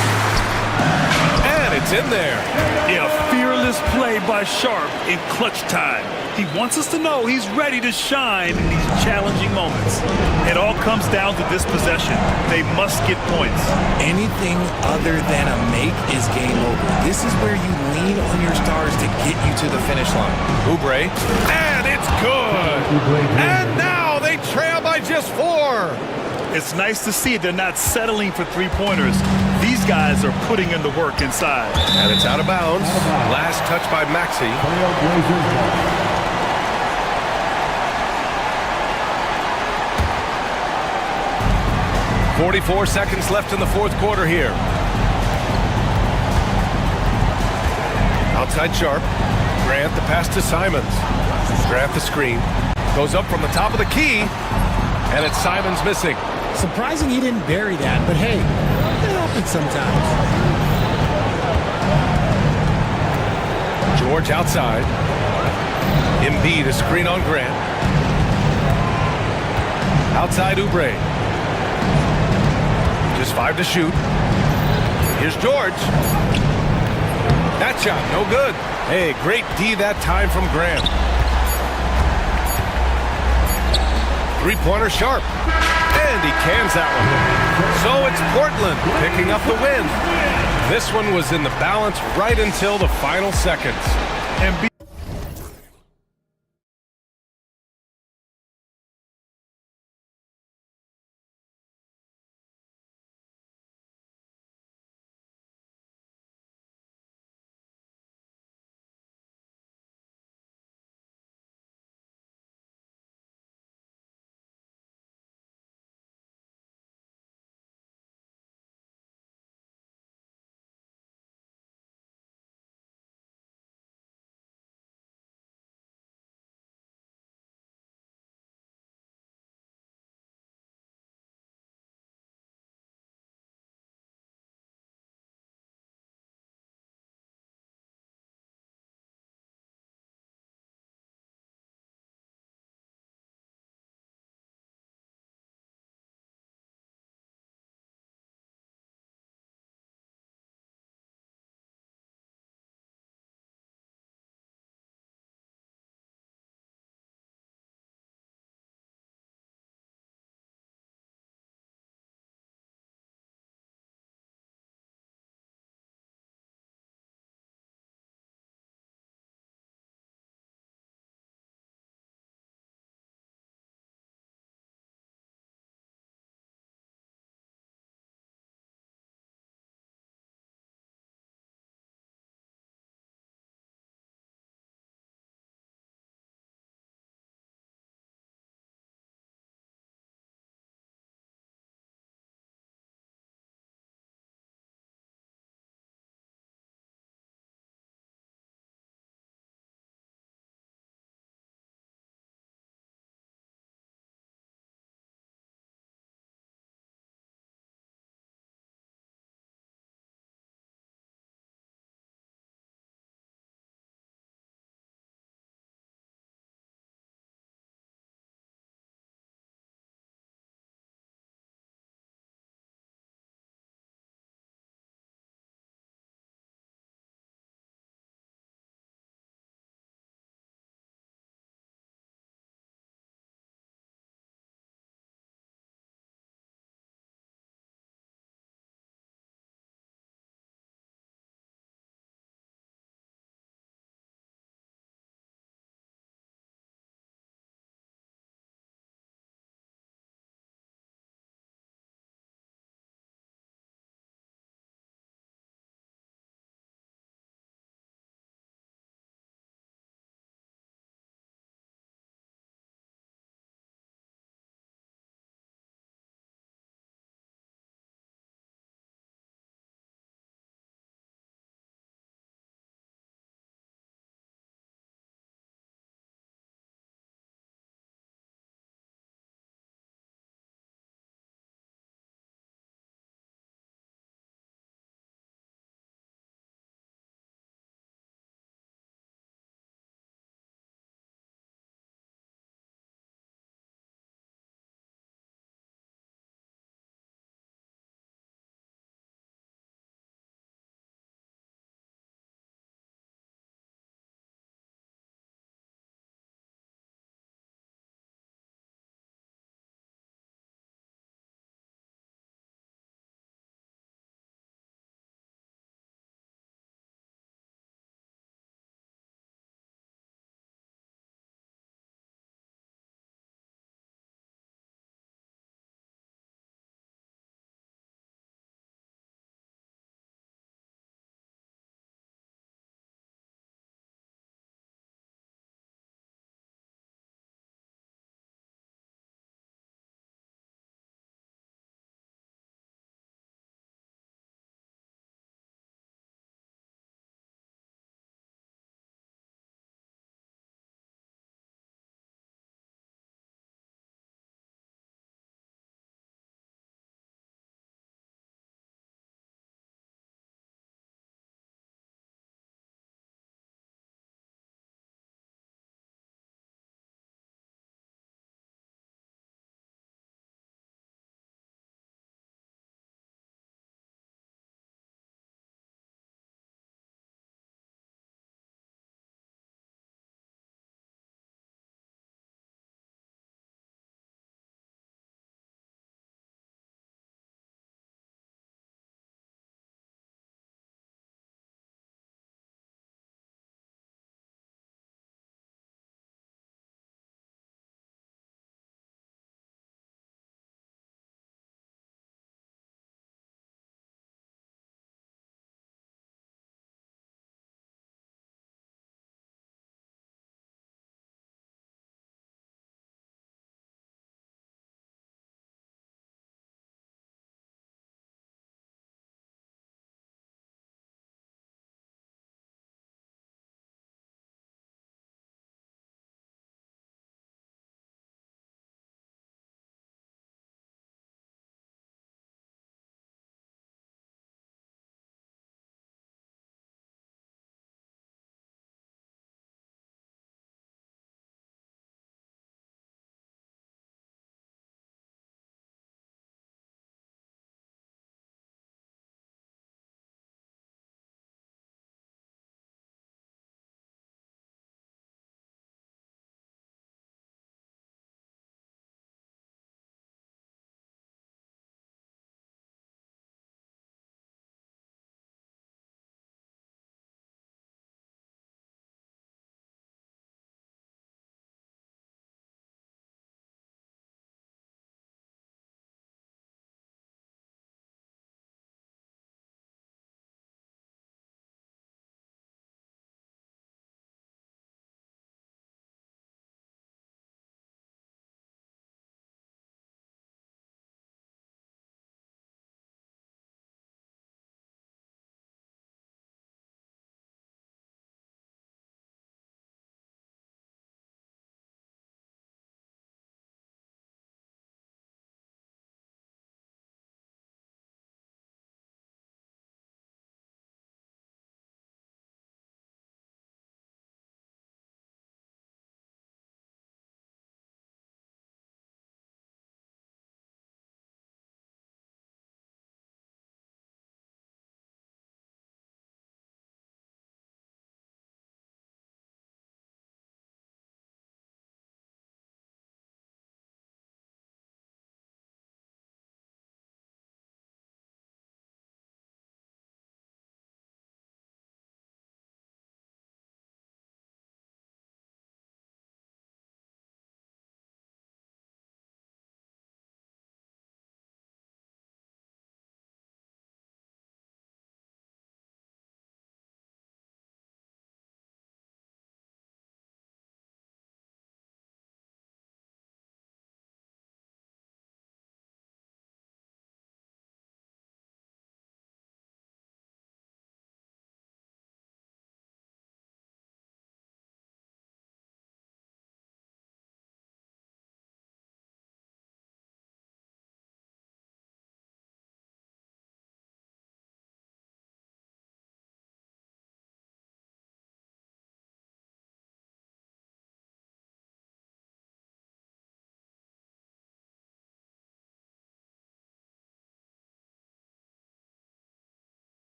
G: And it's in there.
H: Yeah, fearless play by Sharp in clutch time. He wants us to know he's ready to shine in these challenging moments. It all comes down to this possession. They must get points.
M: Anything other than a make is game over. This is where you lean on your stars to get you to the finish line.
G: Oubre. And it's good. And now they trail by just 4.
H: It's nice to see they're not settling for three-pointers. These guys are putting in the work inside.
G: And it's out of bounds. Last touch by Maxey. 44 seconds left in the fourth quarter here. Outside Sharp. Grant the pass to Simons. Grant the screen. Goes up from the top of the key. And it's Simons missing.
M: Surprising he didn't bury that, but hey, it happens sometimes.
G: George outside. Embiid, a screen on Grant. Outside Oubre. Just 5 to shoot. Here's George. That shot, no good. Hey, great D that time from Grant. Three-pointer sharp. And he cans that one. So it's Portland picking up the win. This one was in the balance right until the final seconds.
J: And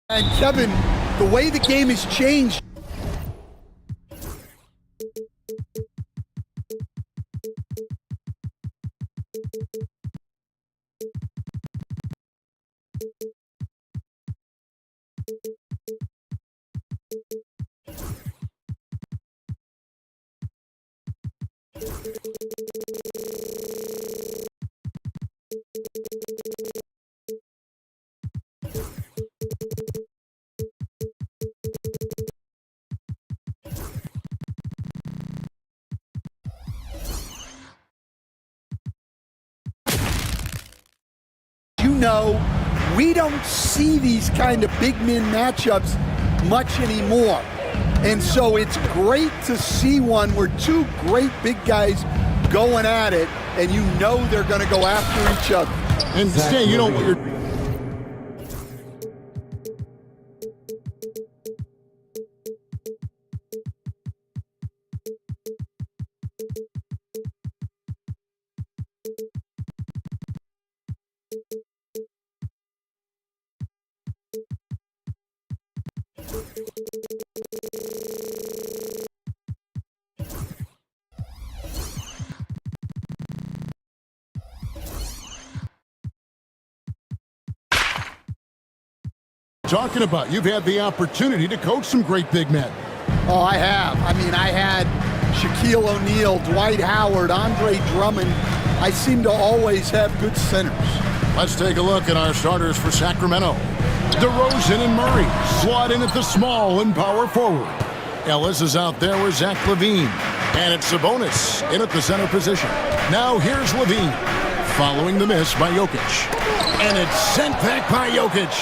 A: And Kevin, the way the game has changed. You know, we don't see these kind of big men matchups much anymore. And so it's great to see one where two great big guys going at it, and you know they're going to go after each other.
B: And Stan, you know what you're... talking about. You've had the opportunity to coach some great big men.
A: Oh, I have. I mean, I had Shaquille O'Neal, Dwight Howard, Andre Drummond. I seem to always have good centers.
B: Let's take a look at our starters for Sacramento. DeRozan and Murray slot in at the small and power forward. Ellis is out there with Zach LaVine. And it's Sabonis in at the center position. Now here's LaVine, following the miss by Jokic. And it's sent back by Jokic.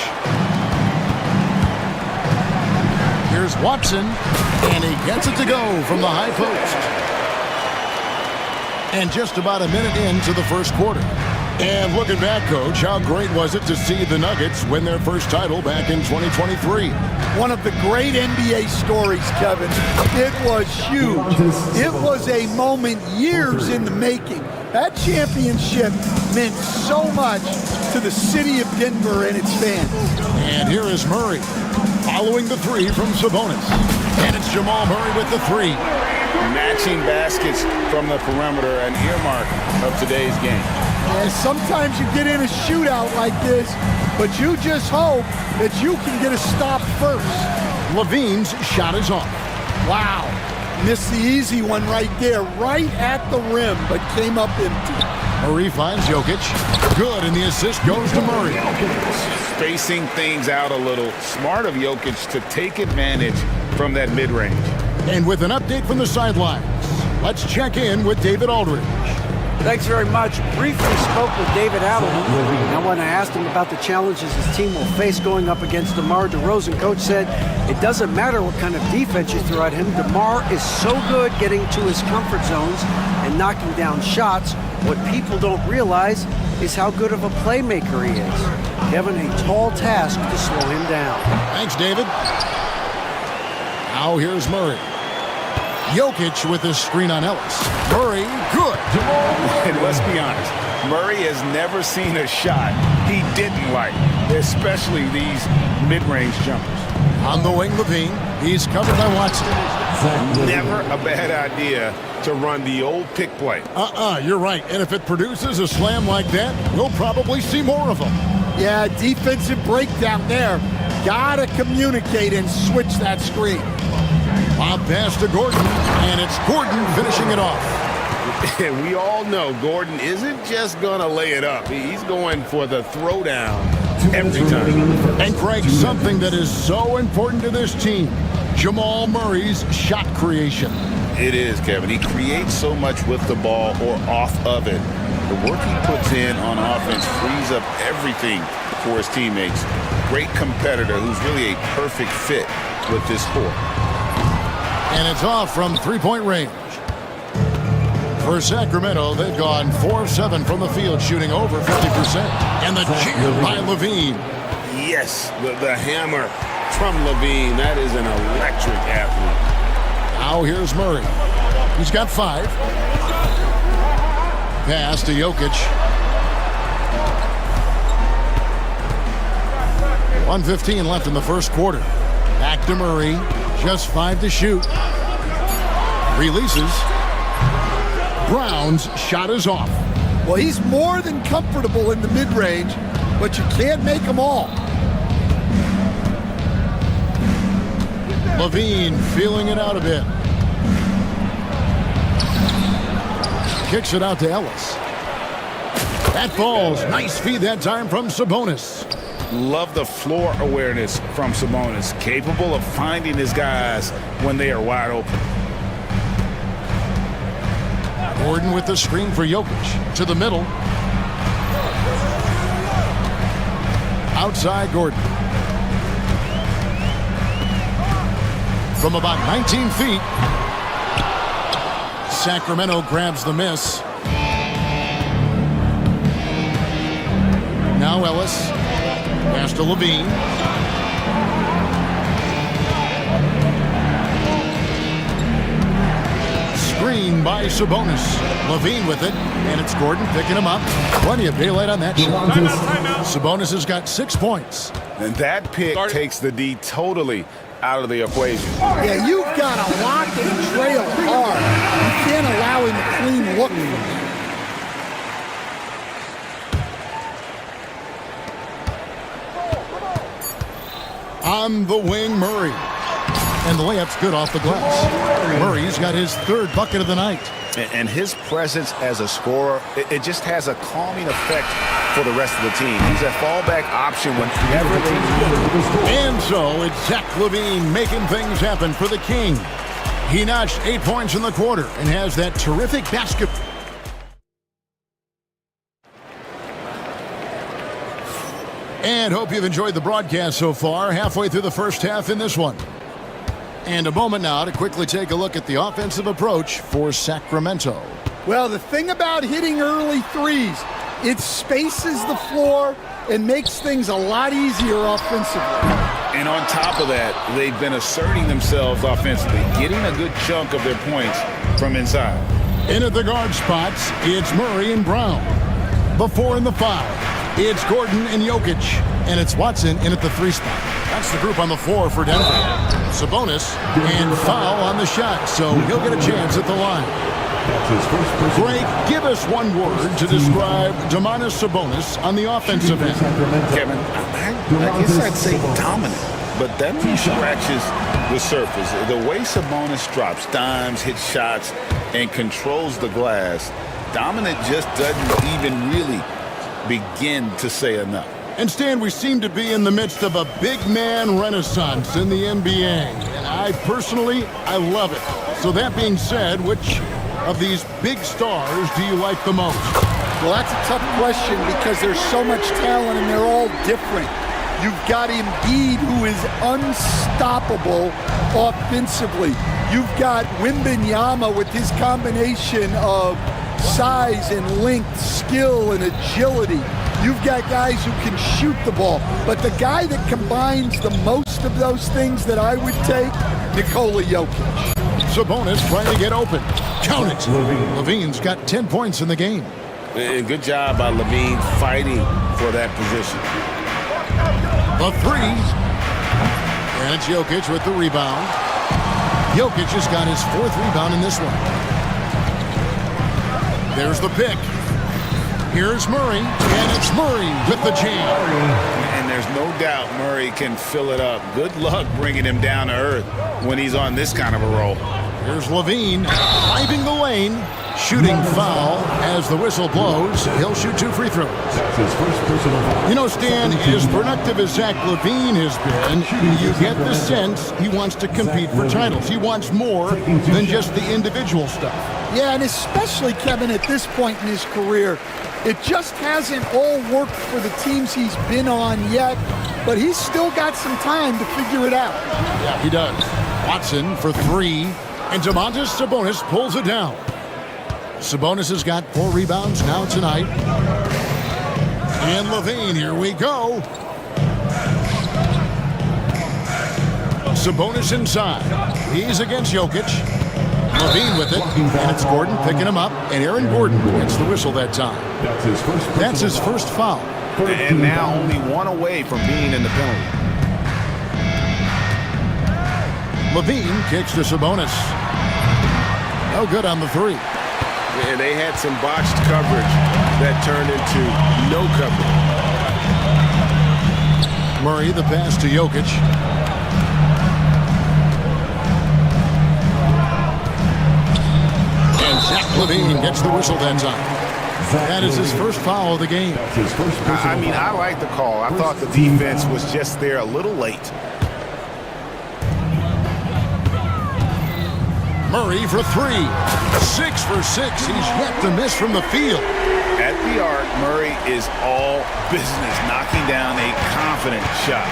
B: Here's Watson, and he gets it to go from the high post. And just about a minute into the first quarter. And looking back, Coach, how great was it to see the Nuggets win their first title back in 2023?
A: One of the great NBA stories, Kevin. It was huge. It was a moment years in the making. That championship meant so much to the city of Denver and its fans.
B: And here is Murray, following the three from Sabonis. And it's Jamal Murray with the three.
C: Matching baskets from the perimeter, an earmark of today's game.
A: And sometimes you get in a shootout like this, but you just hope that you can get a stop first.
B: LaVine's shot is off.
A: Wow. Missed the easy one right there, right at the rim, but came up empty.
B: Murray finds Jokic. Good, and the assist goes to Murray.
C: Spacing things out a little. Smart of Jokic to take advantage from that mid-range.
B: And with an update from the sidelines, let's check in with David Aldridge.
D: Thanks very much. Briefly spoke with David Adelman. And when I asked him about the challenges his team will face going up against DeMar DeRozan, Coach said it doesn't matter what kind of defense you throw at him. DeMar is so good getting to his comfort zones and knocking down shots. What people don't realize is how good of a playmaker he is. Kevin, a tall task to slow him down.
B: Thanks, David. Now here's Murray. Jokic with his screen on Ellis. Murray, good.
C: And let's be honest, Murray has never seen a shot he didn't like, especially these mid-range jumpers.
B: On the wing, LaVine. He's covered by Watson.
C: Never a bad idea to run the old pick play.
B: You're right. And if it produces a slam like that, we'll probably see more of them.
A: Yeah, defensive breakdown there. Gotta communicate and switch that screen.
B: Bob pass to Gordon, and it's Gordon finishing it off.
C: And we all know Gordon isn't just going to lay it up. He's going for the throwdown every time.
B: And Craig, something that is so important to this team, Jamal Murray's shot creation.
C: It is, Kevin. He creates so much with the ball or off of it. The work he puts in on offense frees up everything for his teammates. Great competitor who's really a perfect fit with this sport.
B: And it's off from three-point range. For Sacramento, they've gone 4 of 7 from the field, shooting over 50%. And the jam by LaVine.
C: Yes, the hammer from LaVine. That is an electric athlete.
B: Now here's Murray. He's got 5. Pass to Jokic. 1:15 left in the first quarter. Back to Murray. Just 5 to shoot. Releases. Brown's shot is off.
A: Well, he's more than comfortable in the mid-range, but you can't make them all.
B: Levine feeling it out a bit. Kicks it out to Ellis. That falls. Nice feed that time from Sabonis.
C: Love the floor awareness from Sabonis. Capable of finding his guys when they are wide open.
B: Gordon with the screen for Jokic. To the middle. Outside Gordon. From about 19 feet. Sacramento grabs the miss. Now Ellis. Pass to Levine. Screen by Sabonis. Levine with it, and it's Gordon picking him up. Plenty of daylight on that shot. Sabonis has got 6 points.
C: And that pick takes the D totally out of the equation.
A: Yeah, you've got to lock and trail hard. You can't allow him a clean look from that.
B: On the wing, Murray. And the layup's good off the glass. Murray's got his 3rd bucket of the night.
C: And his presence as a scorer, it just has a calming effect for the rest of the team. He's a fallback option whenever they need.
B: And so it's Zach Levine making things happen for the King. He notched 8 points in the quarter and has that terrific basketball. And hope you've enjoyed the broadcast so far. Halfway through the first half in this one. And a moment now to quickly take a look at the offensive approach for Sacramento.
A: Well, the thing about hitting early threes, it spaces the floor and makes things a lot easier offensively.
C: And on top of that, they've been asserting themselves offensively, getting a good chunk of their points from inside.
B: In at the guard spots, it's Murray and Brown. The 4 and the 5, it's Gordon and Jokic. And it's Watson in at the 3 spot. That's the group on the floor for Denver. Sabonis and foul on the shot, so he'll get a chance at the line. Greg, give us one word to describe Domantas Sabonis on the offensive end.
C: Kevin, I guess I'd say dominant, but that scratches the surface. The way Sabonis drops dimes, hits shots, and controls the glass, dominant just doesn't even really begin to say enough.
B: And Stan, we seem to be in the midst of a big man renaissance in the NBA. And I love it. So that being said, which of these big stars do you like the most?
A: Well, that's a tough question because there's so much talent and they're all different. You've got Embiid, who is unstoppable offensively. You've got Wembanyama with his combination of size and length, skill and agility. You've got guys who can shoot the ball. But the guy that combines the most of those things that I would take, Nikola Jokic.
B: Sabonis trying to get open. Count it. Levine's got 10 points in the game.
C: Good job by Levine fighting for that position.
B: The 3. And it's Jokic with the rebound. Jokic has got his 4th rebound in this one. There's the pick. Here's Murray, and it's Murray with the jam.
C: And there's no doubt Murray can fill it up. Good luck bringing him down to earth when he's on this kind of a roll.
B: Here's Levine driving the lane, shooting foul as the whistle blows. He'll shoot 2 free throws. You know, Stan, as productive as Zach Levine has been, you get the sense he wants to compete for titles. He wants more than just the individual stuff.
A: Yeah, and especially, Kevin, at this point in his career, it just hasn't all worked for the teams he's been on yet, but he's still got some time to figure it out.
B: Yeah, he does. Watson for 3, and Domantas Sabonis pulls it down. Sabonis has got 4 rebounds now tonight. And Levine, here we go. Sabonis inside. He's against Jokic. Levine with it, and it's Gordon picking him up, and Aaron Gordon gets the whistle that time. That's his first foul.
L: And now only one away from being in the penalty.
B: Levine kicks to Sabonis. No good on the three.
N: And they had some botched coverage that turned into no coverage.
B: Murray, the pass to Jokic. And Zach Levine gets the whistle that time. That is his first foul of the game.
L: I mean, I like the call. I thought the defense was just there a little late.
B: Murray for three. 6 for 6. He's yet to miss from the field.
L: At the arc, Murray is all business, knocking down a confident shot.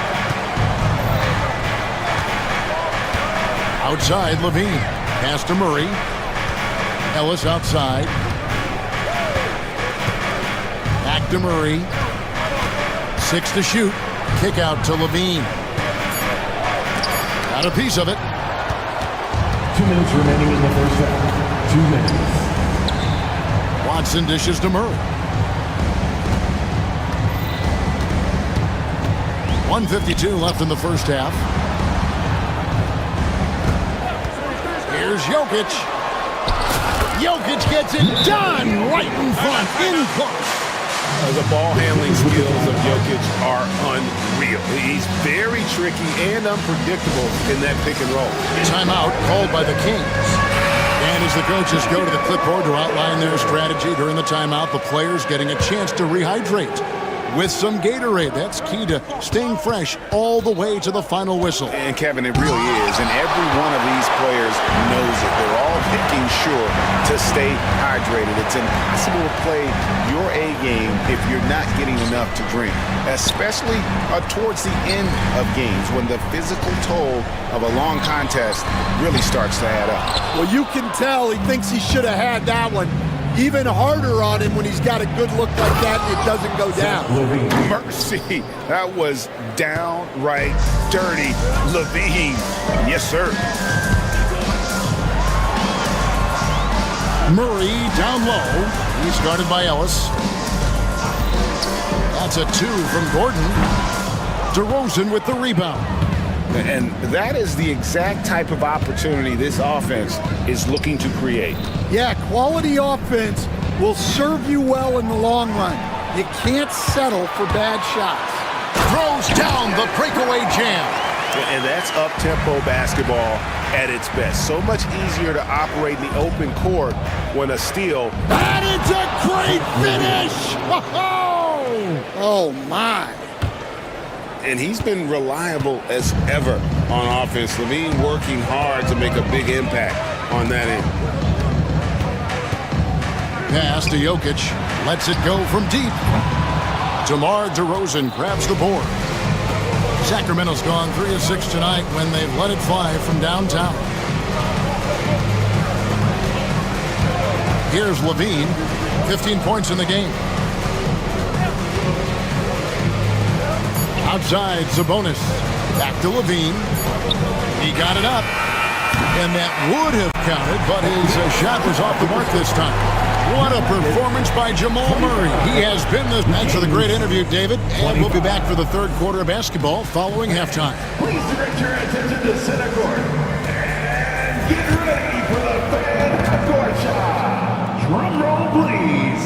B: Outside, Levine. Pass to Murray. Ellis outside. Back to Murray. 6 to shoot. Kick out to Levine. Got a piece of it.
E: 2 minutes remaining in the first half. 2 minutes.
B: Watson dishes to Murray. 1:52 left in the first half. Here's Jokic. Jokic gets it done right in front, in close.
N: The ball handling skills of Jokic are unreal. He's very tricky and unpredictable in that pick and roll.
B: Timeout called by the Kings. And as the coaches go to the clipboard to outline their strategy during the timeout, the players getting a chance to rehydrate with some Gatorade. That's key to staying fresh all the way to the final whistle.
L: And Kevin, it really is. And every one of these players knows it. They're all making sure to stay hydrated. It's impossible to play your A game if you're not getting enough to drink, especially towards the end of games when the physical toll of a long contest really starts to add up.
A: Well, you can tell he thinks he should have had that one. Even harder on him when he's got a good look like that and it doesn't go down.
L: Mercy, that was downright dirty. Levine, yes sir.
B: Murray down low. He's guarded by Ellis. That's a 2 from Gordon. DeRozan with the rebound.
L: And that is the exact type of opportunity this offense is looking to create.
A: Yeah, quality offense will serve you well in the long run. You can't settle for bad shots.
B: Throws down the breakaway jam.
L: And that's up-tempo basketball at its best. So much easier to operate in the open court when a steal.
B: That is a great finish!
A: Oh, my.
L: And he's been reliable as ever on offense. Levine working hard to make a big impact on that end.
B: Pass to Jokic. Lets it go from deep. DeMar DeRozan grabs the board. Sacramento's gone 3 of 6 tonight when they've let it fly from downtown. Here's Levine. 15 points in the game. Outside, Sabonis. Back to Levine. He got it up. And that would have counted, but his shot was off the mark this time. What a performance by Jamal Murray. He has been the... Thanks for the great interview, David. And we'll be back for the third quarter of basketball following halftime.
K: Please direct your attention to center court. And get ready for the fan half-court shot. Drum roll, please.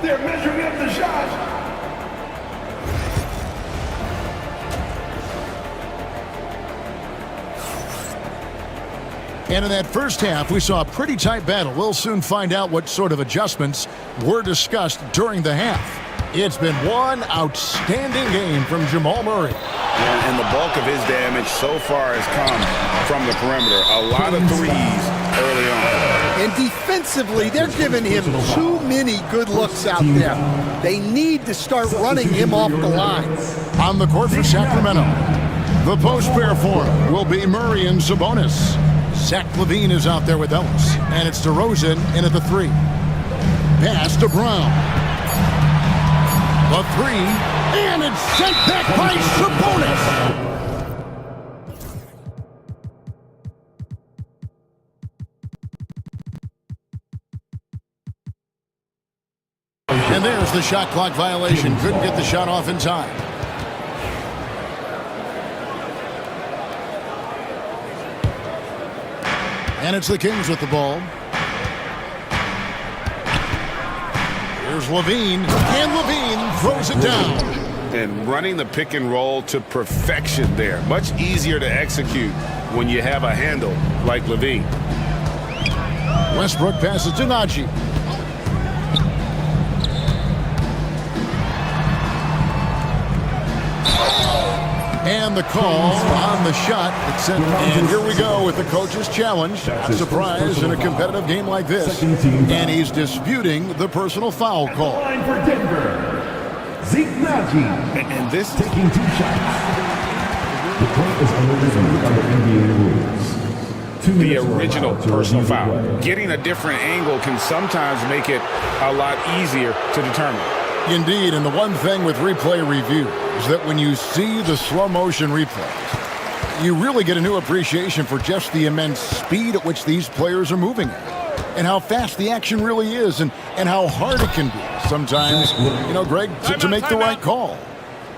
K: They're measuring up the shot.
B: And in that first half, we saw a pretty tight battle. We'll soon find out what sort of adjustments were discussed during the half. It's been one outstanding game from Jamal Murray.
L: And the bulk of his damage so far has come from the perimeter. A lot of threes early on.
A: And defensively, they're giving him too many good looks out there. They need to start running him off the line.
B: On the court for Sacramento, the post pair form will be Murray and Sabonis. Zach Levine is out there with Ellis, and it's DeRozan in at the 3. Pass to Brown. The 3, and it's sent back by Sabonis. And there There's the shot clock violation. Couldn't get the shot off in time. And it's the Kings with the ball. Here's Levine. And Levine throws it down.
N: And running the pick and roll to perfection there. Much easier to execute when you have a handle like Levine.
B: Westbrook passes to Najee. And the call on the shot. And here we go with the coach's challenge. Not a surprise in a competitive game like this. And he's disputing the personal foul call.
K: Line for Denver. Zeke Najee.
N: And this
K: taking 2 shots. The point is under NBA rules.
N: The original personal foul. Getting a different angle can sometimes make it a lot easier to determine.
B: Indeed, and the one thing with replay review is that when you see the slow motion replays, you really get a new appreciation for just the immense speed at which these players are moving at, and how fast the action really is, and how hard it can be sometimes, you know, Greg, to make the right call.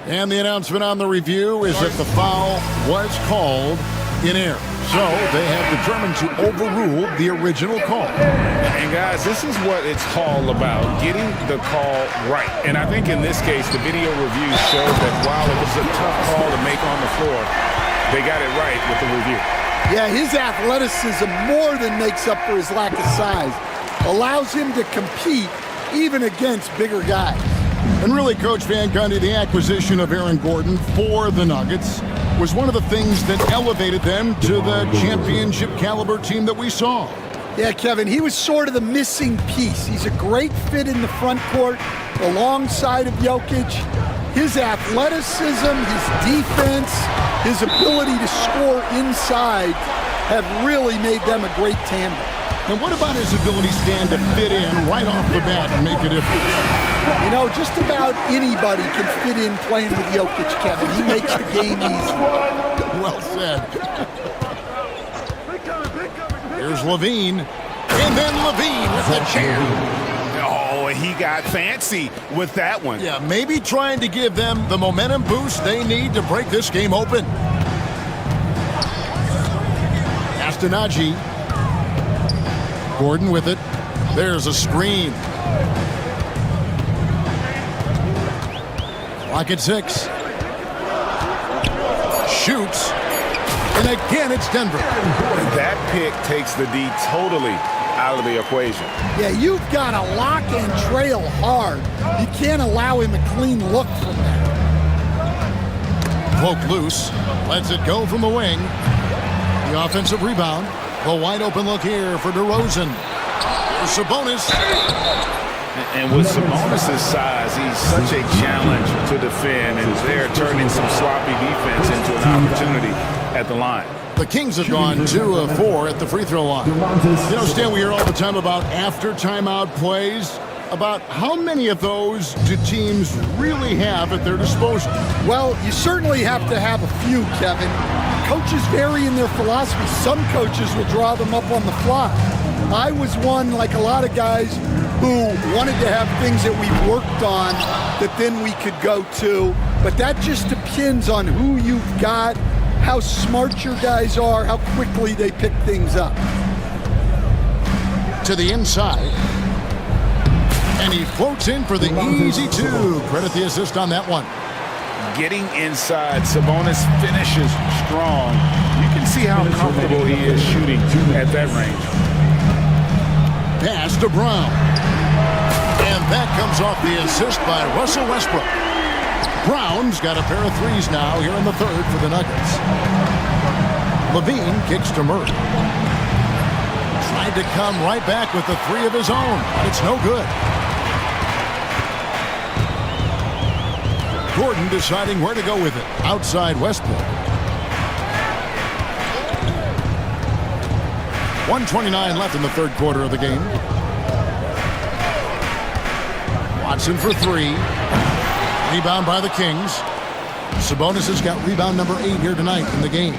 B: And the announcement on the review is that the foul was called in error. So they have determined to overrule the original call.
N: And guys, this is what it's all about, getting the call right. And I think in this case, the video review showed that while it was a tough call to make on the floor, they got it right with the review.
A: Yeah, his athleticism more than makes up for his lack of size. Allows him to compete even against bigger guys.
B: And really, Coach Van Gundy, the acquisition of Aaron Gordon for the Nuggets was one of the things that elevated them to the championship caliber team that we saw.
A: Yeah, Kevin, he was sort of the missing piece. He's a great fit in the front court alongside of Jokic. His athleticism, his defense, his ability to score inside have really made them a great tandem.
B: And what about his ability, Stan, to fit in right off the bat and make a difference?
A: You know, just about anybody can fit in playing with Jokic, Kevin. He makes the game easy.
B: Well said. Here's Levine. And then Levine with the jam.
N: Oh, he got fancy with that one.
B: Yeah, maybe trying to give them the momentum boost they need to break this game open. Pass to Najee. Gordon with it. There's a screen. Clock at 6. Shoots. And again, it's Denver.
N: And that pick takes the D totally out of the equation.
A: Yeah, you've got to lock and trail hard. You can't allow him a clean look from that.
B: Poke loose. Lets it go from the wing. The offensive rebound. The wide open look here for DeRozan. Here's Sabonis.
C: And with Sabonis' size, he's such a challenge to defend, and they're turning some sloppy defense into an opportunity at the line.
B: The Kings have gone 2 of 4 at the free throw line. You know, Stan, we hear all the time about after timeout plays. About how many of those do teams really have at their disposal?
A: Well, you certainly have to have a few, Kevin. Coaches vary in their philosophy. Some coaches will draw them up on the fly. I was one, like a lot of guys, who wanted to have things that we worked on that then we could go to. But that just depends on who you've got, how smart your guys are, how quickly they pick things up.
B: To the inside. And he floats in for the easy 2. Credit the assist on that one.
C: Getting inside, Sabonis finishes strong. You can see how comfortable he is shooting at that range.
B: Pass to Brown. And that comes off the assist by Russell Westbrook. Brown's got a pair of threes now here in the third for the Nuggets. Levine kicks to Murray. Tried to come right back with the 3 of his own, but it's no good. Gordon deciding where to go with it. Outside Westbrook. 1:29 left in the third quarter of the game. Watson for 3. Rebound by the Kings. Sabonis has got rebound number 8 here tonight in the game.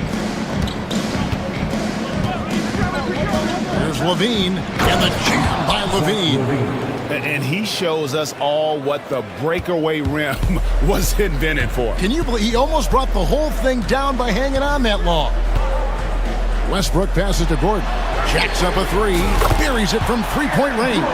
B: Here's Levine. And the jam by Levine.
L: And he shows us all what the breakaway rim was invented for.
B: Can you believe he almost brought the whole thing down by hanging on that long? Westbrook passes to Gordon. Jacks up a three. Buries it from three-point range.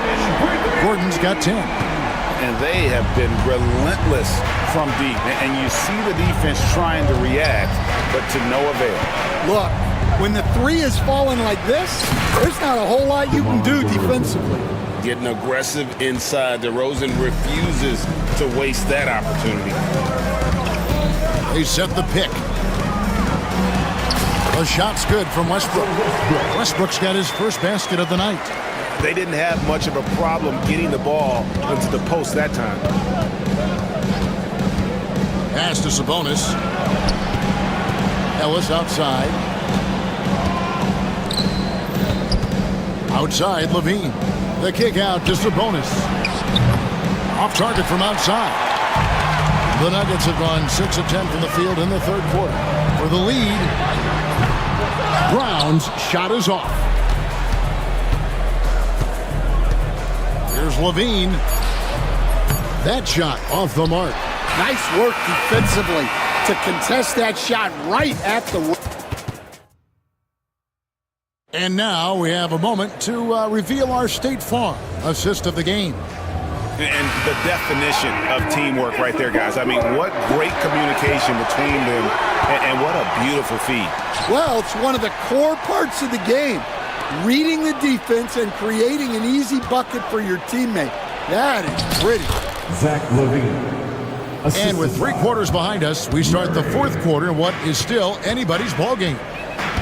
B: Gordon's got 10.
C: And they have been relentless from deep. And you see the defense trying to react, but to no avail.
A: Look, when the three is falling like this, there's not a whole lot you can do defensively.
L: Getting aggressive inside. DeRozan refuses to waste that opportunity.
B: They set the pick. The shot's good from Westbrook. Westbrook's got his first basket of the night.
L: They didn't have much of a problem getting the ball into the post that time.
B: Pass to Sabonis. Ellis outside. Outside, Levine. The kick out to Sabonis. Off target from outside. The Nuggets have gone 6 of 10 from the field in the third quarter. For the lead, Brown's shot is off. Here's Levine. That shot off the mark.
A: Nice work defensively to contest that shot right at the rim.
B: And now we have a moment to reveal our State Farm assist of the game.
L: And the definition of teamwork right there, guys. I mean, what great communication between them, and what a beautiful feed.
A: Well, it's one of the core parts of the game. Reading the defense and creating an easy bucket for your teammate. That is pretty.
E: Zach Levine.
B: And with 3 quarters behind us, we start the fourth quarter in what is still anybody's ballgame.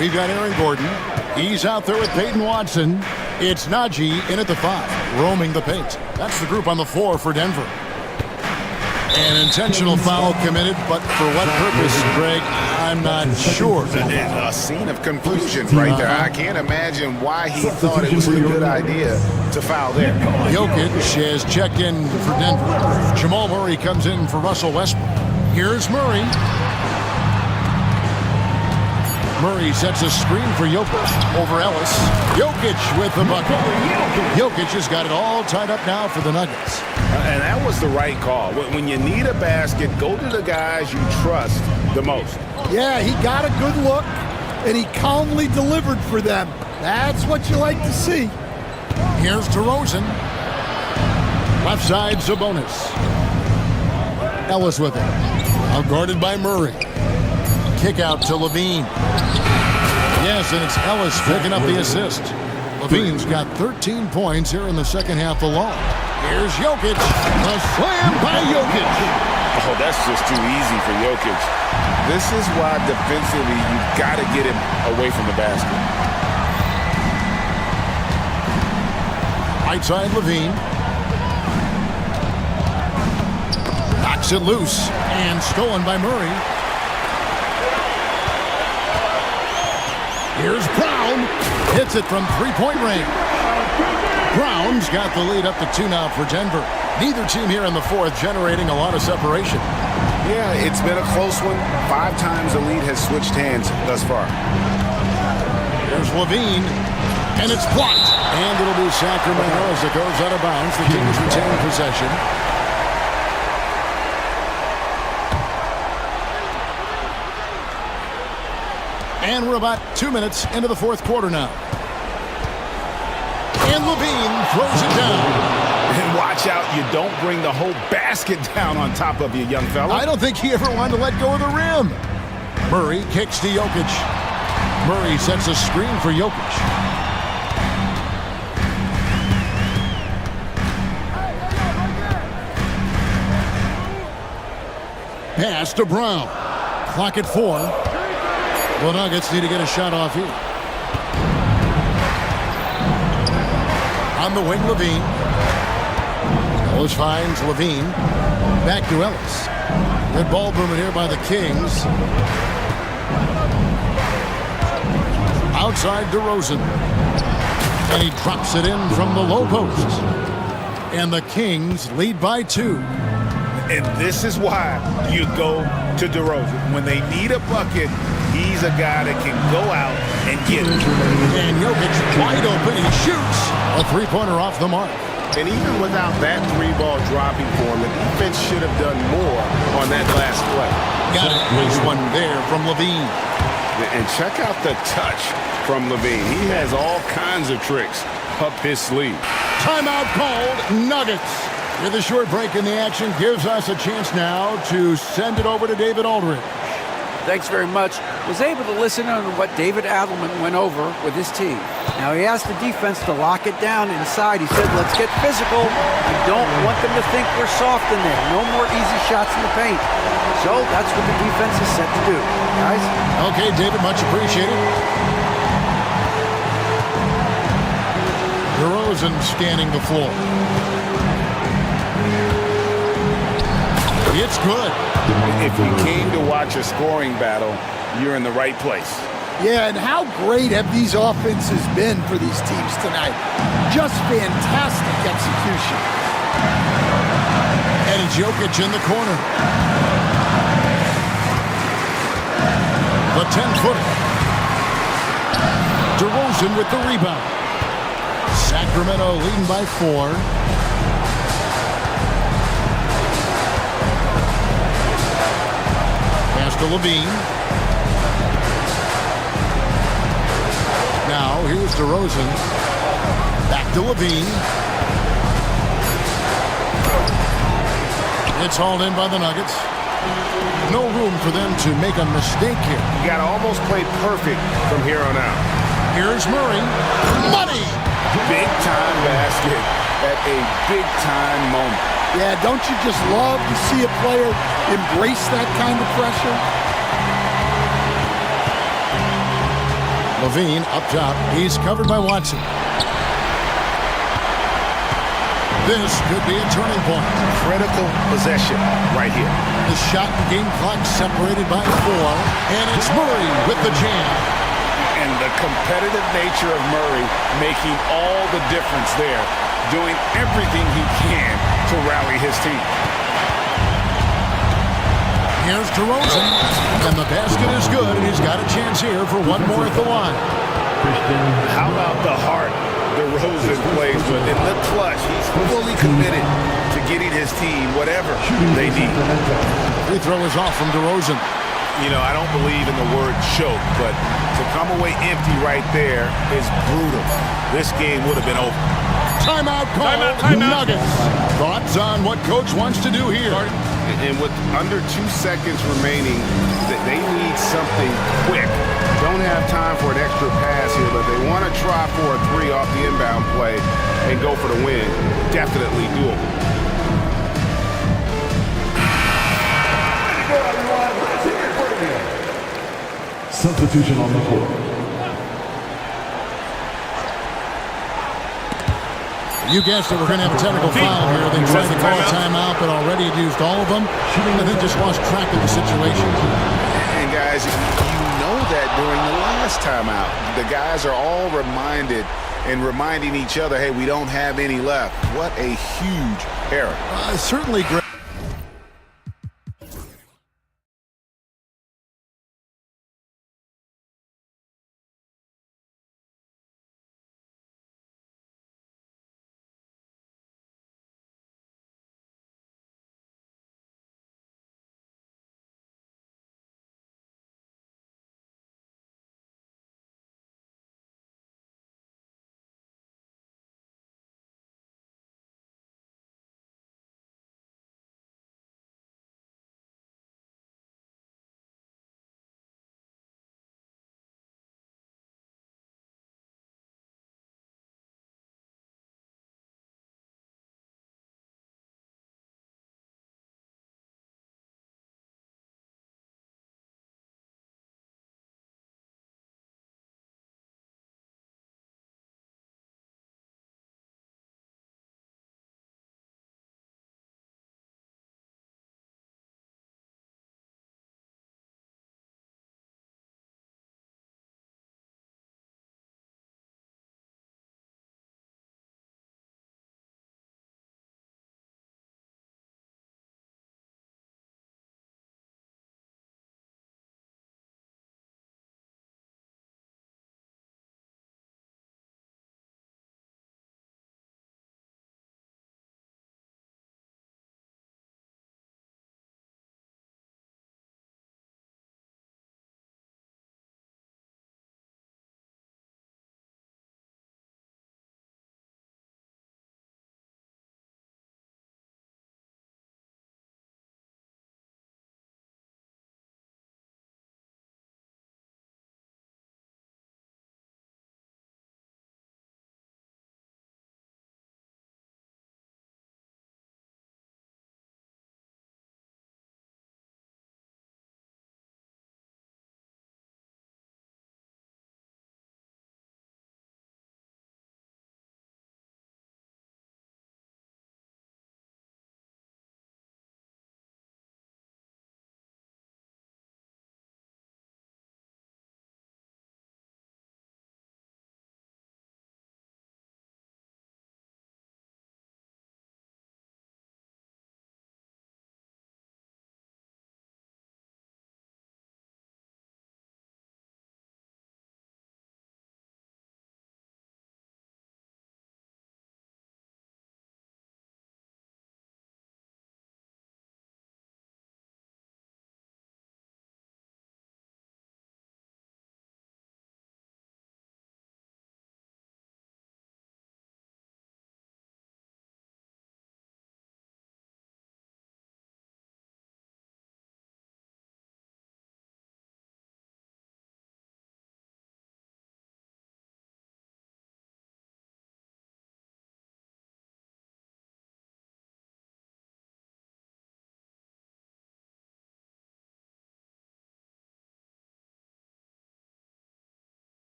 B: We've got Aaron Gordon. He's out there with Peyton Watson. It's Najee in at the 5, roaming the paint. That's the group on the floor for Denver. An intentional foul committed, but for what purpose, Greg, I'm not sure.
L: A scene of confusion right there. I can't imagine why he thought it was a good idea to foul there.
B: Jokic has checked in for Denver. Jamal Murray comes in for Russell Westbrook. Here's Murray. Murray sets a screen for Jokic over Ellis. Jokic with the bucket. Jokic has got it all tied up now for the Nuggets.
L: And that was the right call. When you need a basket, go to the guys you trust the most.
A: Yeah, he got a good look, and he calmly delivered for them. That's what you like to see.
B: Here's DeRozan. Left side, Sabonis. Ellis with it. Outguarded by Murray. Kick out to Levine. Yes, and it's Ellis picking up the assist. Levine's got 13 points here in the second half alone. Here's Jokic. A slam by Jokic.
L: Oh, that's just too easy for Jokic. This is why defensively you've got to get him away from the basket.
B: Right side, Levine. Knocks it loose and stolen by Murray. Here's Brown. Hits it from three-point range. Brown's got the lead up to 2 now for Denver. Neither team here in the fourth generating a lot of separation.
L: Yeah, it's been a close one. 5 times the lead has switched hands thus far.
B: Here's Levine. And it's blocked. And it'll be Sacramento as it goes out of bounds. The Kings retain possession. And we're about 2 minutes into the fourth quarter now. And Levine throws it down.
L: And watch out, you don't bring the whole basket down on top of you, young fella.
B: I don't think he ever wanted to let go of the rim. Murray kicks to Jokic. Murray sets a screen for Jokic. Pass to Brown. Clock at 4. The Nuggets need to get a shot off here. On the wing, Levine. Ellis finds Levine. Back to Ellis. Good ball movement here by the Kings. Outside DeRozan. And he drops it in from the low post. And the Kings lead by 2.
L: And this is why you go to DeRozan. When they need a bucket, he's a guy that can go out and get it.
B: And Jokic wide open. He shoots. A three-pointer off the mark.
L: And even without that three-ball dropping for him, the defense should have done more on that last play.
B: Got it. Nice one there from Levine.
L: And check out the touch from Levine. He has all kinds of tricks up his sleeve.
B: Timeout called. Nuggets. With a short break in the action, gives us a chance now to send it over to David Aldridge.
D: Thanks very much. Was able to listen on what David Adelman went over with his team. Now he asked the defense to lock it down inside. He said, let's get physical. I don't want them to think we're soft in there. No more easy shots in the paint. So that's what the defense is set to do. Guys?
B: Okay, David, much appreciated. DeRozan scanning the floor. It's good.
L: If you came to watch a scoring battle, you're in the right place.
A: Yeah, and how great have these offenses been for these teams tonight? Just fantastic execution.
B: And it's Jokic in the corner. The 10-footer. DeRozan with the rebound. Sacramento leading by 4. To Levine. Now here's DeRozan. Back to Levine. It's hauled in by the Nuggets. No room for them to make a mistake here.
L: You got to almost play perfect from here on out.
B: Here's Murray. Money!
L: Big time basket at a big time moment.
A: Yeah, don't you just love to see a player embrace that kind of pressure?
B: Levine up top. He's covered by Watson. This could be a turning point.
L: Critical possession right here.
B: The shot and game clock separated by 4. And it's Murray with the jam.
L: And the competitive nature of Murray making all the difference there. Doing everything he can to rally his team.
B: Here's DeRozan, and the basket is good, and he's got a chance here for one more at the line.
L: How about the heart DeRozan plays with? In the clutch, he's fully committed to getting his team whatever they need.
B: Free throw is off from DeRozan.
L: You know, I don't believe in the word choke, but to come away empty right there is brutal. This game would have been over.
B: Timeout call.
L: Timeout.
B: Nuggets. Thoughts on what coach wants to do here?
L: And with under 2 seconds remaining, they need something quick. Don't have time for an extra pass here, but they want to try for a 3 off the inbound play and go for the win. Definitely doable.
E: Substitution on the court.
B: You guessed it, we're going to have a technical foul here. They tried to call a timeout, but already had used all of them. And they just lost track of the situation.
L: And guys, you know that during the last timeout, the guys are all reminded and reminding each other, hey, we don't have any left. What a huge error.
B: Certainly great.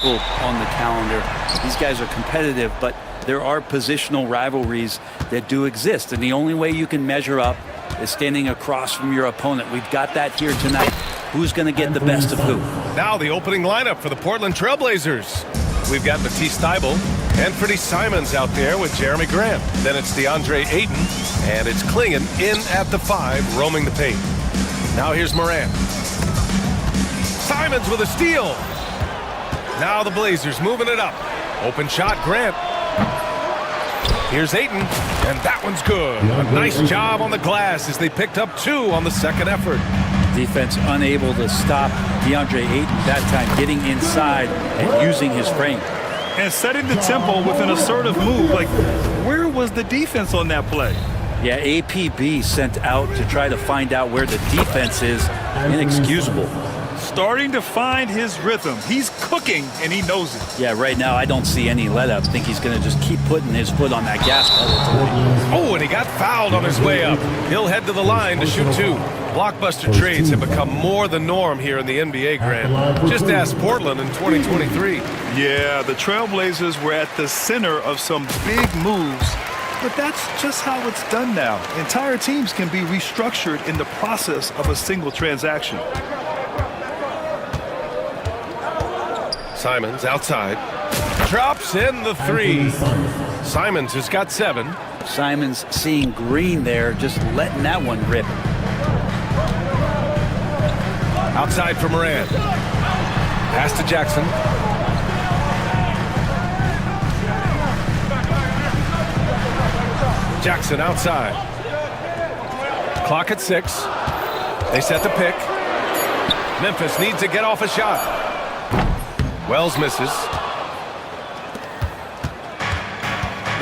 F: On the calendar. These guys are competitive, but there are positional rivalries that do exist, and the only way you can measure up is standing across from your opponent. We've got that here tonight. Who's going to get the best of who?
G: Now the opening lineup for the Portland Trailblazers. We've got Matisse Thybulle and Freddie Simons out there with Jeremy Grant. Then it's DeAndre Ayton, and it's Klingon in at the 5, roaming the paint. Now here's Morant. Simons with a steal. Now the Blazers moving it up. Open shot, Grant. Here's Ayton, and that one's good. A nice job on the glass as they picked up 2 on the second effort.
F: Defense unable to stop DeAndre Ayton that time, getting inside and using his frame.
H: And setting the tempo with an assertive move. Like, where was the defense on that play?
F: Yeah, APB sent out to try to find out where the defense is. Inexcusable.
H: Starting to find his rhythm. He's cooking, and he knows it.
F: Yeah, right now I don't see any let up. I think he's going to just keep putting his foot on that gas pedal tonight.
G: Oh, and he got fouled on his way up. He'll head to the line to shoot 2. Blockbuster trades have become more the norm here in the NBA, Grant. Just ask Portland in 2023.
H: Yeah, the Trailblazers were at the center of some big moves, but that's just how it's done now. Entire teams can be restructured in the process of a single transaction.
G: Simons outside. Drops in the 3. Simons has got 7.
F: Simons seeing green there, just letting that one rip.
G: Outside for Morant. Pass to Jackson. Jackson outside. Clock at 6. They set the pick. Memphis needs to get off a shot. Wells misses.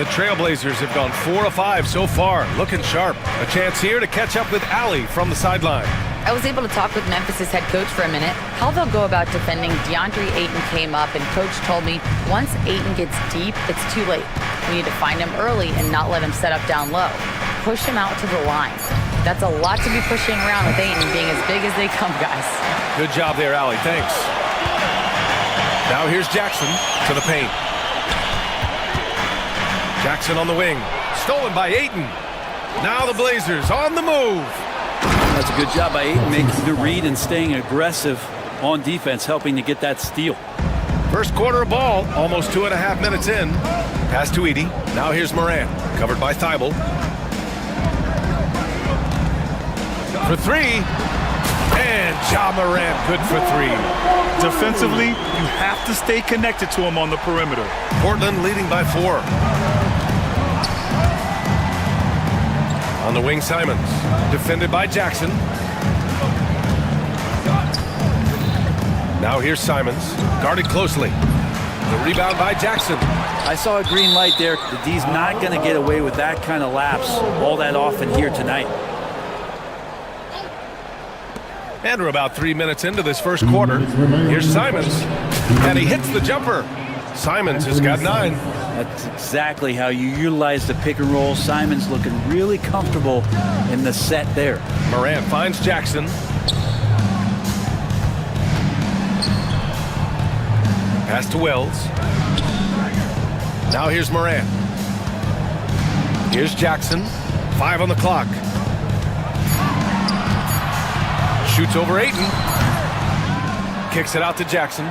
G: The Trailblazers have gone 4 of 5 so far, looking sharp. A chance here to catch up with Allie from the sideline.
I: I was able to talk with Memphis' head coach for a minute. How they'll go about defending DeAndre Ayton came up, and coach told me once Ayton gets deep, it's too late. We need to find him early and not let him set up down low. Push him out to the line. That's a lot to be pushing around with Ayton being as big as they come, guys.
G: Good job there, Allie. Thanks. Now here's Jackson to the paint. Jackson on the wing. Stolen by Ayton. Now the Blazers on the move.
F: That's a good job by Ayton, making the read and staying aggressive on defense, helping to get that steal.
G: First quarter of ball, almost 2.5 minutes in. Pass to Edey. Now here's Morant, covered by Thybulle. For 3. And Ja Morant, good for 3.
H: Defensively, you have to stay connected to him on the perimeter.
G: Portland leading by 4. On the wing, Simons. Defended by Jackson. Now here's Simons. Guarded closely. The rebound by Jackson.
F: I saw a green light there. The D's not going to get away with that kind of lapse all that often here tonight.
G: And we're about 3 minutes into this first quarter. Here's Simons. And he hits the jumper. Simons has got 9.
F: That's exactly how you utilize the pick and roll. Simons looking really comfortable in the set there.
G: Morant finds Jackson. Pass to Wells. Now here's Morant. Here's Jackson. 5 on the clock. Shoots over Ayton. Kicks it out to Jackson.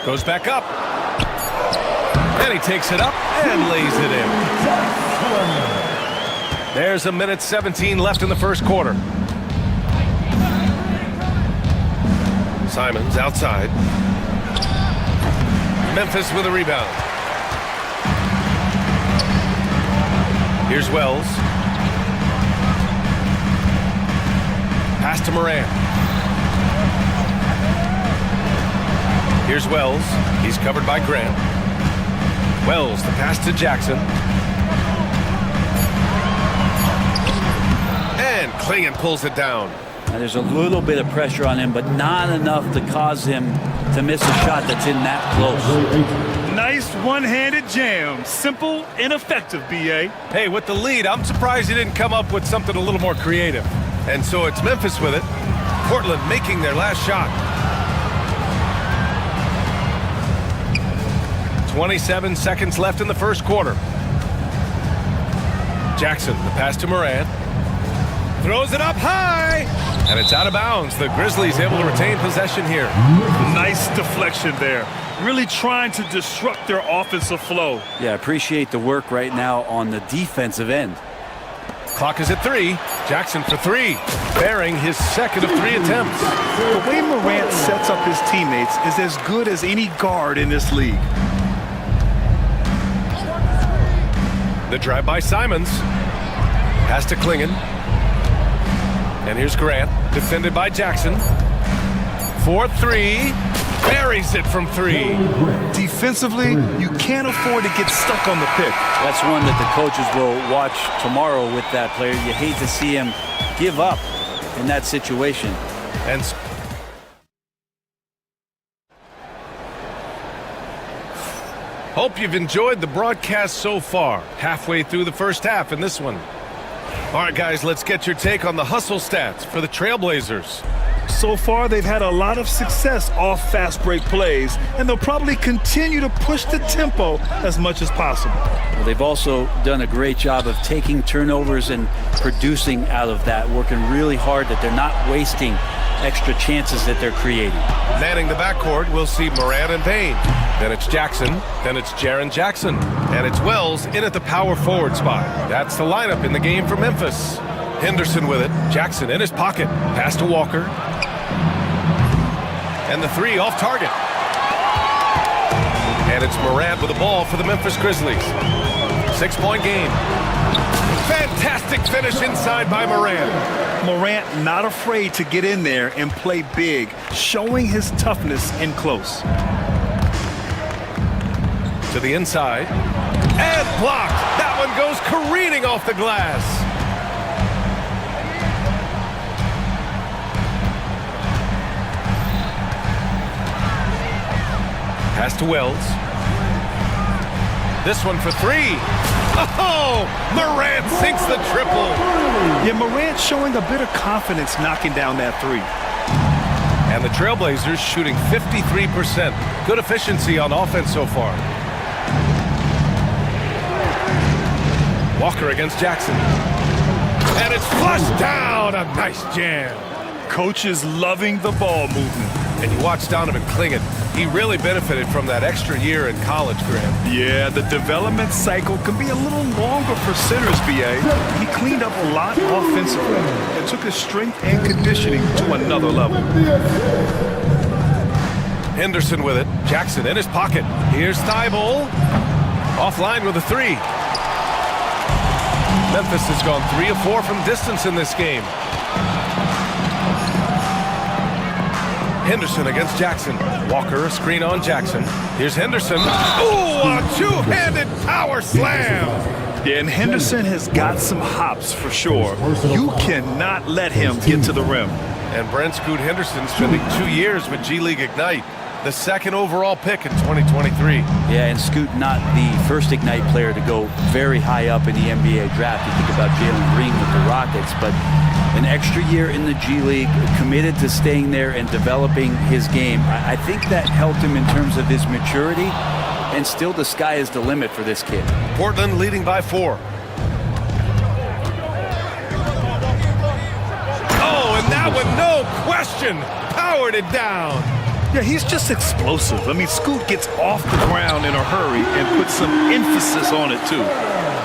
G: Goes back up. And he takes it up and lays it in. There's a minute 17 left in the first quarter. Simons outside. Memphis with a rebound. Here's Wells. Pass to Morant. Here's Wells. He's covered by Grant. Wells, the pass to Jackson. And Klingon pulls it down.
F: Now there's a little bit of pressure on him, but not enough to cause him to miss a shot that's in that close.
H: Nice one-handed jam. Simple and effective, B.A.
G: Hey, with the lead, I'm surprised he didn't come up with something a little more creative. And so it's Memphis with it. Portland making their last shot. 27 seconds left in the first quarter. Jackson, the pass to Morant. Throws it up high, and it's out of bounds. The Grizzlies able to retain possession here.
H: Nice deflection there. Really trying to disrupt their offensive flow.
F: Yeah, appreciate the work right now on the defensive end.
G: Clock is at 3. Jackson for 3, bearing his second of 3 attempts.
H: The way Morant sets up his teammates is as good as any guard in this league.
G: The drive by Simons. Pass to Klingon. And here's Grant, defended by Jackson. 4-3, buries it from 3.
H: Defensively, you can't afford to get stuck on the pick.
F: That's one that the coaches will watch tomorrow with that player. You hate to see him give up in that situation.
G: And hope you've enjoyed the broadcast so far. Halfway through the first half in this one. All right, guys, let's get your take on the hustle stats for the Trailblazers.
H: So far, they've had a lot of success off fast break plays, and they'll probably continue to push the tempo as much as possible.
F: Well, they've also done a great job of taking turnovers and producing out of that, working really hard that they're not wasting extra chances that they're creating.
G: Manning the backcourt, we'll see Morant and Payne. Then it's Jackson, then it's Jaren Jackson, and it's Wells in at the power forward spot. That's the lineup in the game for Memphis. Henderson with it, Jackson in his pocket, pass to Walker. And the 3 off target. And it's Morant with the ball for the Memphis Grizzlies. 6-point game. Fantastic finish inside by Morant.
H: Morant not afraid to get in there and play big, showing his toughness in close.
G: To the inside. And blocked. That one goes careening off the glass. Pass to Wells. This one for 3. Oh, Morant sinks the triple.
H: Yeah, Morant showing a bit of confidence knocking down that 3.
G: And the Trailblazers shooting 53%. Good efficiency on offense so far. Walker against Jackson. And it's flushed down. A nice jam.
H: Coaches loving the ball movement.
G: And you watch Donovan Klingon. He really benefited from that extra year in college, Graham.
H: Yeah, the development cycle can be a little longer for centers, BA. He cleaned up a lot offensively and took his strength and conditioning to another level.
G: Henderson with it. Jackson in his pocket. Here's Thibault. Offline with a 3. Memphis has gone 3 of 4 from distance in this game. Henderson against Jackson. Walker, a screen on Jackson. Here's Henderson. Ooh, a two-handed power slam.
H: Yeah, and Henderson has got some hops for sure. You cannot let him get to the rim.
G: And Brent Scoot Henderson spending 2 years with G League Ignite. The 2nd overall pick in 2023.
F: Yeah, and Scoot not the first Ignite player to go very high up in the NBA draft. You think about Jalen Green with the Rockets, but an extra year in the G League, committed to staying there and developing his game. I think that helped him in terms of his maturity, and still the sky is the limit for this kid.
G: Portland leading by 4. Oh, and that one, no question, powered it down.
H: Yeah, he's just explosive. I mean, Scoot gets off the ground in a hurry and puts some emphasis on it, too.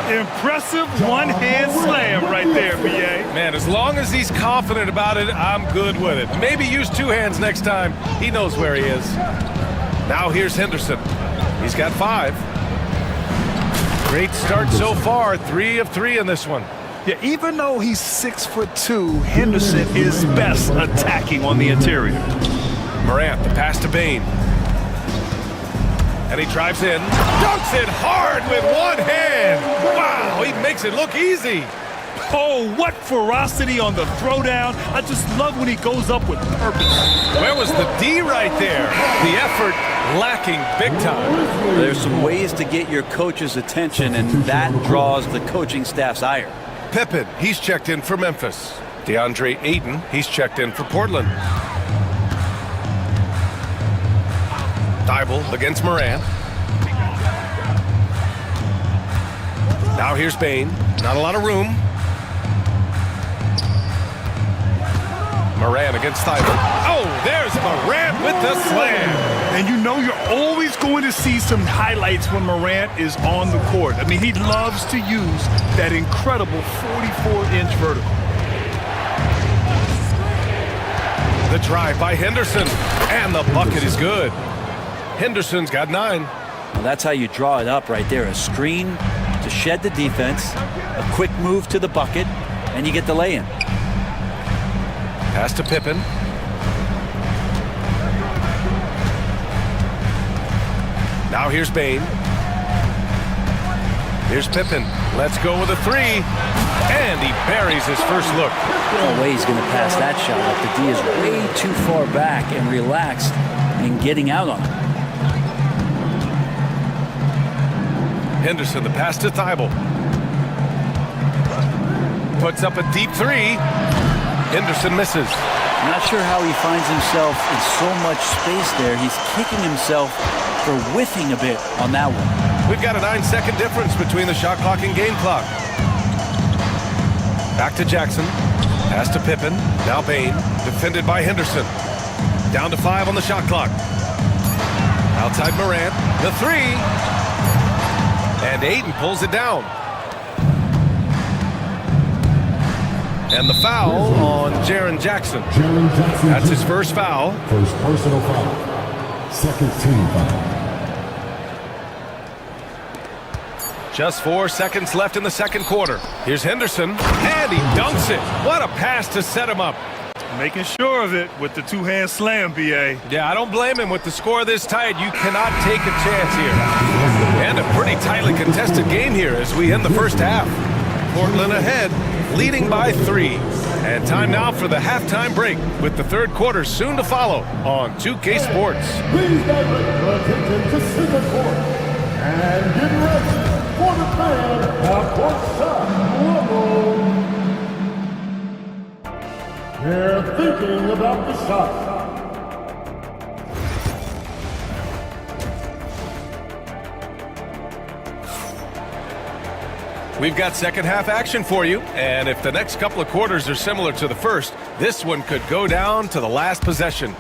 H: Impressive one-hand slam right there, B.A.
G: Man, as long as he's confident about it, I'm good with it. Maybe use 2 hands next time. He knows where he is. Now here's Henderson. He's got 5. Great start so far. 3 of 3 in this one.
H: Yeah, even though he's 6'2", Henderson is best attacking on the interior.
G: Morant, the pass to Bane. And he drives in, dunks it hard with one hand. Wow, he makes it look easy.
H: Oh, what ferocity on the throwdown. I just love when he goes up with purpose.
G: Where was the D right there? The effort lacking big time.
F: There's some ways to get your coach's attention, and that draws the coaching staff's ire.
G: Pippen, he's checked in for Memphis. DeAndre Ayton, he's checked in for Portland. Thibault against Morant. Now here's Bane. Not a lot of room. Morant against Thibault. Oh, there's Morant with the slam.
H: And you know you're always going to see some highlights when Morant is on the court. I mean, he loves to use that incredible 44-inch vertical.
G: The drive by Henderson. And the bucket is good. Henderson's got 9.
F: Well, that's how you draw it up right there. A screen to shed the defense, a quick move to the bucket, and you get the lay-in.
G: Pass to Pippen. Now here's Bane. Here's Pippen. Let's go with a 3. And he buries his first look.
F: No way he's going to pass that shot up. The D is way too far back and relaxed in getting out on it.
G: Henderson, the pass to Thibault. Puts up a deep 3. Henderson misses.
F: Not sure how he finds himself in so much space there. He's kicking himself for whiffing a bit on that one.
G: We've got a 9-second difference between the shot clock and game clock. Back to Jackson. Pass to Pippen. Now Bane. Defended by Henderson. Down to 5 on the shot clock. Outside Morant. The 3. And Ayton pulls it down. And the foul on Jaren Jackson. That's his first foul.
E: First personal foul. Second team foul.
G: Just 4 seconds left in the second quarter. Here's Henderson, and he dunks it. What a pass to set him up.
H: Making sure of it with the two-hand slam, B.A.
G: Yeah, I don't blame him. With the score this tight, you cannot take a chance here. And a pretty tightly contested game here as we end the first half. Portland ahead, leading by 3. And time now for the halftime break, with the third quarter soon to follow on 2K Sports.
E: Please direct your attention to center court and get ready for the fan at courtside. They're thinking about the shot.
G: We've got second half action for you, and if the next couple of quarters are similar to the first, this one could go down to the last possession.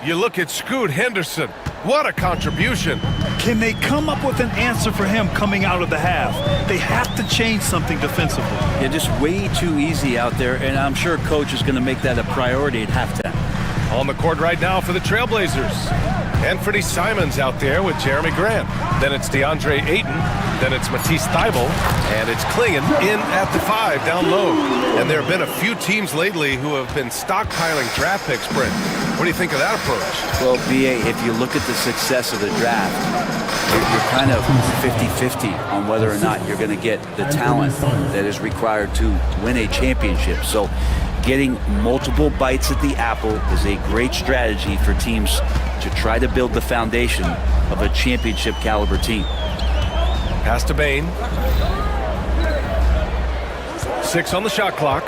G: You look at Scoot Henderson. What a contribution.
H: Can they come up with an answer for him coming out of the half? They have to change something defensively.
F: Yeah, just way too easy out there, and I'm sure Coach is going to make that a priority at halftime.
G: On the court right now for the Trailblazers. Anthony Simons out there with Jeremy Grant. Then it's DeAndre Ayton. Then it's Matisse Thybulle. And it's Klingon in at the 5 down low. And there have been a few teams lately who have been stockpiling draft picks, Brent. What do you think of that approach?
F: Well, B.A., if you look at the success of the draft, you're kind of 50-50 on whether or not you're going to get the talent that is required to win a championship. So getting multiple bites at the apple is a great strategy for teams to try to build the foundation of a championship caliber team.
G: Pass to Bane. 6 on the shot clock.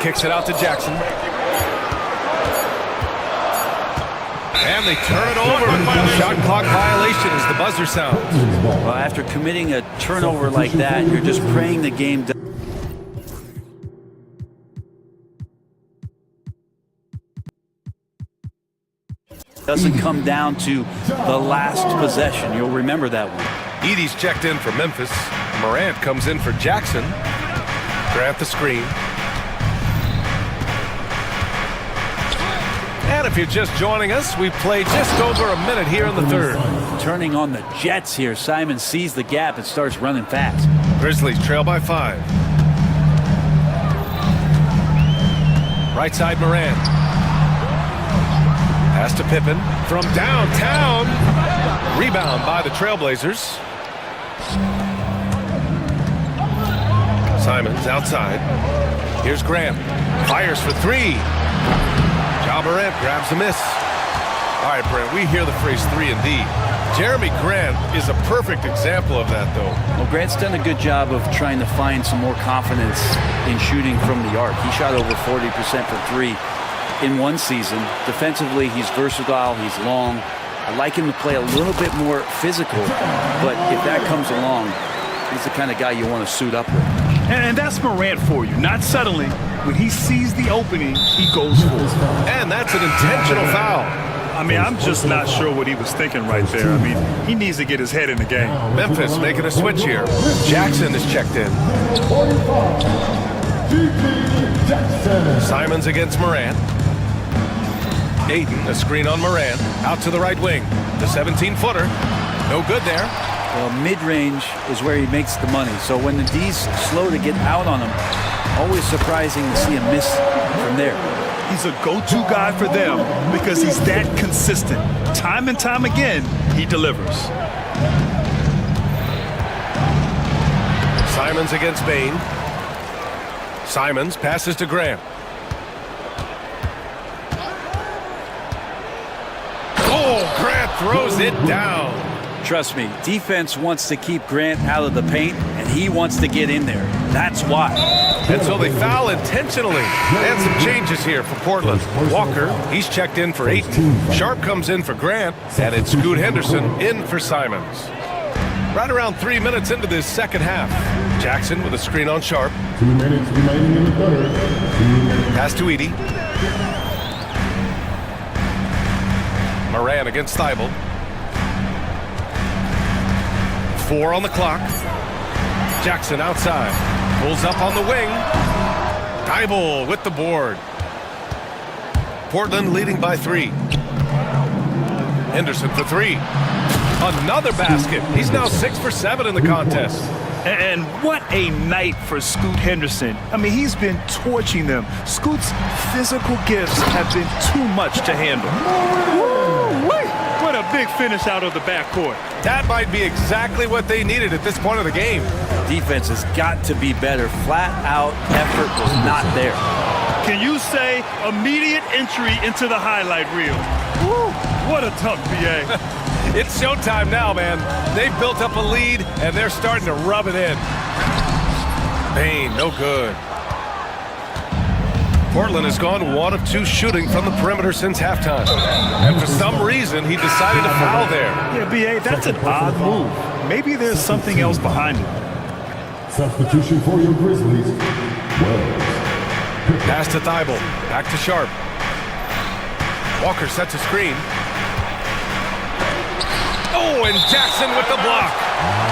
G: Kicks it out to Jackson. And they turn it over. Shot clock violation as the buzzer sounds.
F: Well, after committing a turnover like that, you're just praying the game doesn't come down to the last possession. You'll remember that one.
G: Edey's checked in for Memphis. Morant comes in for Jackson. Grant the screen. And if you're just joining us, we've played just over a minute here in the third.
F: Turning on the Jets here. Simon sees the gap and starts running fast.
G: Grizzlies trail by 5. Right side Morant. Pass to Pippen from downtown. Rebound by the Trailblazers. Simons outside. Here's Graham. Fires for 3. Ja Morant grabs a miss. All right, Brent, we hear the phrase 3 and D. Jeremy Grant is a perfect example of that, though.
F: Well, Grant's done a good job of trying to find some more confidence in shooting from the arc. He shot over 40% for three in one season. Defensively, he's versatile, he's long. I like him to play a little bit more physical, but if that comes along, he's the kind of guy you want to suit up with.
H: And that's Morant for you, not settling. When he sees the opening, he goes for it.
G: And that's an intentional foul.
H: I mean, I'm just not sure what he was thinking right there. I mean, he needs to get his head in the game.
G: Memphis making a switch here. Jackson is checked in. Simons against Morant. Aiden, a screen on Morant. Out to the right wing. The 17-footer. No good there.
F: Well, mid-range is where he makes the money. So when the D's slow to get out on him, always surprising to see him miss from there.
H: He's a go-to guy for them because he's that consistent. Time and time again, he delivers.
G: Simons against Bain. Simons passes to Graham. Oh, Grant throws it down.
F: Trust me, defense wants to keep Grant out of the paint, and he wants to get in there. That's why.
G: And so they foul intentionally. And some changes here for Portland. Walker, he's checked in for Aiden. Sharp comes in for Grant, and it's Scoot Henderson in for Simons. Right around 3 minutes into this second half. Jackson with a screen on Sharp.
E: 2 minutes remaining in the third.
G: Pass to Edie. Moran against Thibault. 4 on the clock. Jackson outside. Pulls up on the wing. Thibault with the board. Portland leading by 3. Henderson for 3. Another basket. He's now 6 for 7 in the contest.
H: And what a night for Scoot Henderson. I mean, he's been torching them. Scoot's physical gifts have been too much to handle. Woo-wee! What a big finish out of the backcourt.
G: That might be exactly what they needed at this point of the game.
F: Defense has got to be better. Flat out effort was not there.
H: Can you say immediate entry into the highlight reel? Woo! What a tough BA.
G: It's showtime now, man. They've built up a lead, and they're starting to rub it in. Bain, no good. Portland has gone 1 of 2 shooting from the perimeter since halftime. And for some reason, he decided to foul there.
H: Yeah, BA, that's an odd move. Maybe there's something else behind it.
E: Substitution for your Grizzlies. Wells.
G: Pass to Thibault. Back to Sharp. Walker sets a screen. Oh, and Jackson with the block.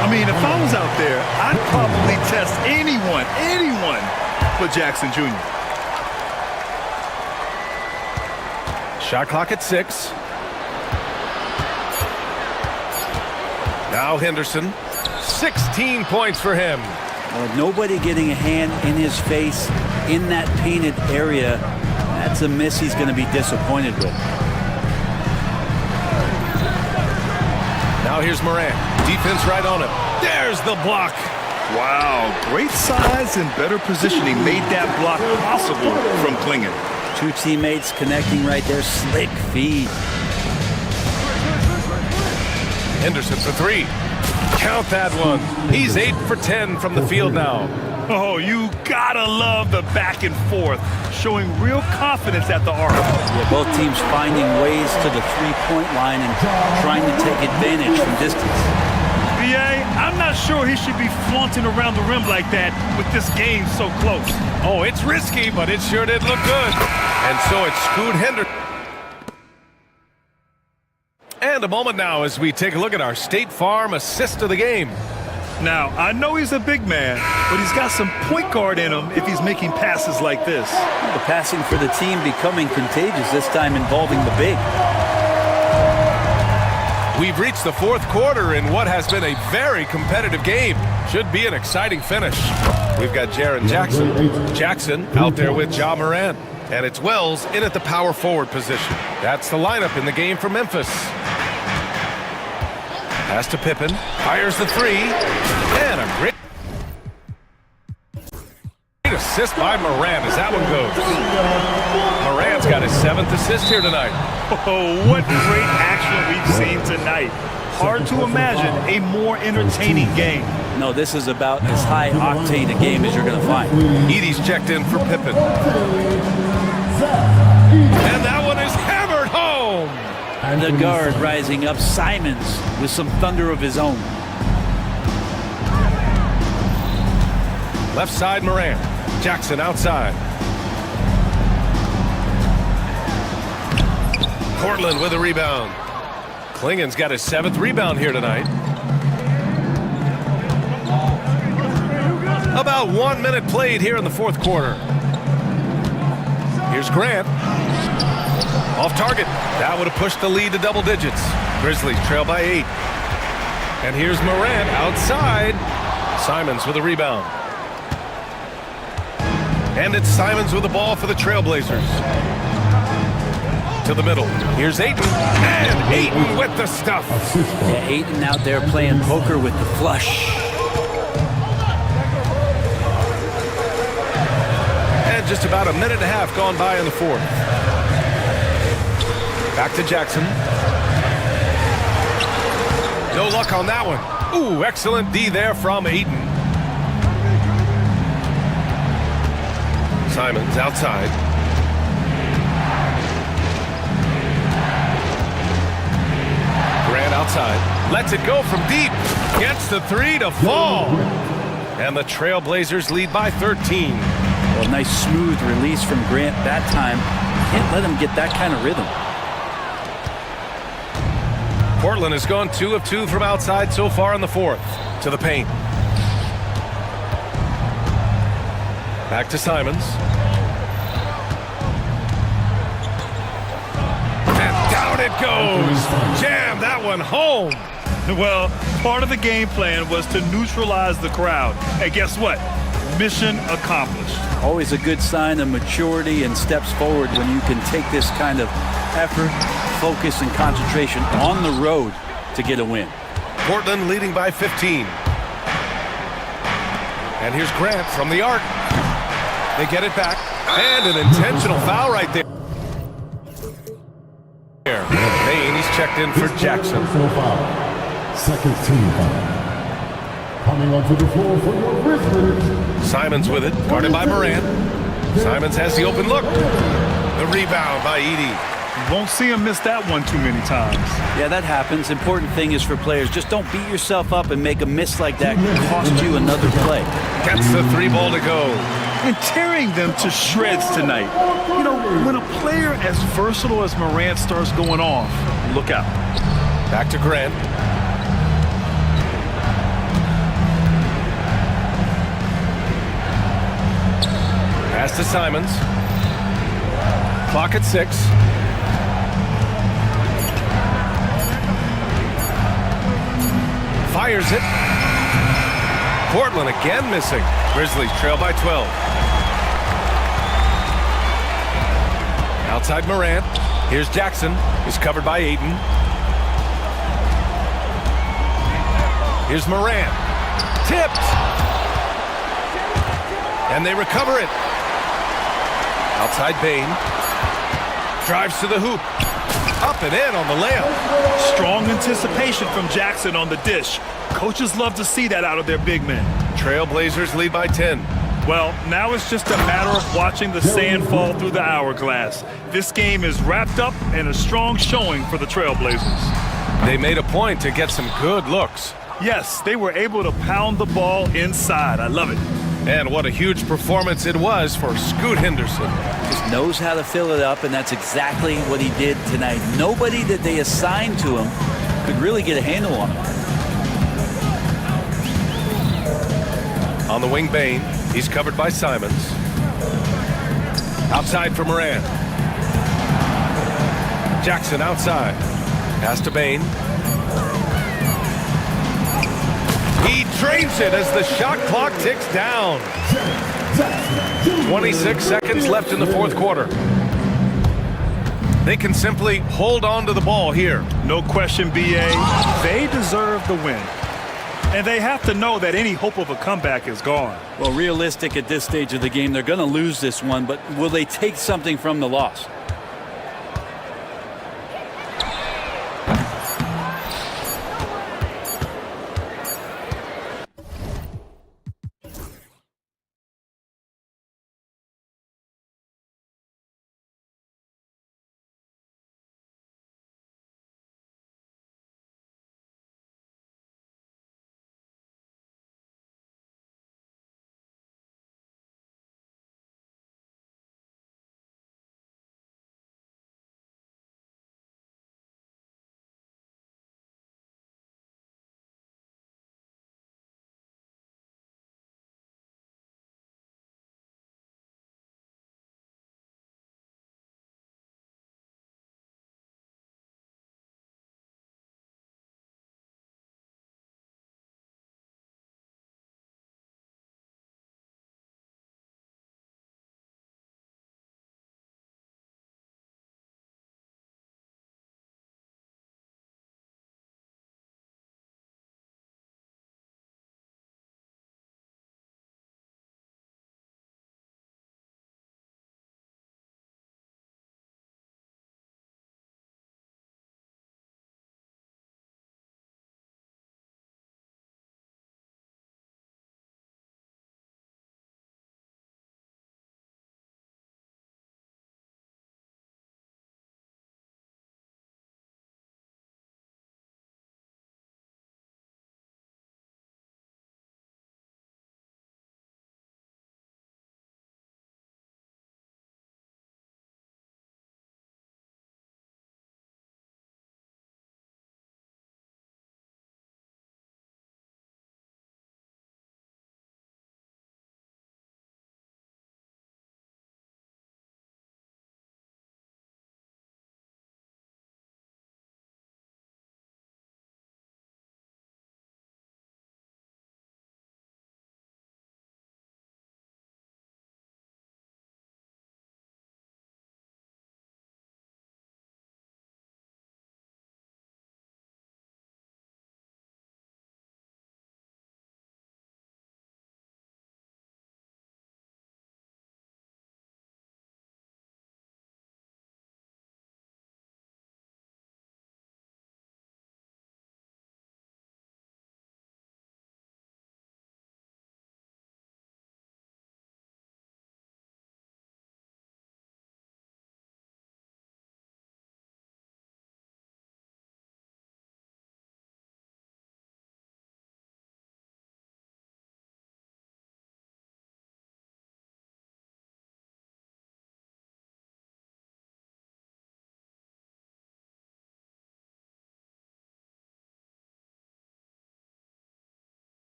H: I mean, if I was out there, I'd probably test anyone but Jackson Jr.
G: Shot clock at 6. Now Henderson. 16 points for him.
F: Well, nobody getting a hand in his face in that painted area. That's a miss he's going to be disappointed with.
G: Now here's Moran. Defense right on him. There's the block.
H: Wow, great size and better positioning made that block possible from Klingon.
F: 2 teammates connecting right there. Slick feed.
G: Henderson for 3. Count that one. He's 8 for 10 from the field now.
H: Oh, you gotta love the back and forth, showing real confidence at the arc.
F: Yeah, both teams finding ways to the three-point line and trying to take advantage from distance.
H: BA, I'm not sure he should be flaunting around the rim like that with this game so close.
G: Oh, it's risky, but it sure did look good. And so it's Scoot Henderson. And a moment now as we take a look at our State Farm assist of the game.
H: Now, I know he's a big man, but he's got some point guard in him if he's making passes like this.
F: The passing for the team becoming contagious, this time involving the big.
G: We've reached the 4th quarter in what has been a very competitive game. Should be an exciting finish. We've got Jaren Jackson. Jackson out there with Ja Morant. And it's Wells in at the power forward position. That's the lineup in the game for Memphis. Pass to Pippen. Fires the 3. And a great assist by Morant as that one goes. Morant's got his 7th assist here tonight.
H: Oh, what great action we've seen tonight. hard to imagine a more entertaining game.
F: No, this is about as high octane a game as you're going to find.
G: Edie's checked in for Pippen. And that one is hammered home.
F: And the guard rising up, Simons, with some thunder of his own.
G: Left side, Moran. Jackson outside. Portland with a rebound. Klingen's got his 7th rebound here tonight. About 1 minute played here in the 4th quarter. Here's Grant. Off target. That would have pushed the lead to double digits. Grizzlies trail by 8. And here's Moran outside. Simons with a rebound. And it's Simons with the ball for the Trailblazers. To the middle. Here's Ayton. And Ayton with the stuff.
F: Yeah, Ayton out there playing poker with the flush.
G: And just about a minute and a half gone by in the 4th. Back to Jackson. No luck on that one. Ooh, excellent D there from Ayton. Simons outside. Grant outside. Lets it go from deep. Gets the 3 to fall. And the Trailblazers lead by 13.
F: Well, nice smooth release from Grant that time. Can't let him get that kind of rhythm.
G: Portland has gone 2 of 2 from outside so far in the 4th. To the paint. Back to Simons. And down it goes. Jam that one home.
H: Well, part of the game plan was to neutralize the crowd. And guess what? Mission accomplished.
F: Always a good sign of maturity and steps forward when you can take this kind of effort, focus, and concentration on the road to get a win.
G: Portland leading by 15. And here's Grant from the arc. They get it back. And an intentional foul right there. Payne, he's checked in for Jackson.
E: Second team foul. Coming onto the floor for your Grizzlies.
G: Simons with it, guarded by Moran. Simons has the open look. The rebound by Edie.
H: You won't see him miss that one too many times.
F: Yeah, that happens. Important thing is for players, just don't beat yourself up and make a miss like that cost you another play.
G: Gets the 3 ball to go.
H: And tearing them to shreds tonight. You know, when a player as versatile as Morant starts going off, look out.
G: Back to Grant. Pass to Simons. Clock at 6. Fires it. Portland again missing. Grizzlies trail by 12. Outside Morant. Here's Jackson. He's covered by Ayton. Here's Morant. Tipped. And they recover it. Outside Bain. Drives to the hoop. Up and in on the layup.
H: Strong anticipation from Jackson on the dish. Coaches love to see that out of their big men.
G: Trailblazers lead by 10.
H: Well, now it's just a matter of watching the sand fall through the hourglass. This game is wrapped up in a strong showing for the Trailblazers.
G: They made a point to get some good looks.
H: Yes, they were able to pound the ball inside. I love it.
G: And what a huge performance it was for Scoot Henderson.
F: Just knows how to fill it up, and that's exactly what he did tonight. Nobody that they assigned to him could really get a handle on him.
G: On the wing, Bain. He's covered by Simons. Outside for Moran. Jackson outside. Pass to Bain. He drains it as the shot clock ticks down. 26 seconds left in the 4th quarter. They can simply hold on to the ball here.
H: No question, BA. They deserve the win. And they have to know that any hope of a comeback is gone.
F: Well, realistic at this stage of the game, they're going to lose this one, but will they take something from the loss?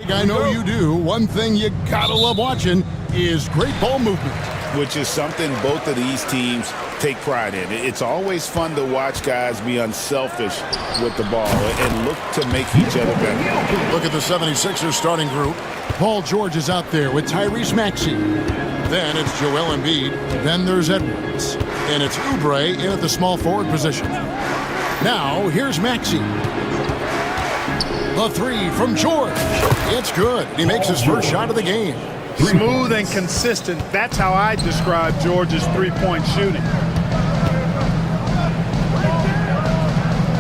B: I know you do. One thing you gotta love watching is great ball movement,
C: which is something both of these teams take pride in. It's always fun to watch guys be unselfish with the ball and look to make each other better.
B: Look at the 76ers starting group. Paul George is out there with Tyrese Maxey. Then it's Joel Embiid. Then there's Edwards. And it's Oubre in at the small forward position. Now, here's Maxey. The three from George. It's good. He makes his first shot of the game.
J: Smooth and consistent. That's how I describe George's three-point shooting.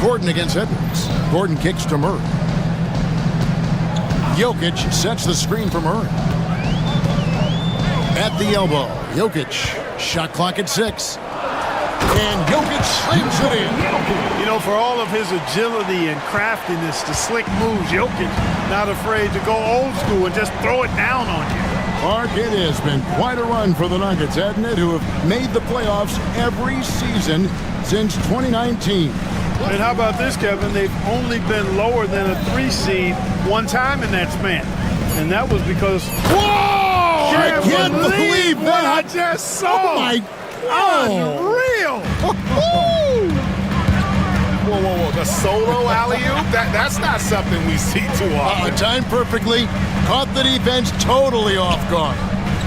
B: Gordon against Edwards. Gordon kicks to Murray. Jokic sets the screen for Murray. At the elbow, Jokic. Shot clock at 6. And Jokic slams it in.
J: You know, for all of his agility and craftiness, the slick moves, Jokic not afraid to go old school and just throw it down on you.
B: Mark, it has been quite a run for the Nuggets, hasn't it, who have made the playoffs every season since 2019.
J: And how about this, Kevin? They've only been lower than a 3 seed one time in that span. And that was because...
B: Whoa! I can't believe
J: what
B: that!
J: I just saw!
B: Oh, my...
J: Unreal!
L: Whoa. The solo alley-oop? That's not something we see too often.
B: Timed perfectly. Caught the defense totally off guard.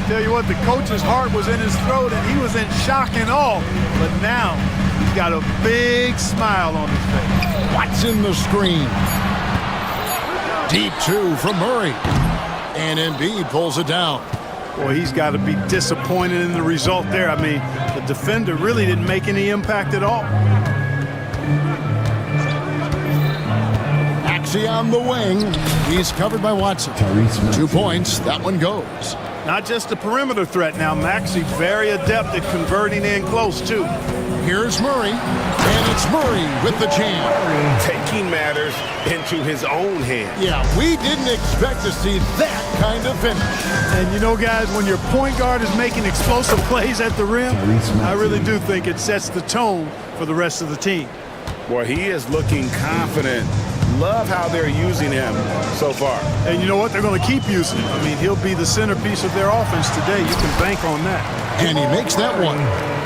J: Tell you what, the coach's heart was in his throat and he was in shock and awe. But now, he's got a big smile on his face.
B: Watson the screen. Deep 2 from Murray. And Embiid pulls it down.
J: Boy, he's got to be disappointed in the result there. I mean, the defender really didn't make any impact at all.
B: Maxey on the wing. He's covered by Watson. 2 points. That one goes.
J: Not just a perimeter threat now. Maxey very adept at converting in close, too.
B: Here's Murray. And it's Murray with the jam.
L: Taking matters into his own hands.
B: Yeah, we didn't expect to see that kind of finish.
J: And you know, guys, when your point guard is making explosive plays at the rim, I really do think it sets the tone for the rest of the team.
L: Boy, he is looking confident. Love how they're using him so far.
J: And you know what? They're going to keep using him. I mean, he'll be the centerpiece of their offense today. You can bank on that.
B: And he makes that one.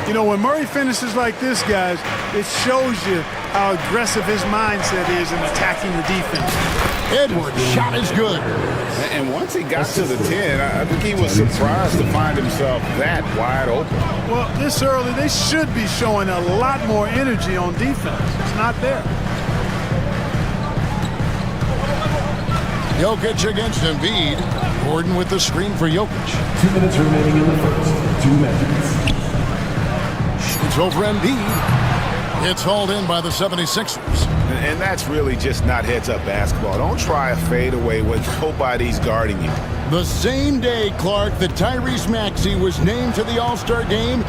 J: You know, when Murray finishes like this, guys, it shows you how aggressive his mindset is in attacking the defense.
B: Edwards' shot is good.
L: And once he got to the 10, I think he was surprised to find himself that wide open.
J: Well, this early, they should be showing a lot more energy on defense. It's not there.
B: Jokic against Embiid. Gordon with the screen for Jokic.
K: 2 minutes remaining in the first. 2 minutes.
B: Shoots over Embiid. It's hauled in by the 76ers.
L: And that's really just not heads-up basketball. Don't try a fadeaway when nobody's guarding you.
B: The same day, Clark, that Tyrese Maxey was named to the All-Star game,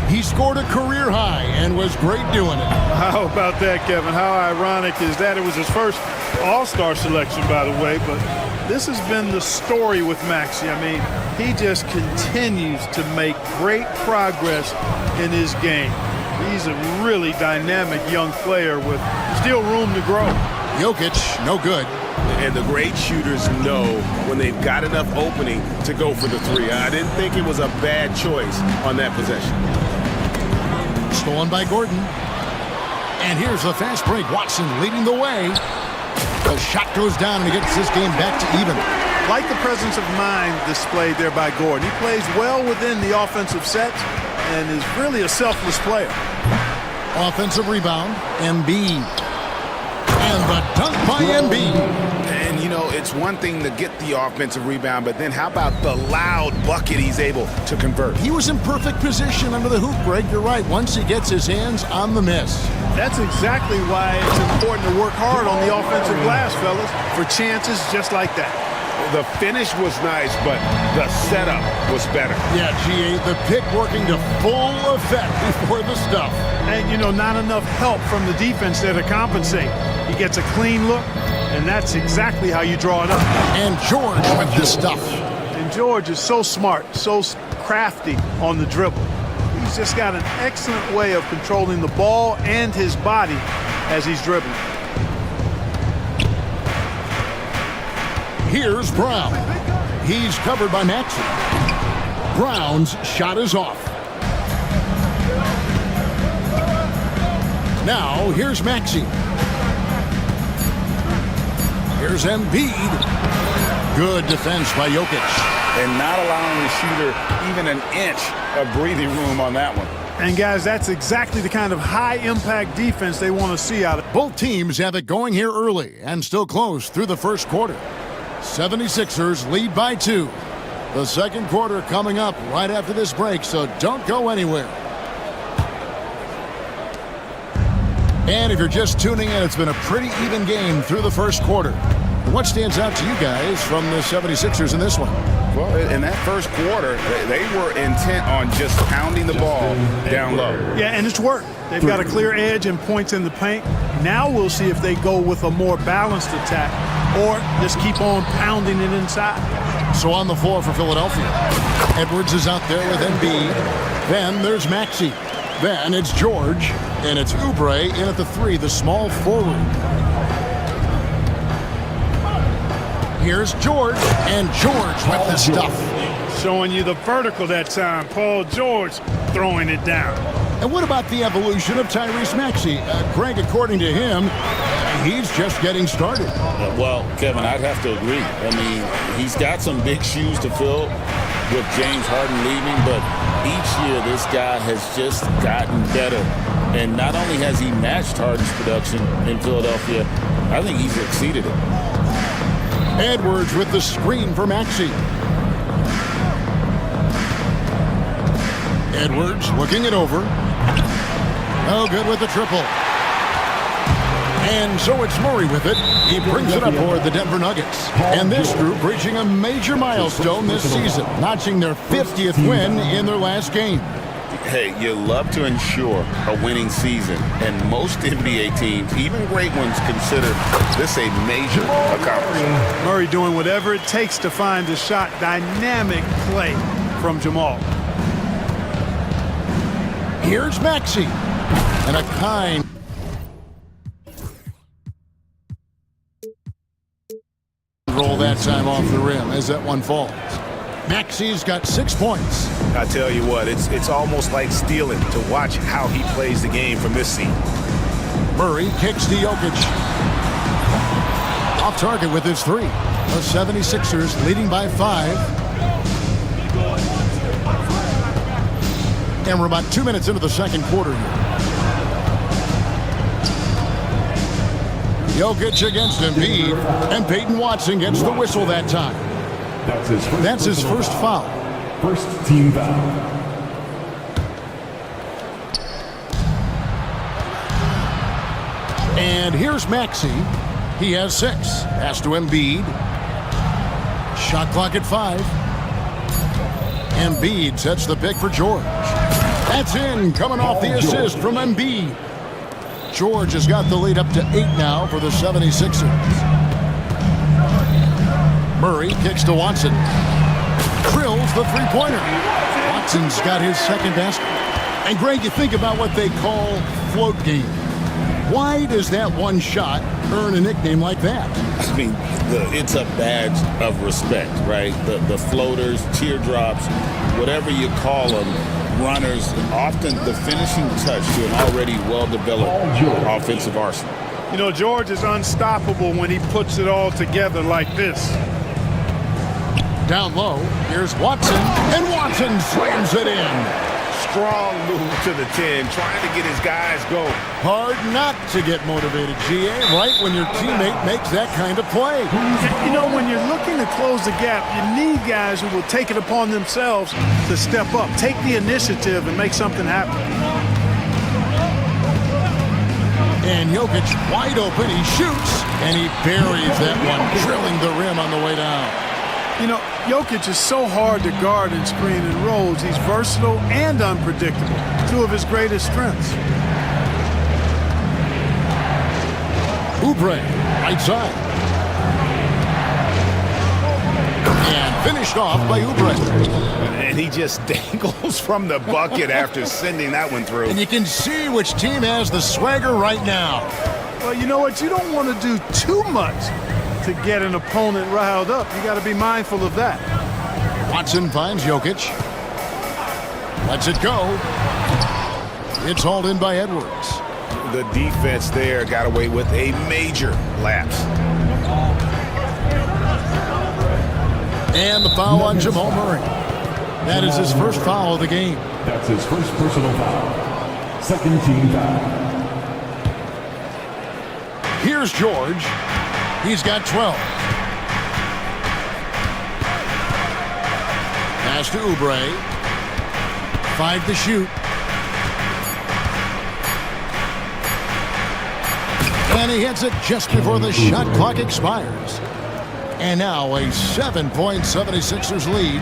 B: he scored a career high and was great doing it.
J: How about that, Kevin? How ironic is that? It was his first All-Star selection, by the way, but this has been the story with Maxey. I mean, he just continues to make great progress in his game. He's a really dynamic young player with still room to grow.
B: Jokic, no good.
L: And the great shooters know when they've got enough opening to go for the 3. I didn't think it was a bad choice on that possession.
B: Stolen by Gordon. And here's the fast break. Watson leading the way. The shot goes down and he gets this game back to even.
J: Like the presence of mind displayed there by Gordon. He plays well within the offensive set and is really a selfless player.
B: Offensive rebound, Embiid. And the dunk by Embiid.
L: And, you know, it's one thing to get the offensive rebound, but then how about the loud bucket he's able to convert?
B: He was in perfect position under the hoop, Greg. You're right. Once he gets his hands on the miss.
J: That's exactly why it's important to work hard on the offensive glass, fellas, for chances just like that.
L: The finish was nice, but the setup was better.
B: Yeah, GA, the pick working to full effect before the stuff.
J: And, you know, not enough help from the defense there to compensate. He gets a clean look, and that's exactly how you draw it up.
B: And George with this stuff.
J: And George is so smart, so crafty on the dribble. He's just got an excellent way of controlling the ball and his body as he's dribbling.
B: Here's Brown. He's covered by Maxey. Brown's shot is off. Now, here's Maxey. Here's Embiid. Good defense by Jokic.
C: And not allowing the shooter even an inch of breathing room on that one.
J: And guys, that's exactly the kind of high-impact defense they want to see out of.
B: Both teams have it going here early and still close through the first quarter. 76ers lead by 2. The second quarter coming up right after this break, so don't go anywhere. And if you're just tuning in, it's been a pretty even game through the first quarter. What stands out to you guys from the 76ers in this one?
C: Well, in that first quarter, they were intent on just pounding the ball down low.
J: Yeah, and it's worked. They've got a clear edge and points in the paint. Now we'll see if they go with a more balanced attack or just keep on pounding it inside.
B: So on the floor for Philadelphia, Edwards is out there with Embiid. Then there's Maxey. Then it's George. And it's Oubre in at the 3, the small forward. Here's George, and George with the stuff.
J: Showing you the vertical that time. Paul George throwing it down.
B: And what about the evolution of Tyrese Maxey? Greg, according to him, he's just getting started.
C: Well, Kevin, I'd have to agree. I mean, he's got some big shoes to fill with James Harden leaving, but each year this guy has just gotten better. And not only has he matched Harden's production in Philadelphia, I think he's exceeded it.
B: Edwards with the screen for Maxey. Edwards looking it over. Oh, good with the triple. And so it's Murray with it. He brings it up for the Denver Nuggets. And this group reaching a major milestone this season, notching their 50th win in their last game.
C: Hey, you love to ensure a winning season, and most NBA teams, even great ones, consider this a major accomplishment.
J: Murray doing whatever it takes to find the shot. Dynamic play from Jamal.
B: Here's Maxey. And a kind roll that time off the rim as that one falls. Maxey's got 6 points.
L: I tell you what, it's almost like stealing to watch how he plays the game from this seat.
B: Murray kicks to Jokic. Off target with his 3. The 76ers leading by 5. And we're about 2 minutes into the second quarter here. Jokic against Embiid, and Peyton Watson gets the whistle that time. That's his first foul.
K: First team foul.
B: And here's Maxey. He has 6. Pass to Embiid. Shot clock at 5. Embiid sets the pick for George. That's in, coming off the assist from Embiid. George has got the lead up to 8 now for the 76ers. Murray kicks to Watson. Drills the three-pointer. Watson's got his second basket. And Greg, you think about what they call float game. Why does that one shot earn a nickname like that?
C: I mean, it's a badge of respect, right? The floaters, teardrops, whatever you call them, runners, often the finishing touch to an already well-developed offensive arsenal.
J: You know, George is unstoppable when he puts it all together like this.
B: Down low, here's Watson, and Watson slams it in.
L: Strong move to the 10, trying to get his guys going.
B: Hard not to get motivated, GA, right when your teammate makes that kind of play.
J: You know, when you're looking to close the gap, you need guys who will take it upon themselves to step up, take the initiative, and make something happen.
B: And Jokic wide open, he shoots, and he buries that one, drilling the rim on the way down.
J: You know, Jokic is so hard to guard and screen and rolls. He's versatile and unpredictable, 2 of his greatest strengths.
B: Oubre, right side. And finished off by Oubre.
L: And he just dangles from the bucket after sending that one through.
B: And you can see which team has the swagger right now.
J: Well, you know what? You don't want to do too much to get an opponent riled up. You got to be mindful of that.
B: Watson finds Jokic. Lets it go. It's hauled in by Edwards.
L: The defense there got away with a major lapse.
B: And the foul on Jamal Murray. That is his first foul of the game.
E: That's his first personal foul. Second team foul.
B: Here's George. He's got 12. Pass to Oubre. 5 to shoot. And he hits it just before the shot clock expires. And now a 7-point 76ers lead.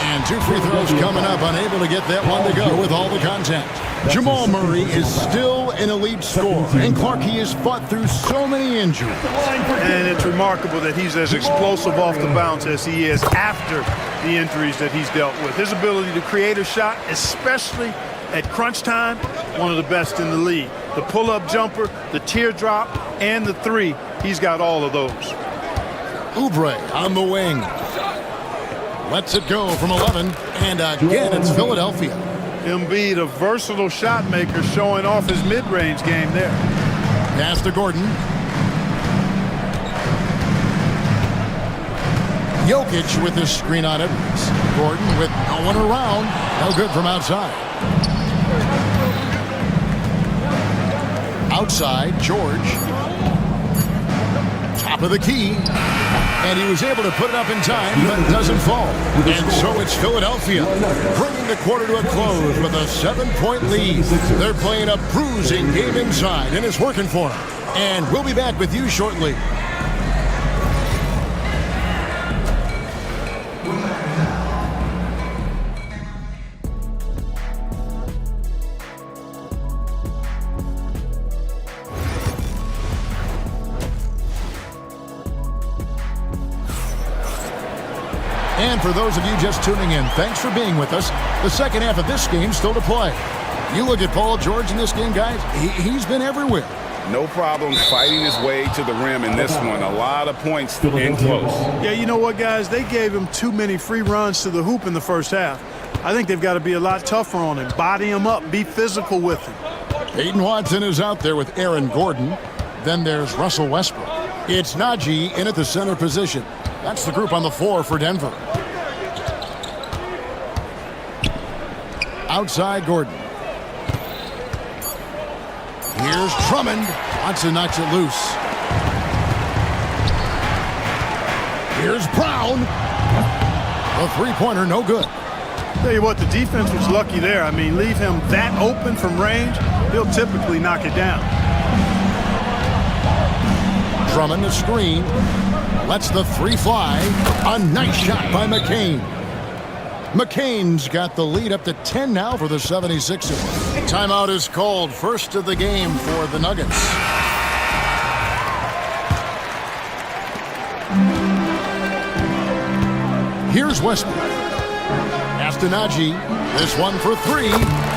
B: And 2 free throws coming up, unable to get that one to go with all the contact. Jamal Murray is still an elite scorer, and Clark, he has fought through so many injuries.
J: And it's remarkable that he's as explosive off the bounce as he is after the injuries that he's dealt with. His ability to create a shot, especially at crunch time, one of the best in the league. The pull-up jumper, the teardrop, and the three, he's got all of those.
B: Oubre on the wing. Lets it go from 11, and again it's Philadelphia.
J: Embiid, a versatile shot maker, showing off his mid-range game there.
B: Pass to Gordon. Jokic with the screen on Edwards. Gordon with no one around. No good from outside. Outside, George. Top of the key. And he was able to put it up in time, but it doesn't fall. And so it's Philadelphia, bringing the quarter to a close with a 7-point lead. They're playing a bruising game inside, and it's working for them. And we'll be back with you shortly. And for those of you just tuning in, thanks for being with us. The second half of this game still to play. You look at Paul George in this game, guys, he's been everywhere.
L: No problem fighting his way to the rim in this one. A lot of points in close.
J: Yeah, you know what, guys? They gave him too many free runs to the hoop in the first half. I think they've got to be a lot tougher on him. Body him up. Be physical with him.
B: Peyton Watson is out there with Aaron Gordon. Then there's Russell Westbrook. It's Najee in at the center position. That's the group on the floor for Denver. Outside Gordon. Here's Drummond. Watson knocks it loose. Here's Brown. The three-pointer, no good.
J: Tell you what, the defense was lucky there. I mean, leave him that open from range, he'll typically knock it down.
B: Drummond the screen. Lets the three fly. A nice shot by McCain. McCain's got the lead up to 10 now for the 76ers. Timeout is called. First of the game for the Nuggets. Here's Westbrook. Pass to Najee. This one for three.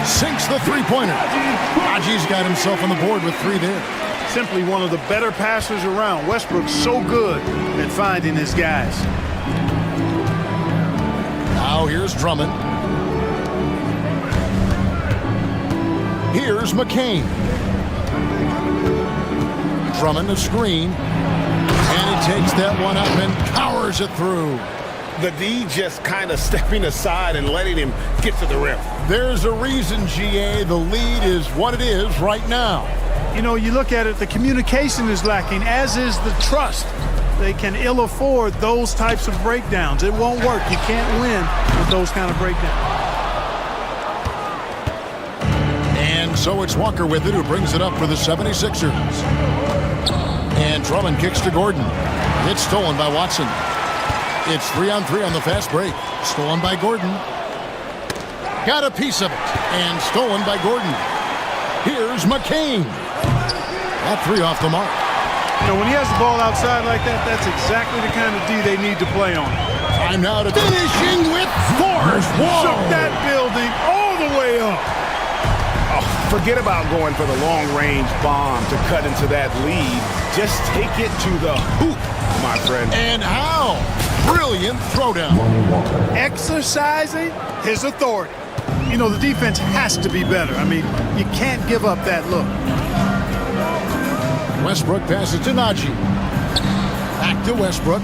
B: Sinks the three-pointer. Najee's got himself on the board with three there.
J: Simply one of the better passers around. Westbrook's so good at finding his guys.
B: Now here's Drummond. Here's McCain. Drummond the screen. And he takes that one up and powers it through.
L: The D just kind of stepping aside and letting him get to the rim.
B: There's a reason, GA, the lead is what it is right now.
J: You know, you look at it, the communication is lacking, as is the trust. They can ill afford those types of breakdowns. It won't work. You can't win with those kind of breakdowns.
B: And so it's Walker with it, who brings it up for the 76ers. And Drummond kicks to Gordon. It's stolen by Watson. It's 3-on-3 on the fast break. Stolen by Gordon. Got a piece of it. And stolen by Gordon. Here's McCain. That three off the mark.
J: You know, when he has the ball outside like that, that's exactly the kind of D they need to play on.
B: Time now to finishing with force.
J: Shook that building all the way up.
L: Oh, Forget about going for the long-range bomb to cut into that lead. Just take it to the hoop, my friend.
B: And how? Brilliant throwdown.
J: Exercising his authority. You know, the defense has to be better. I mean, you can't give up that look.
B: Westbrook passes to Najee. Back to Westbrook.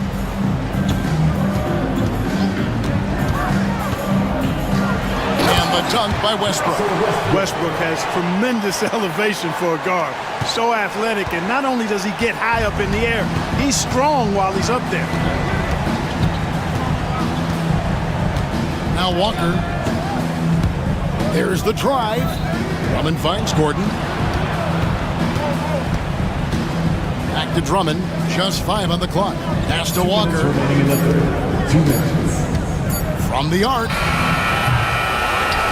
B: And the dunk by Westbrook.
J: Westbrook has tremendous elevation for a guard. So athletic, and not only does he get high up in the air, he's strong while he's up there.
B: Now Walker. There's the drive. Drummond finds Gordon. Back to Drummond. Just 5 on the clock. Pass to Walker. From the arc.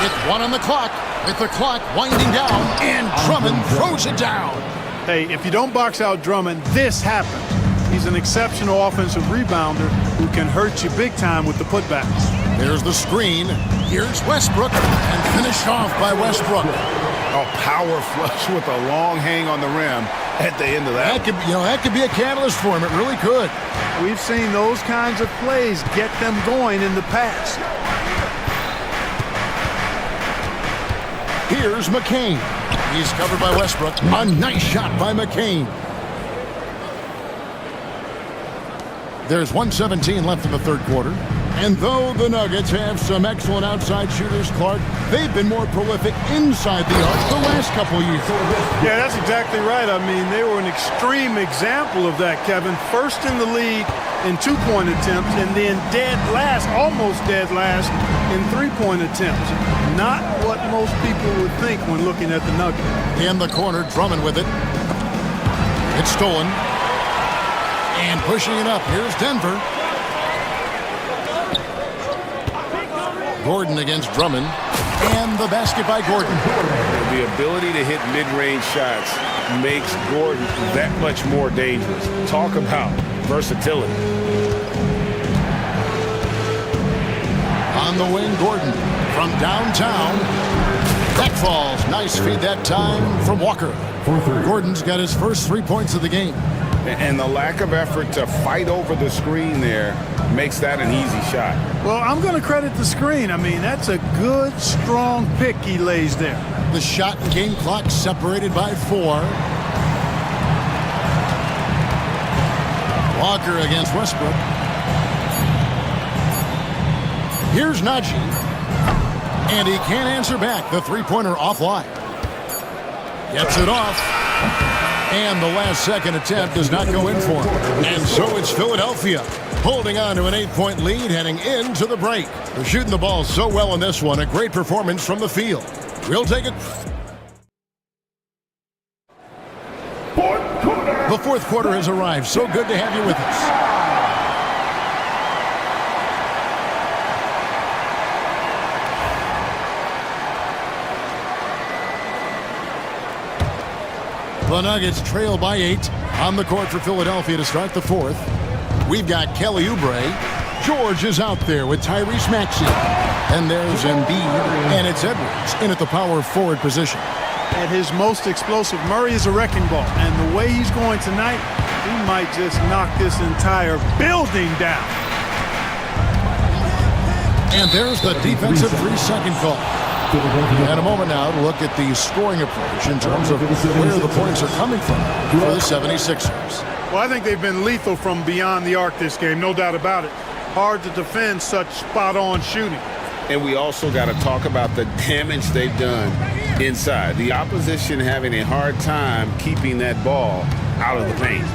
B: It's 1 on the clock. With the clock winding down. And Drummond throws it down.
J: Hey, if you don't box out Drummond, this happens. He's an exceptional offensive rebounder who can hurt you big time with the putbacks.
B: There's the screen. Here's Westbrook. And finished off by Westbrook.
C: A power flush with a long hang on the rim at the end of that.
B: That could be a catalyst for him. It really could.
J: We've seen those kinds of plays get them going in the past.
B: Here's McCain. He's covered by Westbrook. A nice shot by McCain. There's 1:17 left in the third quarter. And though the Nuggets have some excellent outside shooters, Clark, they've been more prolific inside the arc the last couple of years.
J: Yeah, that's exactly right. I mean, they were an extreme example of that, Kevin. First in the league in two-point attempts, and then dead last, almost dead last, in three-point attempts. Not what most people would think when looking at the Nuggets.
B: In the corner, Drummond with it. It's stolen. And pushing it up, here's Denver. Gordon against Drummond. And the basket by Gordon.
C: The ability to hit mid-range shots makes Gordon that much more dangerous. Talk about versatility.
B: On the wing, Gordon from downtown. That falls. Nice feed that time from Walker. Gordon's got his first 3 points of the game.
C: And the lack of effort to fight over the screen there makes that an easy shot.
J: Well, I'm going to credit the screen. I mean, that's a good, strong pick he lays there.
B: The shot and game clock separated by 4. Walker against Westbrook. Here's Najee. And he can't answer back. The three-pointer offline. Gets it off. And the last second attempt does not go in for him. And so it's Philadelphia holding on to an 8-point lead heading into the break. They're shooting the ball so well in this one. A great performance from the field. We'll take it. The fourth quarter has arrived. So good to have you with us. The Nuggets trail by 8 on the court for Philadelphia to start the fourth. We've got Kelly Oubre. George is out there with Tyrese Maxey. And there's Embiid. And it's Edwards in at the power forward position.
J: At his most explosive, Murray is a wrecking ball. And the way he's going tonight, he might just knock this entire building down.
B: And there's the defensive 3-second call. And a moment now to look at the scoring approach in terms of where the points are coming from for the 76ers.
J: Well, I think they've been lethal from beyond the arc this game, no doubt about it. Hard to defend such spot-on shooting.
C: And we also got to talk about the damage they've done inside. The opposition having a hard time keeping that ball out of the paint.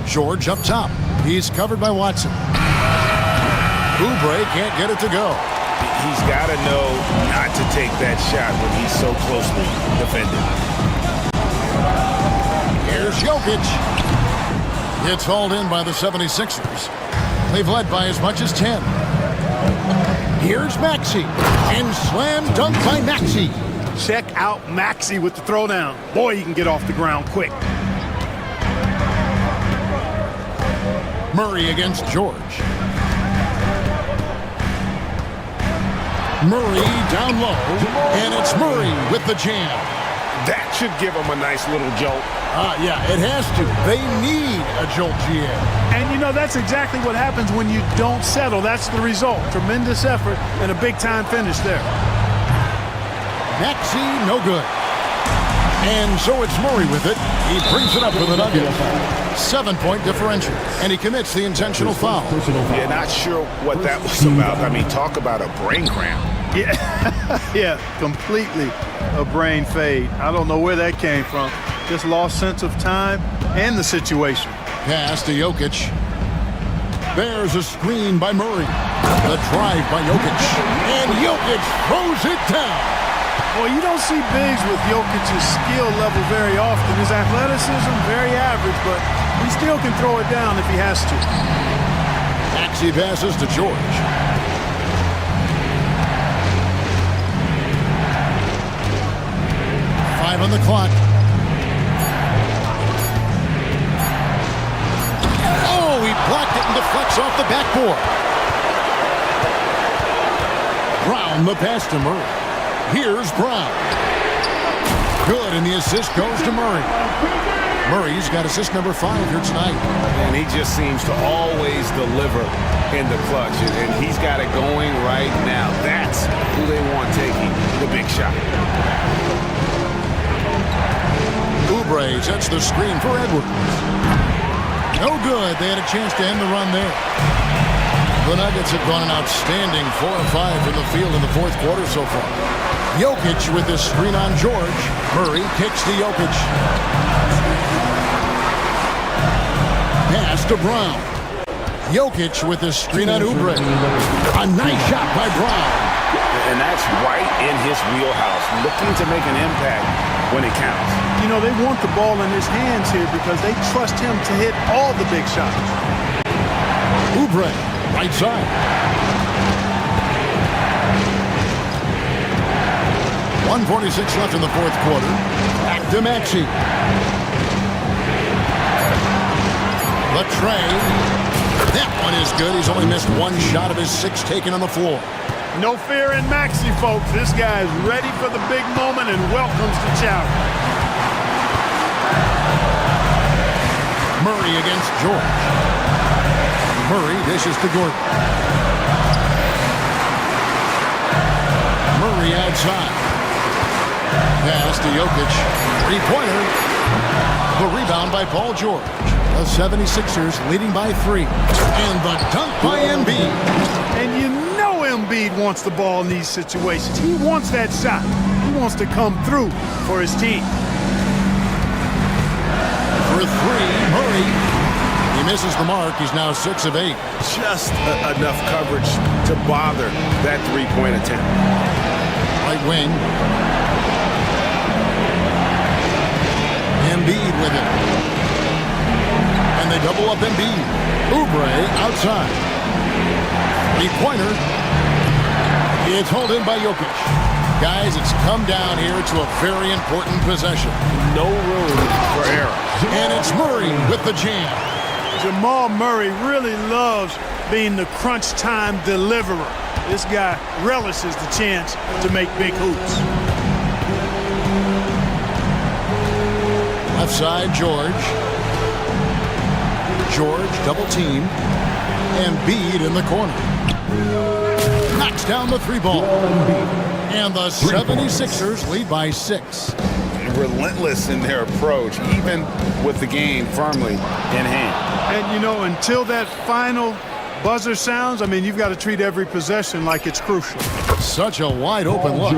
B: George up top. He's covered by Watson. Oubre can't get it to go.
C: He's got to know not to take that shot when he's so closely defended.
B: Here's Jokic. It's hauled in by the 76ers. They've led by as much as 10. Here's Maxey. And slam dunk by Maxey.
J: Check out Maxey with the throwdown. Boy, he can get off the ground quick.
B: Murray against George. Murray down low, and it's Murray with the jam.
L: That should give them a nice little jolt.
B: Yeah, it has to. They need a jolt, GA.
J: And you know, that's exactly what happens when you don't settle. That's the result. Tremendous effort and a big-time finish there.
B: Maxey, no good. And so it's Murray with it. He brings it up with a nugget. 7-point differential. And he commits the intentional foul.
L: Yeah, not sure what that was about. I mean, talk about a brain cramp.
J: Yeah, yeah, completely a brain fade. I don't know where that came from. Just lost sense of time and the situation.
B: Pass to Jokic. There's a screen by Murray. The drive by Jokic. And Jokic throws it down.
J: Well, you don't see bigs with Jokic's skill level very often. His athleticism, very average, but he still can throw it down if he has to.
B: Maxey passes to George. Five on the clock. Oh, he blocked it and deflects off the backboard. Brown the pass to Murray. Here's Brown. Good, and the assist goes to Murray. Murray's got assist number 5 here tonight.
C: And he just seems to always deliver in the clutch, and he's got it going right now. That's who they want taking the big shot.
B: Oubre sets the screen for Edwards. No good. They had a chance to end the run there. The Nuggets have gone an outstanding 4 of 5 from the field in the fourth quarter so far. Jokic with his screen on George. Murray kicks to Jokic. Pass to Brown. Jokic with his screen on Oubre. A nice shot by Brown.
L: And that's right in his wheelhouse, looking to make an impact when it counts.
J: You know, they want the ball in his hands here because they trust him to hit all the big shots.
B: Oubre, right side. 1:46 left in the fourth quarter. Back to Maxey. The tray. That one is good. He's only missed one shot of his 6 taken on the floor.
J: No fear in Maxey, folks. This guy is ready for the big moment and welcomes the challenge.
B: Murray against George. Murray dishes to Gordon. Murray outside. Pass to Jokic. 3-pointer. The rebound by Paul George. The 76ers leading by 3. And the dunk by Embiid.
J: And you know Embiid wants the ball in these situations. He wants that shot. He wants to come through for his team.
B: For 3, Murray. He misses the mark. He's now 6 of 8.
L: Just enough coverage to bother that 3-point attempt.
B: Right wing. Embiid with it. And they double up Embiid. Oubre outside. 3-pointer. It's hauled in by Jokic. Guys, it's come down here to a very important possession.
L: No room for error.
B: And it's Murray with the jam.
J: Jamal Murray really loves being the crunch time deliverer. This guy relishes the chance to make big hoops.
B: Left side, George. George double team. Embiid in the corner. Knocks down the 3-ball. And the 76ers lead by 6.
L: Relentless in their approach, even with the game firmly in hand.
J: And, you know, until that final buzzer sounds, I mean, you've got to treat every possession like it's crucial.
B: Such a wide open look.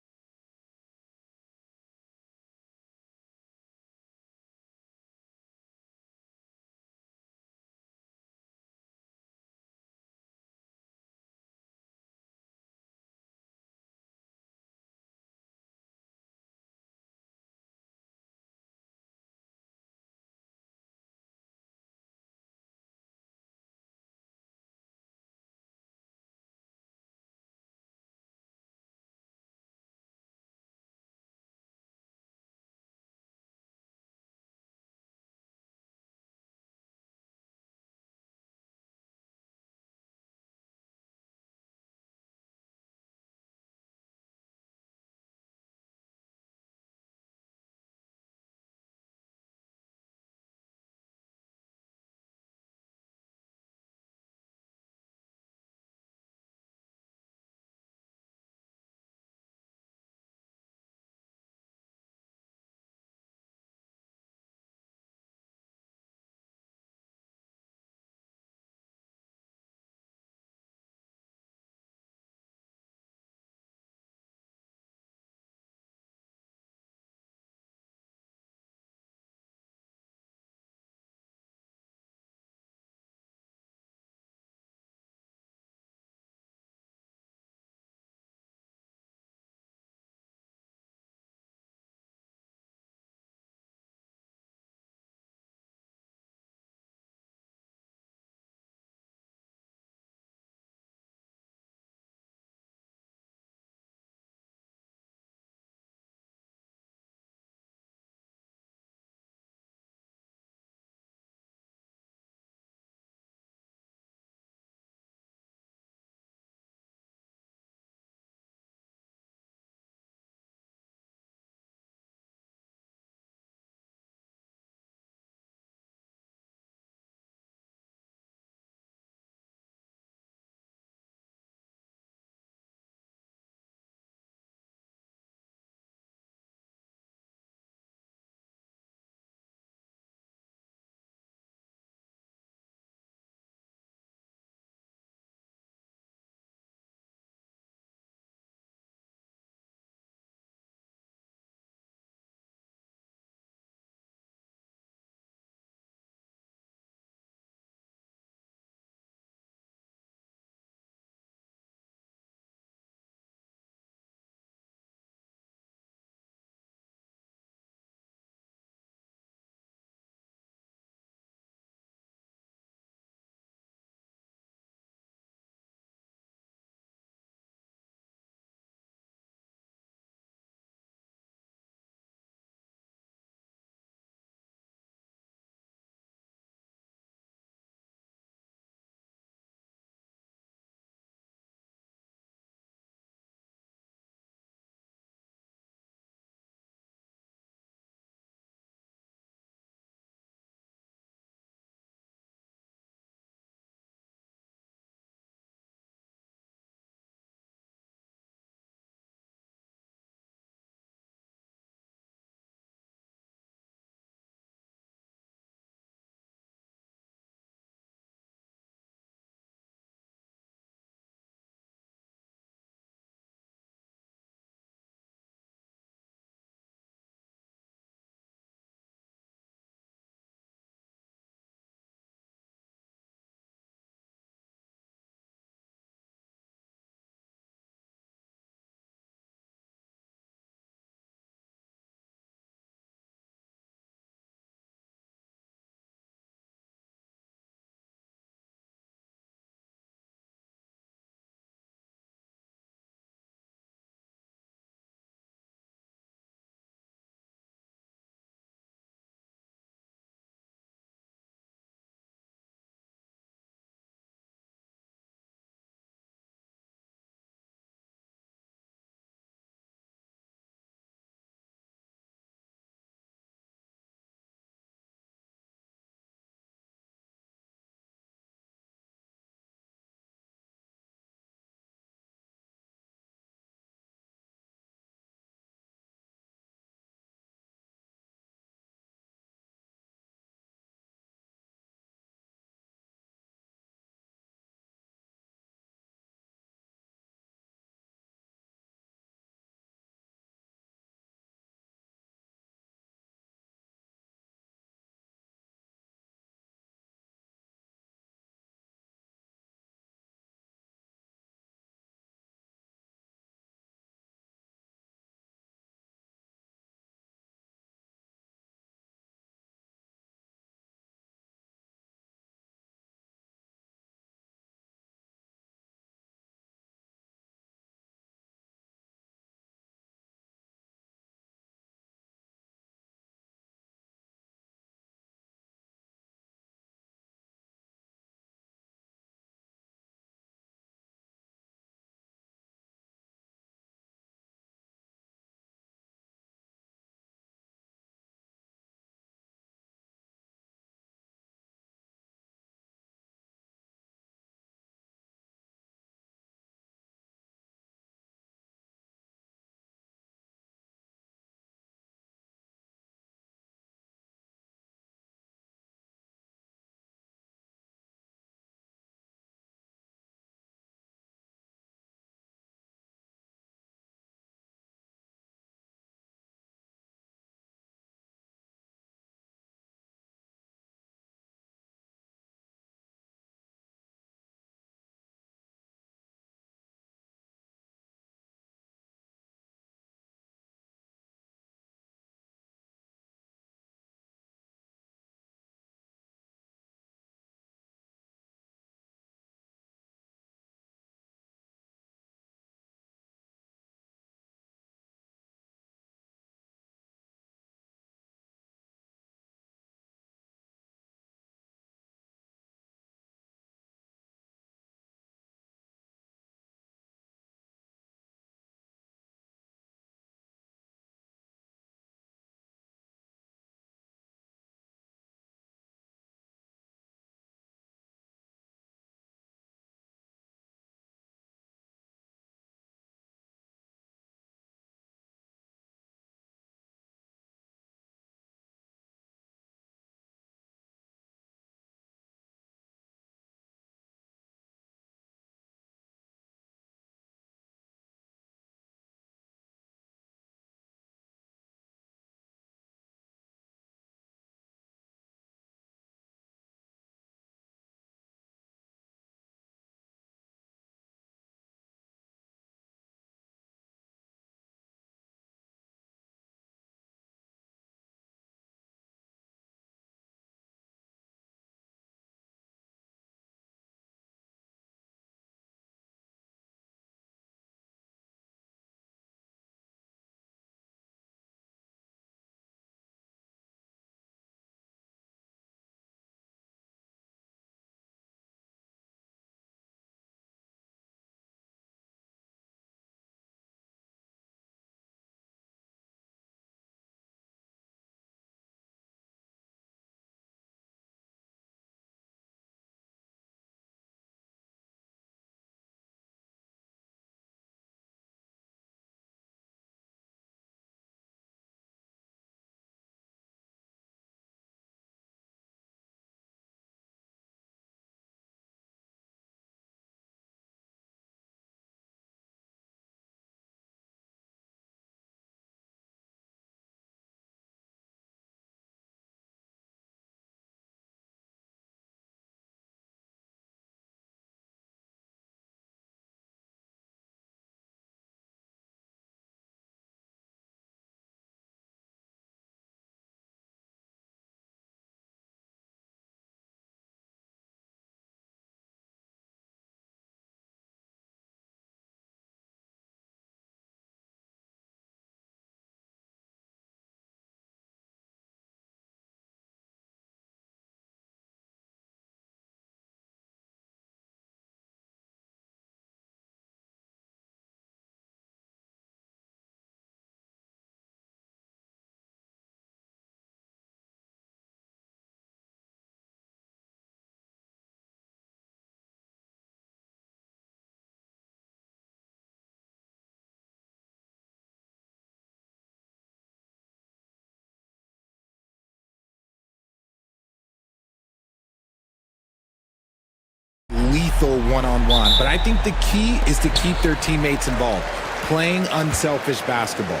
M: lethal one-on-one. But I think the key is to keep their teammates involved, playing unselfish basketball.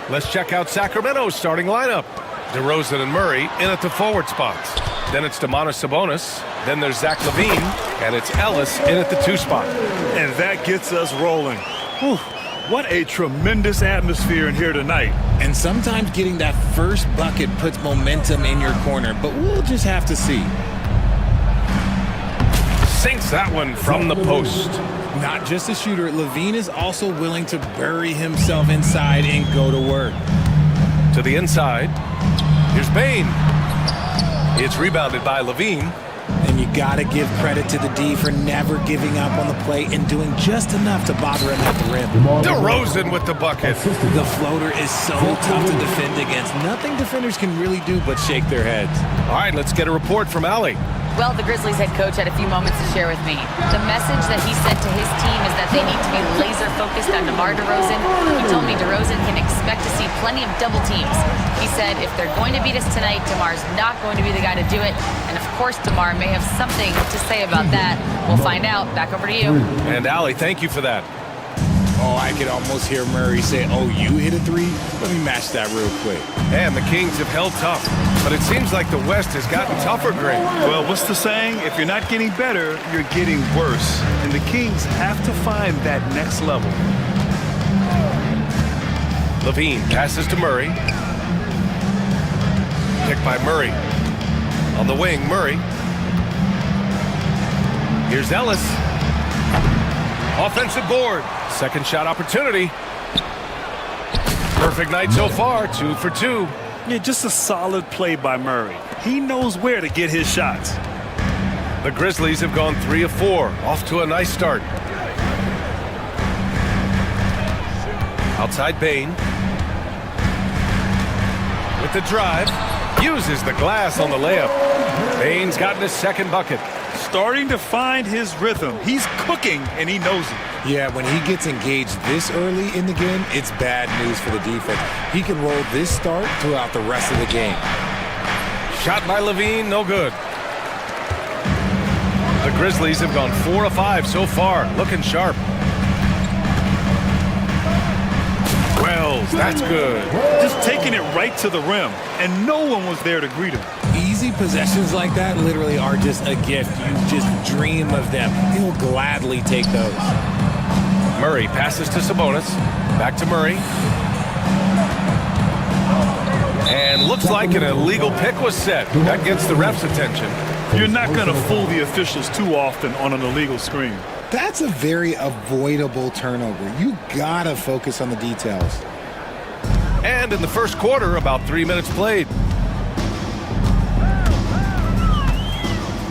G: Let's check out Sacramento's starting lineup. DeRozan and Murray in at the forward spots. Then it's Domantas Sabonis. Then there's Zach LaVine. And it's Ellis in at the 2 spot.
J: And that gets us rolling. Whew. What a tremendous atmosphere in here tonight.
M: And sometimes getting that first bucket puts momentum in your corner, but we'll just have to see.
G: Sinks that one from the post.
M: Not just a shooter, LaVine is also willing to bury himself inside and go to work.
G: To the inside. Here's Bane. It's rebounded by LaVine.
M: And you got to give credit to the D for never giving up on the play and doing just enough to bother him at the rim.
G: DeRozan with the bucket.
M: The floater is so tough to defend against. Nothing defenders can really do but shake their heads.
G: All right, let's get a report from Allie.
I: Well, the Grizzlies head coach had a few moments to share with me. The message that he sent to his team is that they need to be laser focused on DeMar DeRozan. He told me DeRozan can expect to see plenty of double teams. He said if they're going to beat us tonight, DeMar's not going to be the guy to do it. And of course, DeMar may have something to say about that. We'll find out. Back over to you.
G: And Allie, thank you for that.
M: Oh, I could almost hear Murray say, oh, you hit a 3? Let me match that real quick.
G: And the Kings have held tough, but it seems like the West has gotten tougher, Greg.
J: Well, what's the saying? If you're not getting better, you're getting worse. And the Kings have to find that next level.
G: LaVine passes to Murray. Picked by Murray. On the wing, Murray. Here's Ellis. Offensive board. Second shot opportunity. Perfect night so far, 2 for 2.
J: Yeah, just a solid play by Murray. He knows where to get his shots.
G: The Grizzlies have gone 3 of 4, off to a nice start. Outside Bane. With the drive, uses the glass on the layup. Bane's gotten his second bucket.
J: Starting to find his rhythm. He's cooking, and he knows it.
M: Yeah, when he gets engaged this early in the game, it's bad news for the defense. He can roll this start throughout the rest of the game.
G: Shot by LaVine, no good. The Grizzlies have gone 4 of 5 so far, looking sharp. Wells, that's good.
J: Just taking it right to the rim, and no one was there to greet him.
M: Easy possessions like that literally are just a gift. You just dream of them. He'll gladly take those.
G: Murray passes to Sabonis. Back to Murray. And looks like an illegal pick was set. That gets the ref's attention.
J: You're not going to fool the officials too often on an illegal screen.
M: That's a very avoidable turnover. You gotta focus on the details.
G: And in the first quarter, about 3 minutes played.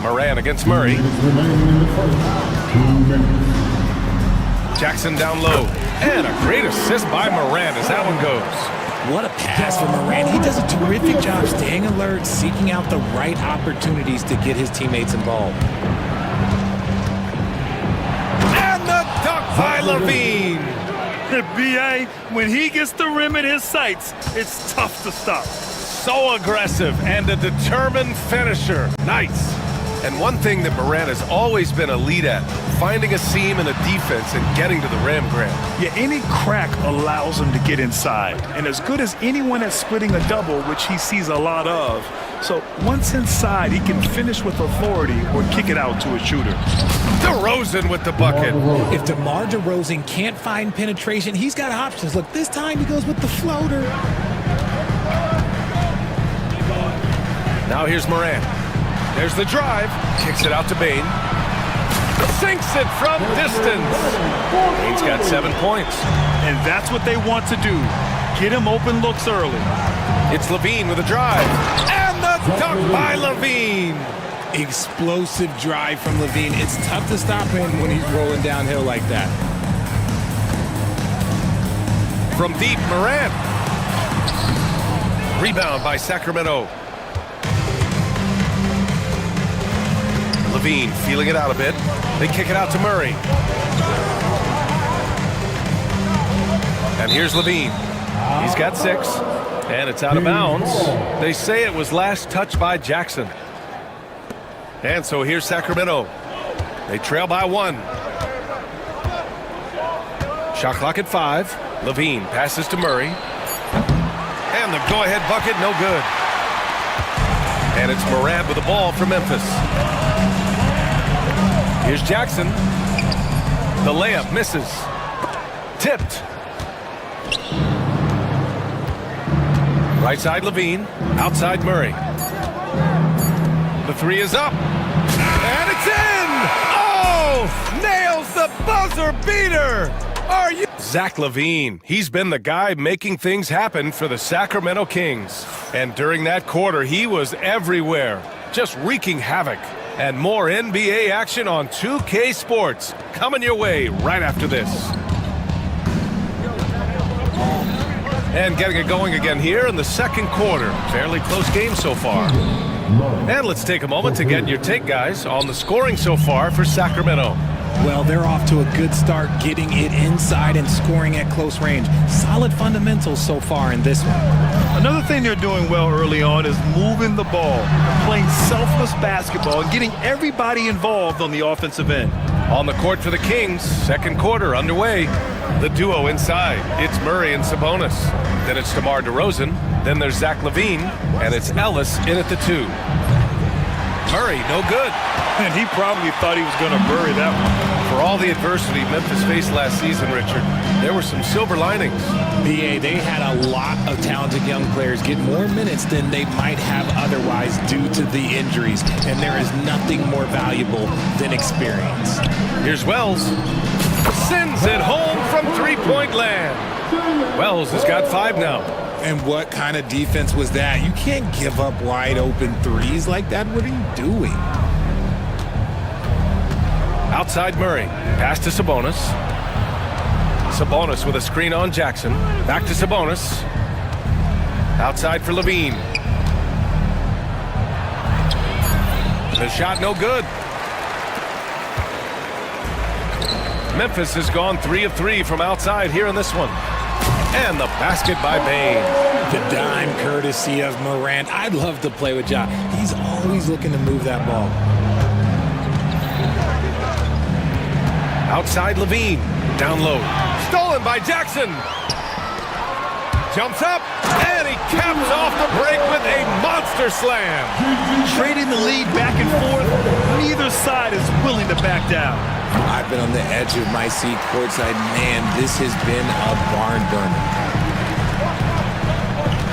G: Moran against Murray. Jackson down low. And a great assist by Moran as that one goes.
M: What a pass from Moran. He does a terrific job staying alert, seeking out the right opportunities to get his teammates involved.
G: And the dunk by LaVine.
J: B.A., when he gets the rim in his sights, it's tough to stop.
G: So aggressive and a determined finisher. Nice. And one thing that Moran has always been elite at, finding a seam in a defense and getting to the rim, Grant.
J: Yeah, any crack allows him to get inside. And as good as anyone at splitting a double, which he sees a lot of. So once inside, he can finish with authority or kick it out to a shooter.
G: DeRozan with the bucket.
M: If DeMar DeRozan can't find penetration, he's got options. Look, this time he goes with the floater.
G: Now here's Moran. There's the drive. Kicks it out to Bane. Sinks it from distance. Bane's got 7 points.
J: And that's what they want to do. Get him open looks early.
G: It's LaVine with a drive. And the dunk by LaVine.
M: Explosive drive from LaVine. It's tough to stop him when he's rolling downhill like that.
G: From deep, Moran. Rebound by Sacramento. LaVine feeling it out a bit. They kick it out to Murray. And here's LaVine. He's got 6. And it's out of bounds. They say it was last touched by Jackson. And so here's Sacramento. They trail by 1. Shot clock at 5. Levine passes to Murray. And the go-ahead bucket, no good. And it's Morant with the ball for Memphis. Here's Jackson. The layup misses. Tipped. Right side Levine. Outside Murray. The three is up. And it's in! Oh! Nails the buzzer beater! Are you... Zach LaVine. He's been the guy making things happen for the Sacramento Kings. And during that quarter, he was everywhere, just wreaking havoc. And more NBA action on 2K Sports coming your way right after this. And getting it going again here in the second quarter. Fairly close game so far. And let's take a moment to get your take, guys, on the scoring so far for Sacramento.
M: Well, they're off to a good start getting it inside and scoring at close range. Solid fundamentals so far in this one.
H: Another thing they're doing well early on is moving the ball, playing selfless basketball, and getting everybody involved on the offensive end.
G: On the court for the Kings, second quarter underway. The duo inside. It's Murray and Sabonis. Then it's DeMar DeRozan. Then there's Zach LaVine. And it's Ellis in at the 2. Murray, no good.
H: And he probably thought he was going to bury that one.
G: For all the adversity Memphis faced last season, Richard, there were some silver linings.
M: BA, they had a lot of talented young players get more minutes than they might have otherwise due to the injuries. And there is nothing more valuable than experience.
G: Here's Wells. Sends it home from three-point land. Wells has got 5 now.
M: And what kind of defense was that? You can't give up wide open threes like that. What are you doing?
G: Outside Murray. Pass to Sabonis. Sabonis with a screen on Jackson. Back to Sabonis. Outside for Levine. The shot no good. Memphis has gone 3 of 3 from outside here in this one. And the basket by Bain.
M: The dime courtesy of Morant. I'd love to play with Ja. He's always looking to move that ball.
G: Outside Levine. Down low. Stolen by Jackson. Jumps up. And he caps off the break with a monster slam.
H: Trading the lead back and forth. Neither side is willing to back down.
M: I've been on the edge of my seat courtside. Man, this has been a barn burner.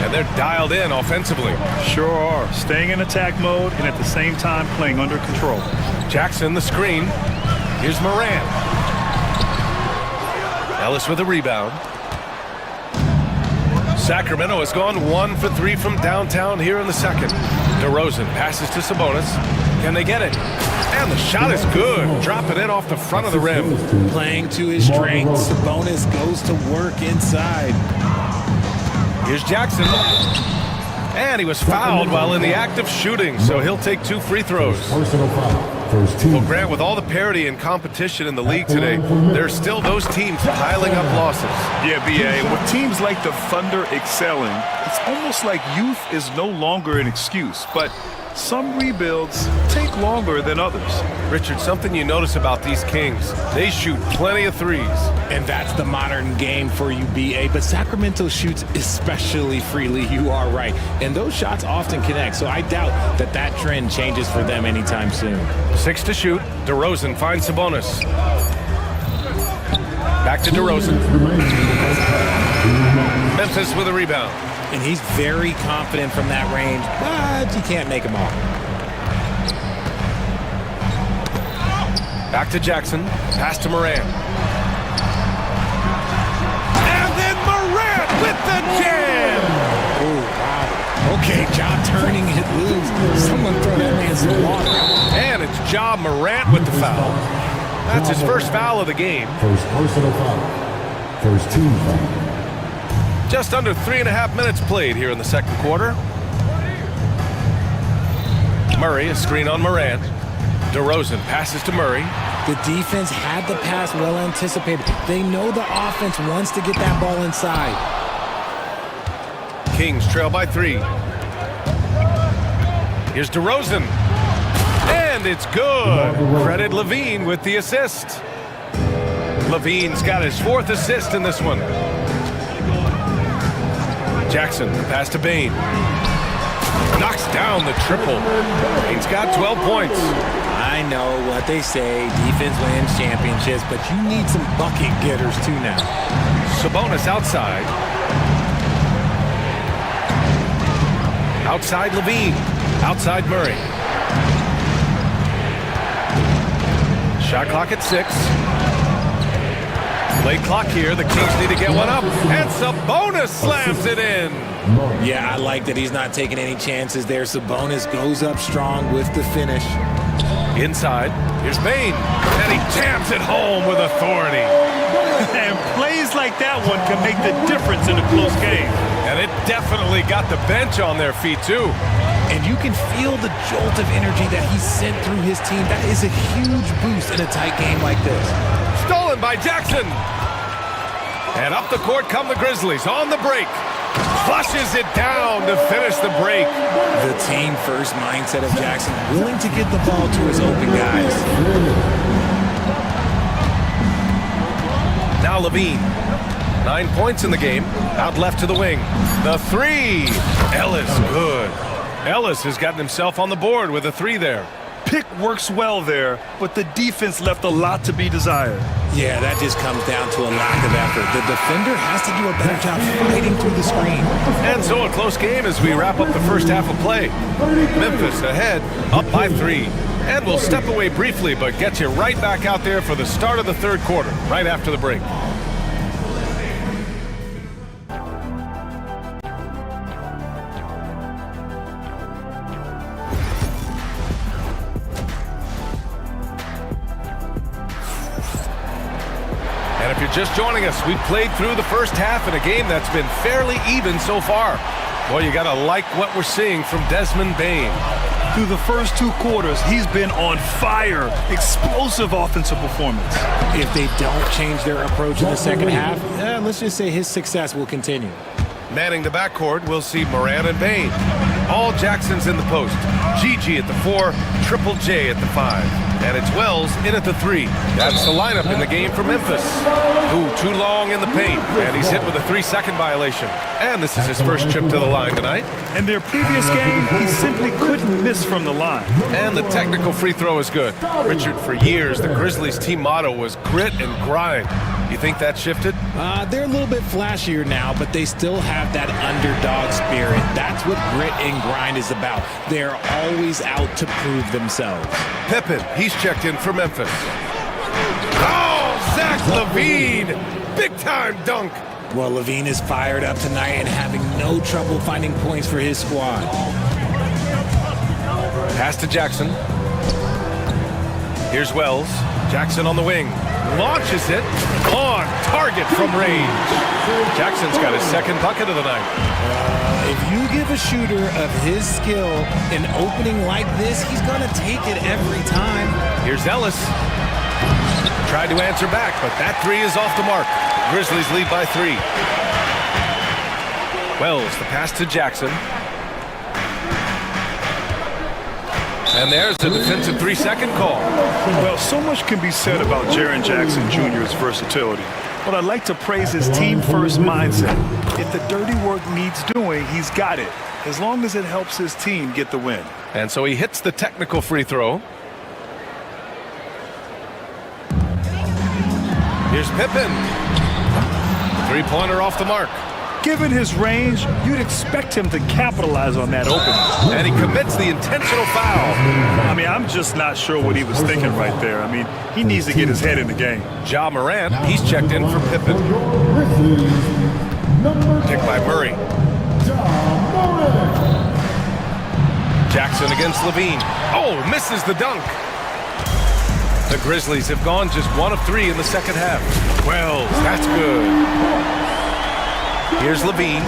G: And they're dialed in offensively.
H: Sure are. Staying in attack mode and at the same time playing under control.
G: Jackson the screen. Here's Morant. Ellis with a rebound. Sacramento has gone 1 for 3 from downtown here in the second. DeRozan passes to Sabonis. Can they get it? And the shot is good. Dropping it off the front of the rim.
M: Playing to his strengths. Sabonis goes to work inside.
G: Here's Jackson. And he was fouled while in the act of shooting, so he'll take 2 free throws. Well, Grant, with all the parity and competition in the league today, there are still those teams piling up losses.
H: Yeah, BA. With teams like the Thunder excelling, it's almost like youth is no longer an excuse. But some rebuilds take longer than others.
G: Richard, something you notice about these Kings, they shoot plenty of threes.
M: And that's the modern game for you, BA. But Sacramento shoots especially freely. You are right. And those shots often connect. So I doubt that that trend changes for them anytime soon.
G: 6 to shoot. DeRozan finds Sabonis. Back to DeRozan. Memphis with a rebound.
M: And he's very confident from that range, but he can't make them all.
G: Back to Jackson. Pass to Morant. And then Morant with the jam!
M: Oh, wow. Okay, Ja turning it loose. Someone throw that man some water.
G: And it's Ja Morant with the foul. That's his first foul of the game.
E: First personal foul. First team foul.
G: Just under 3.5 minutes played here in the second quarter. Murray, a screen on Morant. DeRozan passes to Murray.
M: The defense had the pass well anticipated. They know the offense wants to get that ball inside.
G: Kings trail by 3. Here's DeRozan. And it's good. Credit Levine with the assist. Levine's got his 4th assist in this one. Jackson, pass to Bain. Knocks down the triple. Bain's got 12 points.
M: I know what they say, defense wins championships, but you need some bucket getters too now.
G: Sabonis outside. Outside Levine. Outside Murray. Shot clock at 6. Late clock here. The Kings need to get one up. And Sabonis slams it in.
M: Yeah, I like that he's not taking any chances there. Sabonis goes up strong with the finish.
G: Inside. Here's Bain. And he jams it home with authority.
J: And plays like that one can make the difference in a close game.
G: And it definitely got the bench on their feet, too.
M: And you can feel the jolt of energy that he sent through his team. That is a huge boost in a tight game like this.
G: Stolen by Jackson. And up the court come the Grizzlies on the break. Flushes it down to finish the break.
M: The team-first mindset of Jackson, willing to get the ball to his open guys.
G: Now Levine. 9 points in the game. Out left to the wing. The 3. Ellis, good. Ellis has gotten himself on the board with a 3 there.
J: Pick works well there, but the defense left a lot to be desired.
M: Yeah, that just comes down to a lack of effort. The defender has to do a better job fighting through the screen.
G: And so a close game as we wrap up the first half of play. Memphis ahead, up by 3. And we'll step away briefly, but get you right back out there for the start of the third quarter, right after the break. If you're just joining us, we've played through the first half in a game that's been fairly even so far. Boy, you gotta like what we're seeing from Desmond Bain.
J: Through the first 2 quarters, he's been on fire. Explosive offensive performance.
M: If they don't change their approach in the second half, let's just say his success will continue.
G: Manning the backcourt, we'll see Moran and Bain. All Jackson's in the post. Gigi at the 4, Triple J at the 5. And it's Wells in at the 3. That's the lineup in the game for Memphis. Ooh, too long in the paint. And he's hit with a 3-second violation. And this is his first trip to the line tonight.
J: In their previous game, he simply couldn't miss from the line.
G: And the technical free throw is good. Richard, for years, the Grizzlies' team motto was grit and grind. You think that shifted?
M: They're a little bit flashier now, but they still have that underdog spirit. That's what grit and grind is about. They're always out to prove themselves.
G: Pippen, he's checked in for Memphis. Oh, Zach LaVine! Big-time dunk!
M: Well, LaVine is fired up tonight and having no trouble finding points for his squad.
G: Pass to Jackson. Here's Wells. Jackson on the wing. Launches it. On target from range. Jackson's got his second bucket of the night.
M: If you give a shooter of his skill an opening like this, he's going to take it every time.
G: Here's Ellis. Tried to answer back, but that 3 is off the mark. Grizzlies lead by 3. Wells, the pass to Jackson. And there's the defensive 3-second call.
J: Well, so much can be said about Jaren Jackson Jr.'s versatility. But I'd like to praise his team-first mindset. If the dirty work needs doing, he's got it, as long as it helps his team get the win.
G: And so he hits the technical free throw. Here's Pippen. 3-pointer off the mark.
J: Given his range, you'd expect him to capitalize on that opening.
G: And he commits the intentional foul.
J: I mean, I'm just not sure what he was thinking right there. I mean, he needs to get his head in the game.
G: Ja Morant, he's checked in for Pippen. Picked by Murray. Jackson against Levine. Oh, misses the dunk. The Grizzlies have gone just 1 of 3 in the second half. Wells, that's good. Here's Levine.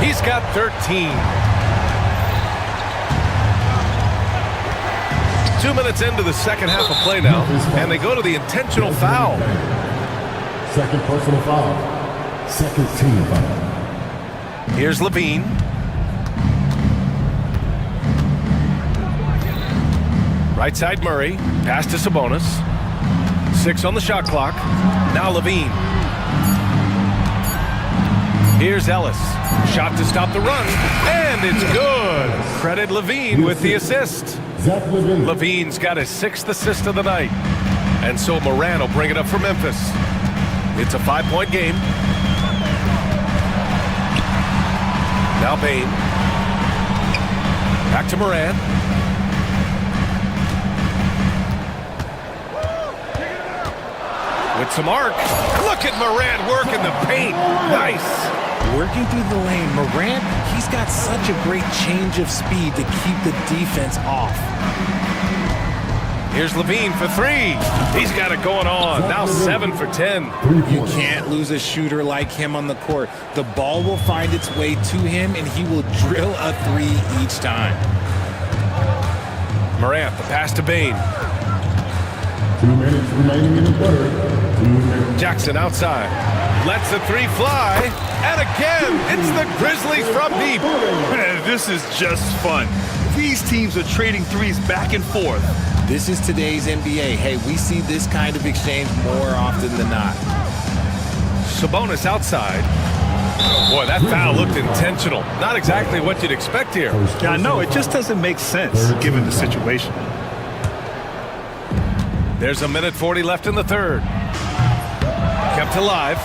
G: He's got 13. 2 minutes into the second half of play now, and they go to the intentional foul.
E: Second personal foul. Second team foul.
G: Here's Levine. Right side Murray. Pass to Sabonis. 6 on the shot clock. Now Levine. Here's Ellis. Shot to stop the run. And it's good. Credit Levine with the assist. Levine's got his 6th assist of the night. And so Moran will bring it up for Memphis. It's a 5-point game. Now Bane. Back to Moran. With some arc. Look at Moran working the paint. Nice.
M: Working through the lane, Moran, he's got such a great change of speed to keep the defense off.
G: Here's Levine for 3. He's got it going on. Now 7 for 10.
M: You can't lose a shooter like him on the court. The ball will find its way to him, and he will drill a 3 each time.
G: Morant, the pass to Bane.
E: 2 minutes remaining in the third. 2 minutes.
G: Jackson outside. Lets the 3 fly. And again, it's the Grizzlies from deep.
H: Man, this is just fun. These teams are trading threes back and forth.
M: This is today's NBA. Hey, we see this kind of exchange more often than not.
G: Sabonis outside. Boy, that foul looked intentional. Not exactly what you'd expect here.
H: Yeah, I know. It just doesn't make sense given the situation.
G: There's a minute 40 left in the third. Kept alive.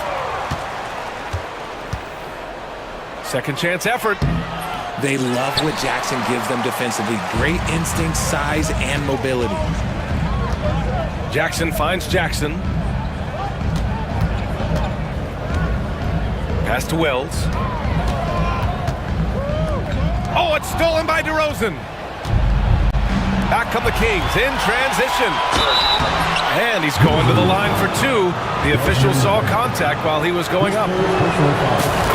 G: Second chance effort.
M: They love what Jackson gives them defensively. Great instinct, size, and mobility.
G: Jackson finds Jackson. Pass to Wells. Oh, it's stolen by DeRozan. Back come the Kings in transition. And he's going to the line for 2. The official saw contact while he was going up.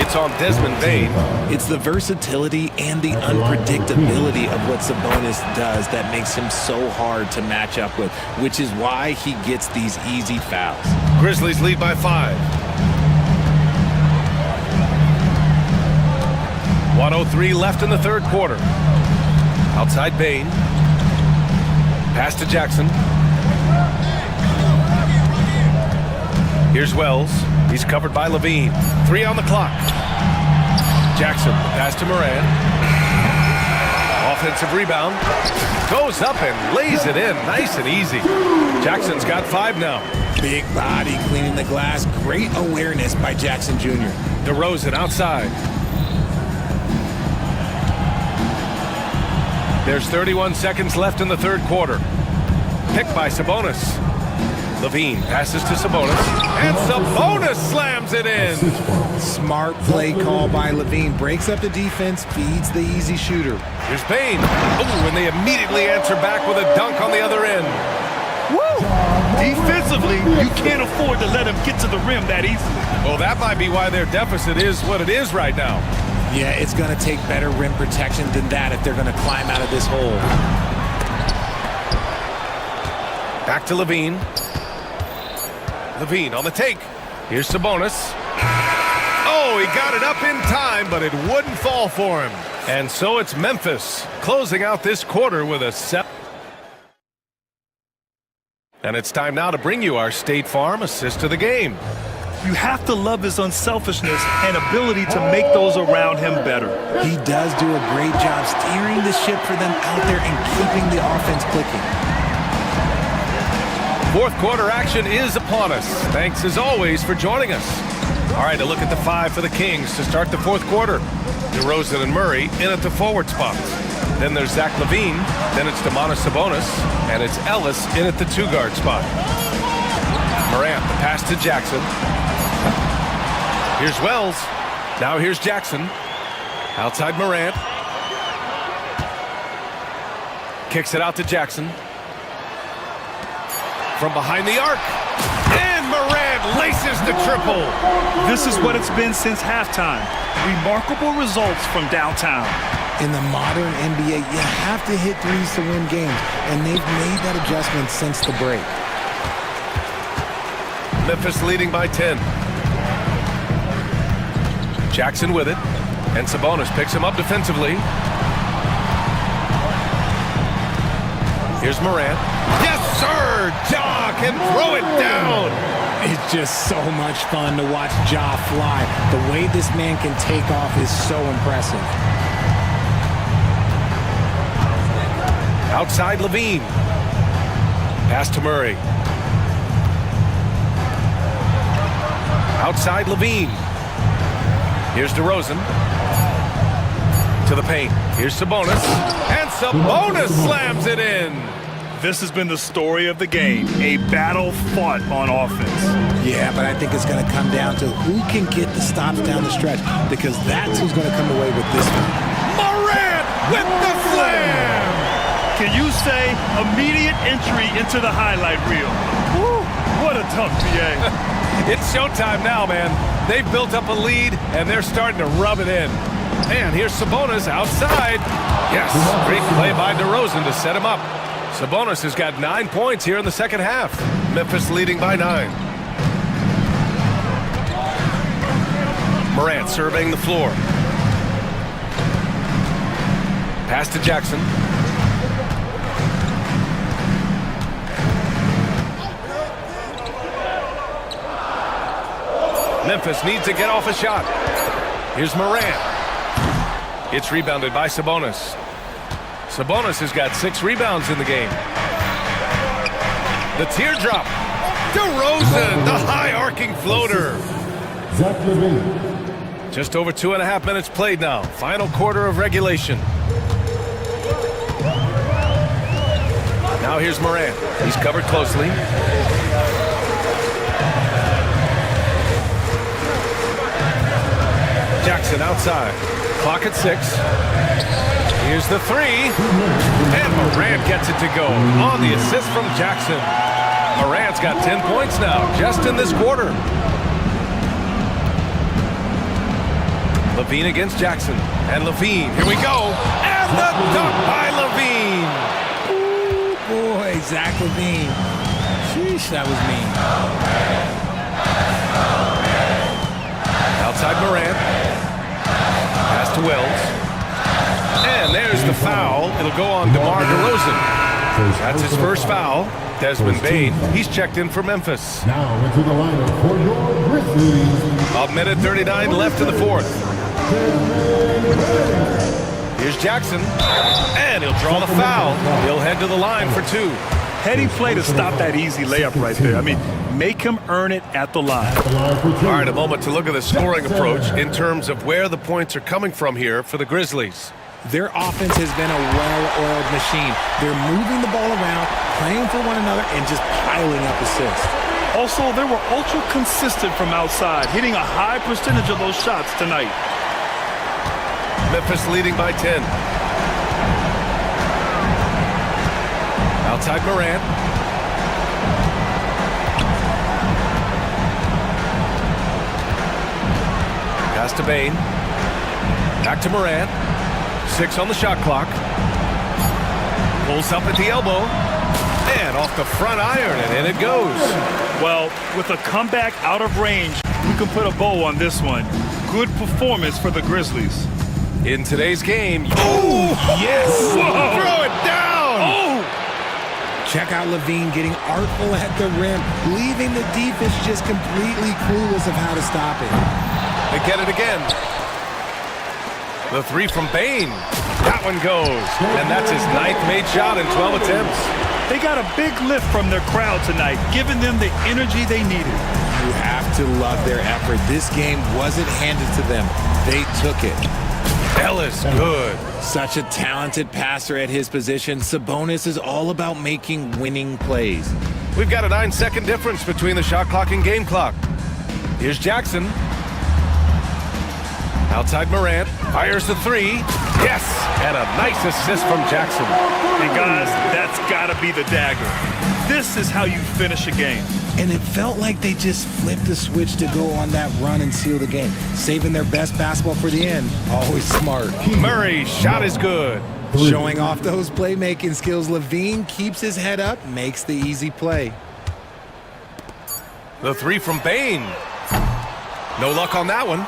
G: It's on Desmond Bane.
M: It's the versatility and the unpredictability of what Sabonis does that makes him so hard to match up with, which is why he gets these easy fouls.
G: Grizzlies lead by 5. 1:03 left in the third quarter. Outside Bane. Pass to Jackson. Here's Wells. He's covered by Levine. 3 on the clock. Jackson, pass to Moran. Offensive rebound. Goes up and lays it in. Nice and easy. Jackson's got 5 now.
M: Big body cleaning the glass. Great awareness by Jackson Jr.
G: DeRozan outside. There's 31 seconds left in the third quarter. Picked by Sabonis. Levine passes to Sabonis. And Sabonis slams it in.
M: Smart play call by Levine. Breaks up the defense, feeds the easy shooter.
G: Here's Bane. Oh, and they immediately answer back with a dunk on the other end.
H: Woo! Defensively, you can't afford to let him get to the rim that easily.
G: Well, that might be why their deficit is what it is right now.
M: Yeah, it's going to take better rim protection than that if they're going to climb out of this hole.
G: Back to Levine. Levine on the take. Here's Sabonis. Oh, he got it up in time, but it wouldn't fall for him. And so it's Memphis closing out this quarter with a 7. And it's time now to bring you our State Farm assist of the game.
H: You have to love his unselfishness and ability to make those around him better.
M: He does do a great job steering the ship for them out there and keeping the offense clicking.
G: Fourth quarter action is upon us. Thanks as always for joining us. All right, a look at the 5 for the Kings to start the fourth quarter. DeRozan and Murray in at the forward spots. Then there's Zach Levine. Then it's Domantas Sabonis. And it's Ellis in at the 2-guard spot. Morant, the pass to Jackson. Here's Wells. Now here's Jackson. Outside Morant. Kicks it out to Jackson. From behind the arc. And Morant laces the triple.
H: This is what it's been since halftime. Remarkable results from downtown.
M: In the modern NBA, you have to hit threes to win games, and they've made that adjustment since the break.
G: Memphis leading by 10. Jackson with it, and Sabonis picks him up defensively. Here's Morant. Yes, sir! Ja can throw it down.
M: It's just so much fun to watch Ja fly. The way this man can take off is so impressive.
G: Outside Levine. Pass to Murray. Outside Levine. Here's DeRozan. To the paint. Here's Sabonis. And Sabonis slams it in.
H: This has been the story of the game, a battle fought on offense.
M: Yeah, but I think it's going to come down to who can get the stops down the stretch, because that's who's going to come away with this one.
G: Morant with the slam!
H: Can you say immediate entry into the highlight reel? Woo, what a tough PA.
G: It's showtime now, man. They've built up a lead, and they're starting to rub it in. And here's Sabonis outside. Yes, great play by DeRozan to set him up. Sabonis has got 9 points here in the second half. Memphis leading by 9. Morant surveying the floor. Pass to Jackson. Memphis needs to get off a shot. Here's Morant. It's rebounded by Sabonis. Sabonis has got 6 rebounds in the game. The teardrop. DeRozan, the high arcing floater.
E: Zach Levine.
G: Just over 2.5 minutes played now. Final quarter of regulation. Now here's Morant. He's covered closely. Jackson outside. Clock at 6. Here's the 3. And Morant gets it to go on the assist from Jackson. Morant's got 10 points now, just in this quarter. Levine against Jackson. And Levine, here we go. And the dunk by Levine.
M: Ooh, boy, Zach Levine. Sheesh, that was mean.
G: Outside Morant. Pass to Wells. And there's the foul. It'll go on DeMar DeRozan. That's his first foul. Desmond Bane, he's checked in for Memphis.
E: Now into the lineup for your Grizzlies.
G: A minute 39 left in the fourth. Here's Jackson. And he'll draw the foul. He'll head to the line for 2.
H: Heady play to stop that easy layup right there. I mean, make him earn it at the line.
G: All right, a moment to look at the scoring approach in terms of where the points are coming from here for the Grizzlies.
M: Their offense has been a well-oiled machine. They're moving the ball around, playing for one another, and just piling up assists.
H: Also, they were ultra consistent from outside, hitting a high percentage of those shots tonight.
G: Memphis leading by 10. Outside Morant. Pass to Bane. Back to Morant. 6 on the shot clock. Pulls up at the elbow. And off the front iron, and in it goes.
H: Well, with a comeback out of range, we can put a bow on this one. Good performance for the Grizzlies.
G: In today's game, oh, yes! Whoa. Throw it down!
H: Oh!
M: Check out Levine getting artful at the rim, leaving the defense just completely clueless of how to stop it.
G: They get it again. The 3 from Bane. That one goes. And that's his 9th made shot in 12 attempts.
H: They got a big lift from their crowd tonight, giving them the energy they needed.
M: You have to love their effort. This game wasn't handed to them. They took it.
G: Ellis, good.
M: Such a talented passer at his position. Sabonis is all about making winning plays.
G: We've got a 9-second difference between the shot clock and game clock. Here's Jackson. Outside Morant. Fires the 3. Yes! And a nice assist from Jackson.
H: And guys, that's got to be the dagger. This is how you finish a game.
M: And it felt like they just flipped the switch to go on that run and seal the game. Saving their best basketball for the end. Always smart.
G: Murray's shot is good.
M: Showing off those playmaking skills, Levine keeps his head up, makes the easy play.
G: The 3 from Bane. No luck on that one.